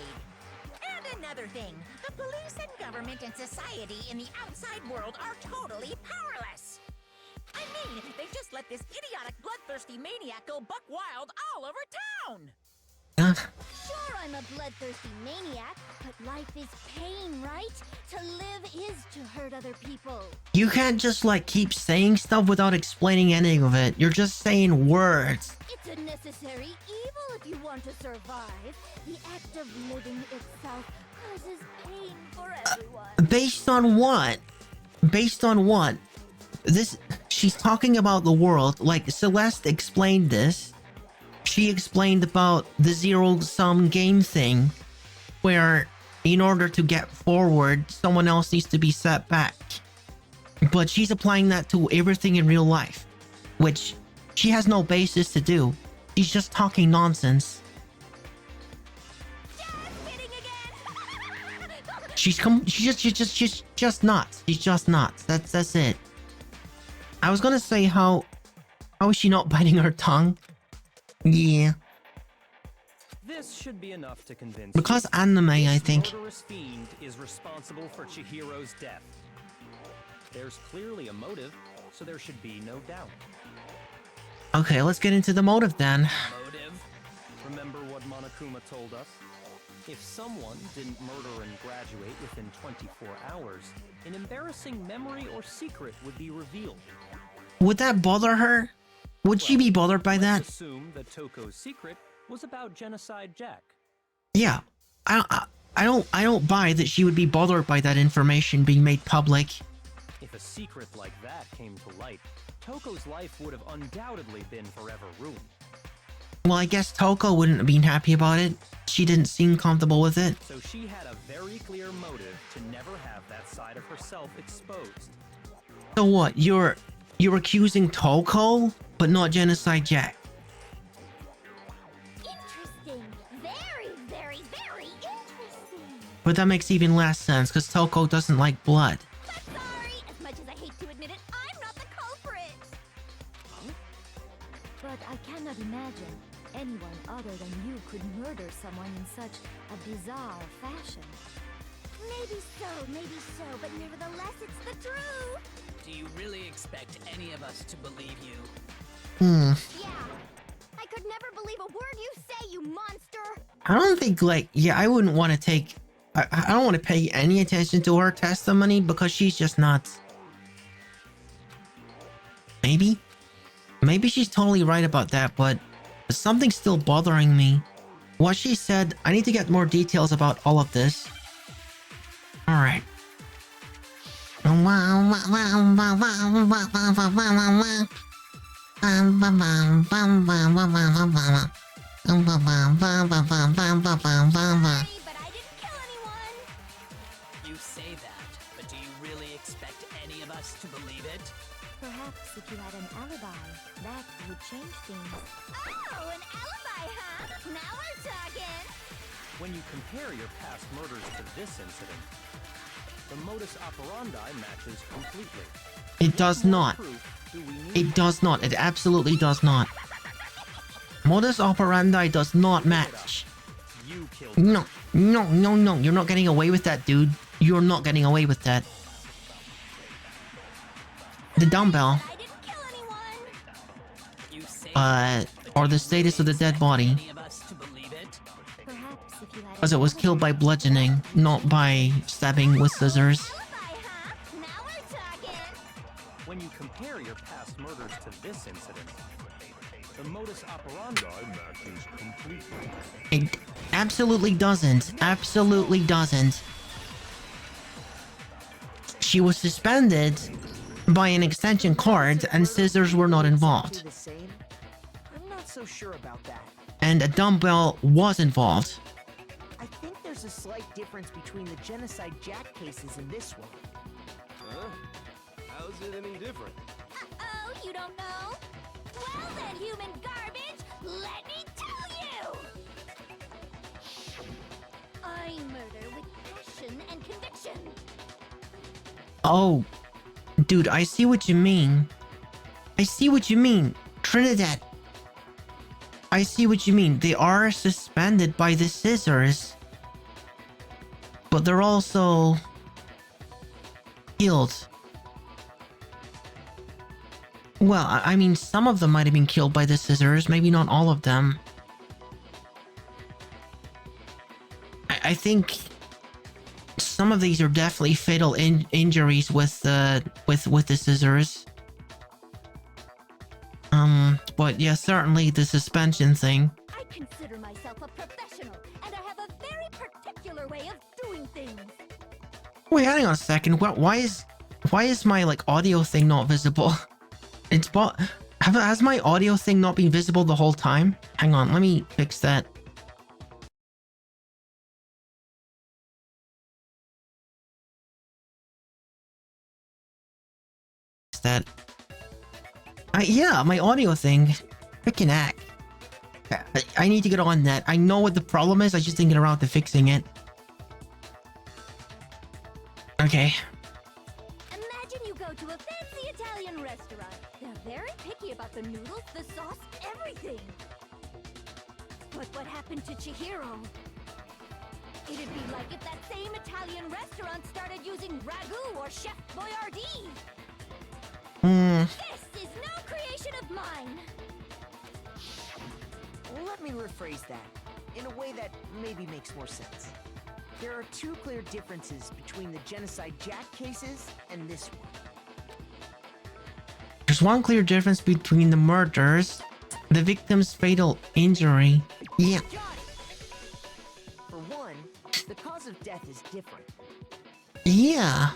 And another thing, the police and government and society in the outside world are totally powerless. I mean, they just let this idiotic, bloodthirsty maniac go buck wild all over town. Sure, I'm a bloodthirsty maniac, but life is pain, right? To live is to hurt other people. You can't just like keep saying stuff without explaining any of it. You're just saying words. It's a necessary evil if you want to survive. The act of living itself causes pain for everyone. Based on what? Based on what? She's talking about the world. Like Celeste explained this. She explained about the zero-sum game thing, where in order to get forward, someone else needs to be set back. But she's applying that to everything in real life, which she has no basis to do. She's just talking nonsense. Just kidding again! She's just nuts. She's just nuts. That's it. I was gonna say how is she not biting her tongue? Yeah. This should be enough to convince Because you. anime, I This think. murderous fiend is responsible for Chihiro's death. There's clearly a motive, so there should be no doubt. Okay, let's get into the motive then. Motive? Remember what Monokuma told us? If someone didn't murder and graduate within 24 hours, an embarrassing memory or secret would be revealed. Would that bother her? Would she be bothered by that? Let's assume that Toko's secret was about Genocide Jack. Yeah. I don't buy that she would be bothered by that information being made public. If a secret like that came to light, Toko's life would have undoubtedly been forever ruined. Well, I guess Toko wouldn't have been happy about it. She didn't seem comfortable with it. So she had a very clear motive to never have that side of herself exposed. So what? You're accusing Toko, but not Genocide Jack. Interesting. Very, very, very interesting. But that makes even less sense because Toko doesn't like blood. cannot imagine anyone other than you could murder someone in such a bizarre fashion. Maybe so, but nevertheless, it's the truth. Do you really expect any of us to believe you? Yeah. I could never believe a word you say, you monster! I don't think, like, yeah, I wouldn't want to take... I don't want to pay any attention to her testimony because she's just nuts. Maybe? Maybe she's totally right about that, but something's still bothering me. What she said, I need to get more details about all of this. Alright. You say that, but do you really expect any of us to believe it? Perhaps if you had an alibi, that would change things. Oh, an alibi, huh? Now we're talking. When you compare your past murders to this incident, the modus operandi matches completely. It does not. It does not. It absolutely does not. Modus operandi does not match. You killed No. You're not getting away with that, dude. You're not getting away with that. The dumbbell. I didn't kill anyone. You say Or the status of the dead body. any of us to believe it? Perhaps if you had Because it was killed by bludgeoning, not by stabbing with scissors. Alibi, huh? Now we're talking. When you compare your past murders to this incident, the modus operandi matches completely. It absolutely doesn't. Absolutely doesn't. She was suspended by an extension cord and scissors were not involved. The same? I'm not so sure about that. And a dumbbell was involved. I think there's a slight difference between the Genocide Jack cases and this one. Huh? How's it any different? Uh-oh, you don't know? Well then, human garbage, let me tell you! I murder with passion and conviction. Oh, dude, I see what you mean. I see what you mean. Trinidad. I see what you mean. They are suspended by the scissors. But they're also killed. Well, I mean, some of them might have been killed by the scissors. Maybe not all of them. I think some of these are definitely fatal injuries with the scissors. But yeah, certainly the suspension thing. I consider myself a professional, and I have a very particular way of doing things. Wait, hang on a second. Why is my like audio thing not visible? Has my audio thing not been visible the whole time? Hang on, let me fix that. Yeah, my audio thing. Freaking act. I need to get on that. I know what the problem is. I just didn't get around to fixing it. Okay. Imagine you go to a fancy Italian restaurant. They're very picky about the noodles, the sauce, everything. But what happened to Chihiro? It'd be like if that same Italian restaurant started using ragu or Chef Boyardee. This is no creation of mine. Let me rephrase that in a way that maybe makes more sense. There are two clear differences between the Genocide Jack cases and this one. There's one clear difference between the murders, the victim's fatal injury. Yeah. For one, the cause of death is different. Yeah.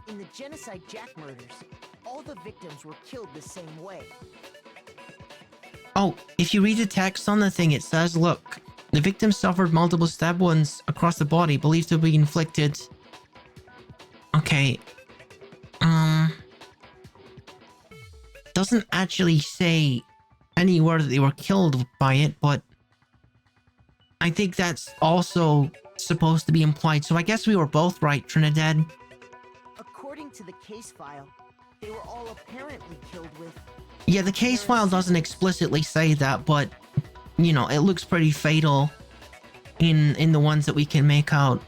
In the Genocide Jack murders, all the victims were killed the same way. Oh, if you read the text on the thing, it says, look, the victim suffered multiple stab wounds across the body, believed to be inflicted. Okay. Doesn't actually say anywhere that they were killed by it, but I think that's also supposed to be implied. So I guess we were both right, Trinidad. According to the case file, they were all apparently killed with Yeah, the case file doesn't explicitly say that, but you know, it looks pretty fatal in the ones that we can make out.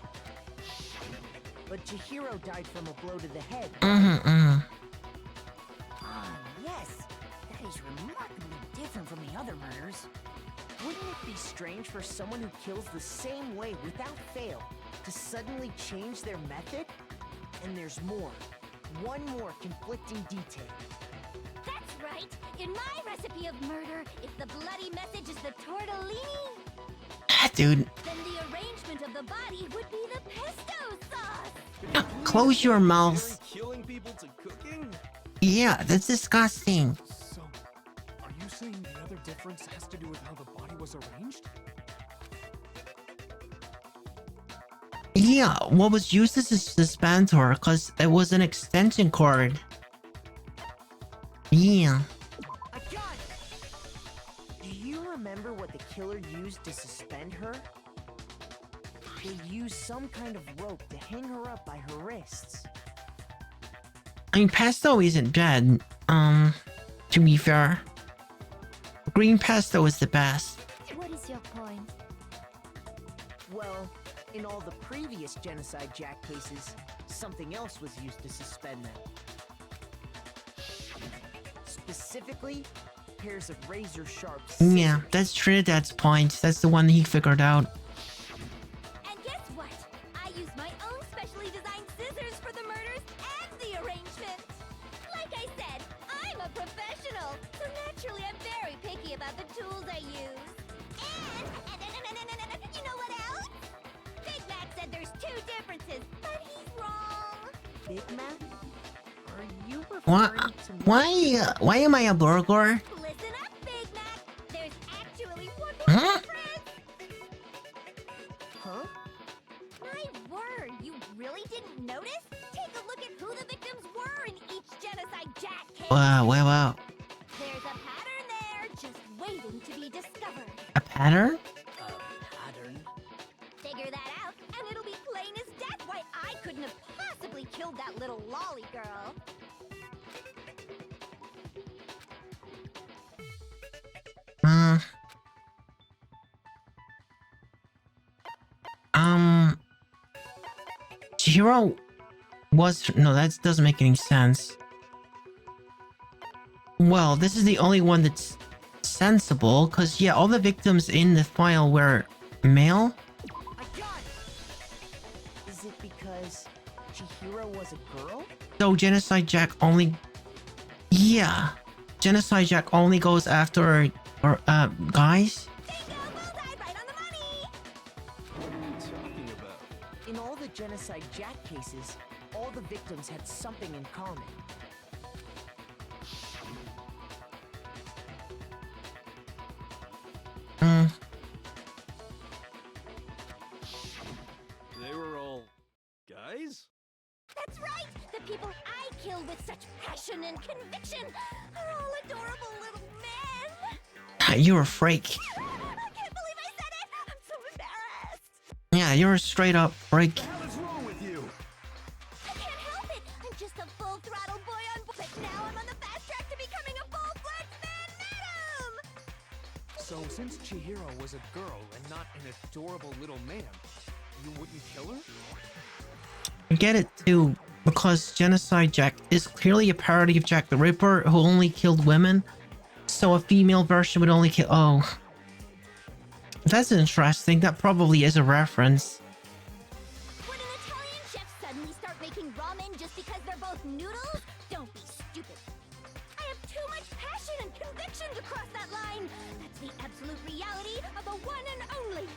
But Chihiro died from a blow to the head. Ah, Yes, that is remarkably different from the other murders. Wouldn't it be strange for someone who kills the same way without fail to suddenly change their method? And there's more. One more conflicting detail. That's right! In my recipe of murder, if the bloody message is the tortellini, dude. then the arrangement of the body would be the pesto sauce! Close your mouth. Killing people to cooking? Yeah, that's disgusting. So, are you saying the other difference has to do with how the body was arranged? Yeah, what was used as a suspensor, because it was an extension cord. Yeah. I got it! Do you remember what the killer used to suspend her? They used some kind of rope to hang her up by her wrists. I mean, pesto isn't dead, to be fair. Green pesto is the best. What is your point? Well, in all the previous Genocide Jack cases, something else was used to suspend them. Specifically, pairs of razor-sharp scissors. Yeah, that's Trinidad's point. That's the one he figured out. And guess what? I used my own specially designed scissors for the murders and the arrangement. Like I said, I'm a professional, so naturally I'm very picky about the tools I use. And you know what else? Big Mac said there's two differences, but he's wrong. Big Mac? Are you What? referring to me? Why am I a burglar? Listen up, Big Mac. There's actually one more Huh? difference. Huh? My word, you really didn't notice? Take a look at who the victims were in each Genocide Jack case. Wow. There's a pattern there, just waiting to be discovered. A pattern? Pattern? Figure that out, and it'll be plain as death why I couldn't have possibly killed that little lolly girl. Chihiro was... No, that doesn't make any sense. Well, this is the only one that's sensible, because, yeah, all the victims in the file were male. I got it! Is it because Chihiro was a girl? So Genocide Jack only... Yeah. Genocide Jack only goes after... guys? Bingo! Bullseye! Right on the money! What are you talking about? In all the Genocide Jack cases, all the victims had something in common. They were all guys? That's right! The people I killed with such passion and conviction are all adorable little men! You're a freak. I can't believe I said it! I'm so embarrassed! Yeah, you're a straight up freak. What the hell is wrong with you? I can't help it! I'm just a full-throttle boy on board, but now I'm on the fast track to becoming a full-fledged man madam! So since Chihiro was a girl and not an adorable little man, you wouldn't kill her? I get it too, because Genocide Jack is clearly a parody of Jack the Ripper, who only killed women. So a female version would only kill... Oh. That's interesting. That probably is a reference. Would an Italian chef suddenly start making ramen just because they're both noodles? Don't be stupid. I have too much passion and conviction to cross that line. That's the absolute reality of the one and only.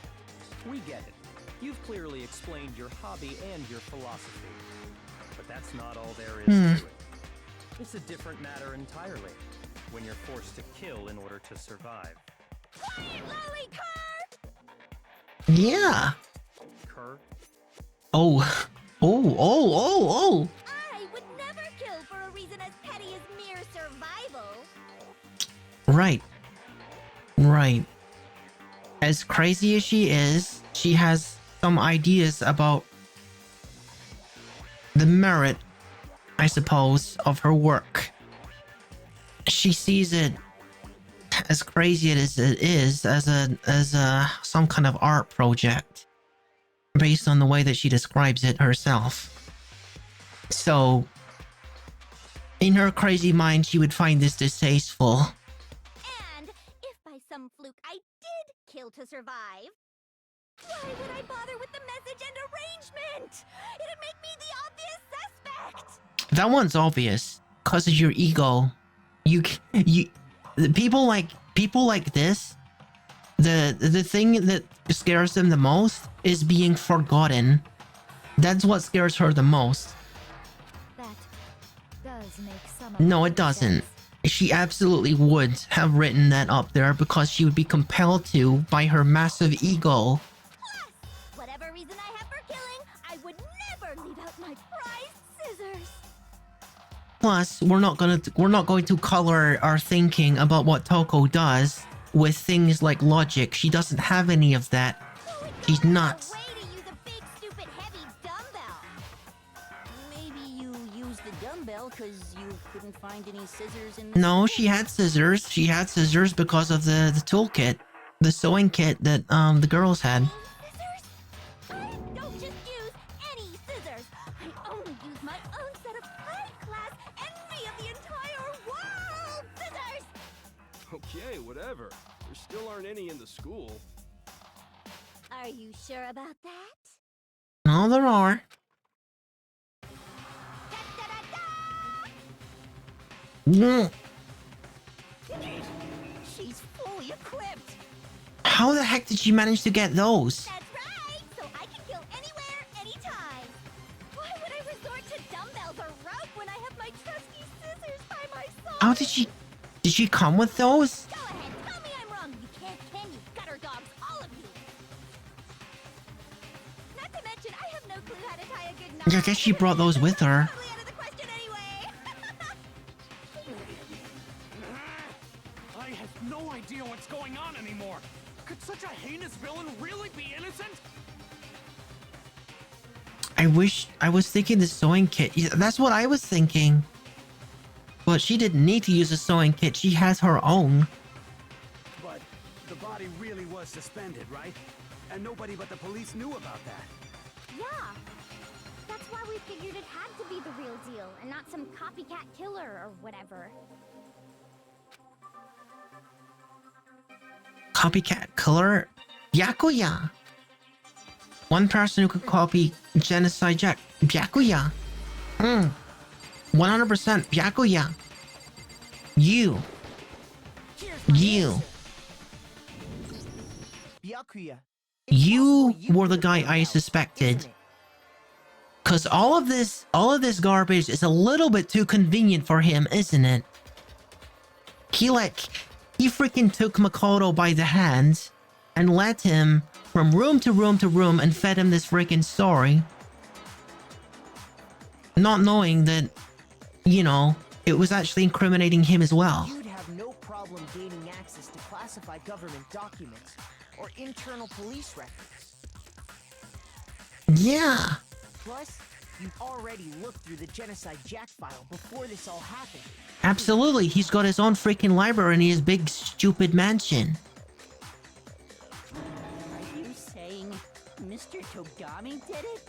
We get it. You've clearly explained your hobby and your philosophy. But that's not all there is to it. It's a different matter entirely, when you're forced to kill in order to survive. Quiet, lolly car! Yeah. Kerr? Oh. Oh. I would never kill for a reason as petty as mere survival. Right. As crazy as she is, she has some ideas about the merit, I suppose, of her work. she sees it as crazy as it is as a some kind of art project based on the way that she describes it herself. So in her crazy mind, she would find this distasteful. And if by some fluke I did kill to survive, why would I bother with the message and arrangement? It'd make me the obvious suspect. That one's obvious, cause of your ego. You people like this. The thing that scares them the most is being forgotten. That's what scares her the most. That does make some. No, it doesn't. She absolutely would have written that up there because she would be compelled to by her massive ego. Plus, whatever reason I have for killing, I would never leave out my prized scissors. Plus, we're not going to color our thinking about what Toko does with things like logic. She doesn't have any of that. She's nuts. Way to use a big, stupid, heavy dumbbell. Maybe you used the dumbbell because you couldn't find any scissors in the No, she had scissors. She had scissors because of the toolkit, the sewing kit that the girls had. Scissors? I don't just use any scissors. I only use my own set of high-class envy of the entire world scissors. Okay, whatever. There still aren't any in the school. Are you sure about that? No, there are. Mm. She's fully equipped. How the heck did she manage to get those? That's right. So I can kill anywhere, anytime. Why would I resort to dumbbells or rope when I have my trusty scissors by my side? How did she come with those? Go ahead, tell me I'm wrong. You can't, can you, gutter dogs, all of you? Not to mention, I have no clue how to tie a good knot. I guess she brought those with her. Totally out of the question anyway. I have no idea what's going on anymore. Could such a heinous villain really be innocent? I was thinking the sewing kit. Yeah, that's what I was thinking. But she didn't need to use a sewing kit. She has her own. But the body really was suspended, right? And nobody but the police knew about that. Yeah. That's why we figured it had to be the real deal and not some copycat killer or whatever. Copycat killer? Byakuya. One person who could copy Genocide Jack. Byakuya. 100% Byakuya. You. Byakuya. You were the guy I suspected. Cause all of this garbage is a little bit too convenient for him, isn't it? He freaking took Makoto by the hand and led him from room to room to room and fed him this freaking story. Not knowing that, you know, it was actually incriminating him as well. You'd have no problem gaining access to classified government documents or internal police records. Yeah. Plus, you've already looked through the Genocide Jack file before this all happened. Absolutely. He's got his own freaking library in his big stupid mansion. Are you saying Mr. Togami did it?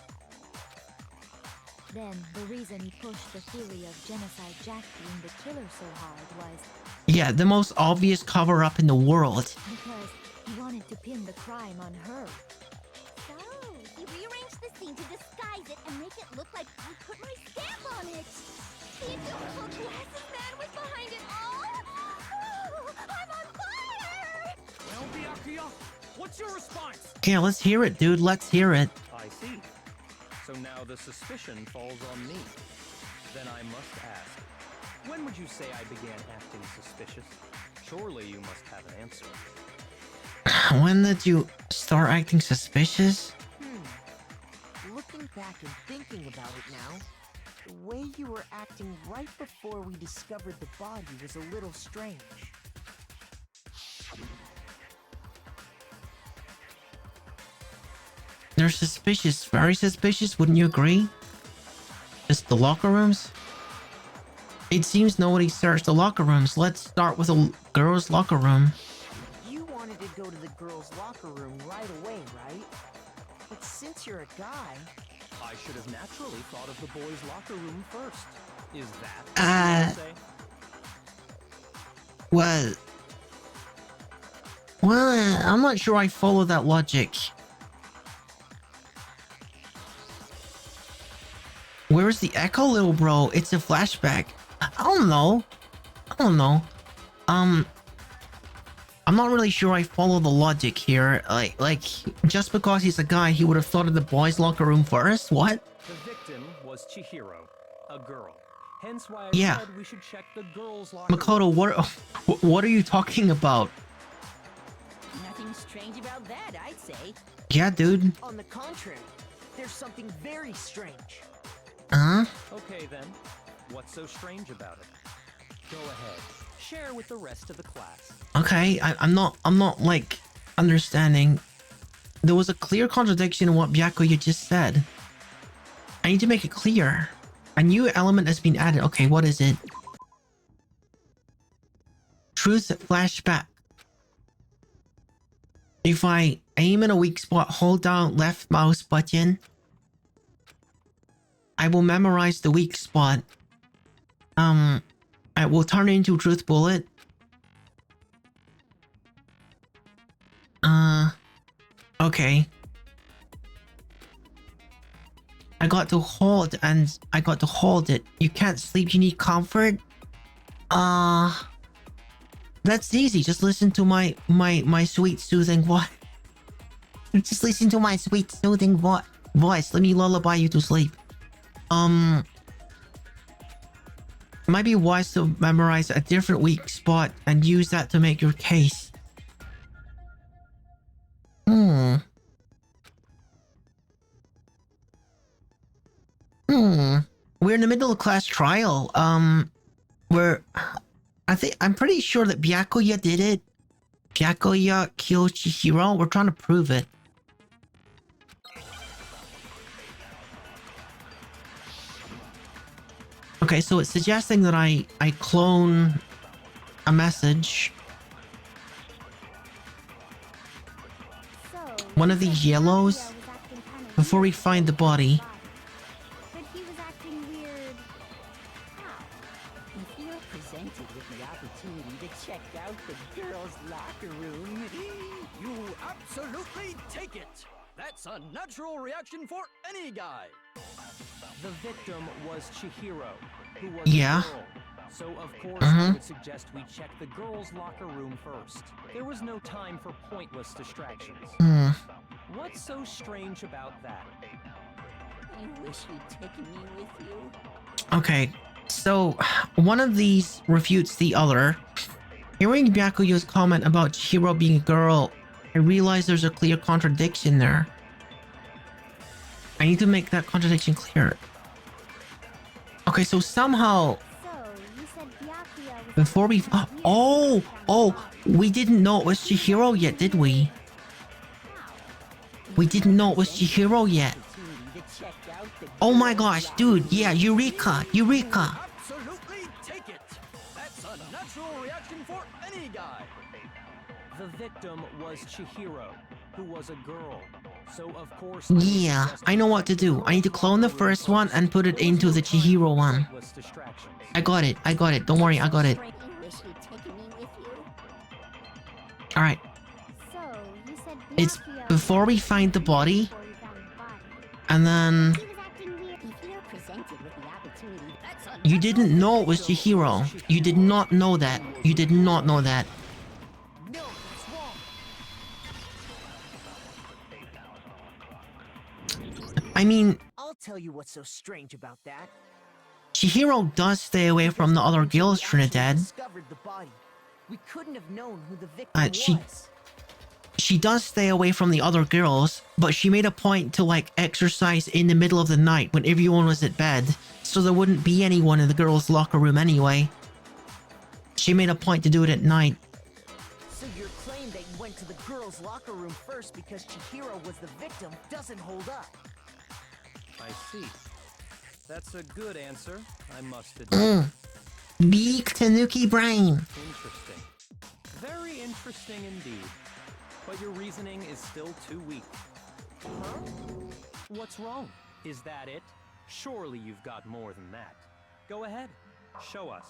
Then the reason he pushed the theory of Genocide Jack being the killer so hard was Yeah, the most obvious cover-up in the world. because he wanted to pin the crime on her. So, he rearranged the scene to disguise it and make it look like I put my stamp on it. The adorable glasses man was behind it all. Oh, I'm on fire! Well, Byakuya, what's your response? Yeah, let's hear it, dude. Let's hear it. I see. So now the suspicion falls on me. Then I must ask, when would you say I began acting suspicious? Surely you must have an answer. When did you start acting suspicious? Looking back and thinking about it now, the way you were acting right before we discovered the body was a little strange. They're suspicious. Very suspicious, wouldn't you agree? Just the locker rooms? It seems nobody searched the locker rooms. Let's start with the girls' locker room. You wanted to go to the girls' locker room right away, right? But since you're a guy... I should have naturally thought of the boys' locker room first. Is that what you say? Well, I'm not sure I follow that logic. Where's the echo, little bro? It's a flashback. I don't know. I'm not really sure I follow the logic here. Like, just because he's a guy, he would have thought of the boys' locker room first? What? The victim was Chihiro, a girl. Hence why I said we should check the girls' locker Makoto, room. what are you talking about? Nothing strange about that, I'd say. Yeah, dude. On the contrary, there's something very strange. Huh? Okay then, what's so strange about it? Go ahead, share with the rest of the class. Okay, I'm not like understanding. There was a clear contradiction in what Byakuya just said. I need to make it clear. A new element has been added. Okay, what is it? Truth flashback. If I aim in a weak spot, hold down left mouse button, I will memorize the weak spot. I will turn it into truth bullet. Okay. I got to hold it. You can't sleep, you need comfort? That's easy. Just listen to my sweet soothing voice. Just listen to my sweet soothing voice. Let me lullaby you to sleep. It might be wise to memorize a different weak spot and use that to make your case. We're in the middle of class trial. I'm pretty sure that Byakuya did it. Byakuya killed Chihiro. We're trying to prove it. Okay, so it's suggesting that I clone a message. One of these yellows before we find the body. But he was acting weird. How? If you're presented with the opportunity to check out the girls' locker room, You absolutely take it! That's a natural reaction for any guy! The victim was Chihiro, who was a girl. So of course I would suggest we check the girls' locker room first. There was no time for pointless distractions. What's so strange about that? I wish you'd taken me with you. Okay, so one of these refutes the other. Hearing Byakuya's comment about Chihiro being a girl, I realize there's a clear contradiction there. I need to make that contradiction clear. Okay, so somehow... You said Byakuya was Before we... we didn't know it was Chihiro yet, did we? We didn't know it was Chihiro yet. Oh my gosh, dude, yeah, Eureka! Absolutely take it! That's a natural reaction for any guy! The victim was Chihiro, who was a girl. So of course... Yeah, I know what to do. I need to clone the first one and put it into the Chihiro one. I got it. Don't worry, I got it. Alright. It's before we find the body. And then... You didn't know it was Chihiro. You did not know that. I mean... I'll tell you what's so strange about that. Chihiro does stay away from the other girls, Trinidad. Discovered the body. We couldn't have known who the victim was. She does stay away from the other girls, but she made a point to like exercise in the middle of the night when everyone was at bed, so there wouldn't be anyone in the girls' locker room anyway. She made a point to do it at night. So your claim that you went to the girls' locker room first because Chihiro was the victim doesn't hold up. I see. That's a good answer, I must admit. Big Tanuki brain. Interesting. Very interesting indeed. But your reasoning is still too weak. Huh? What's wrong? Is that it? Surely you've got more than that. Go ahead. Show us.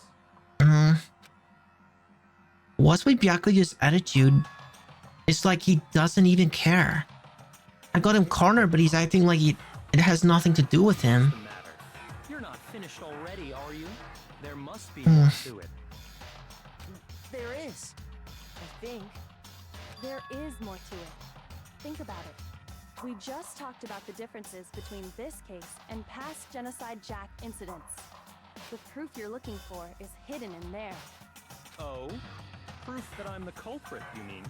What's with Byakuya's attitude? It's like he doesn't even care. I got him cornered, but he's acting like it has nothing to do with him. What's the matter? You're not finished already, are you? There must be more to it. There is. I think. There is more to it. Think about it. We just talked about the differences between this case and past Genocide Jack incidents. The proof you're looking for is hidden in there. Oh? Proof that I'm the culprit, you mean?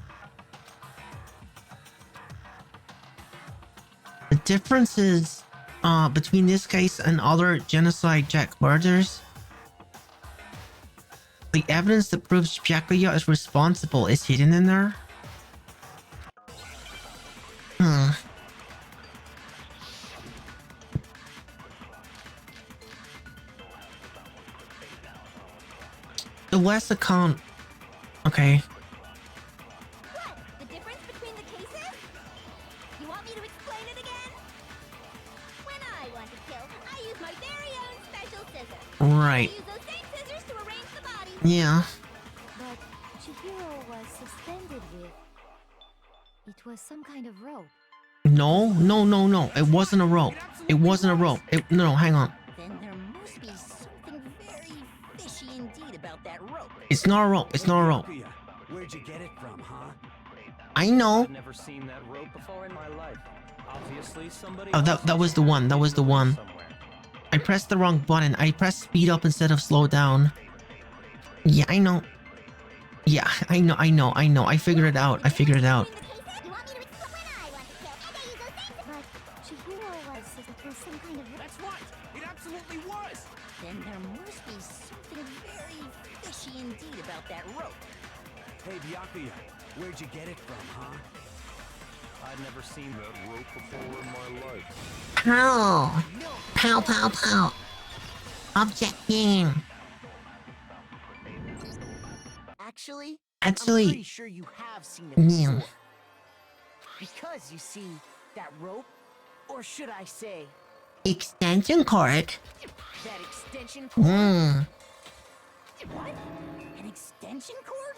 The differences between this case and other Genocide Jack murders. The evidence that proves Byakuya is responsible is hidden in there. The West account. Okay. What? The difference between the cases? You want me to explain it again? When I want to kill, I use my very own special scissors. Right. I use those same scissors to arrange the body. Yeah. But Chihiro was suspended with... It was some kind of rope. No. It wasn't a rope. It wasn't a rope. No, hang on. Then there must be something very fishy indeed about that rope. It's not a rope. It's not a rope. Byakuya, where'd you get it from, huh? I know. I've never seen that rope before in my life. Obviously, somebody. Oh, that was the one. That was the one. Somewhere. I pressed the wrong button. I pressed speed up instead of slow down. Yeah, I know. Yeah, I know. I figured it out. You want me to explain when I want to kill, and I use those same... But Chihiro was some kind of... That's right! It absolutely was! Then there must be something very fishy indeed about that rope. Hey, Byakuya, where'd you get it from, huh? I'd never seen that rope before in my life. Pow! Pow! Object game. Actually, Actually, I'm pretty sure you have seen it yeah. before. Because you see, that rope, or should I say, Extension cord. that extension cord? What? An extension cord?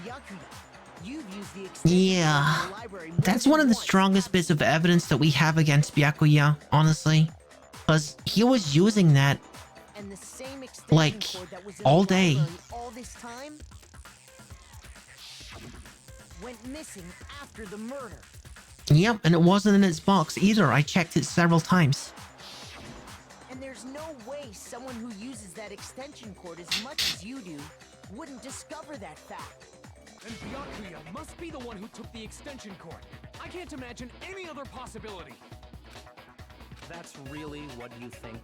Byakuya, you've used the extension Yeah. cord in the library more That's than one of the once. strongest bits of evidence that we have against Byakuya, honestly. Because he was using that And the same extension like, cord that was in all the day. library all this time went missing after the murder. Yep, and it wasn't in its box either. I checked it several times. And there's no way someone who uses that extension cord as much as you do wouldn't discover that fact. And Byakuya must be the one who took the extension cord. I can't imagine any other possibility. That's really what you think?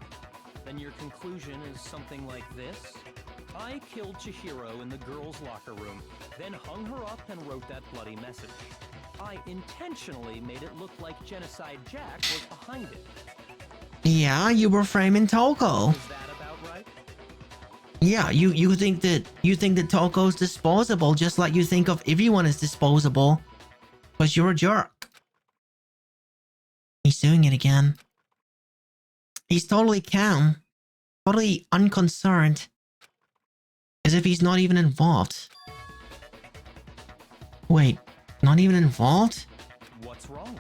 Then your conclusion is something like this? I killed Chihiro in the girls' locker room, then hung her up and wrote that bloody message. I intentionally made it look like Genocide Jack was behind it. Yeah, you were framing Toko. Is that about right? Yeah, you think that Toko's disposable, just like you think of everyone as disposable. But you're a jerk. He's doing it again. He's totally calm, totally unconcerned, as if he's not even involved. Wait, not even involved? What's wrong?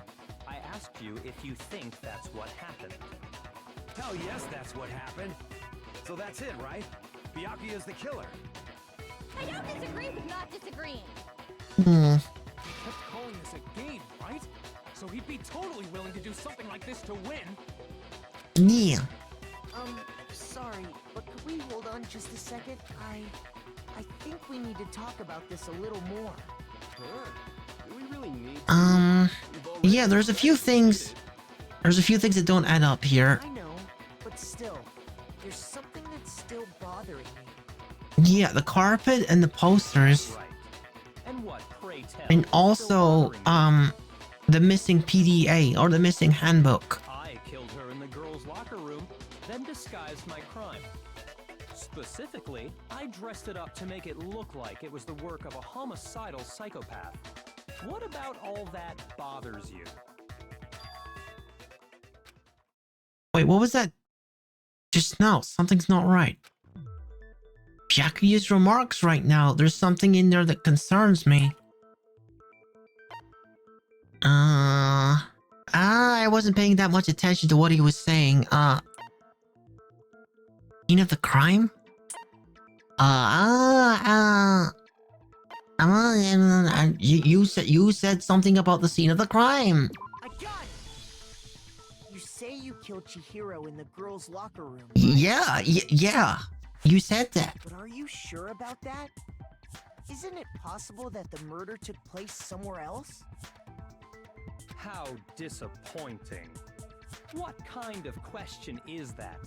I asked you if you think that's what happened. Hell yes, that's what happened. So that's it, right? Byakuya's the killer. I don't disagree with not disagreeing. He kept calling this a game, right? So he'd be totally willing to do something like this to win. Yeah. Sorry, but could we hold on just a second? I think we need to talk about this a little more. Do we really need to? Yeah, there's a few things that don't add up here. I know, but still, there's something that's still bothering me. Yeah, the carpet and the posters, Right. And what, pray tell? and is also, still bothering you? the missing PDA, or the missing handbook. I killed her in the girls' locker room, then disguised my crime. Specifically, I dressed it up to make it look like it was the work of a homicidal psychopath. What about all that bothers you? Wait, what was that? Just now, something's not right. Byakuya's remarks right now, there's something in there that concerns me. I wasn't paying that much attention to what he was saying. Scene of the crime? You said something about the scene of the crime. I got it! You say you killed Chihiro in the girls' locker room, right? Yeah. You said that. But are you sure about that? Isn't it possible that the murder took place somewhere else? How disappointing. What kind of question is that?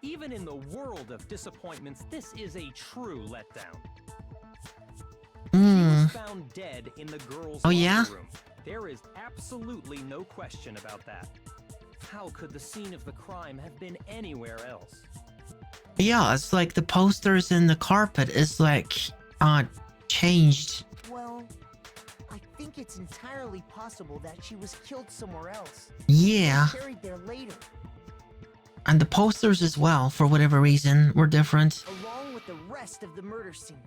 Even in the world of disappointments, this is a true letdown. She was found dead in the girls' locker room. There is absolutely no question about that. How could the scene of the crime have been anywhere else? Yeah, it's like the posters and the carpet is like, changed. Well, I think it's entirely possible that she was killed somewhere else. Yeah. Carried there later. And the posters as well, for whatever reason, were different. Along with the rest of the murder scene.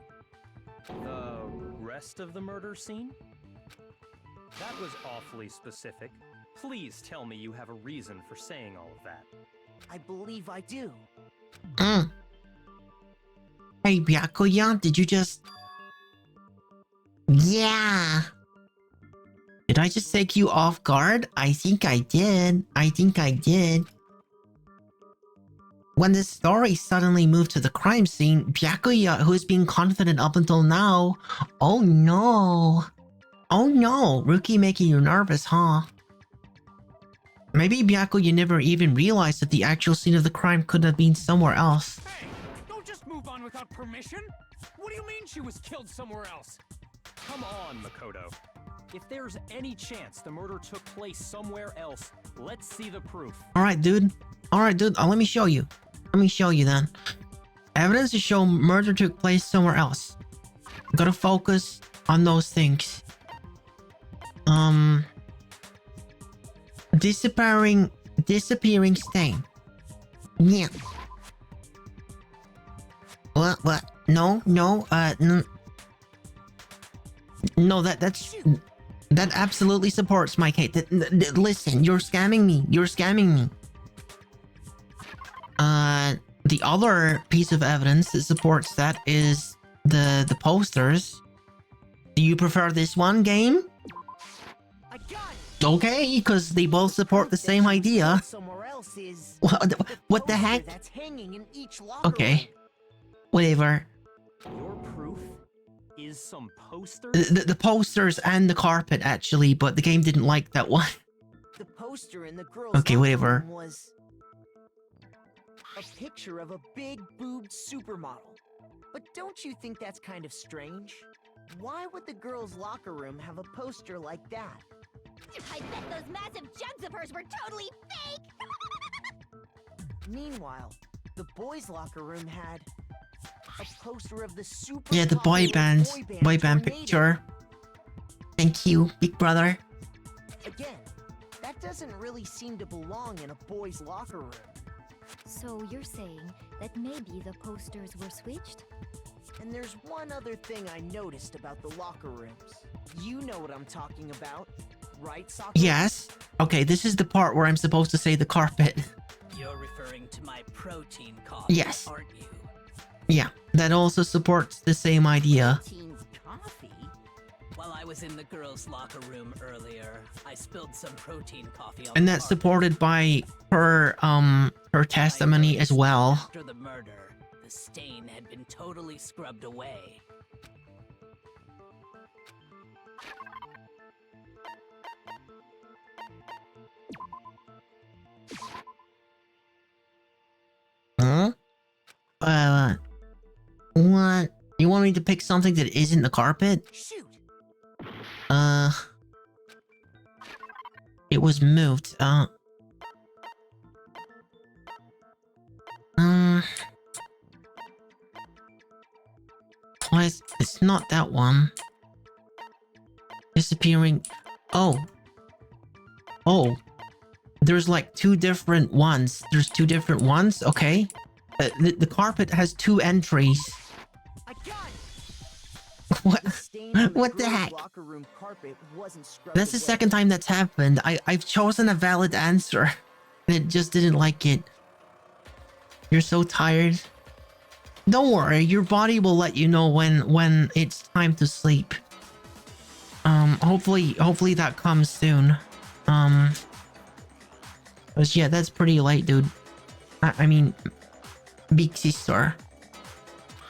The rest of the murder scene? That was awfully specific. Please tell me you have a reason for saying all of that. I believe I do. Hey, Byakuya, did you just... Yeah. Did I just take you off guard? I think I did. When the story suddenly moved to the crime scene, Byakuya, who has been confident up until now... Oh no, Rookie making you nervous, huh? Maybe Byakuya never even realized that the actual scene of the crime could have been somewhere else. Hey, don't just move on without permission! What do you mean she was killed somewhere else? Come on, Makoto. If there's any chance the murder took place somewhere else, let's see the proof. Alright, dude. Let me show you. Then. Evidence to show murder took place somewhere else. Gotta focus on those things. Disappearing stain. Yeah. What? No, that absolutely supports my case. Listen, you're scamming me. The other piece of evidence that supports that is the posters. Do you prefer this one, game? I got it. Okay, because they both support the same idea. Somewhere else is What the heck? That's hanging in each locker room. Okay. Whatever. Your proof is some posters? The posters and the carpet, actually, but the game didn't like that one. The poster in the girls' Okay, locker whatever. room was a picture of a big-boobed supermodel. But don't you think that's kind of strange? Why would the girls' locker room have a poster like that? I bet those massive jugs of hers were totally fake! Meanwhile, the boys' locker room had a poster of the super Yeah, the boy band tornado. picture. Thank you, big brother. Again, that doesn't really seem to belong in a boys' locker room. So you're saying that maybe the posters were switched? And there's one other thing I noticed about the locker rooms. You know what I'm talking about, right, Sakura? Yes. Okay, this is the part where I'm supposed to say the carpet. You're referring to my protein coffee, Yes. aren't you? Yeah, that also supports the same idea. Protein coffee? While I was in the girls' locker room earlier, I spilled some protein coffee on And the that's carpet. supported by her testimony as well. After the murder, the stain had been totally scrubbed away. Huh? What? You want me to pick something that isn't the carpet? Shoot! It was moved. Why it's not that one. Disappearing. Oh. There's like two different ones. There's two different ones. Okay. The carpet has two entries. I got it. What? The stain on What the girls' heck? locker room carpet wasn't scrubbed That's the away. second time that's happened. I've chosen a valid answer. And it just didn't like it. You're so tired. Don't worry, your body will let you know when it's time to sleep. Hopefully that comes soon. But yeah, that's pretty late, dude. I mean, big sister.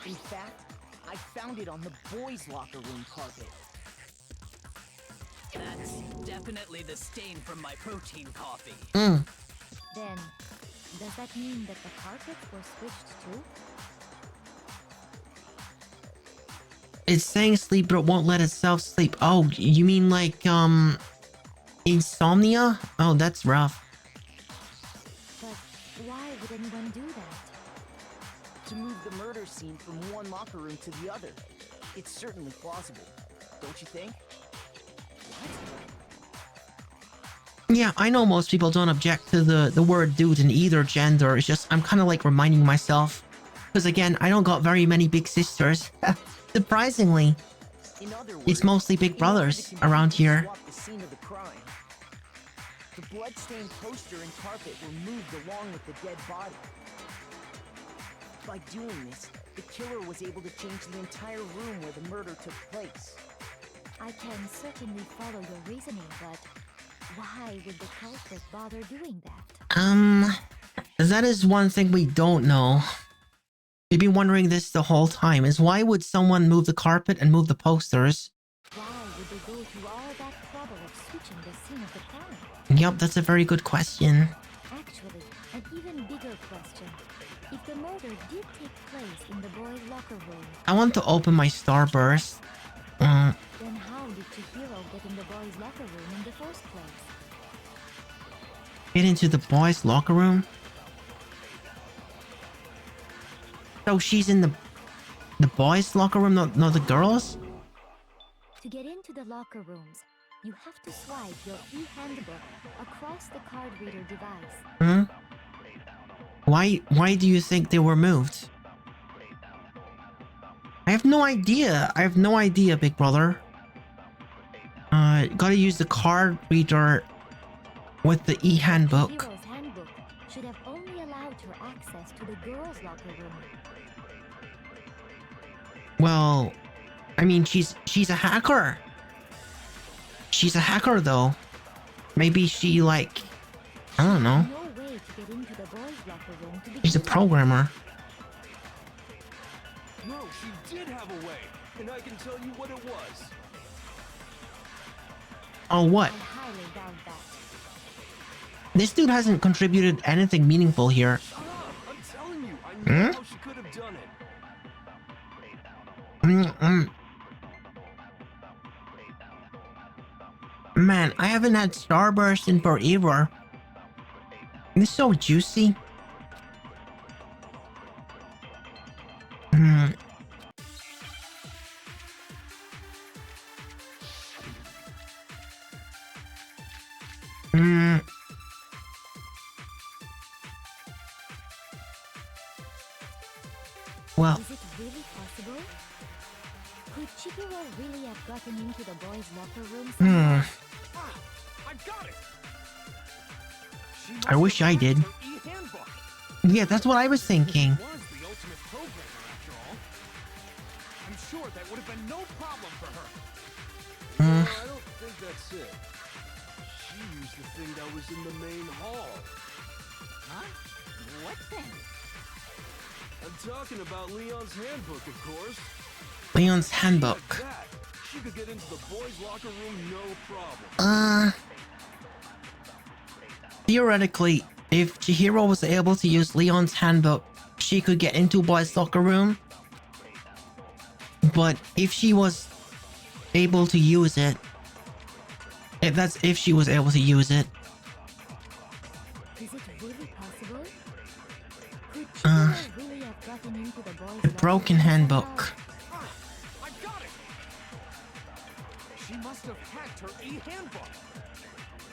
In fact, I found it on the boys' locker room carpet. That's definitely the stain from my protein coffee. Then, does that mean that the carpets were switched too? It's saying sleep, but it won't let itself sleep. Oh, you mean like, insomnia? Oh, that's rough. But why would anyone do that? To move the murder scene from one locker room to the other. It's certainly plausible, don't you think? Yeah, I know most people don't object to the word dude in either gender. It's just, I'm kind of like reminding myself. Because again, I don't got very many big sisters. Surprisingly. In other words, It's mostly big brothers around here. swap the scene of the crime. The bloodstained poster and carpet were moved along with the dead body. By doing this, the killer was able to change the entire room where the murder took place. I can certainly follow your reasoning, but why would the culprit bother doing that? That is one thing we don't know. We've been wondering this the whole time, is why would someone move the carpet and move the posters? Why would they go through all that trouble of switching the scene of the crime? Yep, that's a very good question. Actually, an even bigger question. If the murder did take place in the boys' locker room, I want to open my Starburst. then how did Chihiro get in the boys' locker room in the first place? Get into the boys' locker room? So she's in the boys' locker room, not the girls'? To get into the locker rooms, you have to swipe your e-handbook across the card reader device. Why do you think they were moved? I have no idea. I have no idea, big brother. Gotta use the card reader with the e-handbook. Chihiro's handbook should have only allowed her access to the girls' locker room. Well, I mean, she's a hacker. She's a hacker, though. Maybe she, like, I don't know. No way to get into the boys' locker room to She's a begin with. programmer. No, she did have a way, and I can tell you what it was. Oh, what? I highly doubt that. This dude hasn't contributed anything meaningful here. Shut up! I'm telling you, I know how she could have done it. Man, I haven't had Starburst in forever. It's so juicy. Well, Is it really possible? Could Chihiro really have gotten into the boys' locker room somehow? Ah, I got it. She I wish I did. her e-handbook. Yeah, that's what I was thinking. Was the ultimate programmer after all. I'm sure that would have been no problem for her. No, I don't think that's it. She used the thing that was in the main hall. Huh? What thing? I'm talking about Leon's handbook, of course. Leon's handbook. Like that, she could get into the boys' locker room no problem. Theoretically, if Chihiro was able to use Leon's handbook, she could get into boys' locker room. But if she was able to use it, if she was able to use it, Is it really possible? Could Chihiro really broken handbook. I got it! She must have hacked her e-handbook.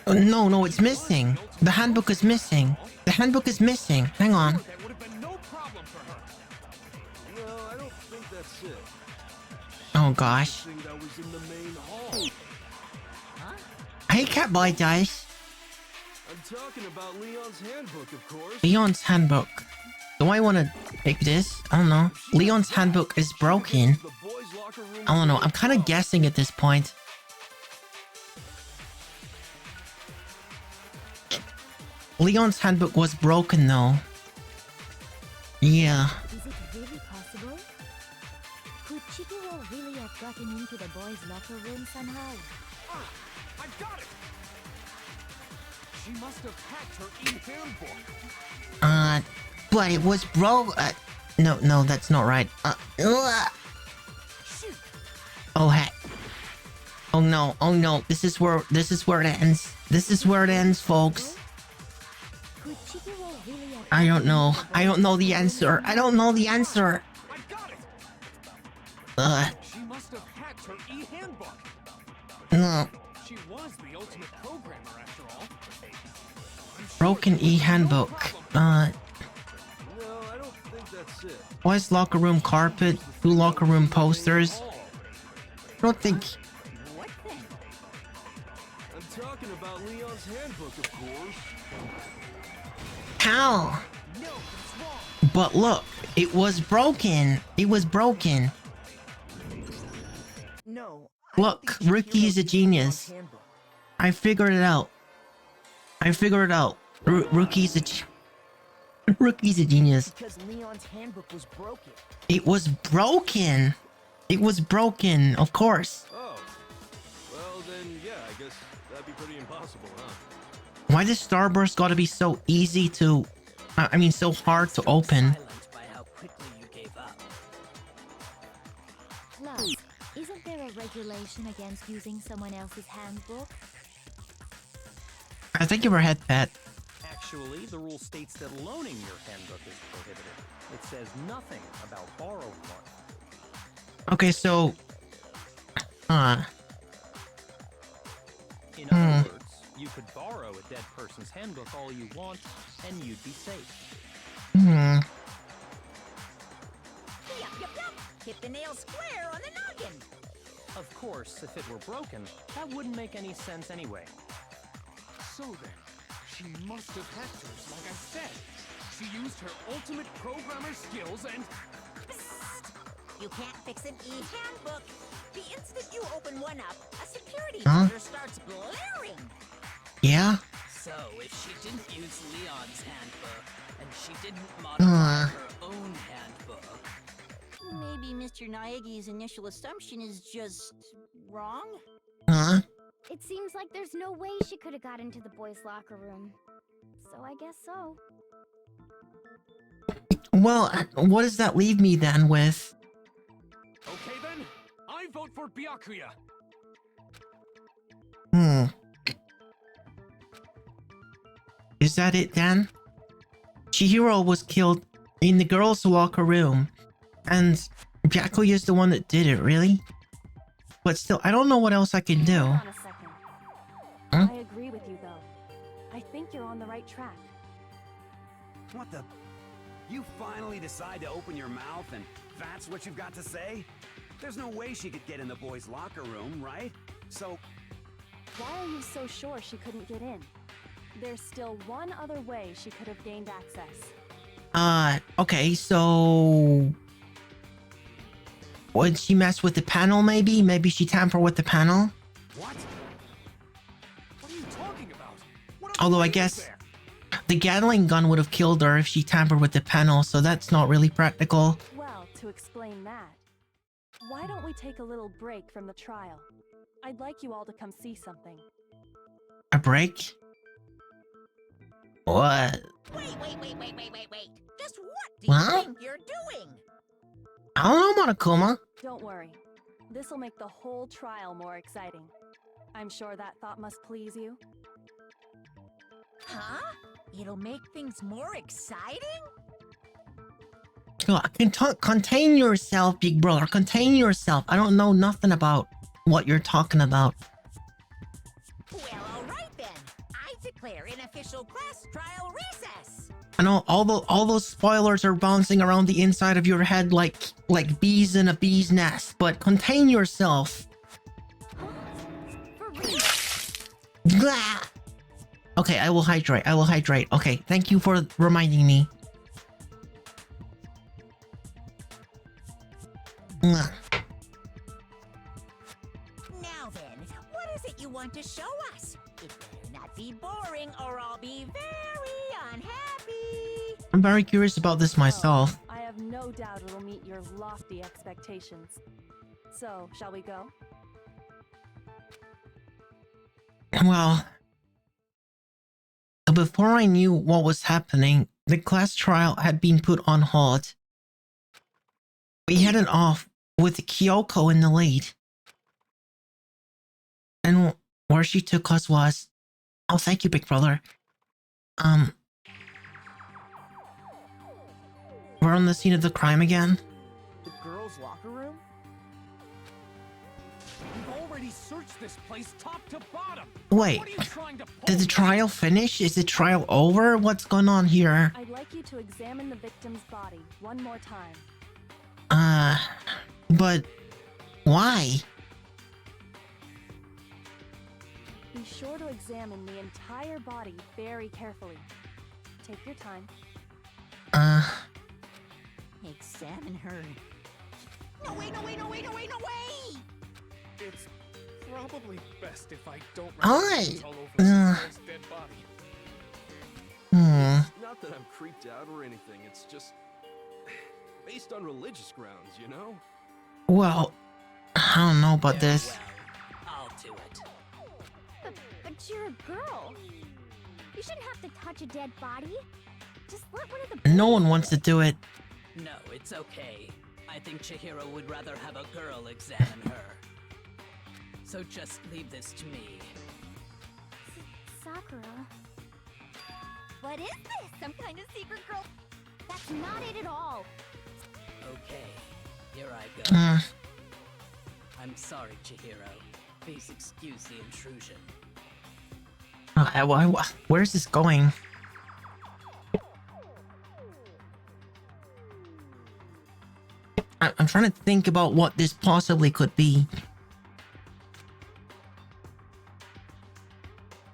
No, it's missing. The handbook is missing. The handbook is missing. Hang on. That would have been no problem for her. No, I don't think that's it. Oh gosh. Thing that was in the main hall. Hey, Catboy Dice. I'm talking about Leon's handbook, of course. Leon's handbook. Do I want to take this? I don't know. Leon's handbook is broken. The boys' locker room. I don't know. I'm kind of guessing at this point. Leon's handbook was broken though. Yeah. Is it really possible? Could Chihiro really have gotten into the boys' locker room somehow? I got it! She must have hacked her e-handbook. But it was broke. No, that's not right. Oh heck. Oh no. This is where it ends. This is where it ends, folks. Could Chihiro really have I don't know. I don't know the answer. I don't know the answer. I got it! She must have hacked her e-handbook. No. She was the ultimate programmer after all. Broken e-handbook. No, I don't think that's it. Boys' locker room carpet. 2 locker room posters. I don't think. What then? I'm talking about Leon's handbook, of course. How? But look, it was broken. It was broken. No. Look, Rookie is a genius. I figured it out. Rookie's a Rookie's a genius. Because Leon's handbook was broken. It was broken. It was broken, of course. Oh. Well, then, yeah, I guess that'd be pretty impossible, huh? Why does Starburst gotta be so easy to... I mean, so hard to open? By how quickly you gave up. Plus, isn't there a regulation against using someone else's handbook? I think you were head pet. Actually, the rule states that loaning your handbook is prohibited. It says nothing about borrowing one. Okay, so... In other words, you could borrow a dead person's handbook all you want, and you'd be safe. Yup. Hit the nail square on the noggin. Of course, if it were broken, that wouldn't make any sense anyway. So then, she must have hacked hers, like I said. She used her ultimate programmer skills and... You can't fix an e-handbook. The instant you open one up, a security Huh? meter starts blaring. Yeah? So, if she didn't use Leon's handbook, and she didn't modify her own handbook... Maybe Mr. Naegi's initial assumption is just wrong? Huh? It seems like there's no way she could have got into the boys' locker room. So I guess so. Well, what does that leave me then with? Okay then, I vote for Byakuya. Is that it then? Chihiro was killed in the girls' locker room. And Byakuya is the one that did it, really? But still, I don't know what else I can do. Hold on a second. Huh? I agree with you, though. I think you're on the right track. What the? You finally decide to open your mouth and that's what you've got to say? There's no way she could get in the boys' locker room, right? So... Why are you so sure she couldn't get in? There's still one other way she could have gained access. Okay, so... Would she mess with the panel, maybe? Maybe she tampered with the panel? What? What are you talking about? What Although I guess the Gatling gun would have killed her if she tampered with the panel, so that's not really practical. Well, to explain that, why don't we take a little break from the trial? I'd like you all to come see something. A break? What? Wait. Just what do What? you think you're doing? I don't know, Monokuma. Don't worry. This'll make the whole trial more exciting. I'm sure that thought must please you. Huh? It'll make things more exciting? Contain yourself, big brother. Contain yourself. I don't know nothing about what you're talking about. Well, all right then. I declare an official class trial recess. I know all those spoilers are bouncing around the inside of your head like bees in a bee's nest, but contain yourself. Blah. Okay, I will hydrate. I will hydrate. Okay, thank you for reminding me. Now then, what is it you want to show us? It better not be boring or I'll be very unhappy. I'm very curious about this myself. I have no doubt it'll meet your lofty expectations. So, shall we go? Well, before I knew what was happening, the class trial had been put on hold. We headed off with Kyoko in the lead. And where she took us was... Oh, thank you, big brother. We're on the scene of the crime again. The girls' locker room? We've already searched this place top to bottom. Wait, What are you trying to pull? did the trial finish? Is the trial over? What's going on here? I'd like you to examine the victim's body one more time. But why? Be sure to examine the entire body very carefully. Take your time. Examine her. No way, no way, no way, no way, no way! It's probably best if I don't Aye. all over this dead body. Not that I'm creeped out or anything, it's just based on religious grounds, you know? Well, I don't know about this. Well, I'll do it. But you're a girl. You shouldn't have to touch a dead body. Just let one of the No one wants to do it. No, it's okay. I think Chihiro would rather have a girl examine her. So just leave this to me. Sakura. What is this? Some kind of secret girl? That's not it at all. Okay, here I go. I'm sorry, Chihiro. Please excuse the intrusion. Where's this going? I'm trying to think about what this possibly could be.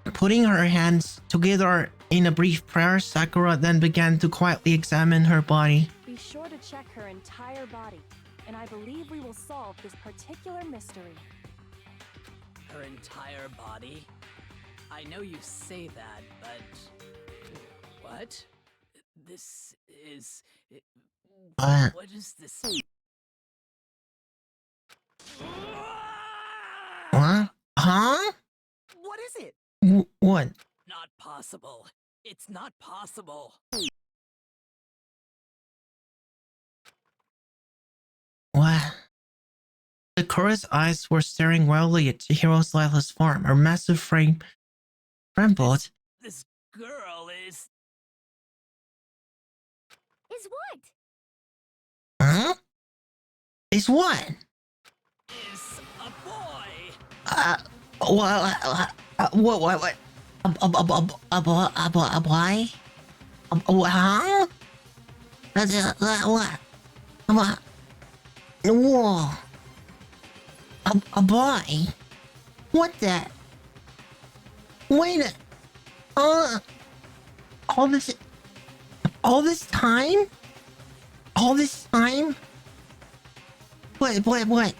Putting her hands together in a brief prayer, Sakura then began to quietly examine her body. Be sure to check her entire body, and I believe we will solve this particular mystery. Her entire body? I know you say that, but... What? This is... What is this? What? Huh? What is it? What? Not possible. It's not possible. What? Sakura's eyes were staring wildly at Chihiro's lifeless form. Her massive frame trembled. This girl is... Is what? Huh? Is what? Is a boy. What? A boy? Huh? What? Whoa. A boy? What the? Wait a... all this time? All this time? What?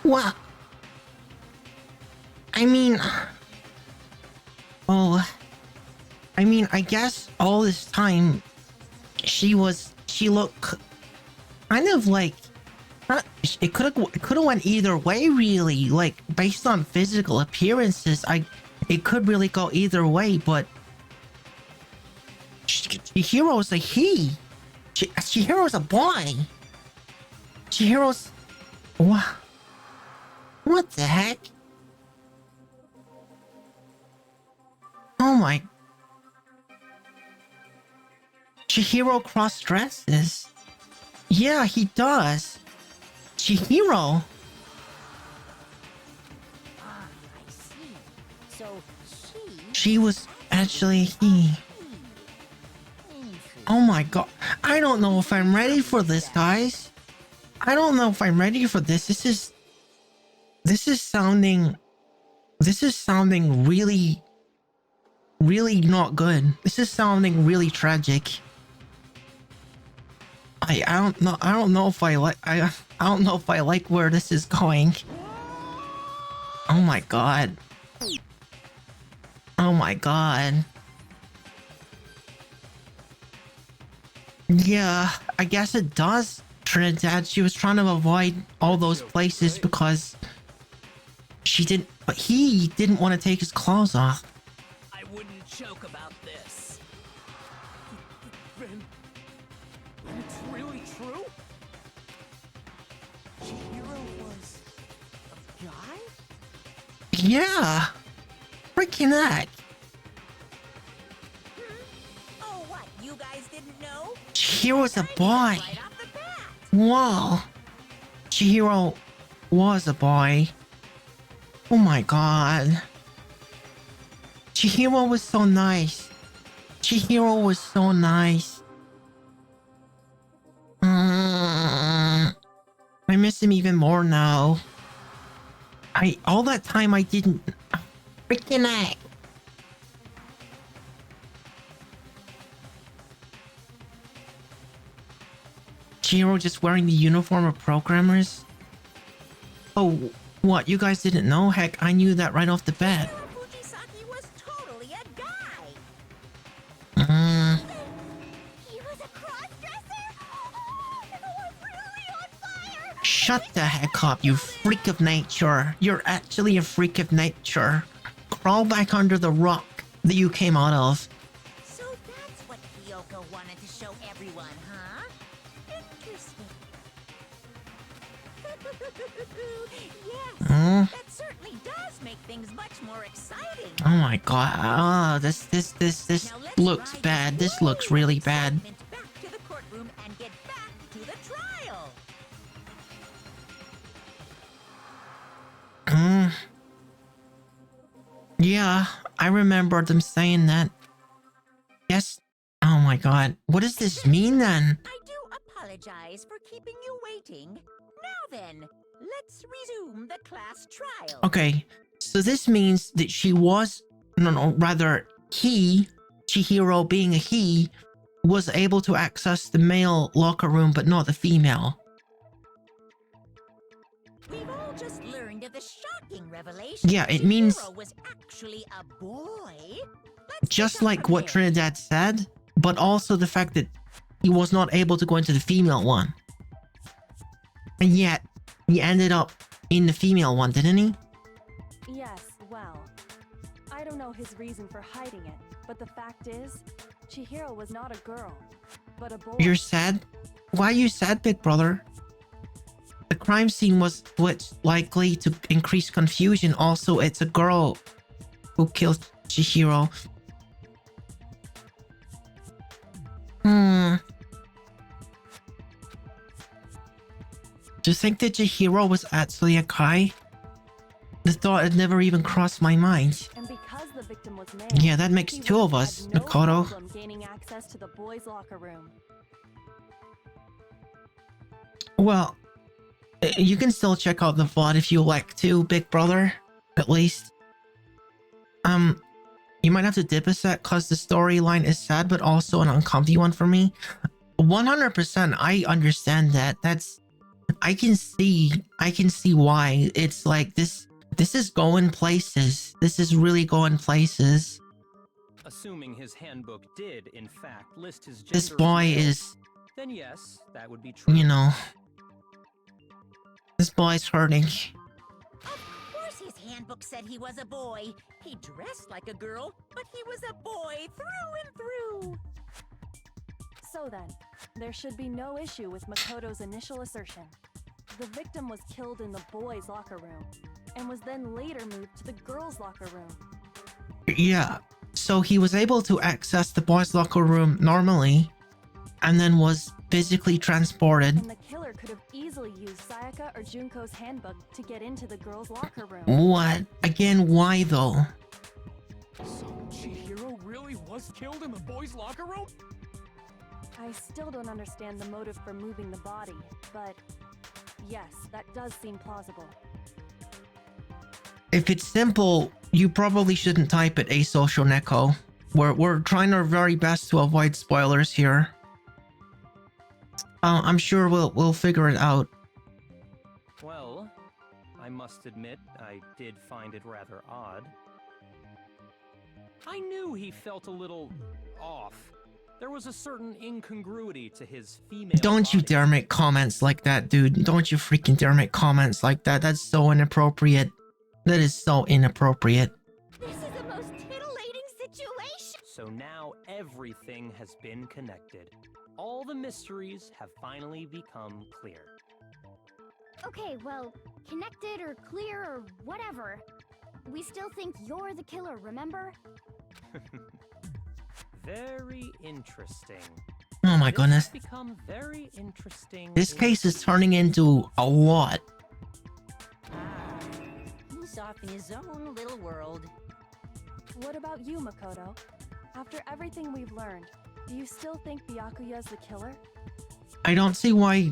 What? I mean... Oh... I mean, I guess all this time, she looked kind of like... It could have went either way, really. Like, based on physical appearances, it could really go either way, but... Chihiro's a he. Chihiro's a boy. Chihiro's... What the heck? Oh my... Chihiro cross-dresses. Yeah, he does. Chihiro. Ah, I see. So She was actually he. Oh my god. I don't know if I'm ready for this, guys. I don't know if I'm ready for this. This is sounding really not good. This is sounding really tragic. I don't know if I like where this is going. Oh my god. Oh my god. Yeah, I guess it does, Trinidad. She was trying to avoid all those places because but he didn't want to take his clothes off. I wouldn't joke about this. Then it's really true? Chihiro was a guy? Yeah. Freaking heck. Oh, what? You guys didn't know? Chihiro's a boy. Right off the bat. Whoa. Chihiro was a boy. Oh my god. Chihiro was so nice. Chihiro was so nice. I miss him even more now. All that time I didn't. Freaking heck. Chihiro just wearing the uniform of programmers? Oh, what? You guys didn't know? Heck, I knew that right off the bat. Fujisaki was totally a guy. He was a cross-dresser? Oh, it was really on fire! Shut the heck up, you freak of nature. You're actually a freak of nature. Crawl back under the rock that you came out of. So that's what Kyoko wanted to show everyone, huh? Interesting. Yes, that certainly does make things much more exciting. Oh my god. Oh, this Now let's looks ride bad. This your looks really bad. excitement back to the courtroom and get back to the trial. Yeah, I remember them saying that. Yes. Oh my god. What does this mean then? I do apologize for keeping you waiting. Now then, let's resume the class trial. Okay, so this means that she was, rather he, Chihiro being a he, was able to access the male locker room but not the female. We've all just learned of the shocking revelation. Yeah, it means- Chihiro was actually a boy. Let's Just pick up like from what there. Trinidad said, but also the fact that he was not able to go into the female one. And yet, he ended up in the female one, didn't he? Yes, well, I don't know his reason for hiding it, but the fact is, Chihiro was not a girl, but a boy. You're sad? Why are you sad, big brother? The crime scene was what's likely to increase confusion. Also, it's a girl who killed Chihiro. To think that Chihiro was actually a guy? The thought had never even crossed my mind. And because the victim was male, Yeah, that makes he two would of have us, had no Makoto. problem gaining access to the boys' locker room. Well, you can still check out the VOD if you like to, big brother. At least. You might have to dip a sec cause the storyline is sad but also an uncomfy one for me. 100% I understand that. I can see why. It's like this is going places. This is really going places. Assuming his handbook did, in fact, list his gender This as boy male, is, then yes, that would be true. you know, this boy's hurting. Of course his handbook said he was a boy. He dressed like a girl, but he was a boy through and through. So then, there should be no issue with Makoto's initial assertion. The victim was killed in the boys' locker room, and was then later moved to the girls' locker room. Yeah, so he was able to access the boys' locker room normally, and then was physically transported. And the killer could have easily used Sayaka or Junko's handbook to get into the girls' locker room. What? Again, why though? So Chihiro really was killed in the boys' locker room? I still don't understand the motive for moving the body, but yes, that does seem plausible. If it's simple, you probably shouldn't type it asocial Neko. We're trying our very best to avoid spoilers here. I'm sure we'll figure it out. Well, I must admit, I did find it rather odd. I knew he felt a little off. There was a certain incongruity to his female Don't you body. dare make comments like that, dude. Don't you freaking dare make comments like that. That's so inappropriate. That is so inappropriate. This is the most titillating situation! So now everything has been connected. All the mysteries have finally become clear. Okay, well, connected or clear or whatever. We still think you're the killer, remember? Very interesting. Oh my goodness. This has become very interesting. This case is turning into a lot. He's off in his own little world. What about you, Makoto? After everything we've learned, do you still think Byakuya's the killer? I don't see why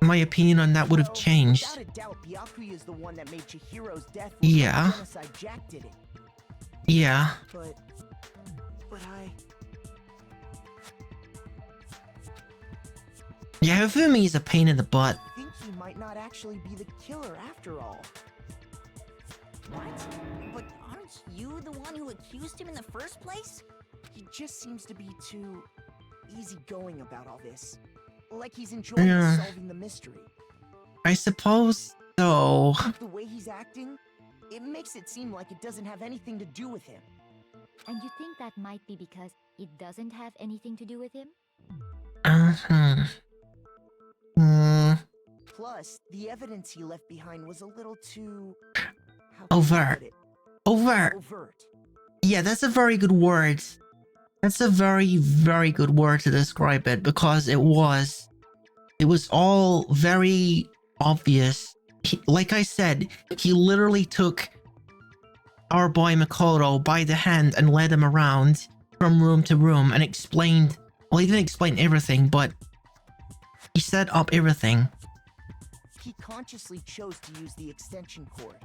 my opinion on that would have Well, changed. Without a doubt, Byakuya is the one that made Chihiro's death look Yeah. like Genocide Jack did it. Yeah. But Yeah, Hifumi is a pain in the butt. I think he might not actually be the killer after all. What? But aren't you the one who accused him in the first place? He just seems to be too easygoing about all this. Like he's enjoying Yeah. solving the mystery. I suppose so. The way he's acting, it makes it seem like it doesn't have anything to do with him. And you think that might be because it doesn't have anything to do with him? Uh-huh. Hmm. Plus, the evidence he left behind was a little too... how can I Overt. put it? Overt. Overt. Yeah, that's a very good word. That's a very, very good word to describe it, because it was all very obvious. Like I said, he literally took our boy Makoto by the hand and led him around from room to room and explained, well, he didn't explain everything, but he set up everything. He consciously chose to use the extension cord,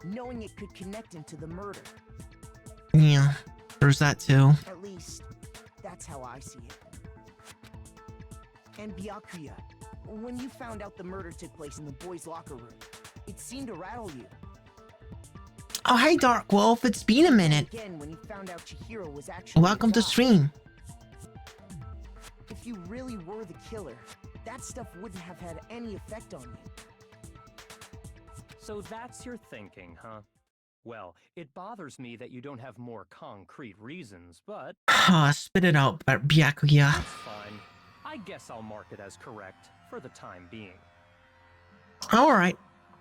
knowing it could connect him to the murder. Yeah, there's that too. At least, that's how I see it. And Byakuya, when you found out the murder took place in the boys' locker room, it seemed to rattle you. Oh, hey Dark Wolf, it's been a minute. Again, when you found out Chihiro was actually Welcome the to guy. stream. If you really were the killer, that stuff wouldn't have had any effect on you. So that's your thinking, huh? Well, it bothers me that you don't have more concrete reasons, but Spit it out, Byakuya. that's fine. I guess I'll mark it as correct for the time being. All right.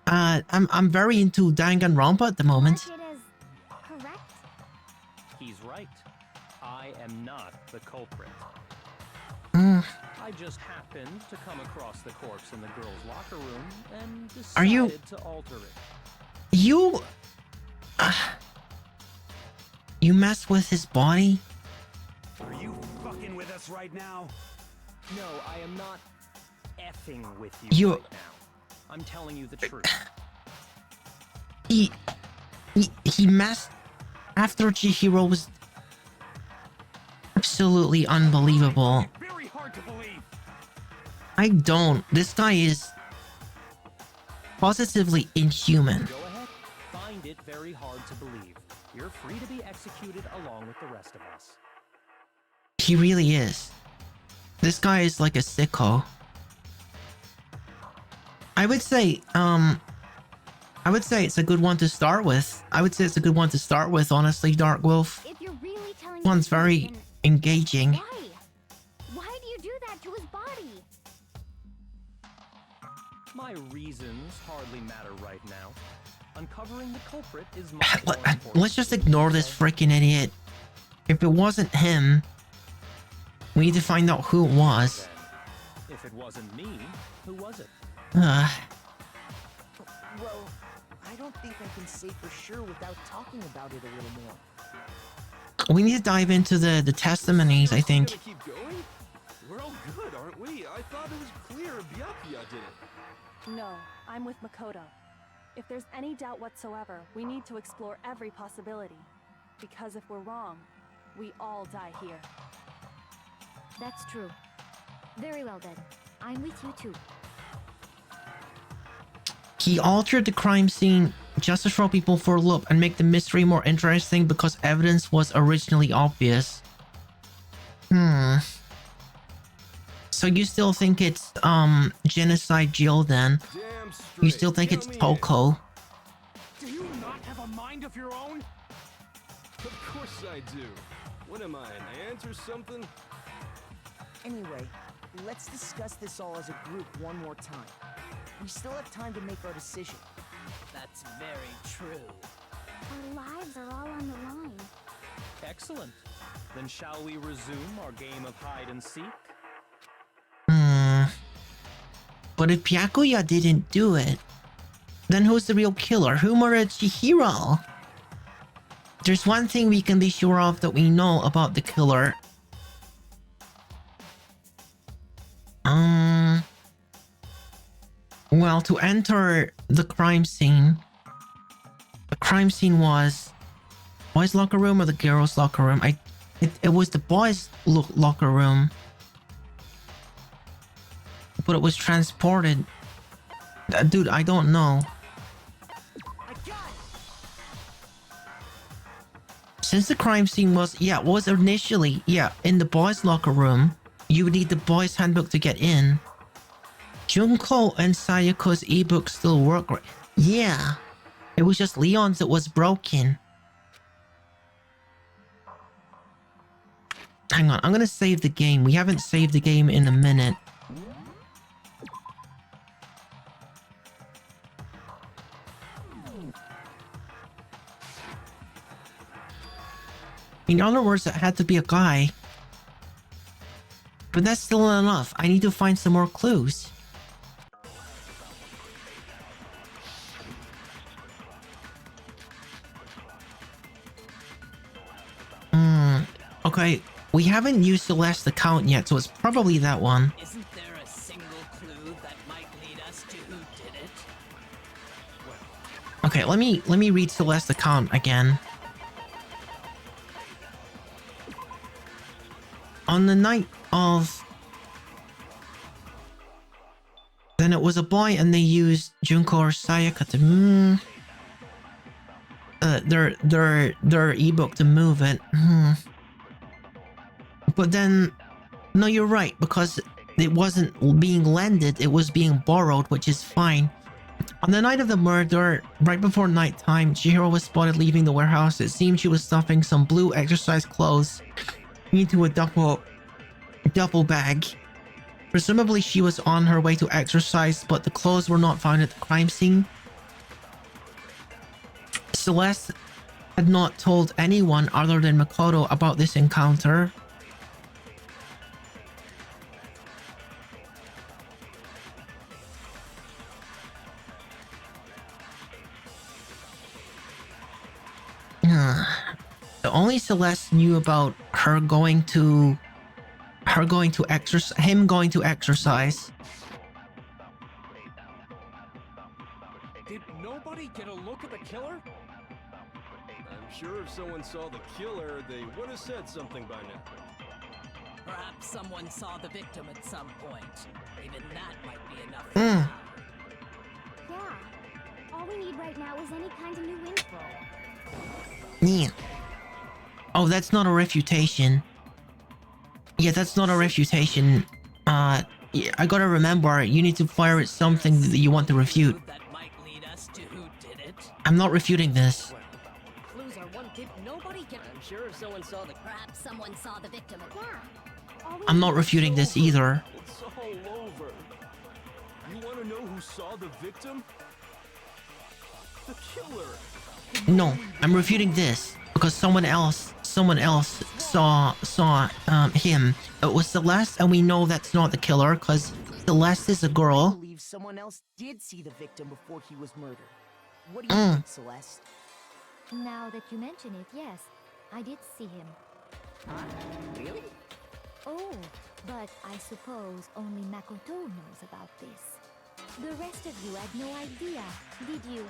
I'm very into Danganronpa at the moment. Mark it as correct? He's right. I am not the culprit. Mm, I just happened to come across the corpse in the girls' locker room and decided Are you- to alter it. you mess with his body? Are you fucking with us right now? No, I am not effing with you, You- right now. I'm telling you the truth. He messed after Chihiro was absolutely unbelievable. Very hard to believe. I don't. This guy is positively inhuman. Go ahead. Find it very hard to believe. You're free to be executed along with the rest of us. He really is. This guy is like a sicko. I would say it's a good one to start with. Honestly, Dark Wolf. If you're really telling One's the truth, very then engaging. why? Why do you do that to his body? My reasons hardly matter right now. Uncovering the culprit is much more important. Let's just ignore this freaking idiot. If it wasn't him, we need to find out who it was. Then If it wasn't me, who was it? Well, I don't think I can say for sure without talking about it a little more. We need to dive into the testimonies, I think. Gonna keep going? We're all good, aren't we? I thought it was clear Byakuya did it. No, I'm with Makoto. If there's any doubt whatsoever, we need to explore every possibility. Because if we're wrong, we all die here. That's true. Very well then. I'm with you too. He altered the crime scene just to throw people for a loop and make the mystery more interesting because evidence was originally obvious. So you still think it's Genocide Jill then? Damn straight. You still think it's Toko? Do you not have a mind of your own? Of course I do. What am I, an ant or something? Anyway, let's discuss this all as a group one more time. We still have time to make our decision. That's very true. Our lives are all on the line. Excellent. Then shall we resume our game of hide and seek? But if Byakuya didn't do it, then who's the real killer? Who murdered Chihiro? There's one thing we can be sure of that we know about the killer. Well, to enter the crime scene was boys' locker room or the girls' locker room? It was the boys' locker room, but it was transported. Dude, I don't know. Since the crime scene was initially in the boys' locker room, you would need the boys' handbook to get in. Junko and Sayaka's ebook still work, right? Yeah, it was just Leon's that was broken. Hang on, I'm gonna save the game. We haven't saved the game in a minute. In other words, it had to be a guy. But that's still not enough. I need to find some more clues. Okay, we haven't used Celeste's account yet, so it's probably that one. Isn't there a single clue that might lead us to who did it? Okay, let me read Celeste's account again. On the night of... Then it was a boy and they used Junko or Sayaka to... their ebook to move it. But then... No, you're right, because it wasn't being lended, it was being borrowed, which is fine. On the night of the murder, right before nighttime, Chihiro was spotted leaving the warehouse. It seemed she was stuffing some blue exercise clothes into a duffel bag. Presumably she was on her way to exercise, but the clothes were not found at the crime scene. Celeste had not told anyone other than Makoto about this encounter. Only Celeste knew about him going to exercise. Did nobody get a look at the killer? I'm sure if someone saw the killer, they would have said something by now. Perhaps someone saw the victim at some point. Even that might be enough. Yeah. All we need right now is any kind of new info. Yeah. Oh, that's not a refutation. Yeah, that's not a refutation. Yeah, I gotta remember, you need to fire at something that you want to refute. That might lead us to who did it. I'm not refuting this. Clues are one tip nobody can. I'm sure if someone saw the. Perhaps someone saw the victim. Yeah. I'm not refuting this either. It's all over. You want to know who saw the victim? The killer. No, I'm refuting this because someone else saw him. It was Celeste, and we know that's not the killer because Celeste is a I girl. believe someone else did see the victim before he was murdered. What do you think, Celeste? Now that you mention it, yes, I did see him. Huh? Really? Oh, but I suppose only Makoto knows about this. The rest of you had no idea, did you?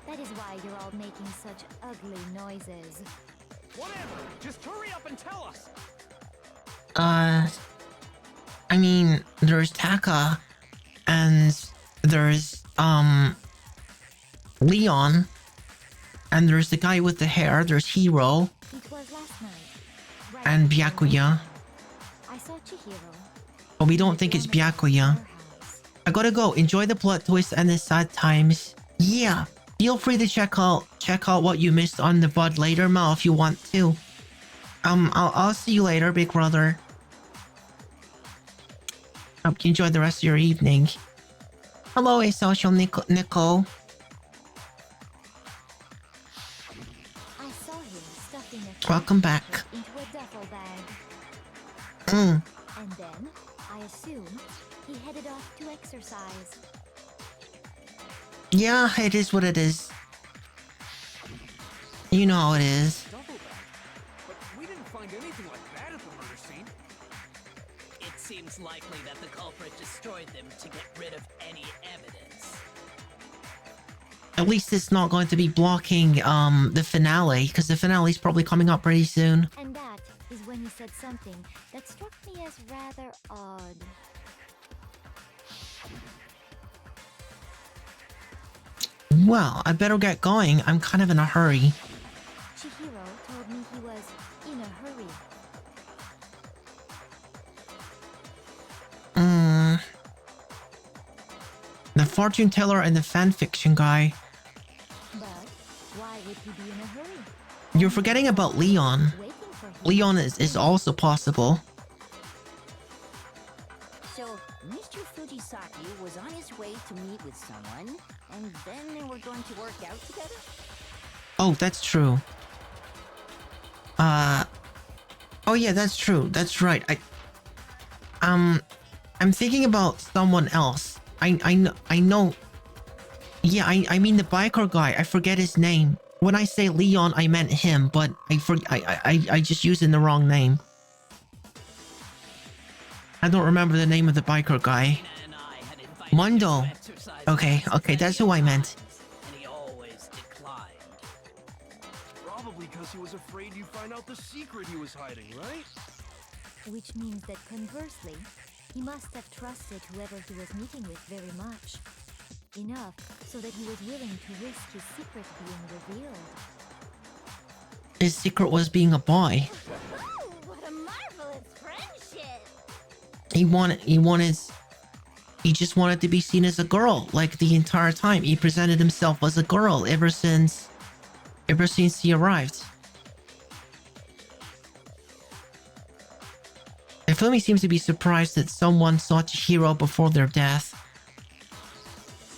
That is why you're all making such ugly noises. Whatever! Just hurry up and tell us! I mean, there's Taka, and there's, Leon, and there's the guy with the hair, there's Hiro, It was last night. Right and before Byakuya. I saw Chihiro. But we don't think it's Byakuya. I gotta go. Enjoy the plot twist and the sad times. Yeah. Feel free to check out what you missed on the VOD later, Mal, if you want to. I'll see you later, big brother. Hope you enjoy the rest of your evening. Hello, asocial Nico. I saw him stuffing a Welcome back. into a duffel bag. Mm. And then, I assume, he headed off to exercise. Yeah, it is what it is. You know how it is. Duffel bag? But we didn't find anything like that at the murder scene. It seems likely that the culprit destroyed them to get rid of any evidence. At least it's not going to be blocking the finale, because the finale is probably coming up pretty soon. And that is when he said something that struck me as rather odd. Well, I better get going. I'm kind of in a hurry. Chihiro told me he was in a hurry. The fortune teller and the fanfiction guy. But why would he be in a hurry? You're forgetting about Leon. Waiting for him. Leon is also possible. So, Mr. Fujisaki was on his way to meet with someone, and then they were going to work out together? Oh, that's true. Oh yeah, that's true. That's right. I'm thinking about someone else. I know. Yeah, I mean the biker guy. I forget his name. When I say Leon, I meant him, but I just used in the wrong name. I don't remember the name of the biker guy. Mundo. Okay, that's who I meant. And he always declined. Probably because he was afraid you'd find out the secret he was hiding, right? Which means that conversely, he must have trusted whoever he was meeting with very much. Enough so that he was willing to risk his secret being revealed. His secret was being a boy. Oh, what a marvelous friendship! He just wanted to be seen as a girl, like the entire time. He presented himself as a girl ever since he arrived. Ifumi seems to be surprised that someone saw Chihiro before their death.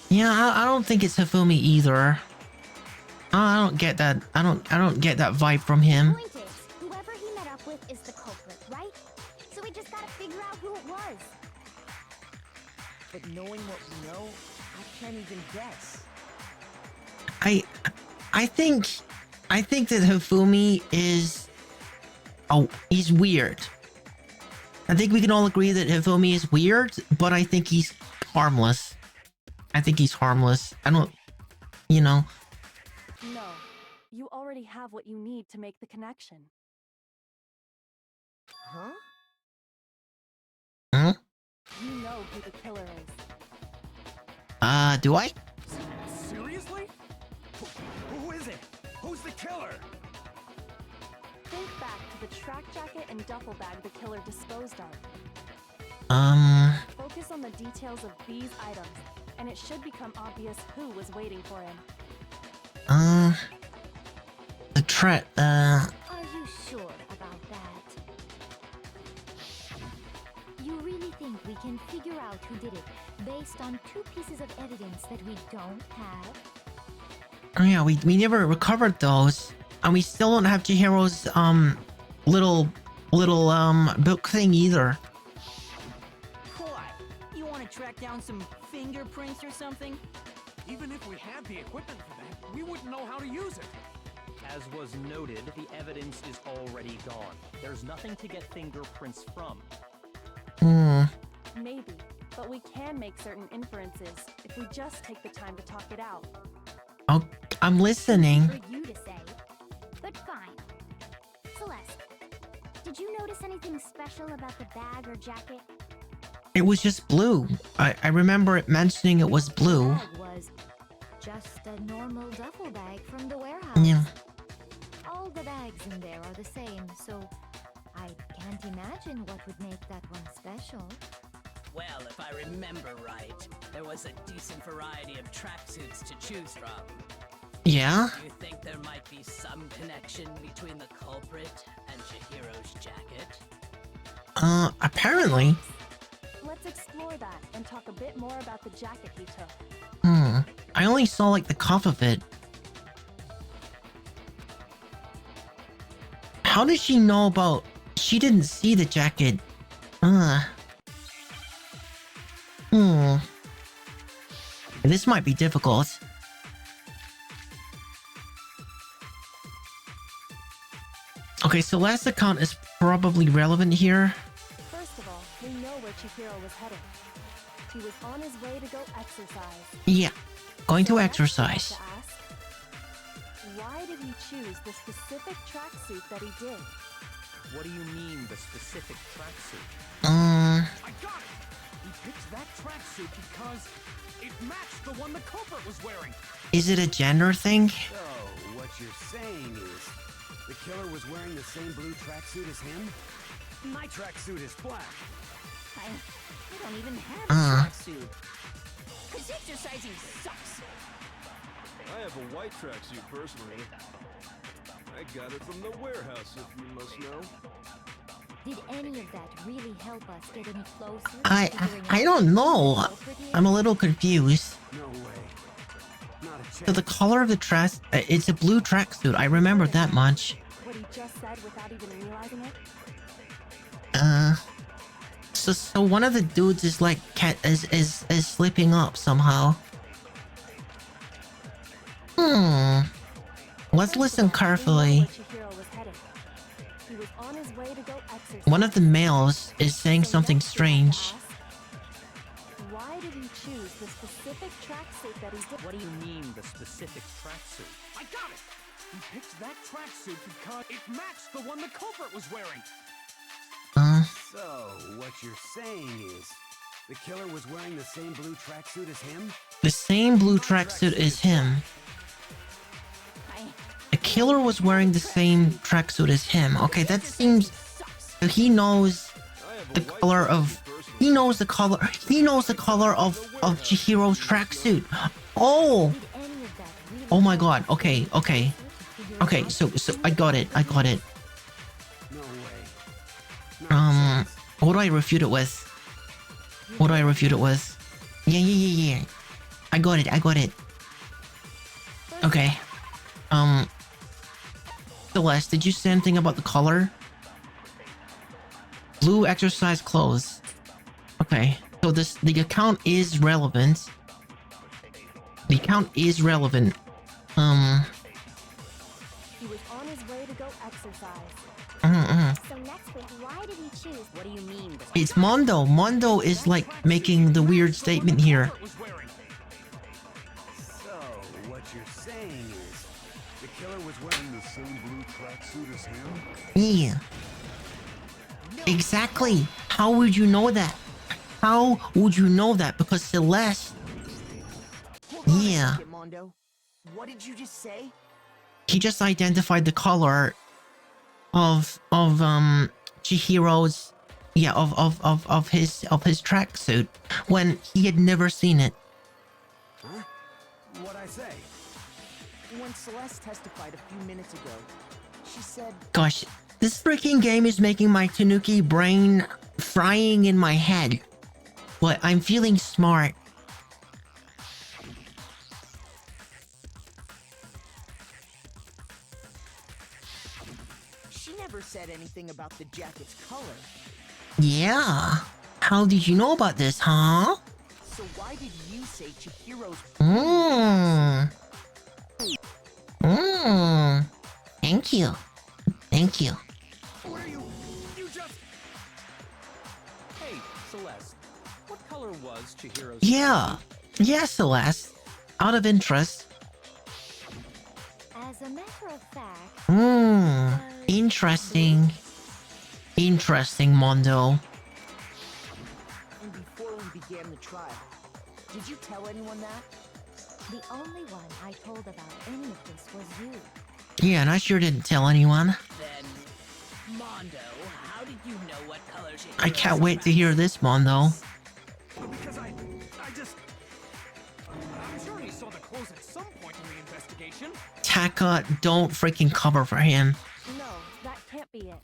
Yeah, I don't think it's Hifumi either. I don't get that. I don't get that vibe from him. Point is, whoever he met up with is the culprit, right? So we just gotta figure out who it was. But knowing what we know, I can't even guess. I think that Hifumi is... Oh, he's weird. I think we can all agree that Hifumi is weird, but I think he's harmless. I think he's harmless. I don't... You know... No, you already have what you need to make the connection. Huh? Huh? You know who the killer is. Do I? Seriously? Who is it? Who's the killer? Think back to the track jacket and duffel bag the killer disposed of. Focus on the details of these items, and it should become obvious who was waiting for him. The threat, Are you sure about that? You really think we can figure out who did it based on two pieces of evidence that we don't have? Oh yeah, we never recovered those. And we still don't have Chihiro's, little book thing either. What? You want to track down some fingerprints or something? Even if we had the equipment for that, we wouldn't know how to use it. As was noted, the evidence is already gone. There's nothing to get fingerprints from. Hmm. Maybe, but we can make certain inferences if we just take the time to talk it out. Oh, I'm listening. For you to say, but fine. Celeste, did you notice anything special about the bag or jacket? It was just blue. I remember it mentioning it was blue. The bag was just a normal duffel bag from the warehouse. Yeah. All the bags in there are the same, so I can't imagine what would make that one special. Well, if I remember right, there was a decent variety of tracksuits to choose from. Yeah? Do you think there might be some connection between the culprit and Chihiro's jacket? Apparently. Let's explore that and talk a bit more about the jacket he took. I only saw like the cuff of it. How did she know about... She didn't see the jacket. This might be difficult. Okay, so last account is probably relevant here. First of all, we know where Chihiro was headed. He was on his way to go exercise. Yeah, going to So next we exercise. have to ask, why did he choose the specific tracksuit that he did? What do you mean, the specific tracksuit? I got it! He picked that tracksuit because it matched the one the culprit was wearing. Is it a gender thing? So, what you're saying is, the killer was wearing the same blue tracksuit as him? My tracksuit is black. I don't even have a tracksuit. Cause exercising sucks. I have a white tracksuit personally. I got it from the warehouse, if you must know. Did any of that really help us get any closer? to I figuring I out don't who know. the culprit is? I'm a little confused. No way. Not a chance. So the color of the track... It's a blue tracksuit. I remember that much. What he just said without even realizing it? So one of the dudes is like is slipping up somehow. Let's listen carefully. He was on his way to go exercise. One of the males is saying So something next we have to strange. ask, why did he choose the specific tracksuit that he did? What do you mean, the specific tracksuit? I got it! He picked that tracksuit because it matched the one the culprit was wearing. So, what you're saying is, the killer was wearing the same blue tracksuit as him? The same blue tracksuit as him. The killer was wearing the same tracksuit as him. Okay, that seems... So he knows the color of... He knows the color... He knows the color of Chihiro's tracksuit. Oh! Oh my god. Okay, okay. Okay, so I got it. I got it. No way. What do I refute it with? What do I refute it with? Yeah. I got it. I got it. Okay. Celeste, did you say anything about the color? Blue exercise clothes. Okay. So the account is relevant. The account is relevant. He was on his way to go exercise. So next week, why did he choose? What do you mean? It's Mondo. Mondo is like making the weird statement here. So, what you're saying is, the killer was wearing the same blue tracksuit as him? Yeah. Exactly. How would you know that? How would you know that? Because Celeste... Yeah. Mondo, what did you just say? He just identified the color of Chihiro's... Yeah, of his tracksuit when he had never seen it. Huh? What'd I say? When Celeste testified a few minutes ago, she said... Gosh, this freaking game is making my Tanuki brain frying in my head. But I'm feeling smart. She never said anything about the jacket's color. Yeah. How did you know about this, huh? So why did you say Chihiro's... Thank you. Thank you. Where you just... Hey, Celeste. What color was Chihiro's... Yeah. Yeah, Celeste. Out of interest. As a matter of fact... Interesting. Interesting, Mondo. And before we began the trial, did you tell anyone that? The only one I told about any of this was you. Yeah, and I sure didn't tell anyone. Then, Mondo, how did you know what color she... I can't wait to hear this, Mondo. Because I just... I'm sure he saw the clothes at some point in the investigation. Taka, don't freaking cover for him. No, that can't be it.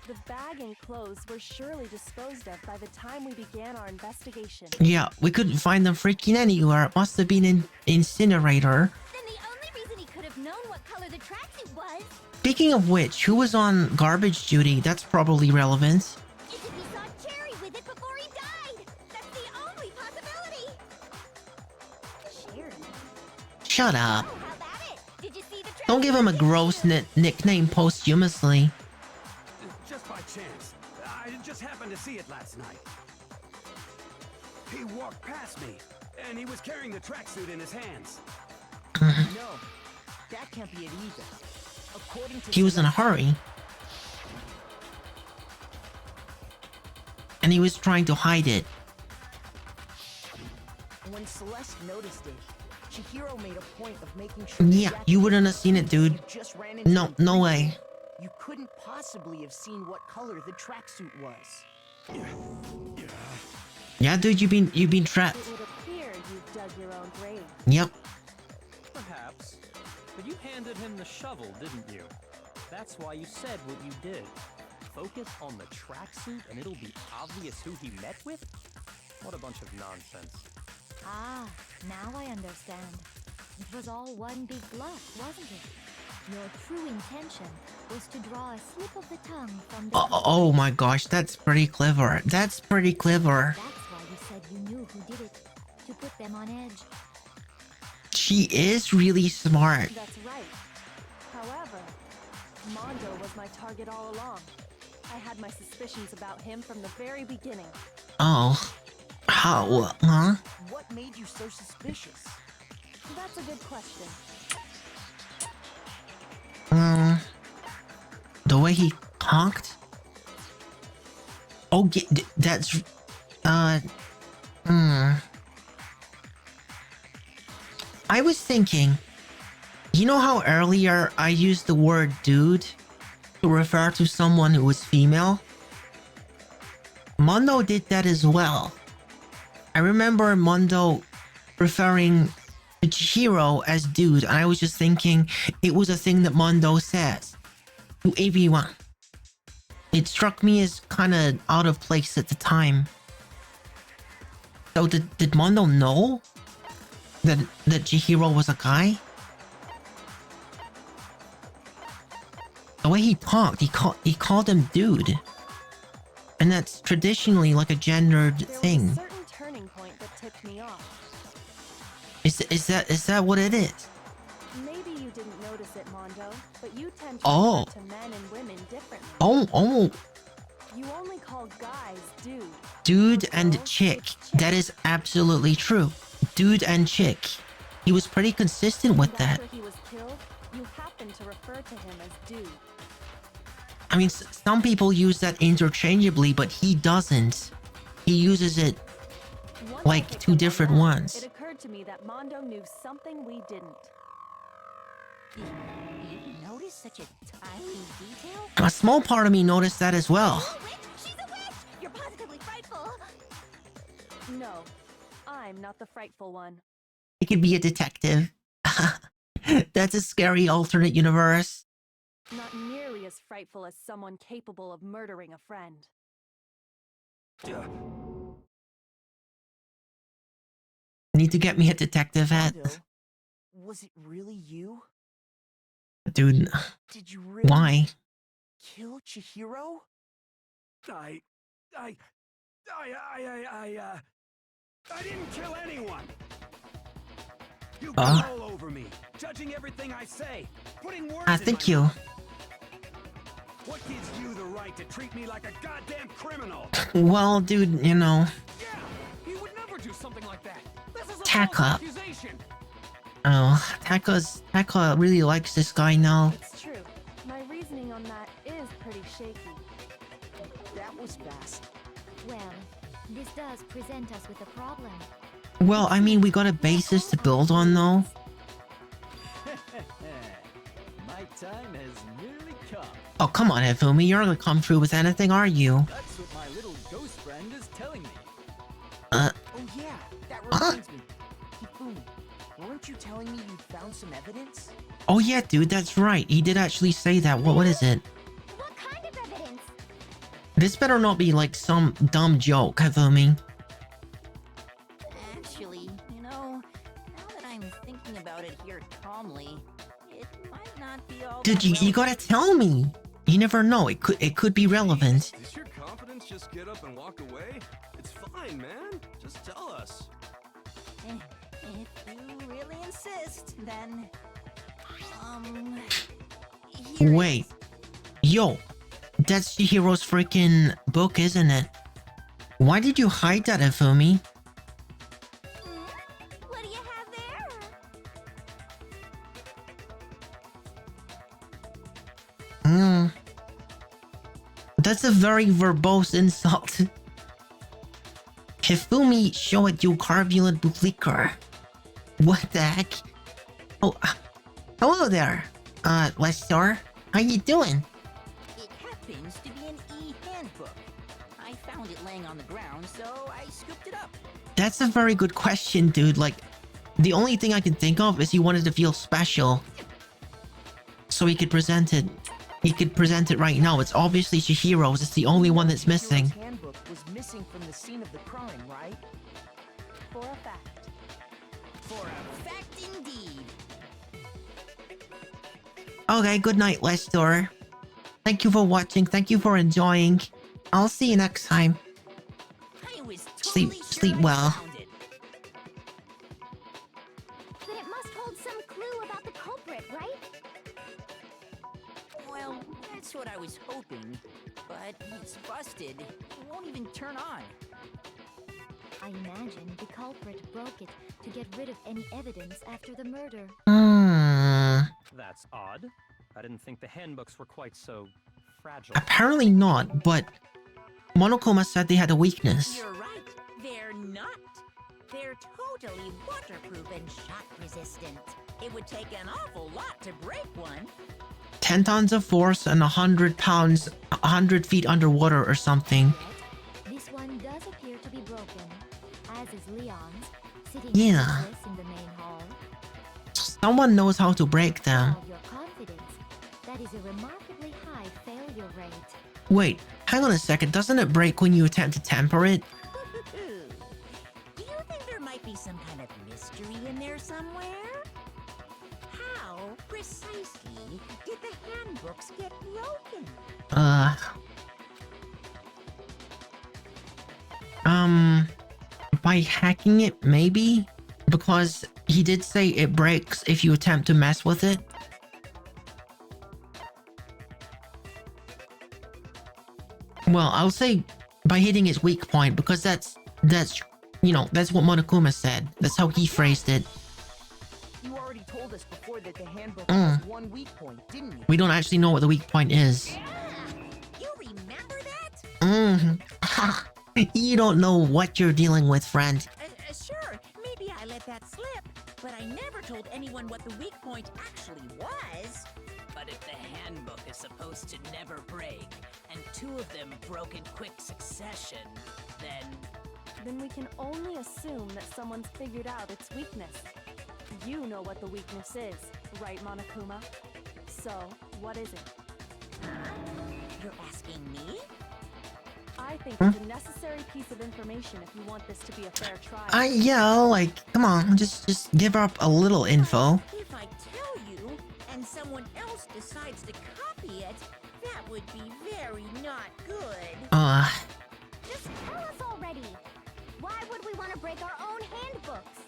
The bag and clothes were surely disposed of by the time we began our investigation. Yeah, we couldn't find them freaking anywhere. It must have been in incinerator. Then the only reason he could have known what color the tracksuit was... Speaking of which, who was on garbage duty? That's probably relevant. is if he saw Cherry with it before he died. That's the only possibility. Cherry? Shut up. Oh, how about it? Did you see the Don't give him a gross nickname posthumously. Just by chance. I just happened to see it last night. He walked past me, and he was carrying the tracksuit in his hands. No, that can't be it either. According to He was in a hurry. And he was trying to hide it. When Celeste noticed it, Chihiro made a point of making sure... Yeah, you wouldn't have seen it, dude. Just ran into No, him no briefly. way. You couldn't possibly have seen what color the tracksuit was. Yeah, dude, you've been trapped. It would appear you've dug your own grave. Yep. Perhaps. But you handed him the shovel, didn't you? That's why you said what you did. Focus on the tracksuit and it'll be obvious who he met with? What a bunch of nonsense. Ah, now I understand. It was all one big bluff, wasn't it? Your true intention was to draw a slip of the tongue from the... Oh my gosh, that's pretty clever. That's pretty clever. That's why you said you knew who did it. To put them on edge. She is really smart. That's right. However, Mondo was my target all along. I had my suspicions about him from the very beginning. Oh. How? Huh? What made you so suspicious? That's a good question. The way he talked? Oh, yeah, that's... I was thinking, you know how earlier I used the word dude to refer to someone who was female? Mondo did that as well. I remember Mondo referring to Chihiro as dude, and I was just thinking it was a thing that Mondo says to everyone. It struck me as kind of out of place at the time. So did Mondo know that Chihiro was a guy? The way he talked, he called him dude. And that's traditionally like a gendered thing. There was a certain turning point that tipped me off. Is that what it is? Maybe you didn't notice it, Mondo, but you tend to Oh. refer to men and women differently. Oh, You only call guys dude. dude and chick. That is absolutely true. Dude and chick. He was pretty consistent with And that. after he was killed, you happened to refer to him as dude. I mean, some people use that interchangeably, but he doesn't. He uses it Once like I picked two up on different that, ones. It occurred to me that Mondo knew something we didn't. You notice such a tiny detail? A small part of me noticed that as well. A witch! She's a witch! You're positively frightful. No, I'm not the frightful one. He could be a detective. That's a scary alternate universe. Not nearly as frightful as someone capable of murdering a friend. Need to get me a detective hat. Mondo, was it really you? Dude, Did you really why? kill Chihiro? I didn't kill anyone! You've been all over me, judging everything I say, putting words in thank my you. mouth. What gives you the right to treat me like a goddamn criminal? Well, dude, you know. Yeah, he would never do something like that. This is a Taka. false accusation. Oh, Taka really likes this guy now. It's true. My reasoning on that is pretty shaky. That was fast. Well, this does present us with a problem. Well, I mean, we got a basis to build on, though. My time has nearly come. Oh, come on, Hifumi. You're not gonna come through with anything, are you? That's what my little ghost friend is telling me. Oh yeah, that reminds me. Hifumi, weren't you telling me you found some evidence? Oh, yeah, dude, that's right. He did actually say that. What is it? What kind of evidence? This better not be like some dumb joke, Hifumi. Actually, you know, now that I'm thinking about it here calmly, it might not be all Dude, that you gotta tell me. You never know. It could be relevant. Does your confidence just get up and walk away? It's fine, man. Just tell us. If you really insist, then... Wait. Yo, that's Chihiro's freaking book, isn't it? Why did you hide that, Hifumi? What do you have there? That's a very verbose insult. Hifumi showed you carbulent liquor. What the heck? Oh, hello there. Lester. How you doing? It happens to be an e-handbook. I found it laying on the ground, so I scooped it up. That's a very good question, dude. Like, the only thing I can think of is he wanted to feel special. So he could present it. He could present it right now. It's obviously Chihiro's. It's the only one that's missing. Chihiro's handbook was missing from the scene of the crime, right? For a fact. For a fact indeed. Okay, good night, Lester. Thank you for watching. Thank you for enjoying. I'll see you next time. I was totally Sleep well. found it. Then it must hold some clue about the culprit, right? Well, that's what I was hoping. But it's busted. It won't even turn on. I imagine the culprit broke it to get rid of any evidence after the murder. That's odd. I didn't think the handbooks were quite so fragile. Apparently not, but Monokuma said they had a weakness. You're right. They're not. They're totally waterproof and shock resistant. It would take an awful lot to break one. 10 tons of force and 100 pounds, 100 feet underwater or something. This one does appear to be broken, as is Leon's, sitting Yeah. useless in the main hall. Someone knows how to break them. Now your confidence. That is a remarkably high failure rate. Wait, hang on a second. Doesn't it break when you attempt to temper it? Do you think there might be some kind of mystery in there somewhere? How precisely did the handbooks get broken? By hacking it, maybe? Because he did say it breaks if you attempt to mess with it. Well, I'll say by hitting its weak point, because that's you know, that's what Monokuma said. That's how he phrased it. You already told us before that the handbook has one weak point, didn't you? We don't actually know what the weak point is. You remember that? You don't know what you're dealing with, friend. Sure, maybe I let that slip, but I never told anyone what the weak point actually was. But if the handbook is supposed to never break, and two of them broke in quick succession, Then we can only assume that someone's figured out its weakness. You know what the weakness is, right, Monokuma? So, what is it? You're asking me? I think it's a necessary piece of information if you want this to be a fair trial. Yeah, like, come on, just give up a little info. If I tell you, and someone else decides to copy it, That would be very not good. Just tell us already. Why would we want to break our own handbooks?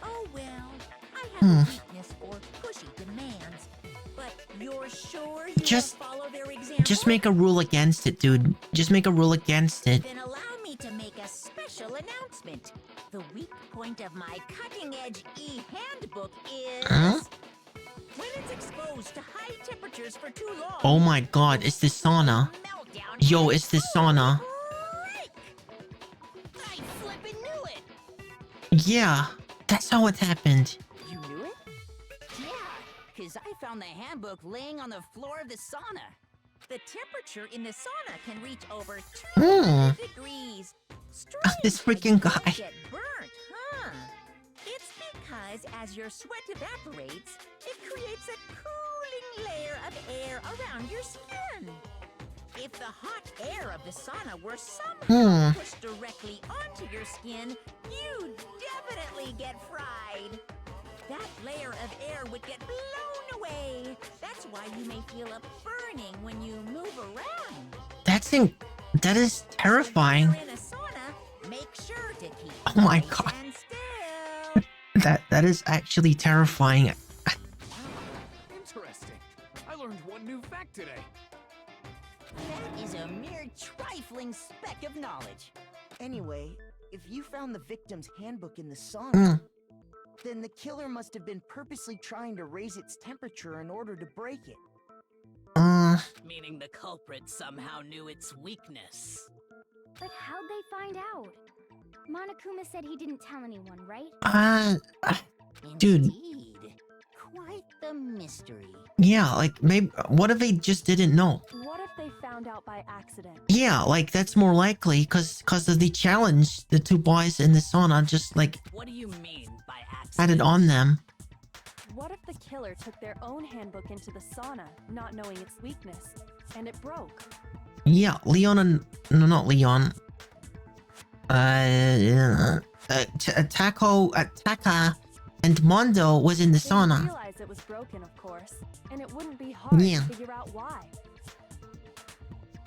Oh well, I have a weakness for pushy demands. But you're sure you Just- won't follow their example? Just make a rule against it, dude. Just make a rule against it. Then allow me to make a special announcement. The weak point of my cutting-edge e-handbook is... when it's exposed to high temperatures for too long... Oh my god, it's the sauna. Yo, it's the sauna. I flippin' knew it! Yeah, that's how it happened. You knew it? Yeah, because I found the handbook laying on the floor of the sauna. The temperature in the sauna can reach over Hmm. 200 degrees. This freaking Don't guy. get burnt, huh? It's because as your sweat evaporates, it creates a cooling layer of air around your skin. If the hot air of the sauna were somehow pushed directly onto your skin, you'd definitely get fried. That layer of air would get blown away. That's why you may feel a burning when you move around. That is terrifying. When you're in a sauna, make sure to keep Oh my nice god. and still. That is actually terrifying. Interesting. I learned one new fact today. That is a mere trifling speck of knowledge. Anyway, if you found the victim's handbook in the sauna, then the killer must have been purposely trying to raise its temperature in order to break it. Meaning the culprit somehow knew its weakness. But how'd they find out? Monokuma said he didn't tell anyone, right? Dude. Indeed. Quite the mystery. Yeah, like, maybe, what if they just didn't know? What if they found out by accident? Yeah, like, that's more likely, cause of the challenge the two boys in the sauna just, like, What do you mean by accident? had it on them. What if the killer took their own handbook into the sauna, not knowing its weakness, and it broke? Yeah, Leon and... No, not Leon. Taka and Mondo was in the They didn't sauna. realize it was broken, of course, and it wouldn't be hard Yeah. to figure out why.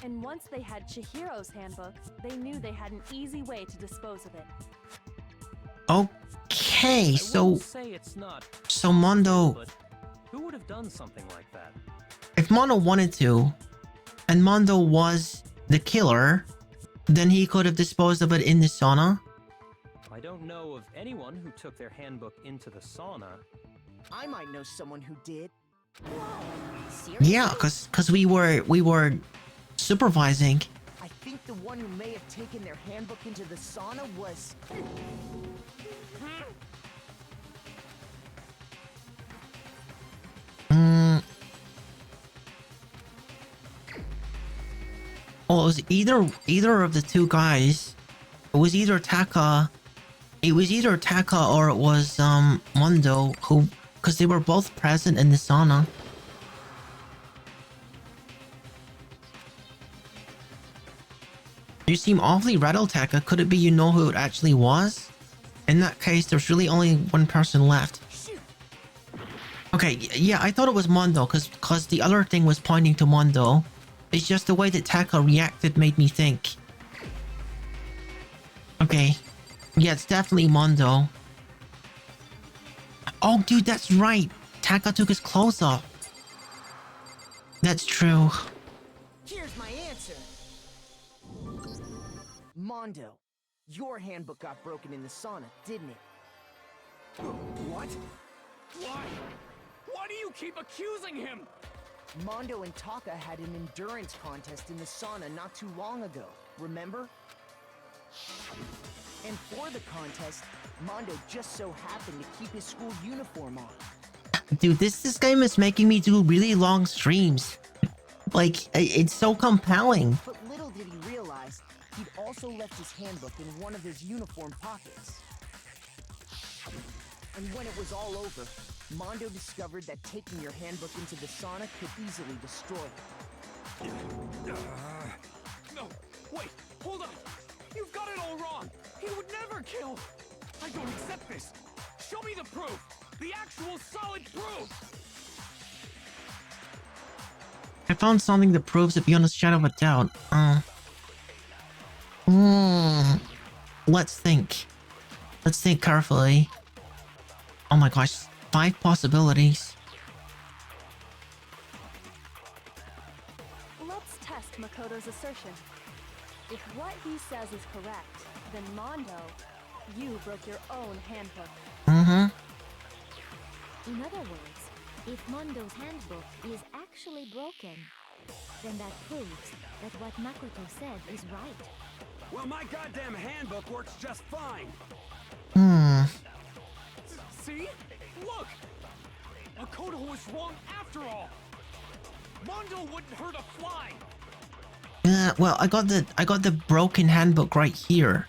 And once they had Chihiro's handbook, they knew they had an easy way to dispose of it. Okay, I so... wouldn't say it's not So Mondo... but who would have done something like that? If Mondo wanted to, and Mondo was the killer, then he could have disposed of it in the sauna. I don't know of anyone who took their handbook into the sauna. I might know someone who did. Seriously? Yeah, cause we were supervising. I think the one who may have taken their handbook into the sauna was... Well, it was either of the two guys. It was either Taka or it was Mondo, who, because they were both present in the sauna. You seem awfully rattled, Taka. Could it be you know who it actually was? In that case, there's really only one person left. Okay, yeah, I thought it was Mondo, cause the other thing was pointing to Mondo. It's just the way that Taka reacted made me think. Okay. Yeah, it's definitely Mondo. Oh, dude, that's right. Taka took his clothes off. That's true. Here's my answer. Mondo, your handbook got broken in the sauna, didn't it? What? Why? Why do you keep accusing him? Mondo and Taka had an endurance contest in the sauna not too long ago, remember? And for the contest, Mondo just so happened to keep his school uniform on. Dude, this game is making me do really long streams. Like, it's so compelling. But little did he realize, he'd also left his handbook in one of his uniform pockets. And when it was all over, Mondo discovered that taking your handbook into the sauna could easily destroy it. No, wait, hold on. You've got it all wrong. He would never kill. I don't accept this. Show me the proof. The actual solid proof. I found something that proves it beyond a shadow of a doubt. Let's think. Let's think carefully. Oh my gosh, 5 possibilities. Let's test Makoto's assertion. If what he says is correct, then Mondo, you broke your own handbook. In other words, if Mondo's handbook is actually broken, then that proves that what Makoto said is right. Well, my goddamn handbook works just fine. See? Look! Makoto was wrong after all! Mondo wouldn't hurt a fly! Well, I got the broken handbook right here.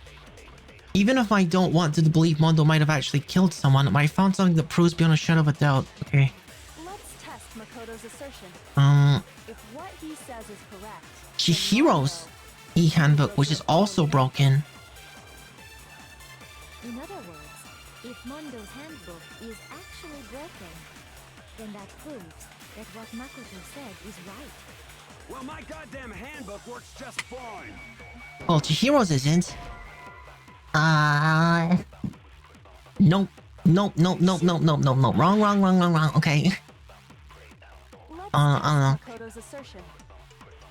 Even if I don't want to believe Mondo might have actually killed someone, I found something that proves beyond a shadow of a doubt. Okay. Let's test Makoto's assertion. If what he says is correct, Chihiro's e-handbook, which is also broken. In other words, if Mondo's handbook is actually broken, then that proves that what Makoto said is right. Well, my goddamn handbook works just fine. Well, Chihiro's isn't. Nope. Nope. Wrong. Okay. I don't know. Makoto's assertion.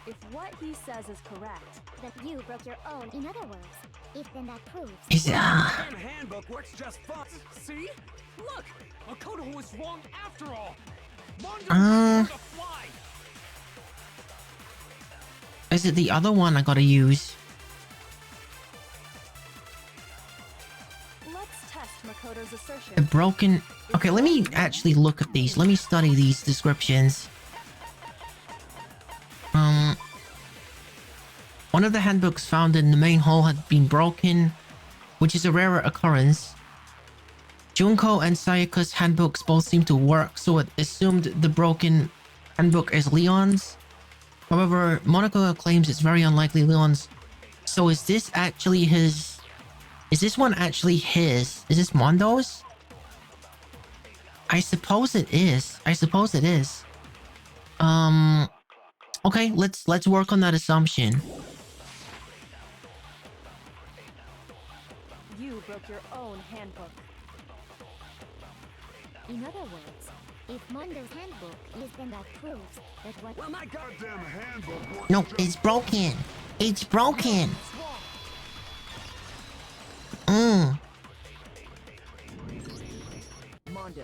If what he says is correct, That you broke your own. In other words, if then that proves. Is Damn handbook works just fine. See? Look! Makoto was wrong after all! Mondo wouldn't hurt a fly! Is it the other one I gotta use? let's test Makoto's assertion. The broken... Okay, let me actually look at these. Let me study these descriptions. One of the handbooks found in the main hall had been broken, which is a rarer occurrence. Junko and Sayaka's handbooks both seem to work, so it assumed the broken handbook is Leon's. However, Monaco claims it's very unlikely Leon's. So is this actually his... Is this one actually his? Is this Mondo's? I suppose it is. Okay, let's work on that assumption. You broke your own handbook. In other words, if Mondo's handbook is, then that proves that what. Well, my goddamn handbook works. No, it's broken. It's broken. Mondo,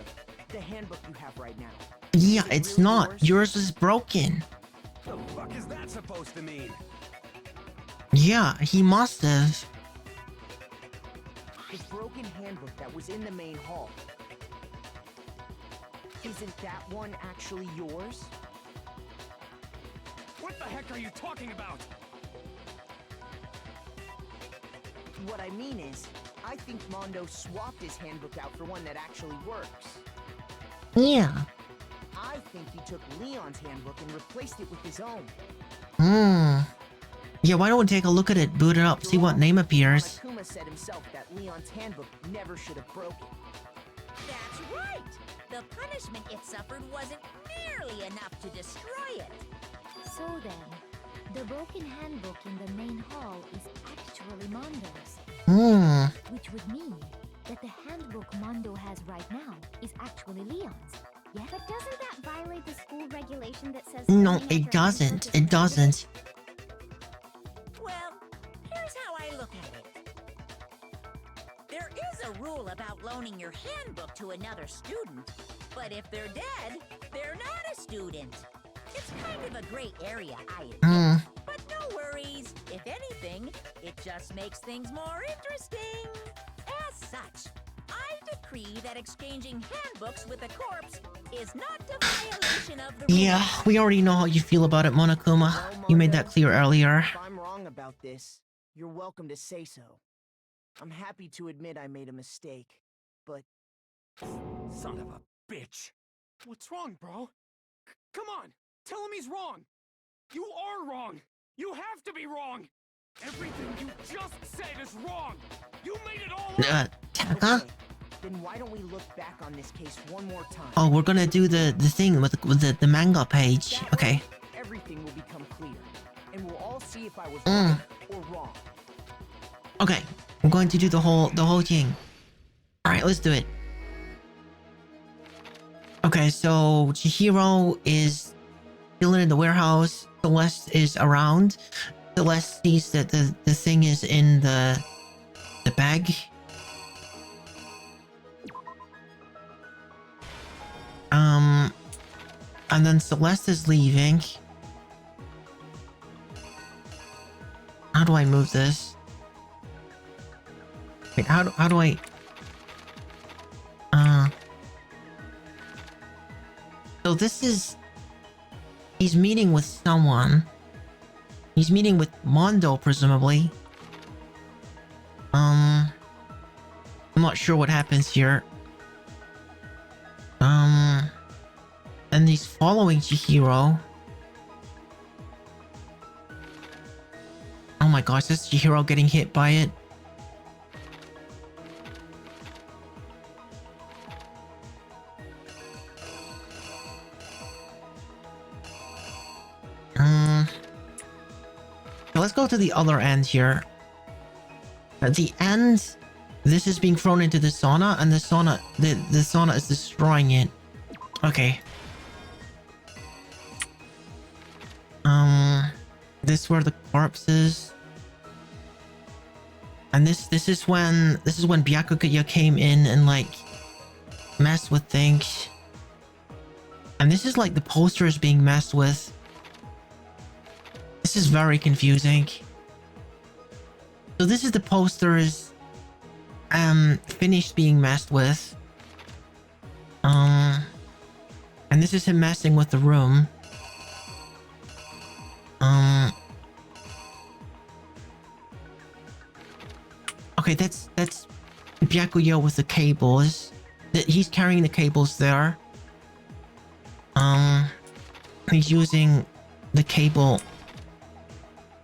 the handbook you have right now. Yeah, it's not. Yours is broken. The fuck is that supposed to mean? Yeah, he must have. The broken handbook that was in the main hall. Isn't that one actually yours? What the heck are you talking about? What I mean is, I think Mondo swapped his handbook out for one that actually works. Yeah. I think he took Leon's handbook and replaced it with his own. Yeah, why don't we take a look at it, boot it up, see what name appears. Kuma said himself that Leon's handbook never should have broken. That's right! The punishment it suffered wasn't nearly enough to destroy it. So then, the broken handbook in the main hall is actually Mondo's. Which would mean that the handbook Mondo has right now is actually Leon's. Yeah? But doesn't that violate the school regulation that says... No, it doesn't. It doesn't. Well, here's how I look at it. There is a rule about loaning your handbook to another student, but if they're dead, they're not a student. It's kind of a gray area, I admit. But no worries. If anything, it just makes things more interesting. As such, I decree that exchanging handbooks with a corpse is not a violation of the rules. Yeah, we already know how you feel about it, Monokuma. You made that clear earlier. If I'm wrong about this, you're welcome to say so. I'm happy to admit I made a mistake, but... Son of a bitch! What's wrong, bro? Come on! Tell him he's wrong! You are wrong! You have to be wrong! Everything you just said is wrong! You made it all up! Taka? Okay, then why don't we look back on this case one more time? Oh, we're gonna do the thing with the manga page. That Okay. way, everything I was right or wrong. Okay, I'm going to do the whole thing. All right, let's do it. Okay, so Chihiro is chilling in the warehouse. Celeste is around. Celeste sees that the thing is in the bag. And then Celeste is leaving. How do I move this? Wait, how do I... So this is... He's meeting with someone. He's meeting with Mondo, presumably. I'm not sure what happens here. And he's following Chihiro. Oh my gosh, is Chihiro getting hit by it? Let's go to the other end here. At the end, this is being thrown into the sauna, and the sauna is destroying it. Okay. This is where the corpse is. And this is when Byakuya came in and like messed with things. And this is like the poster is being messed with. This is very confusing. So this is the posters finished being messed with. And this is him messing with the room. Okay, that's Byakuya with the cables. He's carrying the cables there. He's using the cable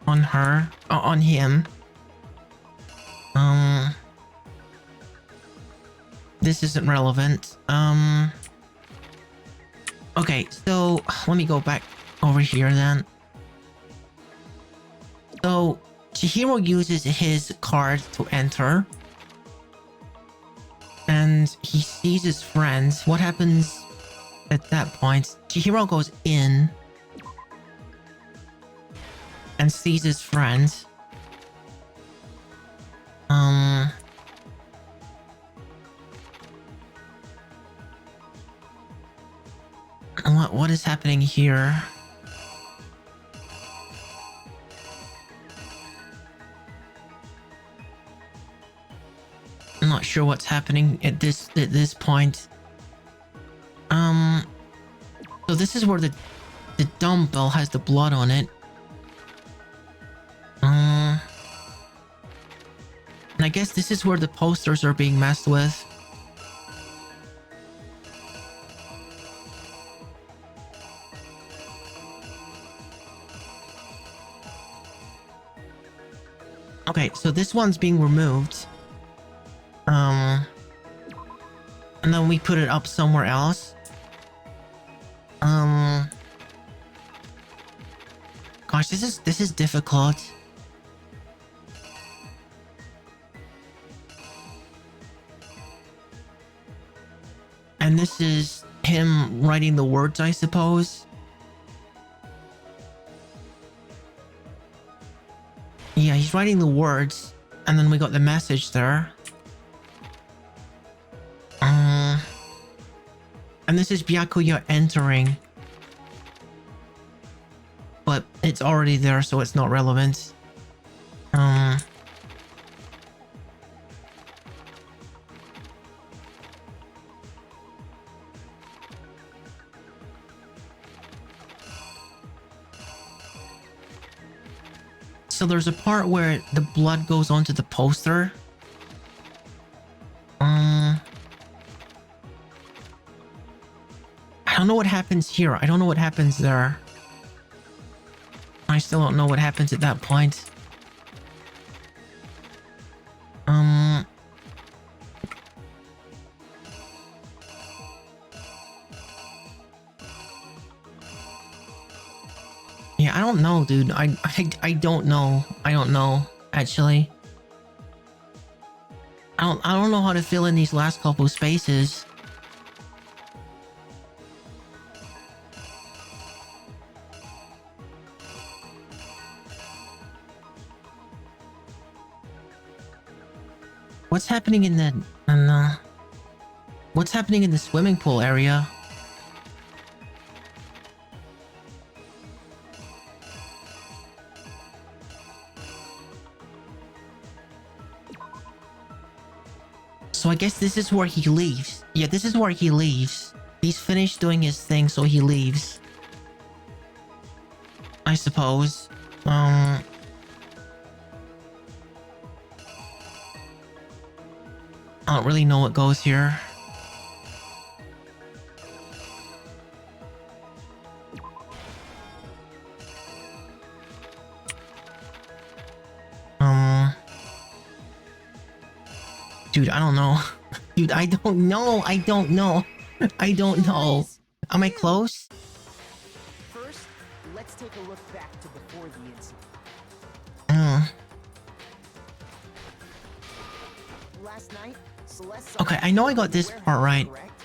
on her, on him. This isn't relevant. Okay, so let me go back over here then. So Chihiro uses his card to enter. And he sees his friends. What happens at that point? Chihiro goes in and sees his friends. What is happening here? I'm not sure what's happening at this point. So this is where the dumbbell has the blood on it. And I guess this is where the posters are being messed with. Okay, so this one's being removed. And then we put it up somewhere else. Gosh, this is difficult. And this is him writing the words, I suppose. Yeah, he's writing the words, and then we got the message there. And this is Byakuya entering. But it's already there, so it's not relevant. So there's a part where the blood goes onto the poster. I don't know what happens here. I don't know what happens there. I still don't know what happens at that point. Yeah, I don't know, dude. I don't know. I don't know, actually. I don't know how to fill in these last couple spaces. What's happening in the what's happening in the swimming pool area? So I guess this is where he leaves. Yeah, this is where he leaves. He's finished doing his thing, so he leaves. I suppose. I don't really know what goes here. Dude, I don't know. Dude, I don't know. I don't know. I don't know. Am I close? First, let's take a look back to before the incident. Last night, Celeste. Okay, I know I got this part right. Correct?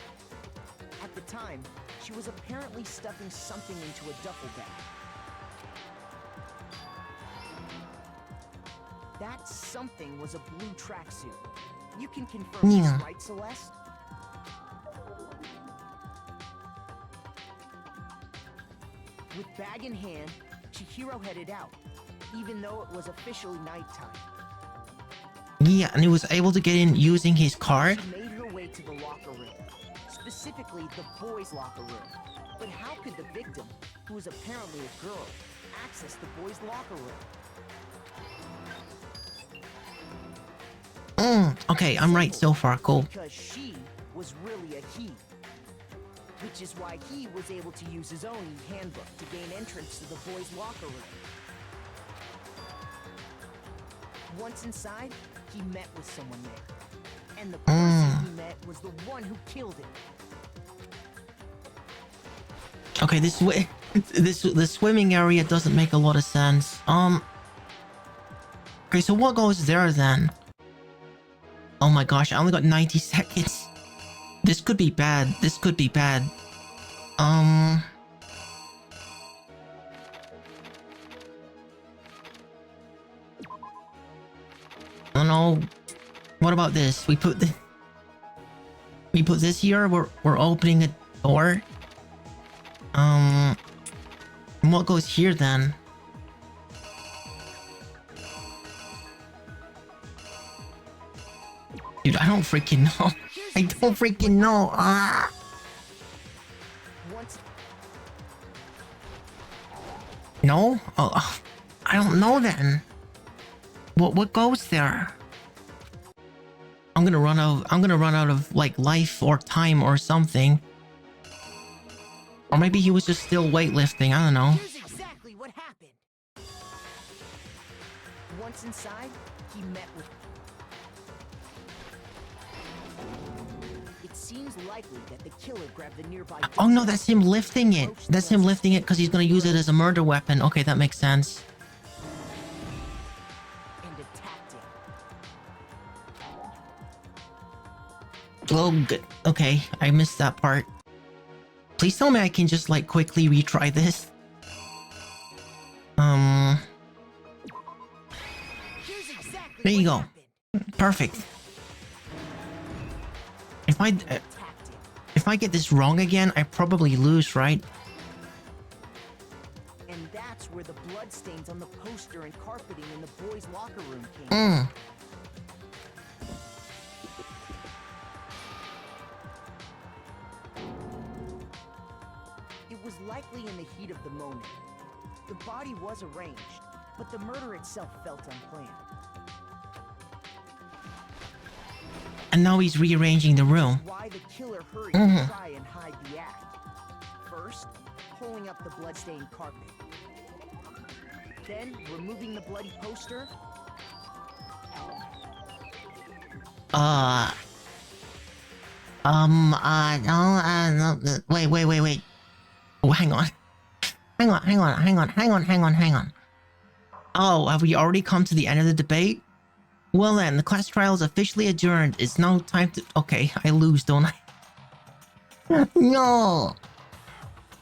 At the time, she was apparently stuffing something into a duffel bag. That something was a blue tracksuit. You can confirm Yeah. this, right, Celeste? With bag in hand, Chihiro headed out, even though it was officially nighttime. Yeah, and he was able to get in using his card. She made her way to the locker room, specifically the boys' locker room. But how could the victim, who was apparently a girl, access the boys' locker room? Okay, I'm right so far. Cool. Because she was really a he. Which is why he was able to use his own handbook to gain entrance to the boys' locker room. Once inside, he met with someone there. And the person he met was the one who killed him. Okay, the swimming area doesn't make a lot of sense. Okay, so what goes there then? Oh my gosh, I only got 90 seconds. This could be bad. This could be bad. I don't know. What about this? We put this here. We're opening a door. And what goes here then? Dude, I don't freaking know. I don't freaking know. Ah. No? Oh, I don't know then. What goes there? I'm gonna run out of like life or time or something. Or maybe he was just still weightlifting. I don't know. Here's exactly what happened. Once inside, he met with... It seems likely that the killer grabbed the nearby... Oh no, that's him lifting it. That's him lifting it because he's gonna use it as a murder weapon. Okay, that makes sense. And attacked him. Oh, good. Okay, I missed that part. Please tell me I can just like quickly retry this. There you go. Perfect. If I get this wrong again, I probably lose, right? And that's where the bloodstains on the poster and carpeting in the boys' locker room came. It was likely in the heat of the moment. The body was arranged, but the murder itself felt unplanned. And now he's rearranging the room. Why the killer hurried to try and hide the act. First, pulling up the bloodstained carpet. Then, removing the bloody poster. No, wait. Oh, hang on. Hang on, hang on, hang on, hang on, hang on, hang on. Oh, have we already come to the end of the debate? Well then, the class trial is officially adjourned. It's now time to... Okay, I lose, don't I? No!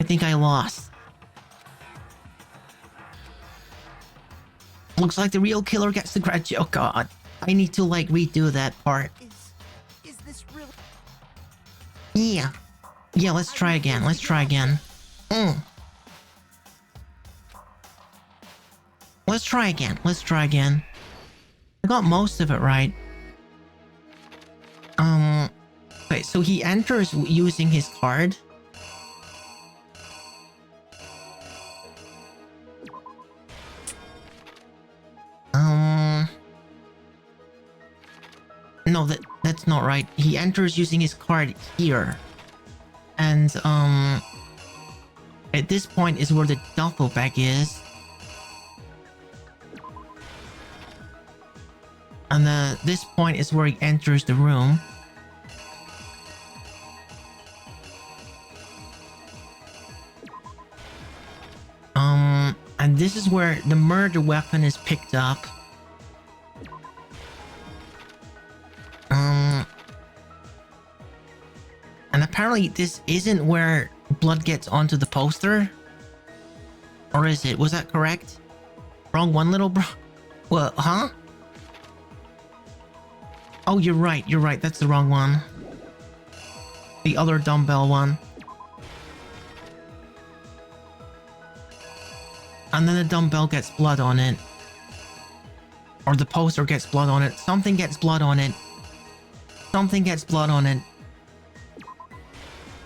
I think I lost. Looks like the real killer gets the graduate. Oh god. I need to like redo that part. Is this really... Yeah. Yeah, let's try again. Let's try again. Let's try again. Let's try again. I got most of it right. Okay, so he enters using his card. No, that's not right. He enters using his card here. And, at this point is where the duffel bag is. And this point is where he enters the room. And this is where the murder weapon is picked up. And apparently this isn't where blood gets onto the poster. Or is it? Was that correct? Wrong one, little bro? Well, huh? Oh, you're right. You're right. That's the wrong one. The other dumbbell one. And then the dumbbell gets blood on it. Or the poster gets blood on it. Something gets blood on it. Something gets blood on it.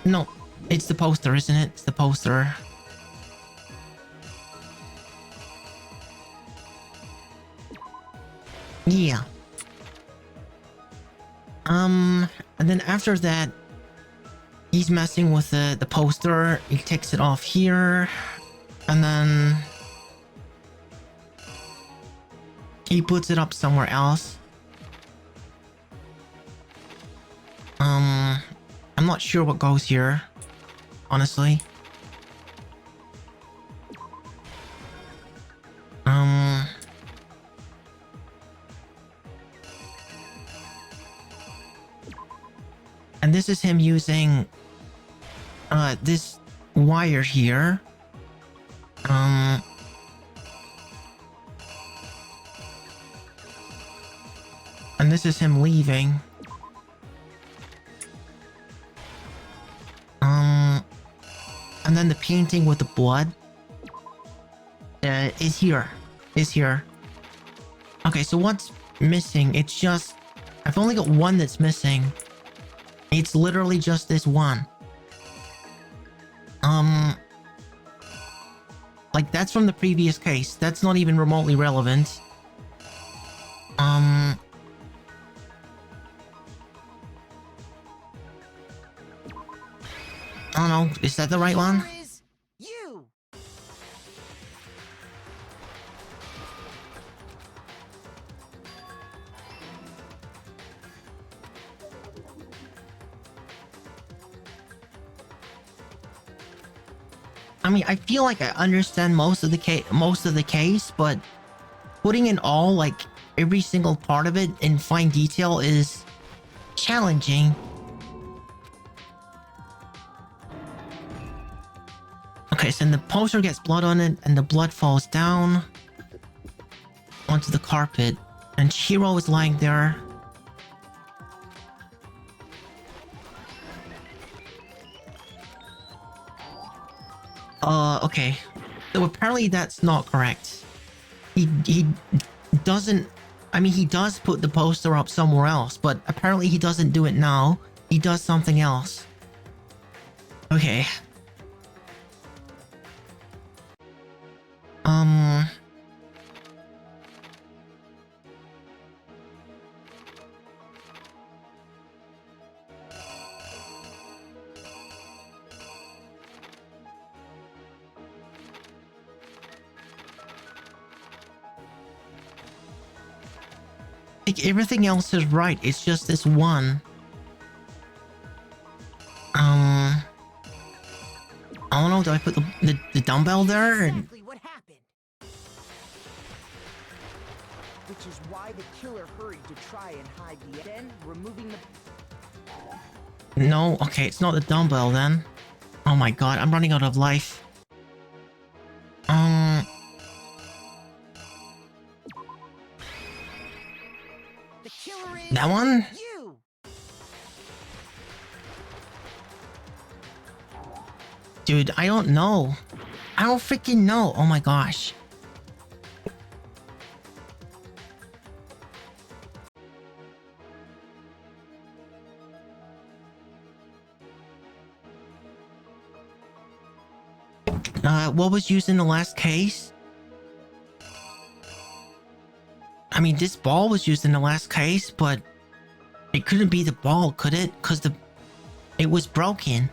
No, it's the poster, isn't it? It's the poster. Yeah. And then after that, he's messing with the poster. He takes it off here. And then he puts it up somewhere else. I'm not sure what goes here, honestly. And this is him using this wire here. And this is him leaving. And then the painting with the blood is here. Is here. Okay, so what's missing? It's just... I've only got one that's missing. It's literally just this one. Like, that's from the previous case. That's not even remotely relevant. I don't know. Is that the right one? You. I mean, I feel like I understand most of the case, but putting in all, like, every single part of it in fine detail is challenging. Okay, so then the poster gets blood on it, and the blood falls down onto the carpet, and Chihiro is lying there. Okay. So apparently that's not correct. He doesn't... I mean, he does put the poster up somewhere else, but apparently he doesn't do it now. He does something else. Okay. Like, everything else is right. It's just this one. I don't don't know. Do I put the dumbbell there? And... Exactly what happened. Which is why the killer hurried to try and hide the... Then, removing the... No, okay, it's not the dumbbell then. Oh my god, I'm running out of life. The killer is... That one? You! Dude, I don't know. I don't freaking know. Oh my gosh. What was used in the last case? I mean, this ball was used in the last case, but it couldn't be the ball, could it? Because it was broken.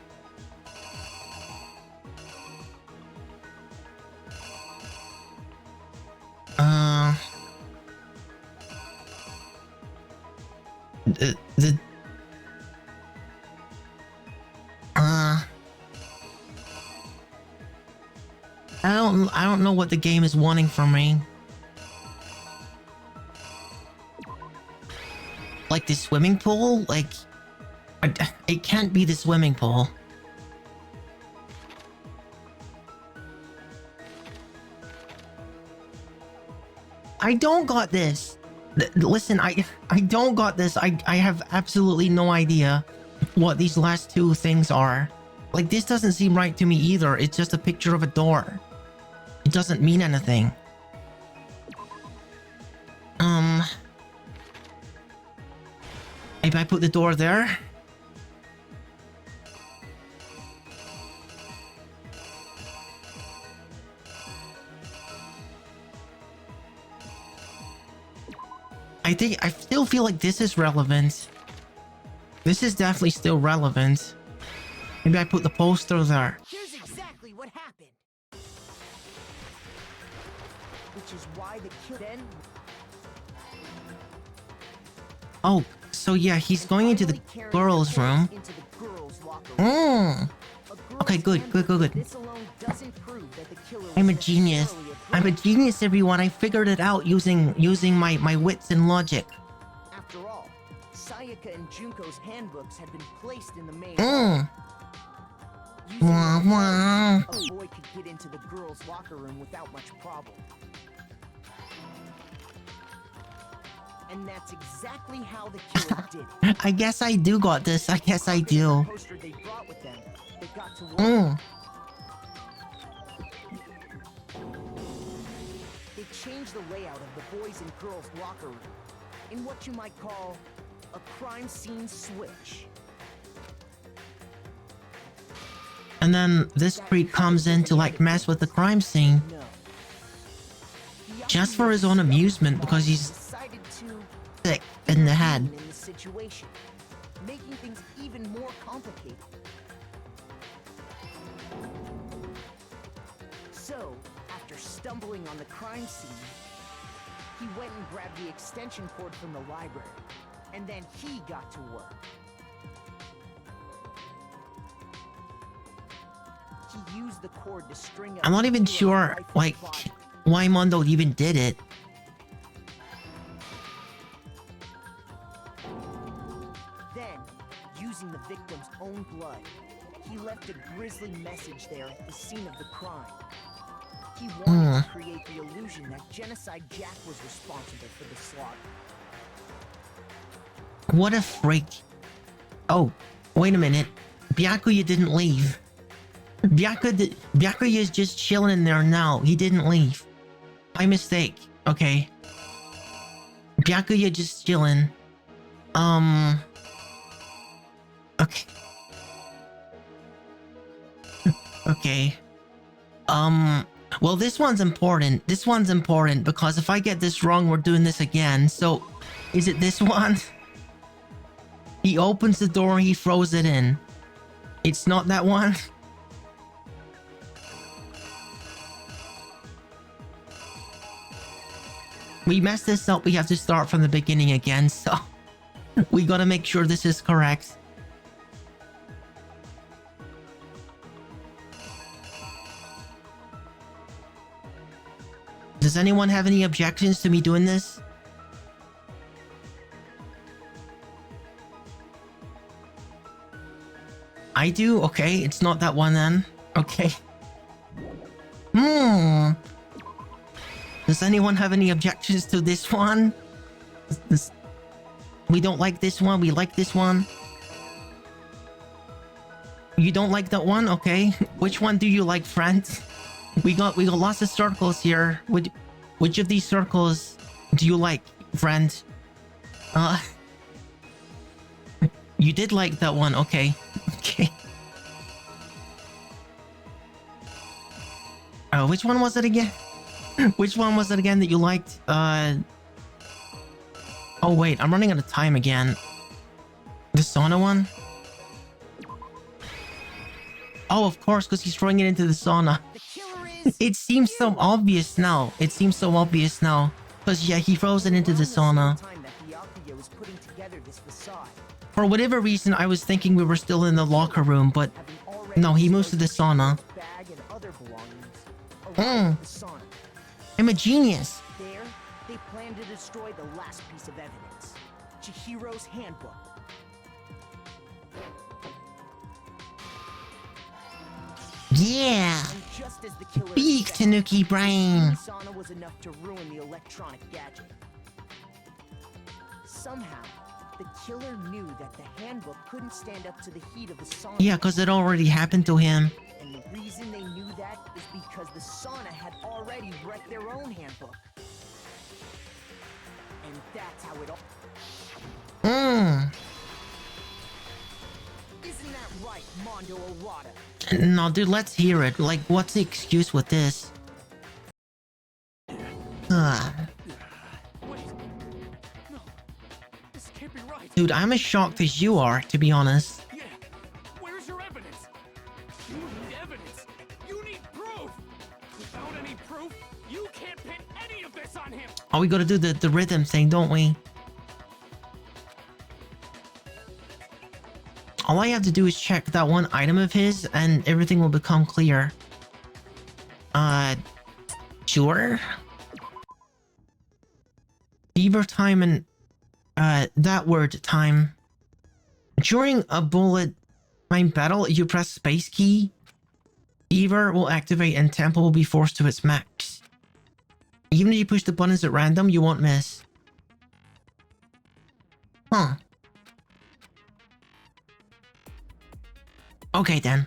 I don't know what the game is wanting from me. Like the swimming pool? Like, it can't be the swimming pool. I don't got this. Listen, I don't got this. I have absolutely no idea what these last two things are. Like, this doesn't seem right to me either. It's just a picture of a door. It doesn't mean anything. Maybe I put the door there? I still feel like this is relevant. This is definitely still relevant. Maybe I put the poster there. Here's exactly what happened. Which is why the killer then... Oh, so yeah, he's going into the girls' room. Okay, good. I'm a genius. I'm a genius, everyone. I figured it out using my wits and logic. After all, Sayaka and Junko's handbooks had been placed in the main Wah. a boy could get into the girls' locker room without much problem. And that's exactly how the killer did it. I guess I do got this. I guess I do. They brought with them. They got to work. They changed the layout of the boys' and girls' locker room in what you might call a crime scene switch. And then this creep comes in to like mess with the crime scene. Just for his own amusement because he's sick in the head. In the situation, making things even more complicated. So, after stumbling on the crime scene, he went and grabbed the extension cord from the library, and then he got to work. He used the cord to string up... I'm not even sure, like, why Mondo even did it. Then, using the victim's own blood, he left a grisly message there at the scene of the crime. He wanted to create the illusion that Genocide Jack was responsible for the slaughter. What a freak. Oh, wait a minute. Byakuya didn't leave. Byakuya is just chilling in there now. He didn't leave. My mistake. Okay. Byakuya just chilling. Okay. Okay. Well, this one's important. This one's important because if I get this wrong, we're doing this again. So, is it this one? He opens the door and he throws it in. It's not that one? We messed this up, we have to start from the beginning again, so... we gotta make sure this is correct. Does anyone have any objections to me doing this? I do? Okay, it's not that one then. Okay. Does anyone have any objections to this one? We don't like this one, we like this one. You don't like that one? Okay. Which one do you like, friend? We got lots of circles here. Which of these circles do you like, friend? You did like that one, okay. Okay. Which one was it again? Which one was it again that you liked? Oh wait, I'm running out of time again. The sauna one? Oh, of course, because he's throwing it into the sauna. It seems so obvious now. It seems so obvious now. Because yeah, he throws it into the sauna. For whatever reason, I was thinking we were still in the locker room, but no, he moves to the sauna. I'm a genius. There, they plan to destroy the last piece of evidence, Chihiro's handbook. Yeah. Speak, Tanuki Brain. Sauna was enough to ruin the electronic gadget. Somehow, the killer knew that the handbook couldn't stand up to the heat of the sauna. Yeah, because it already happened to him. And the reason they knew that is because the sauna had already wrecked their own handbook. And that's how it all... Isn't that right, Mondo Owada? No, dude, let's hear it. Like, what's the excuse with this? Dude, I'm as shocked as you are, to be honest. Yeah. Where's your evidence? You need evidence. You need proof. Without any proof, you can't pin any of this on him. Oh, we gotta do the rhythm thing, don't we? All I have to do is check that one item of his, and everything will become clear. Sure. Fever time and, that word time. During a bullet time battle, you press space key. Fever will activate and tempo will be forced to its max. Even if you push the buttons at random, you won't miss. Huh. Okay then.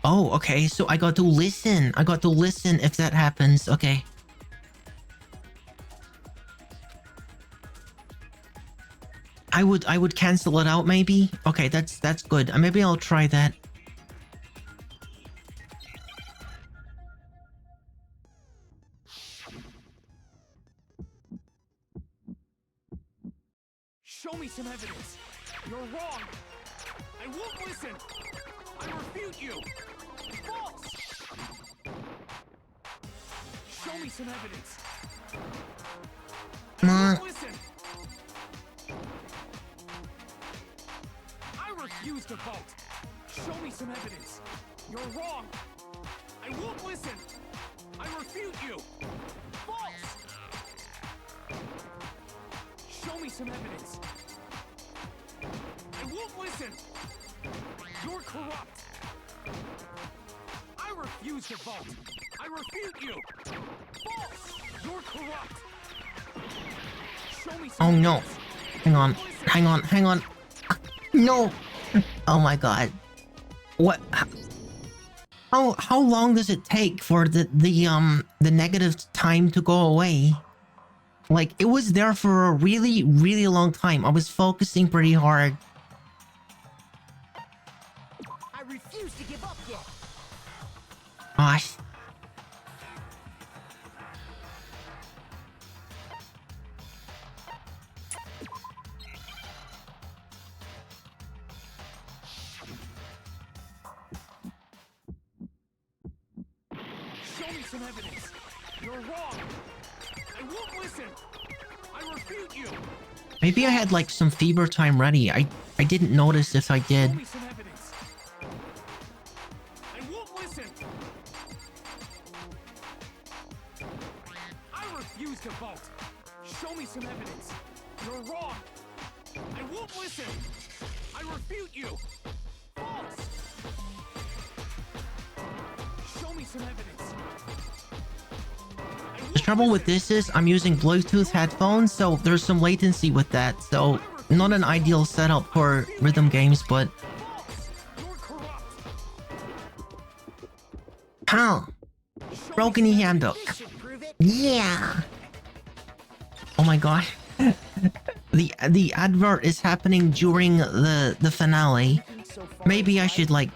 Oh, okay, so I got to listen. I got to listen if that happens. Okay. I would cancel it out maybe. Okay, that's good. Maybe I'll try that. Show me some evidence. You're wrong. I won't listen. I refute you. False. Show me some evidence. I won't listen. I refuse to vote. Show me some evidence. You're wrong. I won't listen. I refute you. False. Show me some evidence. I won't listen. You're corrupt. I refuse to vote. I refute you. False. You're corrupt. Show me some Oh no. evidence. Hang on. Hang on. Hang on. No. Oh my god. What? How long does it take for the negative time to go away? Like, it was there for a really, really long time. I was focusing pretty hard. I refuse to give up yet. Gosh. Show me some evidence. You're wrong. I won't listen. I refute you. Maybe I had like some fever time ready. I didn't notice if I did. Show me some evidence. I won't listen. I refuse to vote. Show me some evidence. You're wrong. I won't listen. I refute you. False. Show me some evidence. The trouble with this is I'm using Bluetooth headphones, so there's some latency with that. So not an ideal setup for rhythm games, but... Pow! Broken handbook. Yeah! Oh my god. The advert is happening during the finale. Maybe I should like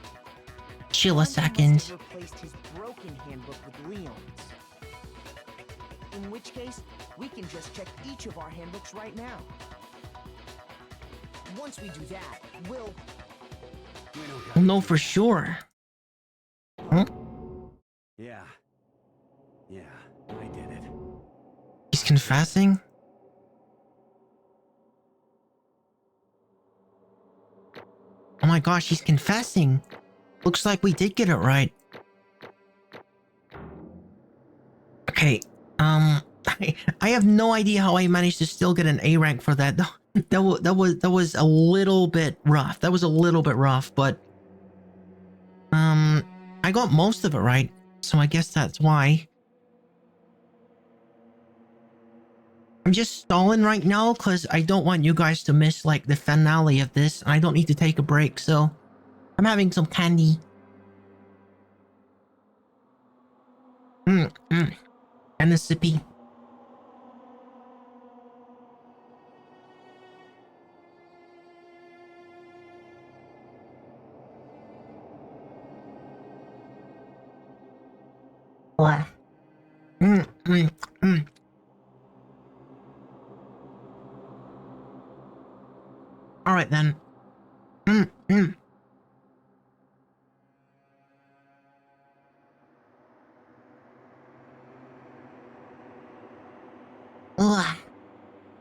chill a second. Replaced his broken handbook with Leon's. In which case, we can just check each of our handbooks right now. Once we do that, we'll know for sure. Huh? Yeah. Yeah, I did it. He's confessing? Oh my gosh, he's confessing. Looks like we did get it right. Okay, I have no idea how I managed to still get an A rank for that. That was a little bit rough. That was a little bit rough, but I got most of it right, so I guess that's why. I'm just stalling right now because I don't want you guys to miss like the finale of this. I don't need to take a break, so I'm having some candy. And a sippy. What? All right then. Ugh.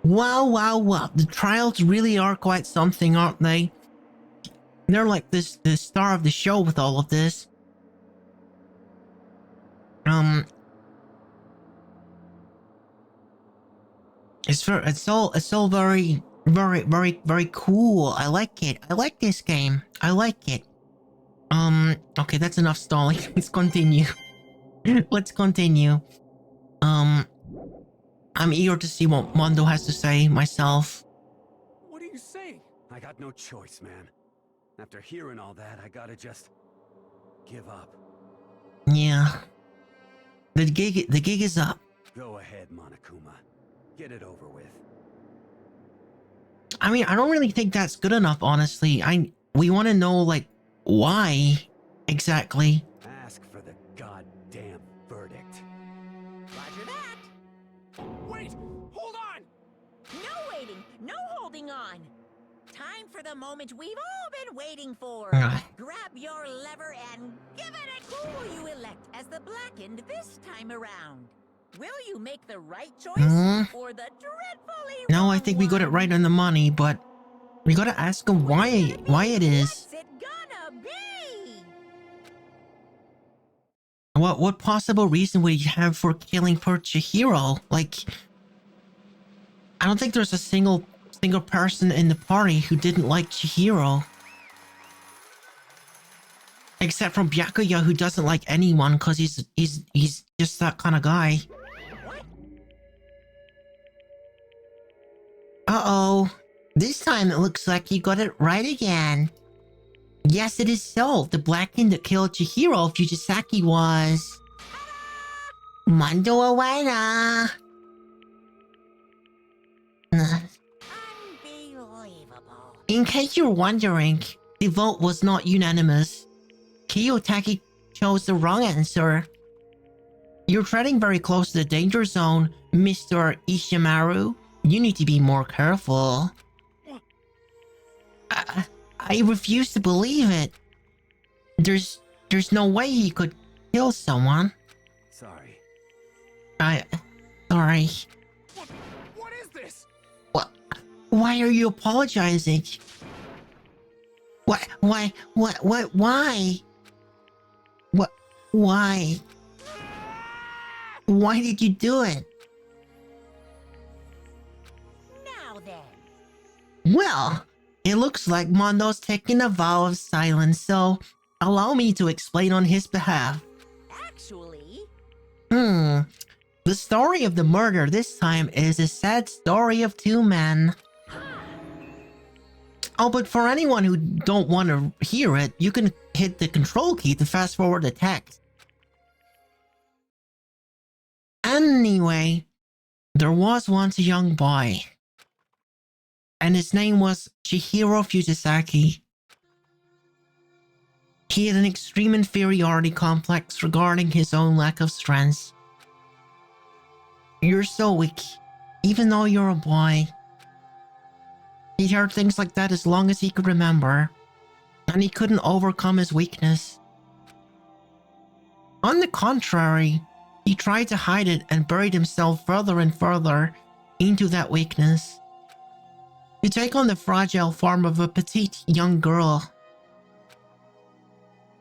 Wow. The trials really are quite something, aren't they? They're like the star of the show with all of this. It's all very cool. I like it. I like this game. I like it. Okay, that's enough stalling. Let's continue. Let's continue. I'm eager to see what Mondo has to say myself. What are you saying? I got no choice, man. After hearing all that, I gotta just give up. Yeah. The gig is up. Go ahead, Monokuma. Get it over with. I mean, I don't really think that's good enough, honestly. We want to know, like, why exactly. Ask for the goddamn verdict. Roger that. Wait! Hold on! No waiting! No holding on! Time for the moment we've all been waiting for! Grab your lever and give it a... Who will you elect as the Blackened this time around? Will you make the right choice or the dreadfully No, I think we got it right on the money, but we gotta ask him why it is. What's it gonna be? What possible reason would he have for killing poor Chihiro? Like, I don't think there's a single person in the party who didn't like Chihiro. Except from Byakuya, who doesn't like anyone because he's just that kind of guy. Uh-oh. This time it looks like you got it right again. Yes, it is so. The Blackened that killed Chihiro Fujisaki was... Mondo Ueda. Unbelievable. In case you're wondering, the vote was not unanimous. Kiyotaki chose the wrong answer. You're treading very close to the danger zone, Mr. Ishimaru. You need to be more careful. I refuse to believe it. There's no way he could kill someone. Sorry. Sorry. What is this? What? Why are you apologizing? Why? Why? What? Why? Why did you do it? Now then. Well, it looks like Mondo's taking a vow of silence, so allow me to explain on his behalf. Actually... The story of the murder this time is a sad story of two men. Oh, but for anyone who don't want to hear it, you can hit the control key to fast forward the text. Anyway, there was once a young boy, and his name was Chihiro Fujisaki. He had an extreme inferiority complex regarding his own lack of strength. You're so weak, even though you're a boy. He'd heard things like that as long as he could remember, and he couldn't overcome his weakness. On the contrary, he tried to hide it and buried himself further and further into that weakness, to take on the fragile form of a petite young girl.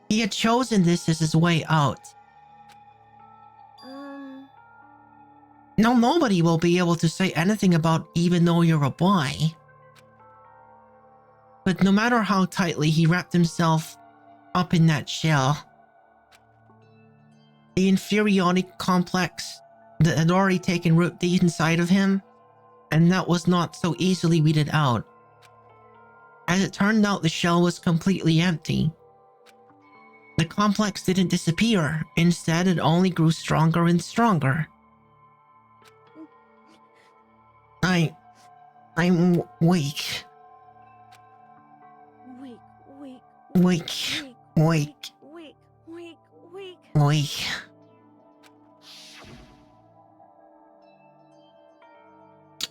He had chosen this as his way out. Now nobody will be able to say anything about even though you're a boy. But no matter how tightly he wrapped himself up in that shell, the inferiority complex that had already taken root deep inside of him, and that was not so easily weeded out. As it turned out, the shell was completely empty. The complex didn't disappear. Instead, it only grew stronger and stronger. I'm weak. Weak.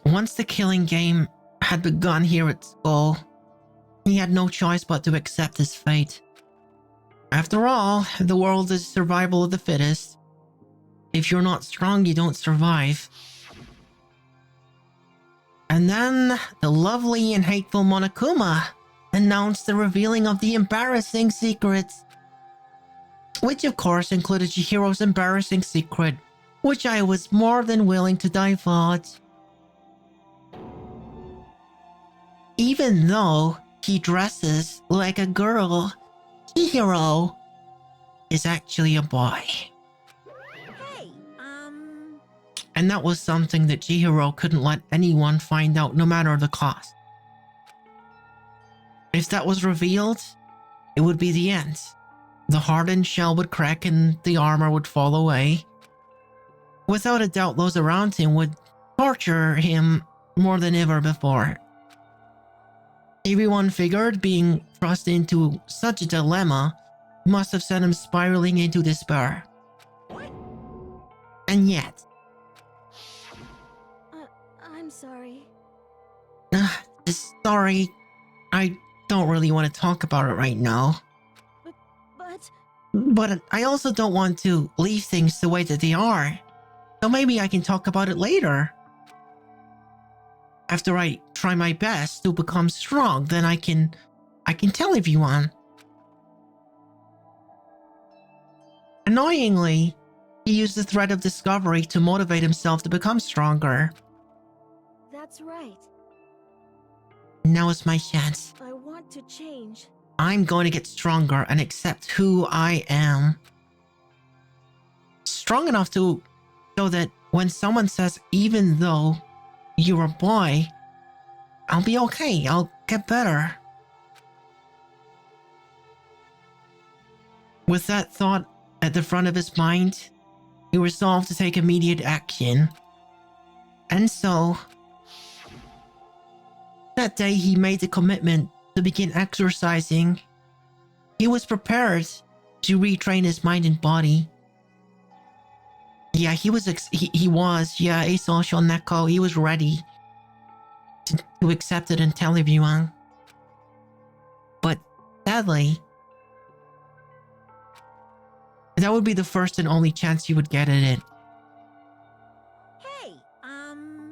Once the killing game had begun here at school, he had no choice but to accept his fate. After all, the world is survival of the fittest. If you're not strong, you don't survive. And then the lovely and hateful Monokuma announced the revealing of the embarrassing secrets, which of course included Chihiro's embarrassing secret, which I was more than willing to divulge. Even though he dresses like a girl, Chihiro is actually a boy. And that was something that Chihiro couldn't let anyone find out, no matter the cost. If that was revealed, it would be the end. The hardened shell would crack and the armor would fall away. Without a doubt, those around him would torture him more than ever before. Everyone figured being thrust into such a dilemma must have sent him spiraling into despair. And yet... I'm sorry. Sorry, I don't really want to talk about it right now. But I also don't want to leave things the way that they are. So maybe I can talk about it later. After I try my best to become strong, then I can tell everyone. Annoyingly, he used the thread of discovery to motivate himself to become stronger. That's right. Now is my chance. I want to change. I'm going to get stronger and accept who I am. Strong enough to so that when someone says, even though you're a boy, I'll be okay. I'll get better. With that thought at the front of his mind, he resolved to take immediate action. And so, that day he made the commitment to begin exercising. He was prepared to retrain his mind and body. Yeah, he was Asosho Neko. He was ready to accept it and tell everyone. But sadly, that would be the first and only chance he would get at it.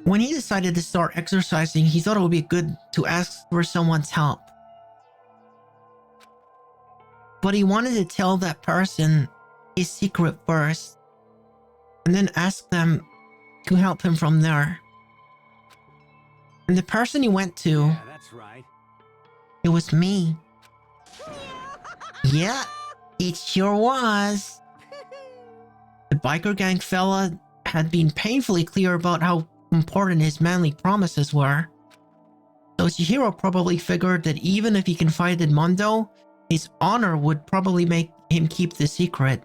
When he decided to start exercising, he thought it would be good to ask for someone's help. But he wanted to tell that person his secret first, and then ask them to help him from there. And the person he went to, Yeah, that's right. it was me. Yeah, it sure was. The biker gang fella had been painfully clear about how important his manly promises were. So Chihiro probably figured that even if he confided Mondo, his honor would probably make him keep the secret.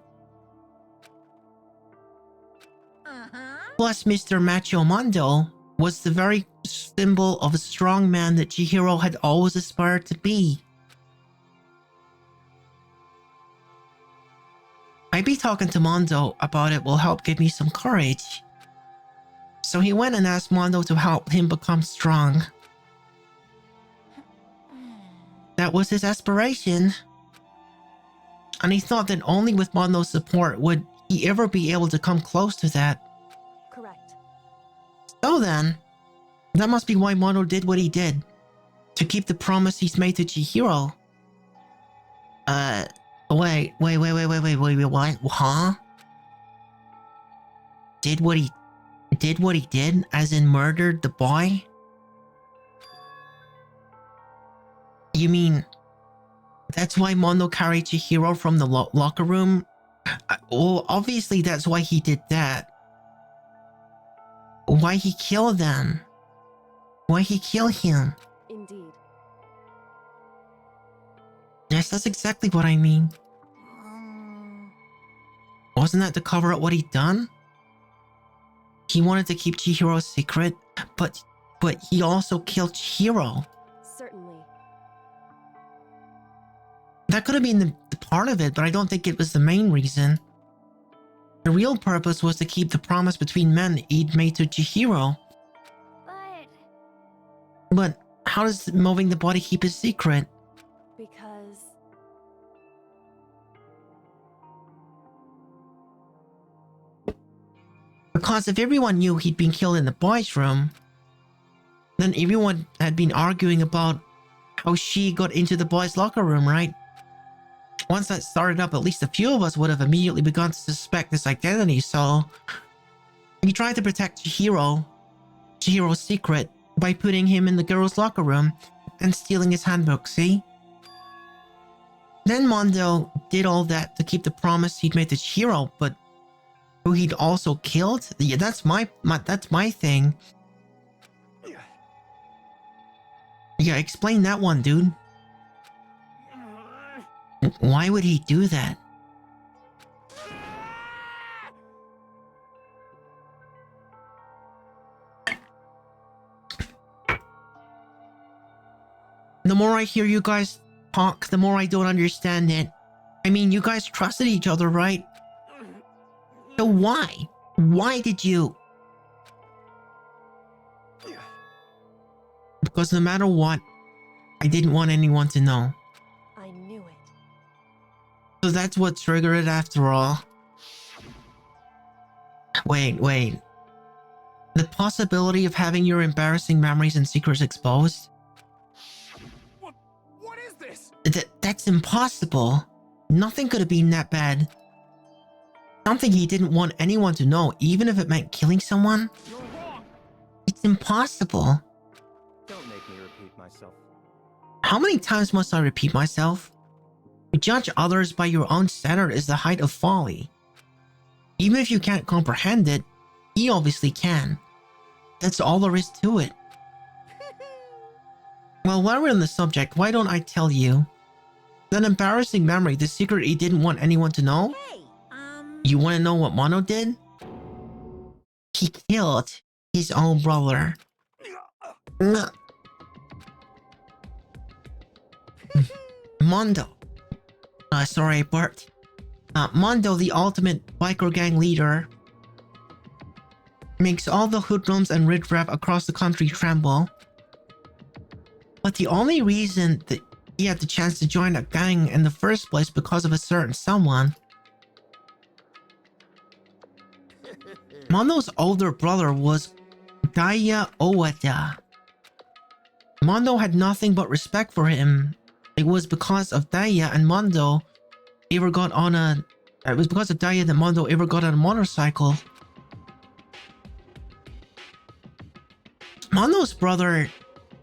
Plus, Mr. Macho Mondo was the very symbol of a strong man that Chihiro had always aspired to be. Maybe talking to Mondo about it will help give me some courage. So he went and asked Mondo to help him become strong. That was his aspiration. And he thought that only with Mondo's support would he ever be able to come close to that. Correct. So then, that must be why Mondo did what he did. To keep the promise he's made to Chihiro. Wait, what? Huh? Did what he did, as in murdered the boy? You mean, that's why Mondo carried Chihiro from the locker room? Well, obviously that's why he did that. Why he killed them? Why he kill him? Indeed. Yes, that's exactly what I mean. Wasn't that to cover up what he'd done? He wanted to keep Chihiro's secret, but he also killed Chihiro. Certainly. That could have been the part of it, but I don't think it was the main reason. The real purpose was to keep the promise between men he'd made to Chihiro. But how does moving the body keep his secret? Because if everyone knew he'd been killed in the boys' room, then everyone had been arguing about how she got into the boys' locker room, right? Once that started up, at least a few of us would have immediately begun to suspect his identity, so he tried to protect Chihiro's secret, by putting him in the girls' locker room and stealing his handbook, see? Then Mondo did all that to keep the promise he'd made to Chihiro, but who he'd also killed? Yeah, that's my thing. Yeah, explain that one, dude. Why would he do that? The more I hear you guys talk, the more I don't understand it. I mean, you guys trusted each other, right? So why? Why did you? Because no matter what, I didn't want anyone to know. I knew it. So that's what triggered it after all. Wait. The possibility of having your embarrassing memories and secrets exposed? What is this? That's impossible. Nothing could have been that bad. Something he didn't want anyone to know, even if it meant killing someone? You're wrong. It's impossible. Don't make me repeat myself. How many times must I repeat myself? To judge others by your own standard is the height of folly. Even if you can't comprehend it, he obviously can. That's all there is to it. Well, while we're on the subject, why don't I tell you? That embarrassing memory, the secret he didn't want anyone to know? You want to know what Mono did? He killed his own brother. Mondo. Sorry, I burped. Mondo, the ultimate biker gang leader, makes all the hoodlums and riffraff across the country tremble. But the only reason that he had the chance to join a gang in the first place because of a certain someone. Mondo's older brother was Daya Owada. Mondo had nothing but respect for him. It was because of Daya and Mondo ever got on a... It was because of Daya that Mondo ever got on a motorcycle. Mondo's brother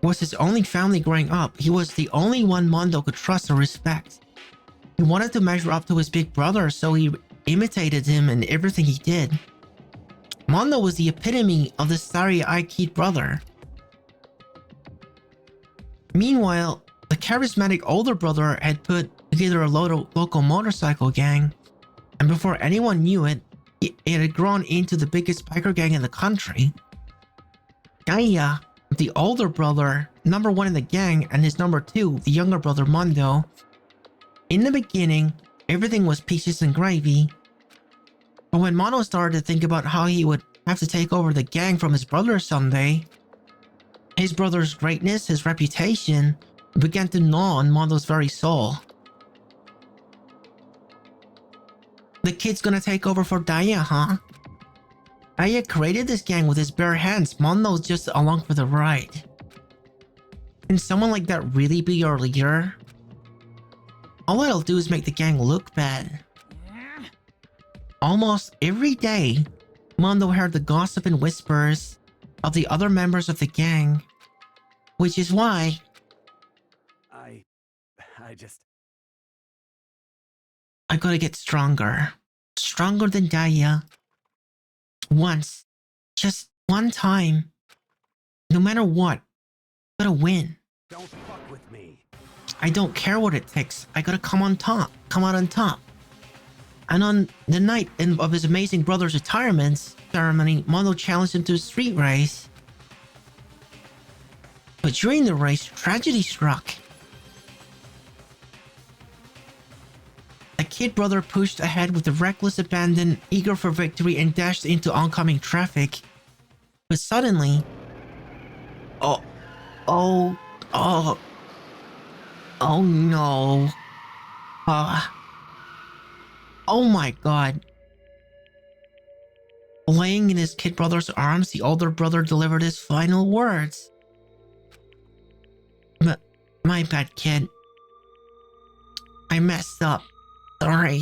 was his only family growing up. He was the only one Mondo could trust or respect. He wanted to measure up to his big brother, so he imitated him in everything he did. Mondo was the epitome of the starry-eyed kid brother. Meanwhile, the charismatic older brother had put together a local motorcycle gang, and before anyone knew it, it had grown into the biggest biker gang in the country. Gaia, the older brother, number one in the gang, and his number two, the younger brother Mondo. In the beginning, everything was peaches and gravy. But when Mondo started to think about how he would have to take over the gang from his brother someday, his brother's greatness, his reputation, began to gnaw on Mondo's very soul. The kid's gonna take over for Daya, huh? Daya created this gang with his bare hands. Mondo's just along for the ride. Can someone like that really be your leader? All it'll do is make the gang look bad. Almost every day, Mondo heard the gossip and whispers of the other members of the gang, which is why I gotta get stronger. Stronger than Daya. Once. Just one time. No matter what, gotta win. Don't fuck with me. I don't care what it takes. I gotta come on top. Come out on top. And on the night of his amazing brother's retirement ceremony, Mondo challenged him to a street race. But during the race, tragedy struck. The kid brother pushed ahead with a reckless abandon, eager for victory, and dashed into oncoming traffic. But suddenly... Oh no. Oh my god. Laying in his kid brother's arms, the older brother delivered his final words. My bad, kid. I messed up. Sorry.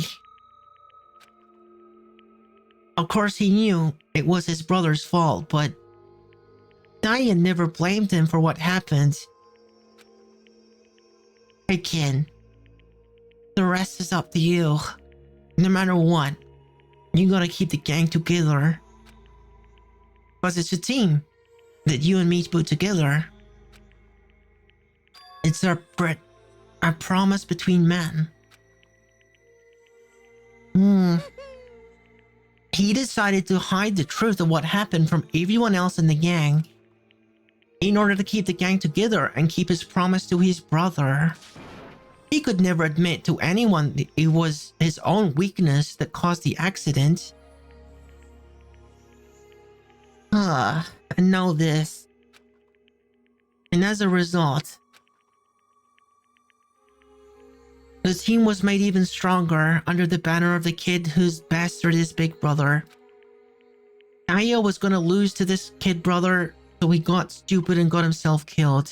Of course, he knew it was his brother's fault, but Daya never blamed him for what happened. Hey, kid. The rest is up to you. No matter what, you gotta keep the gang together. Because it's a team that you and me put together. It's our promise between men. He decided to hide the truth of what happened from everyone else in the gang in order to keep the gang together and keep his promise to his brother. He could never admit to anyone that it was his own weakness that caused the accident. I know this. And as a result, the team was made even stronger under the banner of the kid whose bastard is Big Brother. Daya was gonna lose to this kid brother, so he got stupid and got himself killed.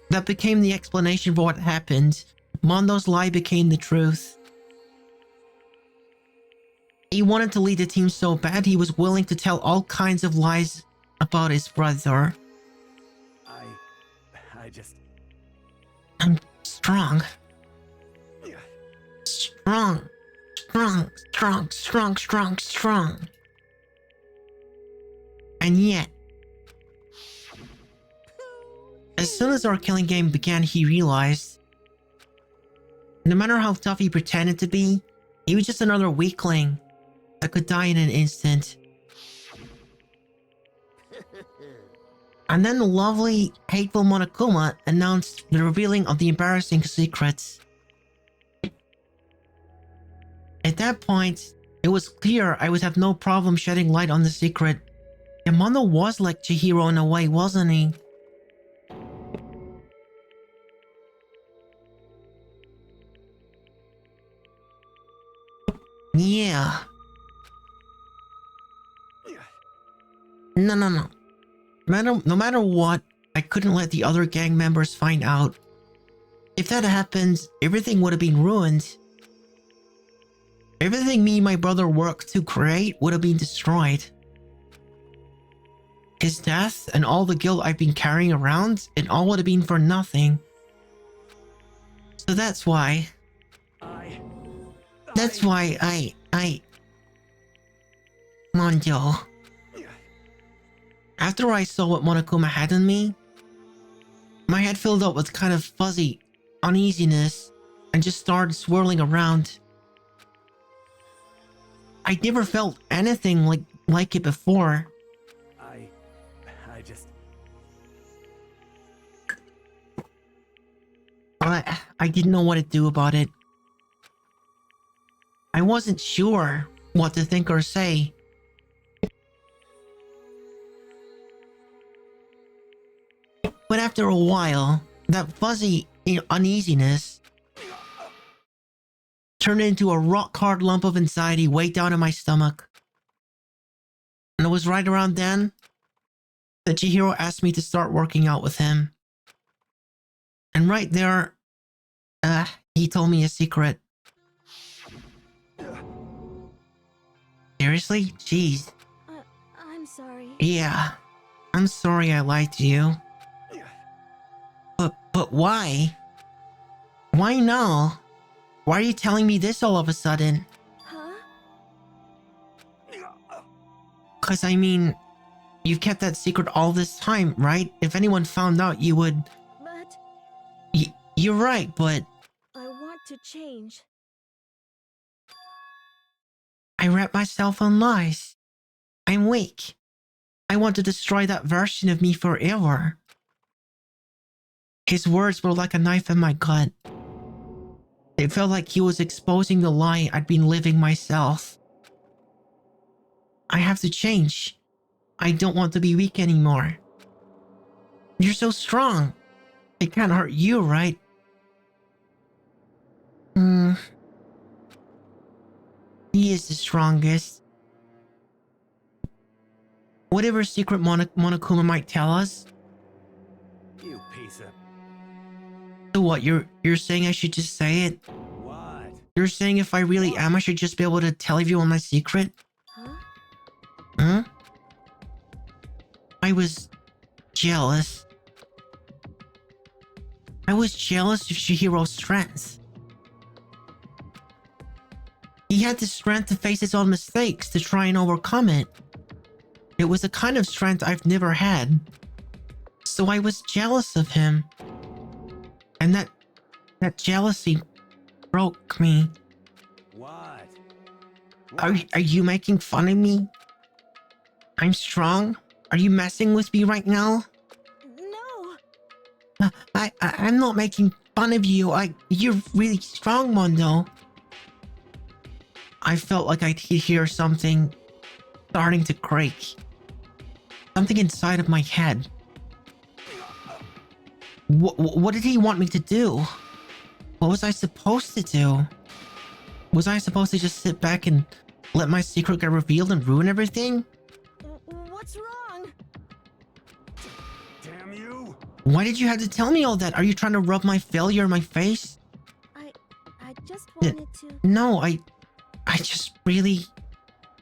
That became the explanation for what happened. Mondo's lie became the truth. He wanted to lead the team so bad he was willing to tell all kinds of lies about his brother. I'm strong. Strong. And yet, as soon as our killing game began, he realized no matter how tough he pretended to be, he was just another weakling that could die in an instant. And then the lovely, hateful Monokuma announced the revealing of the embarrassing secrets. At that point, it was clear I would have no problem shedding light on the secret. Yamano was like Chihiro in a way, wasn't he? Yeah. No. No matter what, I couldn't let the other gang members find out. If that happened, everything would have been ruined. Everything me and my brother worked to create would have been destroyed. His death and all the guilt I've been carrying around, it all would have been for nothing. So that's why I Mondo. After I saw what Monokuma had in me, my head filled up with kind of fuzzy uneasiness and just started swirling around. I never felt anything like it before. I just... I didn't know what to do about it. I wasn't sure what to think or say. But after a while, that fuzzy uneasiness turned into a rock-hard lump of anxiety way down in my stomach. And it was right around then that Chihiro asked me to start working out with him. And right there, he told me a secret. Seriously? Jeez. I'm sorry. Yeah. I'm sorry I lied to you. But why? Why now? Why are you telling me this all of a sudden? Huh? 'Cause I mean, you've kept that secret all this time, right? If anyone found out, you would... But... You're right, but... I want to change. I wrap myself in lies. I'm weak. I want to destroy that version of me forever. His words were like a knife in my gut. It felt like he was exposing the lie I'd been living myself. I have to change. I don't want to be weak anymore. You're so strong. It can't hurt you, right? He is the strongest. Whatever secret Monokuma might tell us. You piece of... So what, you're saying I should just say it? What? You're saying if I really am, I should just be able to tell everyone my secret? Huh? Huh? I was jealous. I was jealous of Chihiro's strength. He had the strength to face his own mistakes, to try and overcome it. It was a kind of strength I've never had. So I was jealous of him. And that jealousy broke me. What? Are you making fun of me? I'm strong? Are you messing with me right now? No. I'm not making fun of you. You're really strong, Mondo. I felt like I could hear something starting to creak. Something inside of my head. What did he want me to do? What was I supposed to do? Was I supposed to just sit back and let my secret get revealed and ruin everything? What's wrong? Damn you! Why did you have to tell me all that? Are you trying to rub my failure in my face? I just wanted to... No, I just really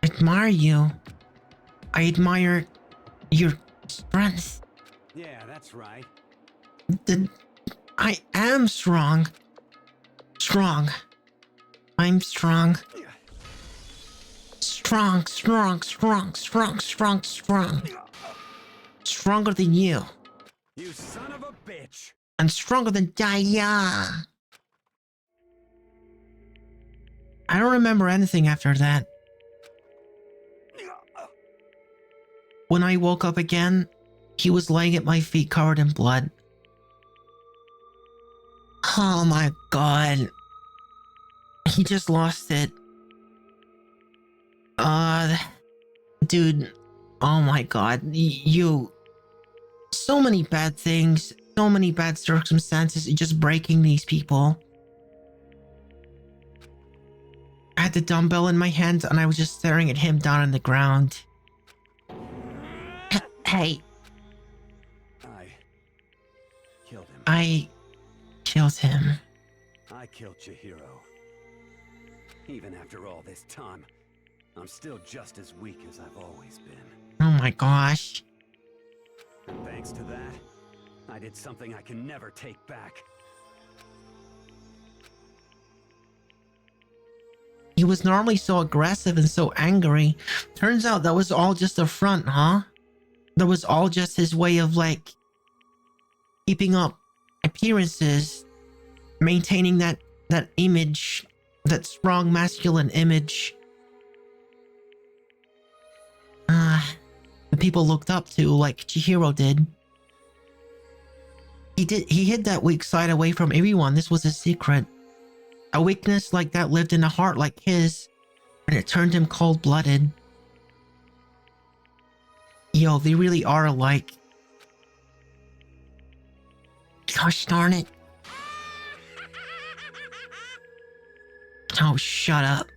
admire you. I admire your strength. Yeah, that's right. I am strong. Strong. I'm strong. Strong. Stronger than you. You son of a bitch! And stronger than Daya. I don't remember anything after that. When I woke up again, he was laying at my feet covered in blood. Oh my god. He just lost it. Dude. Oh my god. You... So many bad things. So many bad circumstances. Just breaking these people. I had the dumbbell in my hand and I was just staring at him down on the ground. Hey. I killed him. I killed him. I killed Chihiro. Even after all this time, I'm still just as weak as I've always been. Oh my gosh. And thanks to that, I did something I can never take back. He was normally so aggressive and so angry. Turns out that was all just a front, huh? That was all just his way of, like, keeping up appearances, maintaining that image, that strong masculine image. The people looked up to, like Chihiro did. He hid that weak side away from everyone. This was a secret. A weakness like that lived in a heart like his, and it turned him cold-blooded. Yo, they really are alike. Gosh darn it. Oh, shut up.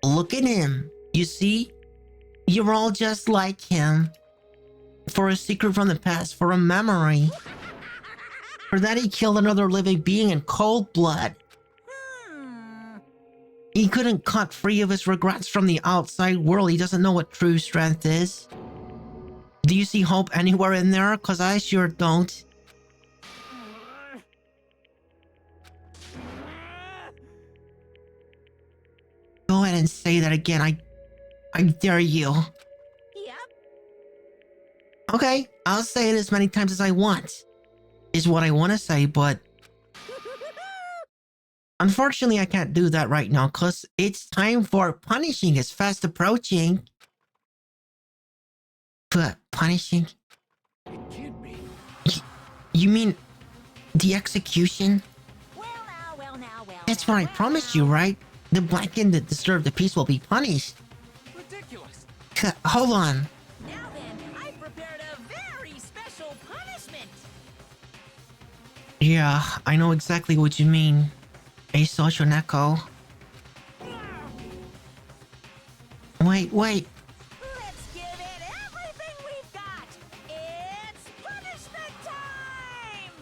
Look at him. You see? You're all just like him. For a secret from the past, for a memory. For that he killed another living being in cold blood. He couldn't cut free of his regrets from the outside world. He doesn't know what true strength is. Do you see hope anywhere in there? Cause I sure don't. Go ahead and say that again. I dare you. Yep. Okay, I'll say it as many times as I want. Is what I want to say, but unfortunately I can't do that right now because it's time for punishing is fast approaching. But punishing? It can't be. You mean the execution? Well now. That's what I promised you, right? The blacken that disturbed the peace will be punished. Ridiculous. Hold on. Now then, I prepared a very special punishment. Yeah, I know exactly what you mean. A social neko. Wait. Let's give it everything we've got. It's punishment time.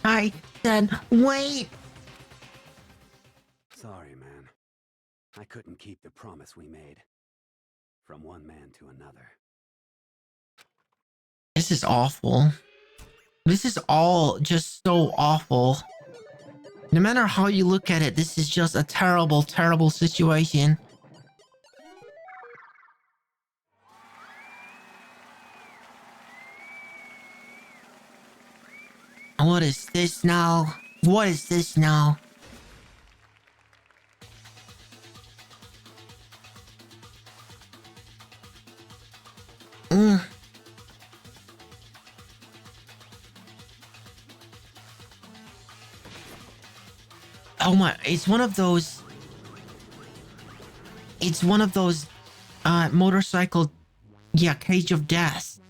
I said wait. Sorry, man. I couldn't keep the promise we made. From one man to another. This is awful. This is all just so awful. No matter how you look at it, this is just a terrible, terrible situation. What is this now? What is this now? Oh my, it's one of those motorcycle, yeah, cage of death.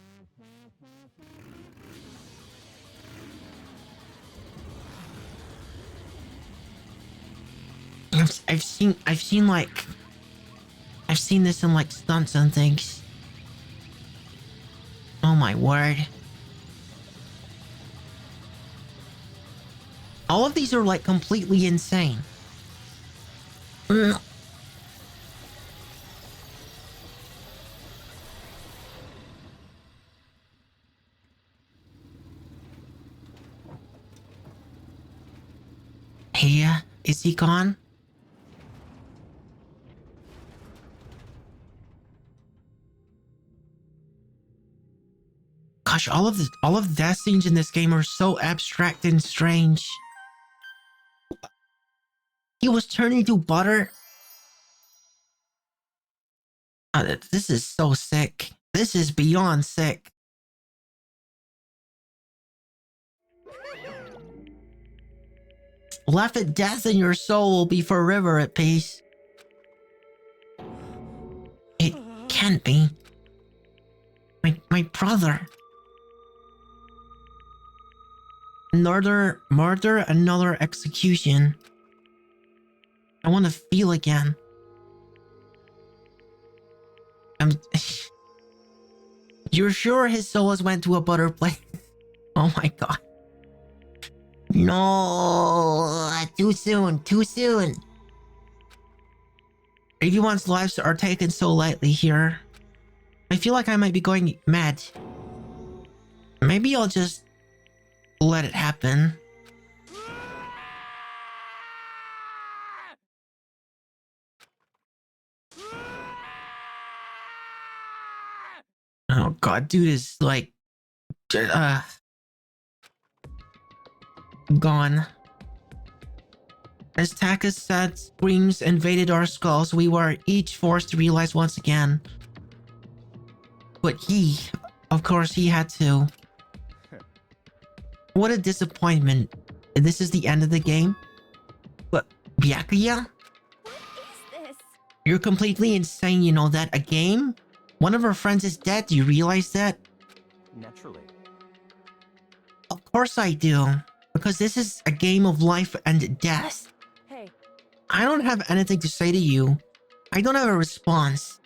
I've seen this in like stunts and things. Oh my word. All of these are like completely insane. Hey, is he gone? Gosh, all of the death scenes in this game are so abstract and strange. He was turning to butter. This is so sick. This is beyond sick. Laugh at death and your soul will be forever at peace. It can't be. My brother. Murder, another execution. I want to feel again. You're sure his soul has went to a butter place? Oh my god. No, too soon, too soon. Everyone's lives are taken so lightly here. I feel like I might be going mad. Maybe I'll just let it happen. Oh god, dude is like gone. As Taka's sad screams invaded our skulls, we were each forced to realize once again. But of course he had to. What a disappointment. This is the end of the game? But, Byakuya? What is this? You're completely insane, you know that? A game? One of our friends is dead, do you realize that? Naturally. Of course I do. Because this is a game of life and death. Hey. I don't have anything to say to you. I don't have a response.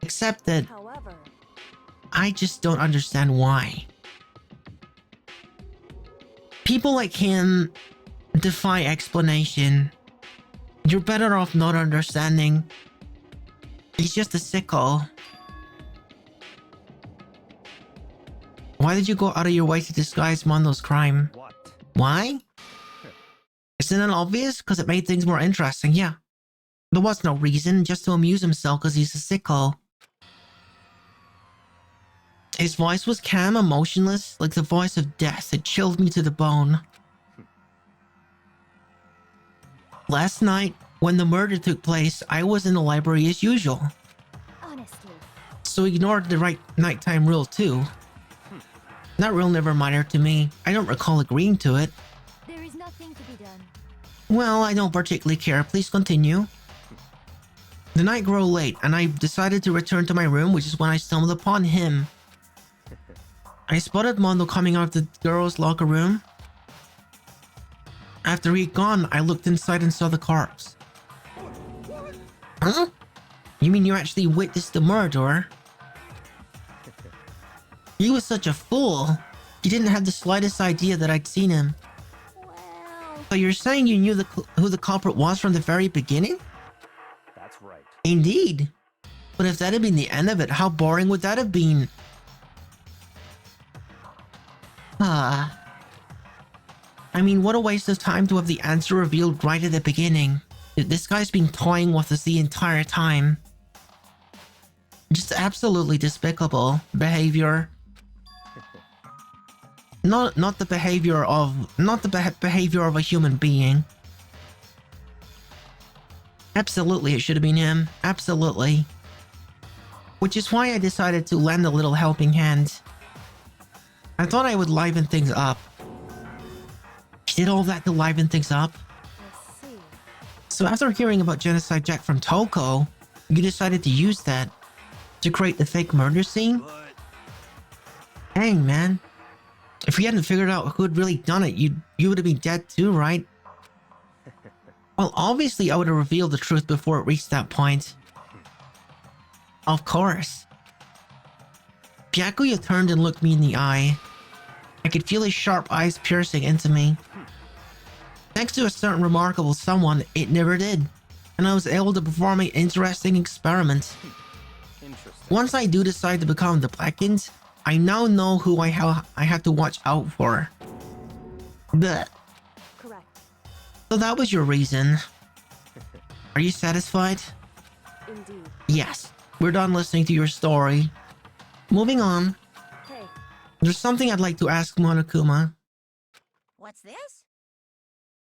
Except that However, I just don't understand why. People like him defy explanation. You're better off not understanding. He's just a sicko. Why did you go out of your way to disguise Mondo's crime? What? Why? Isn't it obvious? Because it made things more interesting, yeah. There was no reason, just to amuse himself because he's a sicko. His voice was calm and motionless, like the voice of death. It chilled me to the bone. Last night, when the murder took place, I was in the library as usual. Honestly. So ignored the right nighttime rule too. That rule never mattered to me. I don't recall agreeing to it. There is nothing to be done. Well, I don't particularly care. Please continue. The night grew late, and I decided to return to my room, which is when I stumbled upon him. I spotted Mondo coming out of the girls' locker room. After he'd gone, I looked inside and saw the corpse. Huh? You mean you actually witnessed the murder? He was such a fool. He didn't have the slightest idea that I'd seen him. Well... So you're saying you knew who the culprit was from the very beginning? That's right. Indeed. But if that had been the end of it, how boring would that have been? I mean, what a waste of time to have the answer revealed right at the beginning. This guy's been toying with us the entire time. Just absolutely despicable behavior. Not the behavior of a human being. Absolutely, it should have been him. Absolutely. Which is why I decided to lend a little helping hand. I thought I would liven things up. He did all that to liven things up? I see. So after hearing about Genocide Jack from Toko, you decided to use that to create the fake murder scene? Dang, man. If you hadn't figured out who had really done it, you would have been dead too, right? Well, obviously I would have revealed the truth before it reached that point. Of course. Byakuya turned and looked me in the eye. I could feel his sharp eyes piercing into me. Thanks to a certain remarkable someone, it never did. And I was able to perform an interesting experiment. Once I do decide to become the Blackened, I now know who I have to watch out for. But Correct. so that was your reason. Are you satisfied? Indeed. Yes. We're done listening to your story. Moving on. Hey. There's something I'd like to ask Monokuma. What's this?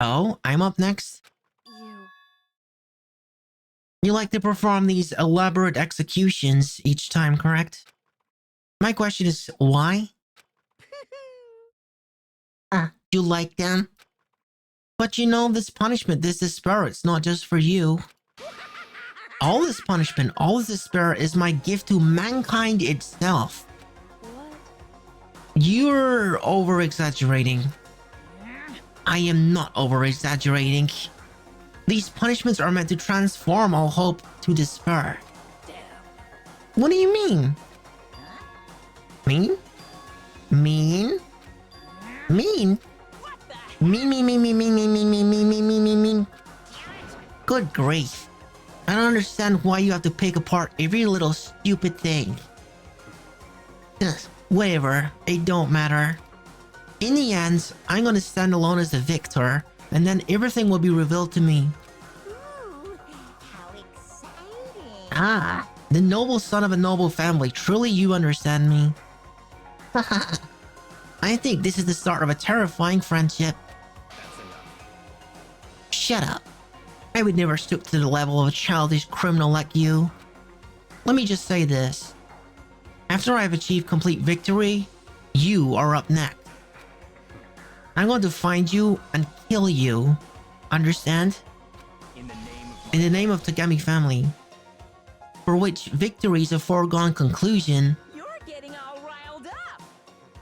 Oh, I'm up next? You... You like to perform these elaborate executions each time, correct? My question is, why? You like them? But you know, this punishment, this despair, it's not just for you. All this punishment, all this despair is my gift to mankind itself. What? You're over-exaggerating. I am not over-exaggerating. These punishments are meant to transform all hope to despair. What do you mean? Mean? Mean? Mean? Me. Good grief. I don't understand why you have to pick apart every little stupid thing. Whatever, it don't matter. In the end, I'm gonna stand alone as the victor, and then everything will be revealed to me. Ooh, how exciting. Ah, the noble son of a noble family. Truly, you understand me. I think this is the start of a terrifying friendship. Shut up. I would never stoop to the level of a childish criminal like you. Let me just say this. After I've achieved complete victory, you are up next. I'm going to find you and kill you. Understand? In the name of Tagami family. For which victory is a foregone conclusion. You're getting all riled up.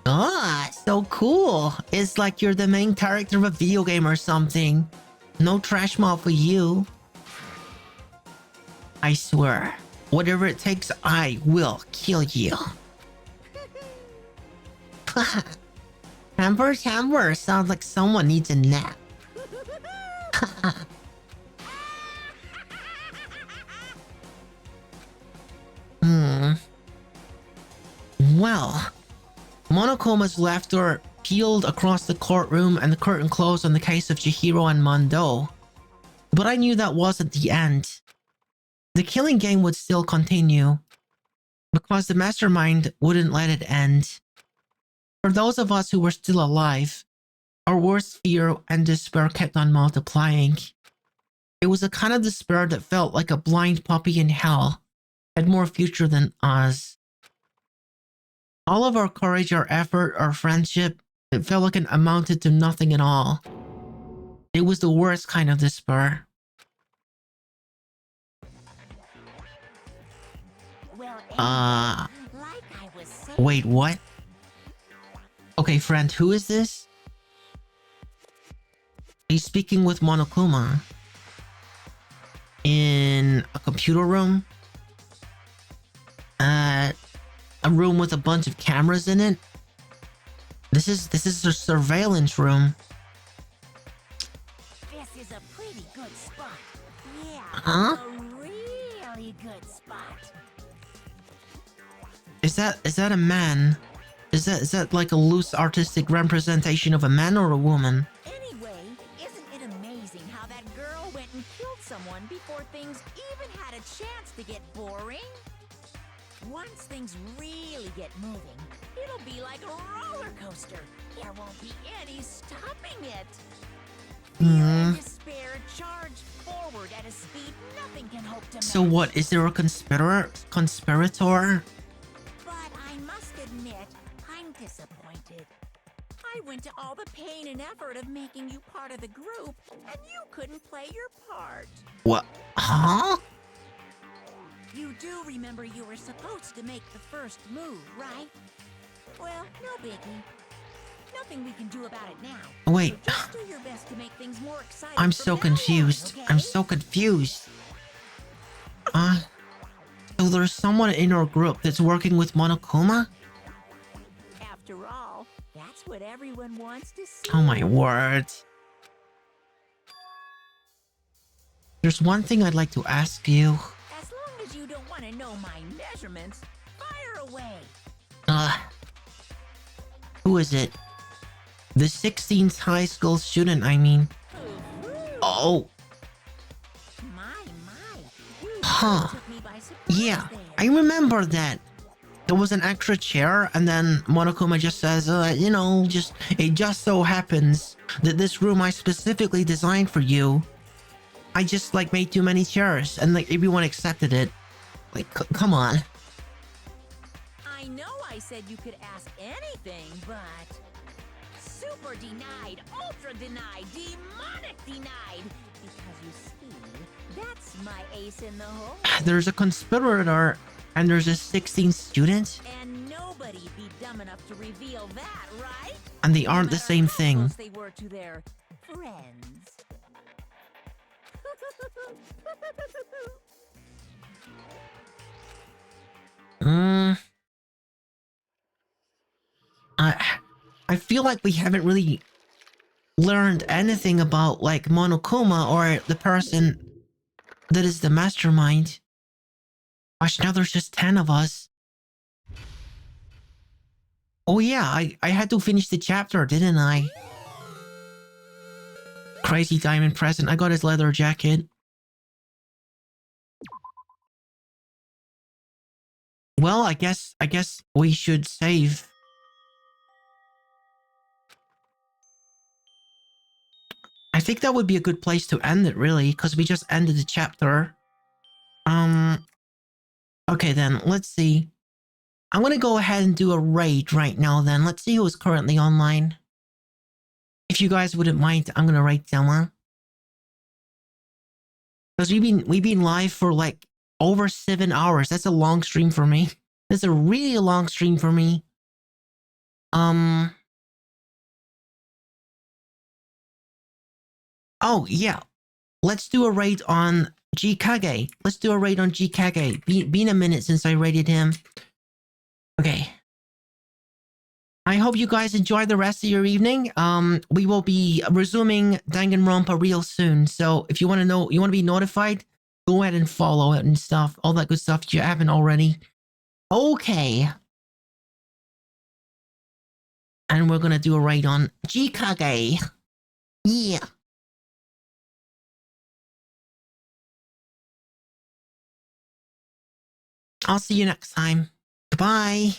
Ah, so cool. It's like you're the main character of a video game or something. No trash mob for you. I swear, whatever it takes, I will kill you. Hamburg sounds like someone needs a nap. Well, Monokoma's laughter peeled across the courtroom and the curtain closed on the case of Chihiro and Mondo. But I knew that wasn't the end. The killing game would still continue, because the mastermind wouldn't let it end. For those of us who were still alive, our worst fear and despair kept on multiplying. It was a kind of despair that felt like a blind puppy in hell had more future than us. All of our courage, our effort, our friendship, it felt like it amounted to nothing at all. It was the worst kind of despair. Well, like I was saying, Wait, what? Okay, friend, who is this? He's speaking with Monokuma. In a computer room? A room with a bunch of cameras in it? This is a surveillance room. this is a pretty good spot. Yeah, Huh? a really good spot. Is that a man? Is that like a loose artistic representation of a man or a woman? Anyway, isn't it amazing how that girl went and killed someone before things even had a chance to get boring? Once things really get moving, it'll be like a roller coaster. There won't be any stopping it. Fear and despair charge forward at a speed nothing can hope to match. So what, is there a conspirator? But I must admit, I'm disappointed. I went to all the pain and effort of making you part of the group, and you couldn't play your part. What? Huh? You do remember you were supposed to make the first move, right? Well, no biggie. Nothing we can do about it now. Wait. So just do your best to make things more exciting. I'm from so now confused. on, I'm okay? so confused. So there's someone in our group that's working with Monokuma? After all, that's what everyone wants to see. Oh my word. There's one thing I'd like to ask you. As long as you don't want to know my measurements, fire away. Who is it? The 16th high school student, I mean. Oh. My. You Huh. took me by surprise Yeah, there. I remember that. There was an extra chair, and then Monokuma just says, it just so happens that this room I specifically designed for you, I just, made too many chairs, and, everyone accepted it. Come on. I know I said you could ask anything, but... Super denied, ultra denied, demonic denied! Because you see, that's my ace in the hole. There's a conspirator, and there's a 16th student, And nobody'd be dumb enough to reveal that, right? and they aren't No the matter same how thing. close they were to their friends. I feel like we haven't really learned anything about like Monokuma or the person that is the mastermind. Gosh, now there's just 10 of us. Oh yeah, I had to finish the chapter, didn't I? Crazy diamond present. I got his leather jacket. Well, I guess we should save. I think that would be a good place to end it, really, because we just ended the chapter. Okay then, let's see. I'm gonna go ahead and do a raid right now then. Let's see who's currently online. If you guys wouldn't mind, I'm gonna raid someone. Because we've been live for like over 7 hours. That's a long stream for me. That's a really long stream for me. Oh yeah. Let's do a raid on Jikage. Let's do a raid on Jikage. Been a minute since I raided him. Okay. I hope you guys enjoy the rest of your evening. We will be resuming Danganronpa real soon. So if you want to know, you want to be notified, go ahead and follow it and stuff. All that good stuff if you haven't already. Okay. And we're going to do a raid on Jikage. Yeah. I'll see you next time. Goodbye.